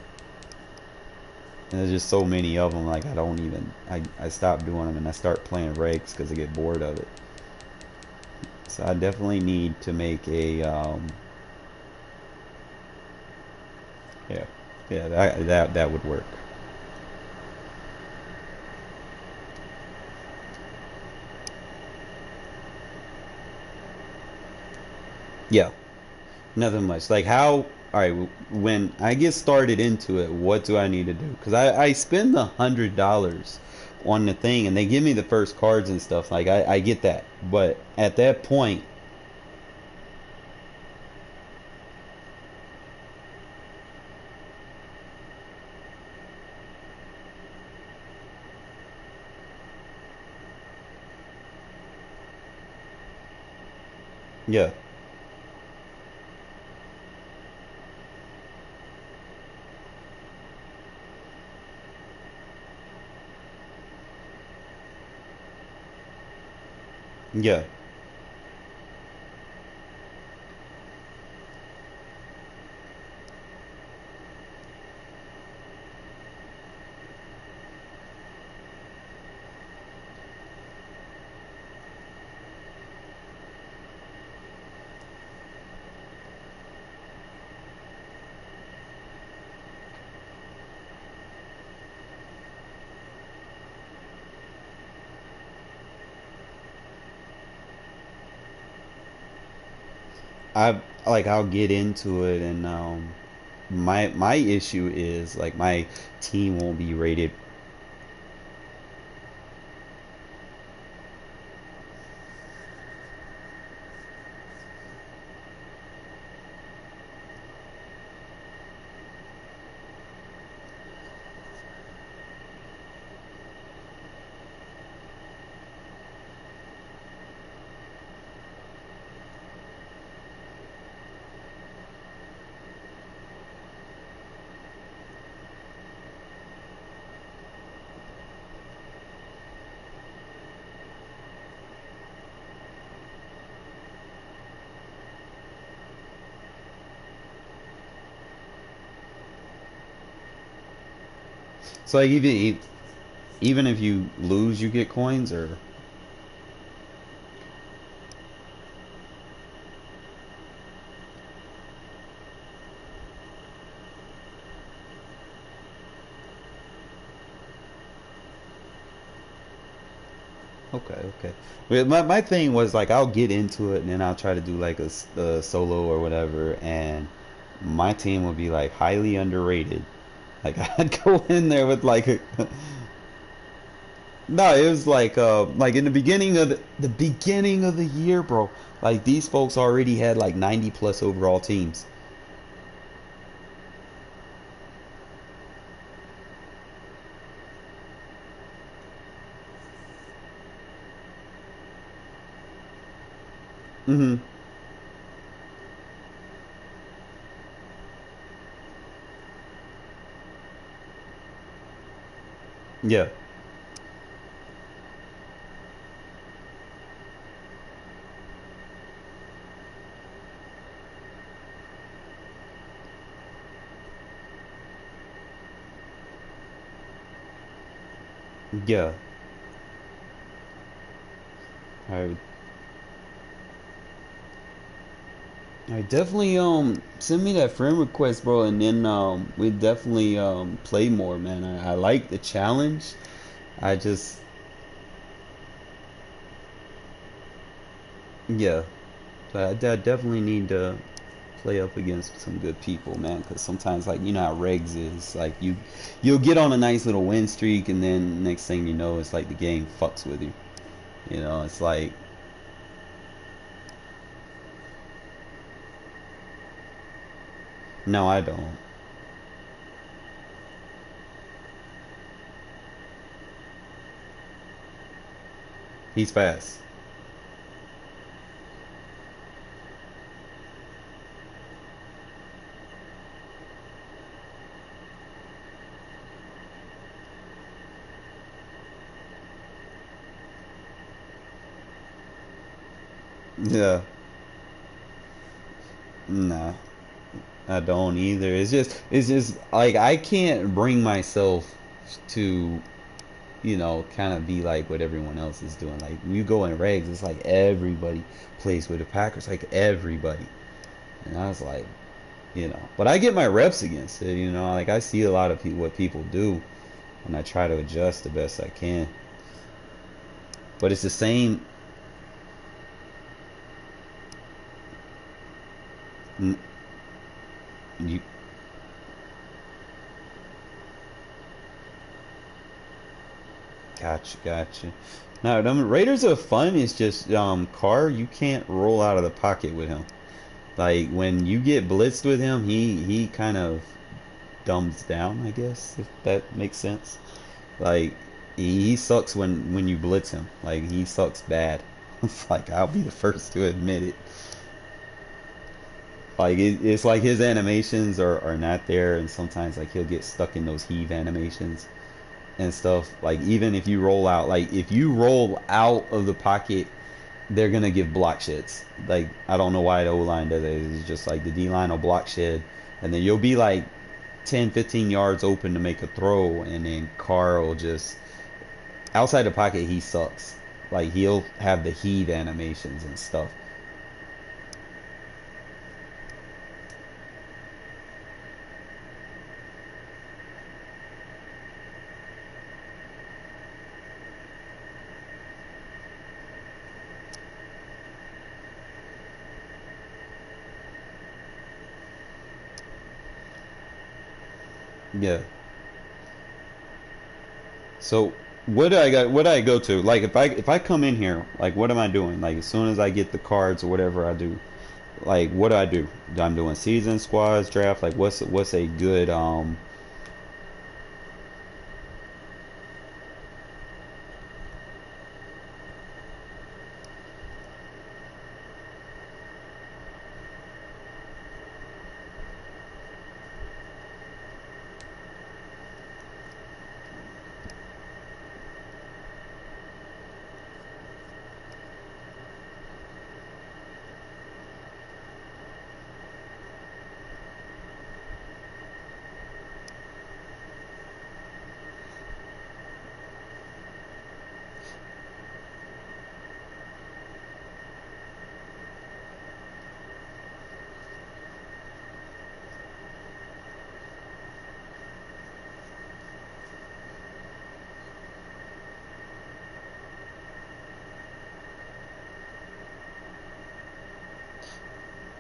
And there's just so many of them. Like I stopped doing them and I start playing regs because I get bored of it. So I definitely need to make a yeah, that would work. Yeah, nothing much. Like how, all right, when I get started into it, what do I need to do? Because I spend $100 on the thing and they give me the first cards and stuff. Like I get that, but at that point, yeah. Yeah. I'll get into it and my issue is like my team won't be rated. So like even if you lose, you get coins, or okay. Well, my thing was like I'll get into it and then I'll try to do like a solo or whatever, and my team will be like highly underrated. Like I'd go in there with like no, it was like in the beginning of the beginning of the year, bro. Like these folks already had like 90 plus overall teams. Mm-hmm. Yeah. Yeah. I I definitely send me that friend request, bro, and then we definitely play more, man. I like the challenge. I just yeah, but I definitely need to play up against some good people, man. Because sometimes, like you know how regs is, like you'll get on a nice little win streak, and then next thing you know, it's like the game fucks with you. You know, it's like no, I don't. He's fast. Yeah, nah, I don't either. It's just like I can't bring myself to kind of be like what everyone else is doing. Like when you go in regs, it's like everybody plays with the Packers, like everybody. And I was like, but I get my reps against it. Like I see a lot of what people do, and I try to adjust the best I can. But it's the same. You gotcha. No, the Raiders are fun. It's just Carr. You can't roll out of the pocket with him. Like when you get blitzed with him, he kind of dumbs down, I guess, if that makes sense. Like he sucks when you blitz him. Like he sucks bad. It's like I'll be the first to admit it. Like it's like his animations are not there, and sometimes like he'll get stuck in those heave animations and stuff. Like even if you roll out, like if you roll out of the pocket, they're gonna give block sheds. Like I don't know why the O line does it. It's just like the D line will block shed, and then you'll be like 10, 15 yards open to make a throw, and then Carr will just outside the pocket. He sucks. Like he'll have the heave animations and stuff. Yeah. So what do I got? What do I go to? Like if I come in here, like what am I doing? Like as soon as I get the cards or whatever I do, like what do I do? I'm doing season squads draft. Like what's a good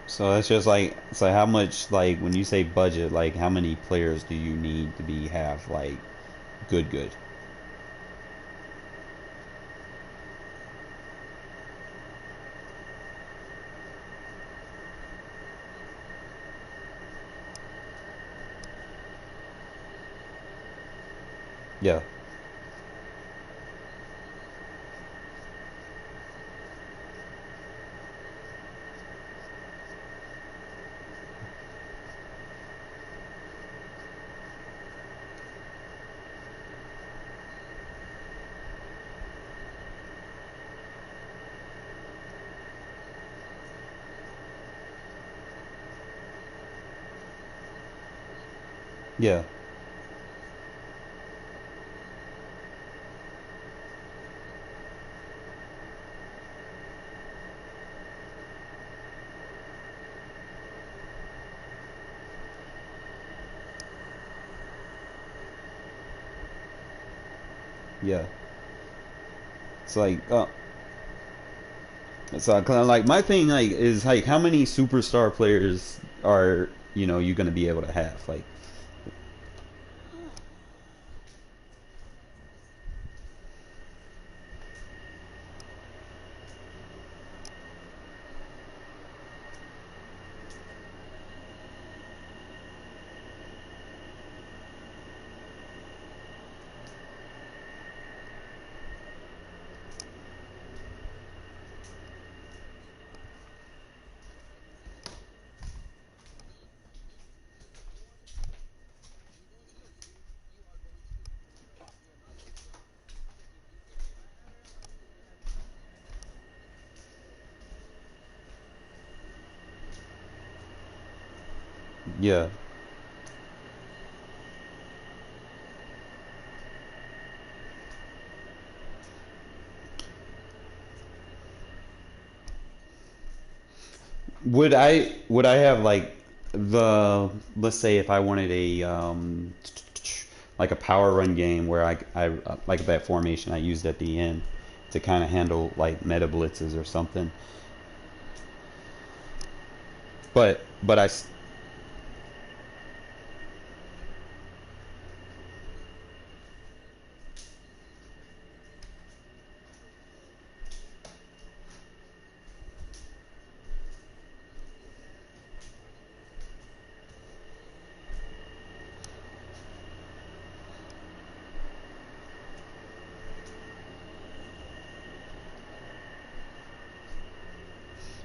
so that's just like so how much like when you say budget, like how many players do you need to be have like good? Yeah. Yeah. Yeah. It's like, so kind of like my thing like is like how many superstar players are you gonna be able to have like yeah. Would I have like let's say if I wanted a like a power run game where I like that formation I used at the end to kind of handle like meta blitzes or something, but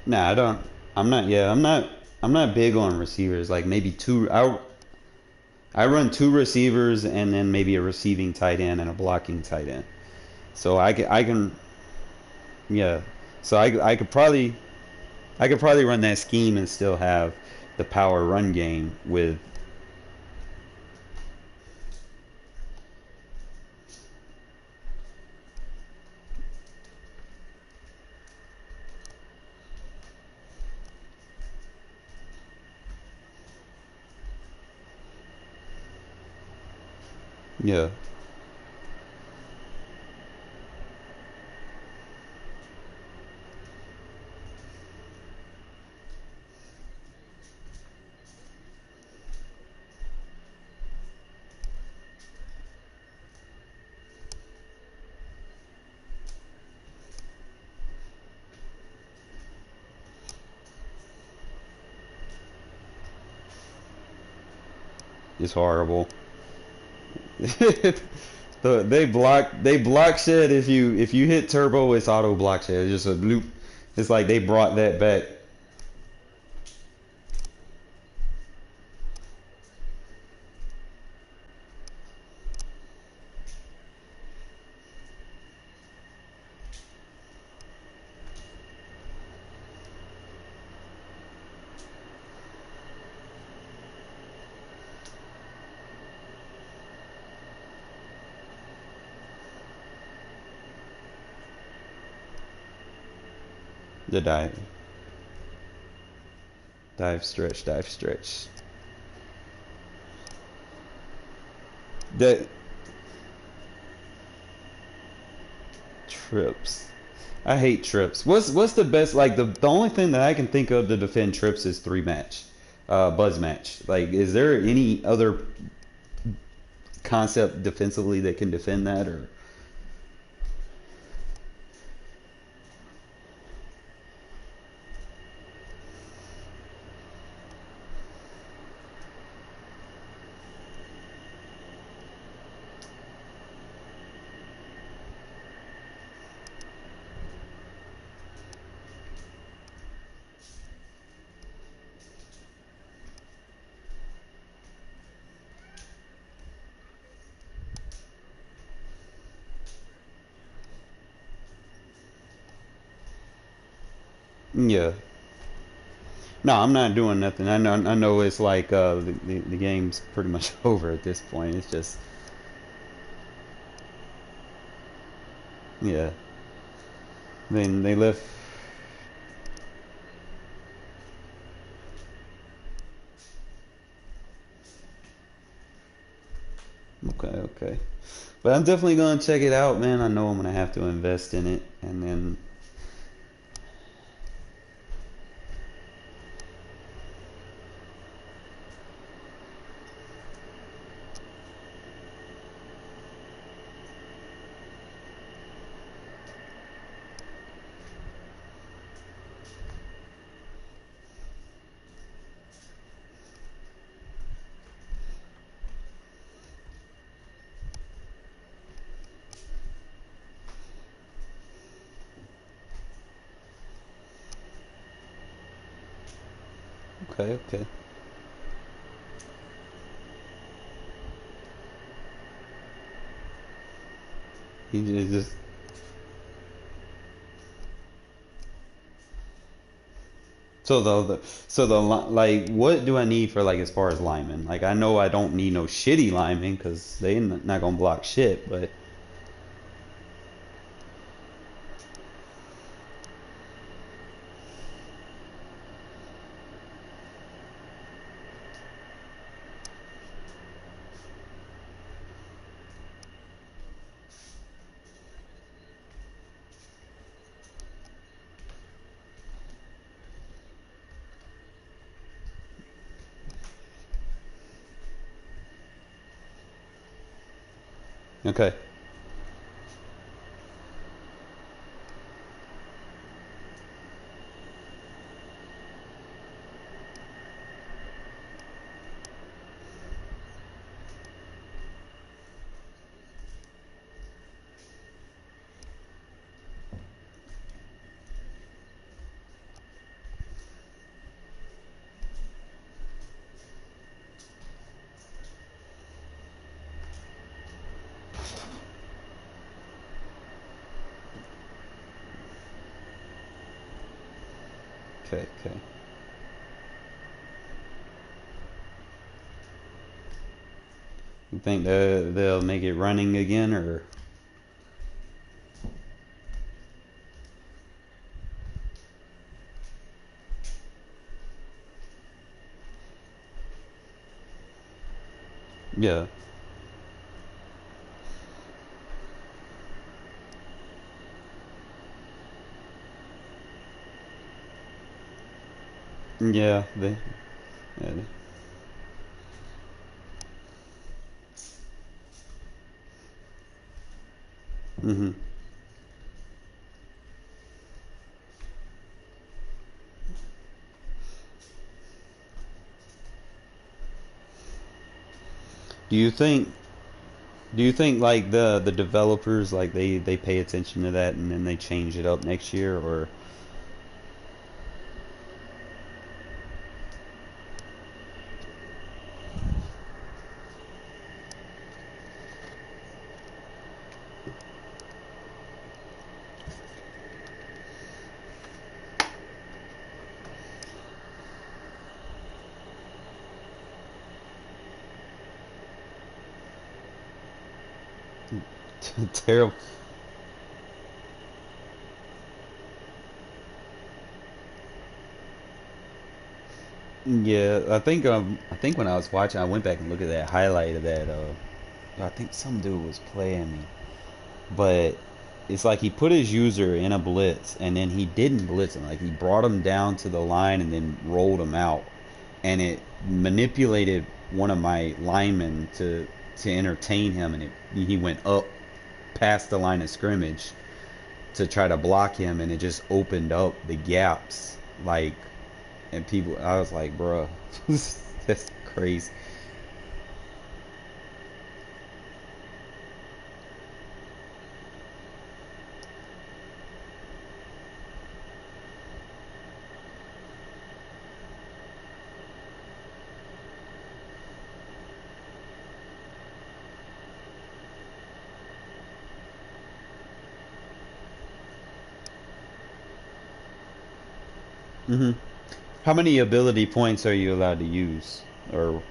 nah, I don't. I'm not. Yeah, I'm not. I'm not big on receivers. Like maybe two. I run two receivers and then maybe a receiving tight end and a blocking tight end. So I can yeah. So I could probably run that scheme and still have the power run game with yeah. It's horrible. They block shit if you hit turbo it's auto block shit. It's just a loop. It's like they brought that back. The dive stretch. That trips. I hate trips. What's the best like the only thing that I can think of to defend trips is three match, buzz match. Like, is there any other concept defensively that can defend that or? Yeah. No, I'm not doing nothing. I know it's like the game's pretty much over at this point. It's just, yeah. Then they left. Okay, okay. But I'm definitely gonna check it out, man. I know I'm gonna have to invest in it, and then. Okay, okay. He just. Like, what do I need for, like, as far as linemen? Like, I know I don't need no shitty linemen because they not gonna block shit, but. Okay. Okay, okay. You think they'll make it running again, or? Yeah. Yeah, yeah. Mm-hmm. Do you think like the developers, like, they pay attention to that and then they change it up next year, or? Terrible. Yeah, I think when I was watching, I went back and looked at that highlight of that. I think some dude was playing me, but it's like he put his user in a blitz and then he didn't blitz him. Like, he brought him down to the line and then rolled him out, and it manipulated one of my linemen to entertain him, and he went up past the line of scrimmage to try to block him, and it just opened up the gaps, like, and people, I was like, bruh, that's crazy. Mm-hmm. How many ability points are you allowed to use? Or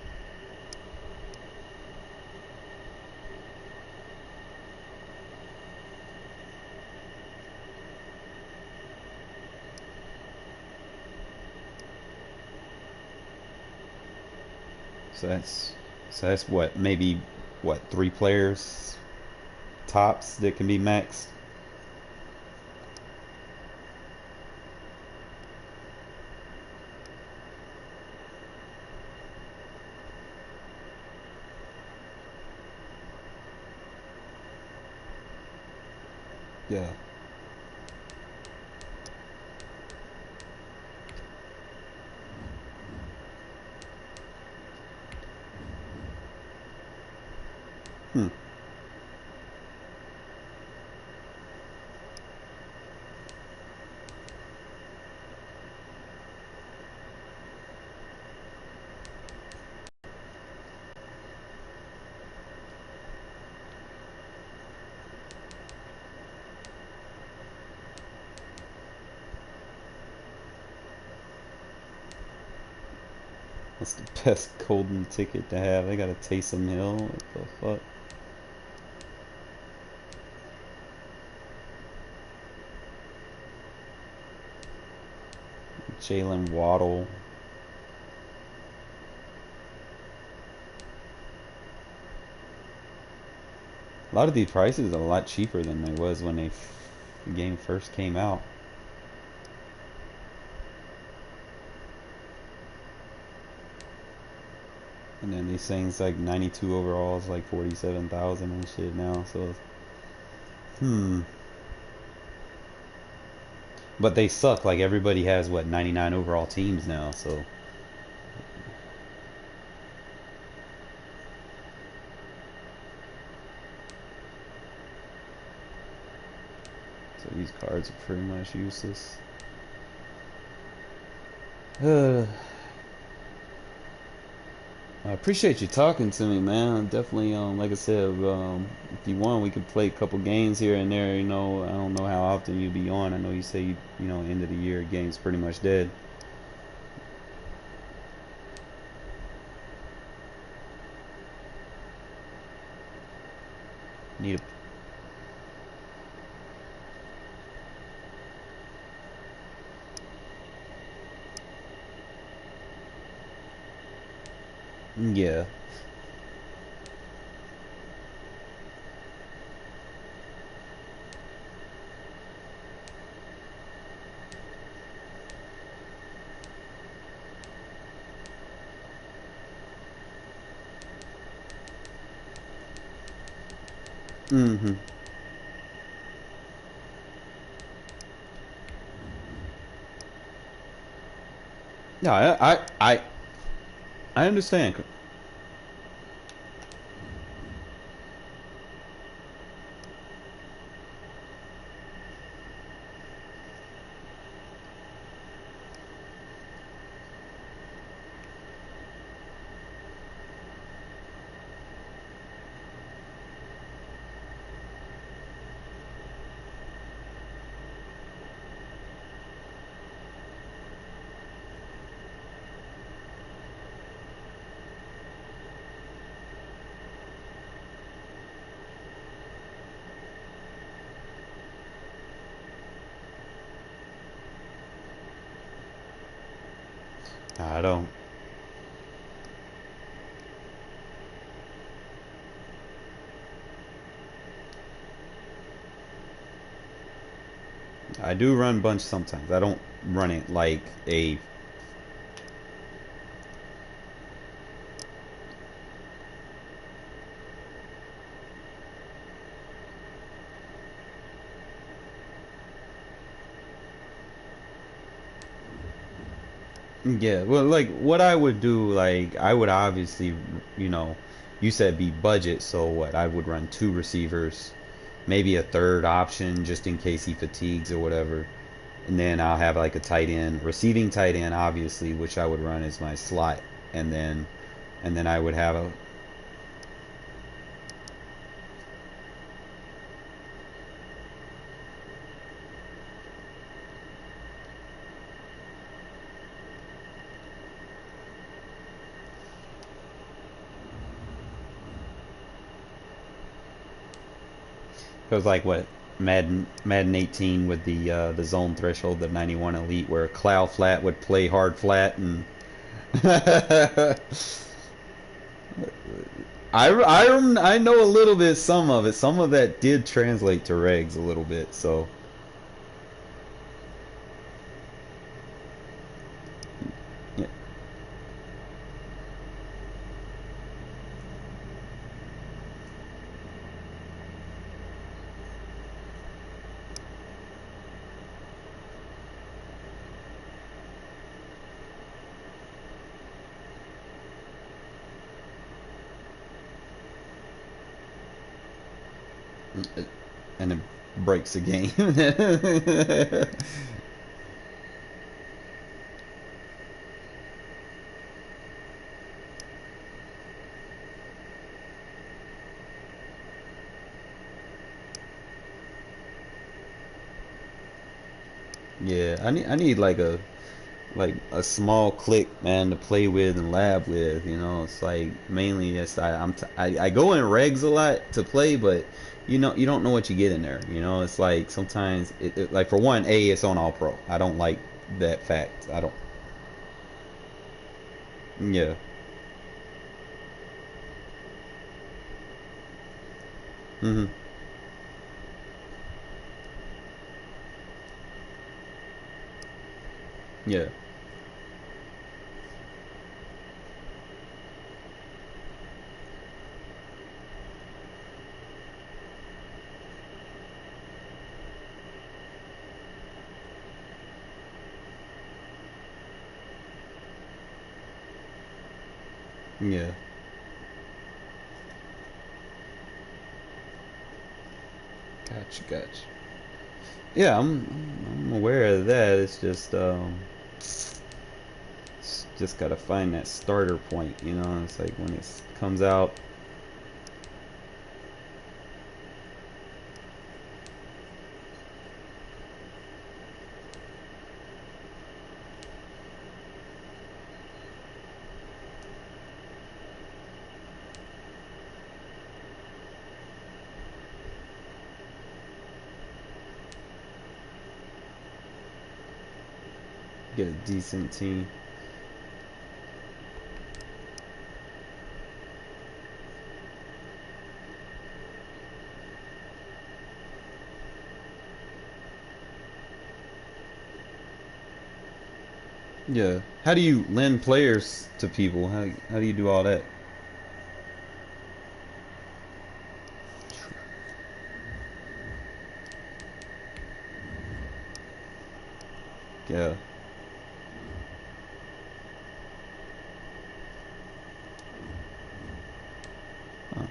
so that's what, maybe what, 3 players tops that can be maxed? Yeah. Hmm. That's the best golden ticket to have. I got a Taysom Hill. What the fuck? Jalen Waddle. A lot of these prices are a lot cheaper than they was when the game first came out. And then these things like 92 overalls, like 47,000 and shit now. So, but they suck. Like everybody has what, 99 overall teams now. So these cards are pretty much useless. I appreciate you talking to me, man. Definitely, like I said, if you want, we could play a couple games here and there. You know, I don't know how often you be on. I know you say you know, end of the year, game's pretty much dead. Need a yeah. Mm-hmm. No, I understand. I don't. I do run bunch sometimes. I don't run it like a. Yeah, well, like what I would do, like I would obviously, you know, you said be budget, so what? I would run 2 receivers, maybe a third option just in case he fatigues or whatever, and then I'll have like a tight end, receiving tight end, obviously, which I would run as my slot, and then I would have a. It was like what Madden 18 with the zone threshold, the 91 elite, where Cloud Flat would play hard flat, and I know a little bit, some of it. Some of that did translate to regs a little bit, so. Yeah. And it breaks the game. Yeah, I need like a small click, man, to play with and lab with. You know, it's like mainly it's I go in regs a lot to play, but you don't know what you get in there. You know, it's like sometimes like for one, it's on all pro. I don't like that fact. I don't. Yeah. Mhm. Yeah. Yeah. Gotcha. Yeah, I'm aware of that. It's just gotta find that starter point, you know. It's like when it comes out. Get a decent team. Yeah. How do you lend players to people? How do you do all that? Yeah. Huh.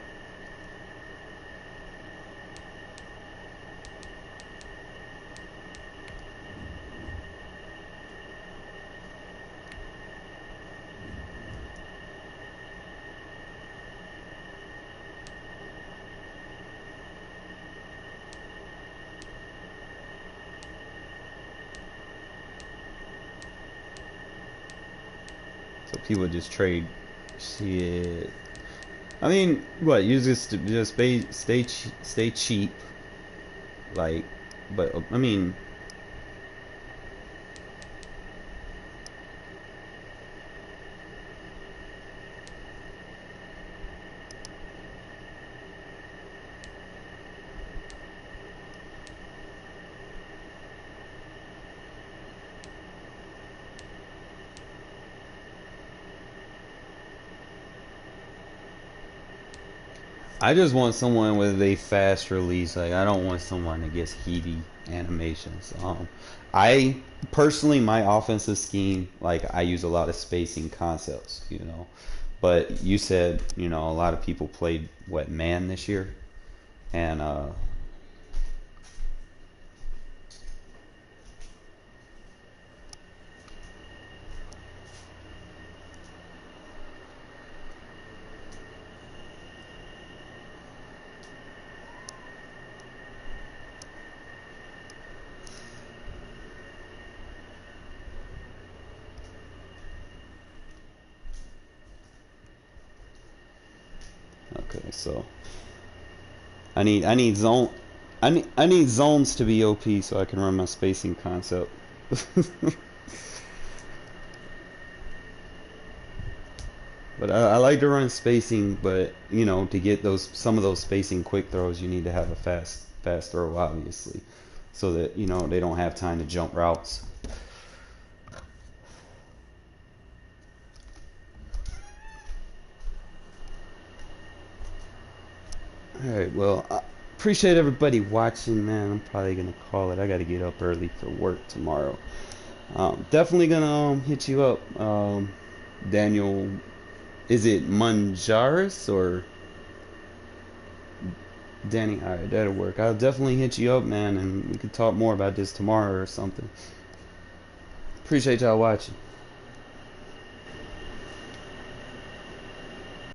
So people just trade shit. I mean, what? You just stay cheap, like. But I mean, I just want someone with a fast release. Like I don't want someone that gets heavy animations. I personally, my offensive scheme, like I use a lot of spacing concepts, you know. But you said, you know, a lot of people played what man this year, and okay, so I need zone. I need zones to be OP so I can run my spacing concept. But I like to run spacing, but you know, to get some of those spacing quick throws, you need to have a fast throw, obviously, so that you know they don't have time to jump routes. All right, well, I appreciate everybody watching, man. I'm probably gonna call it. I got to get up early for work tomorrow. Definitely gonna hit you up, Daniel. Is it Manjaris or Danny? Alright, that'll work. I'll definitely hit you up, man, and we can talk more about this tomorrow or something. Appreciate y'all watching.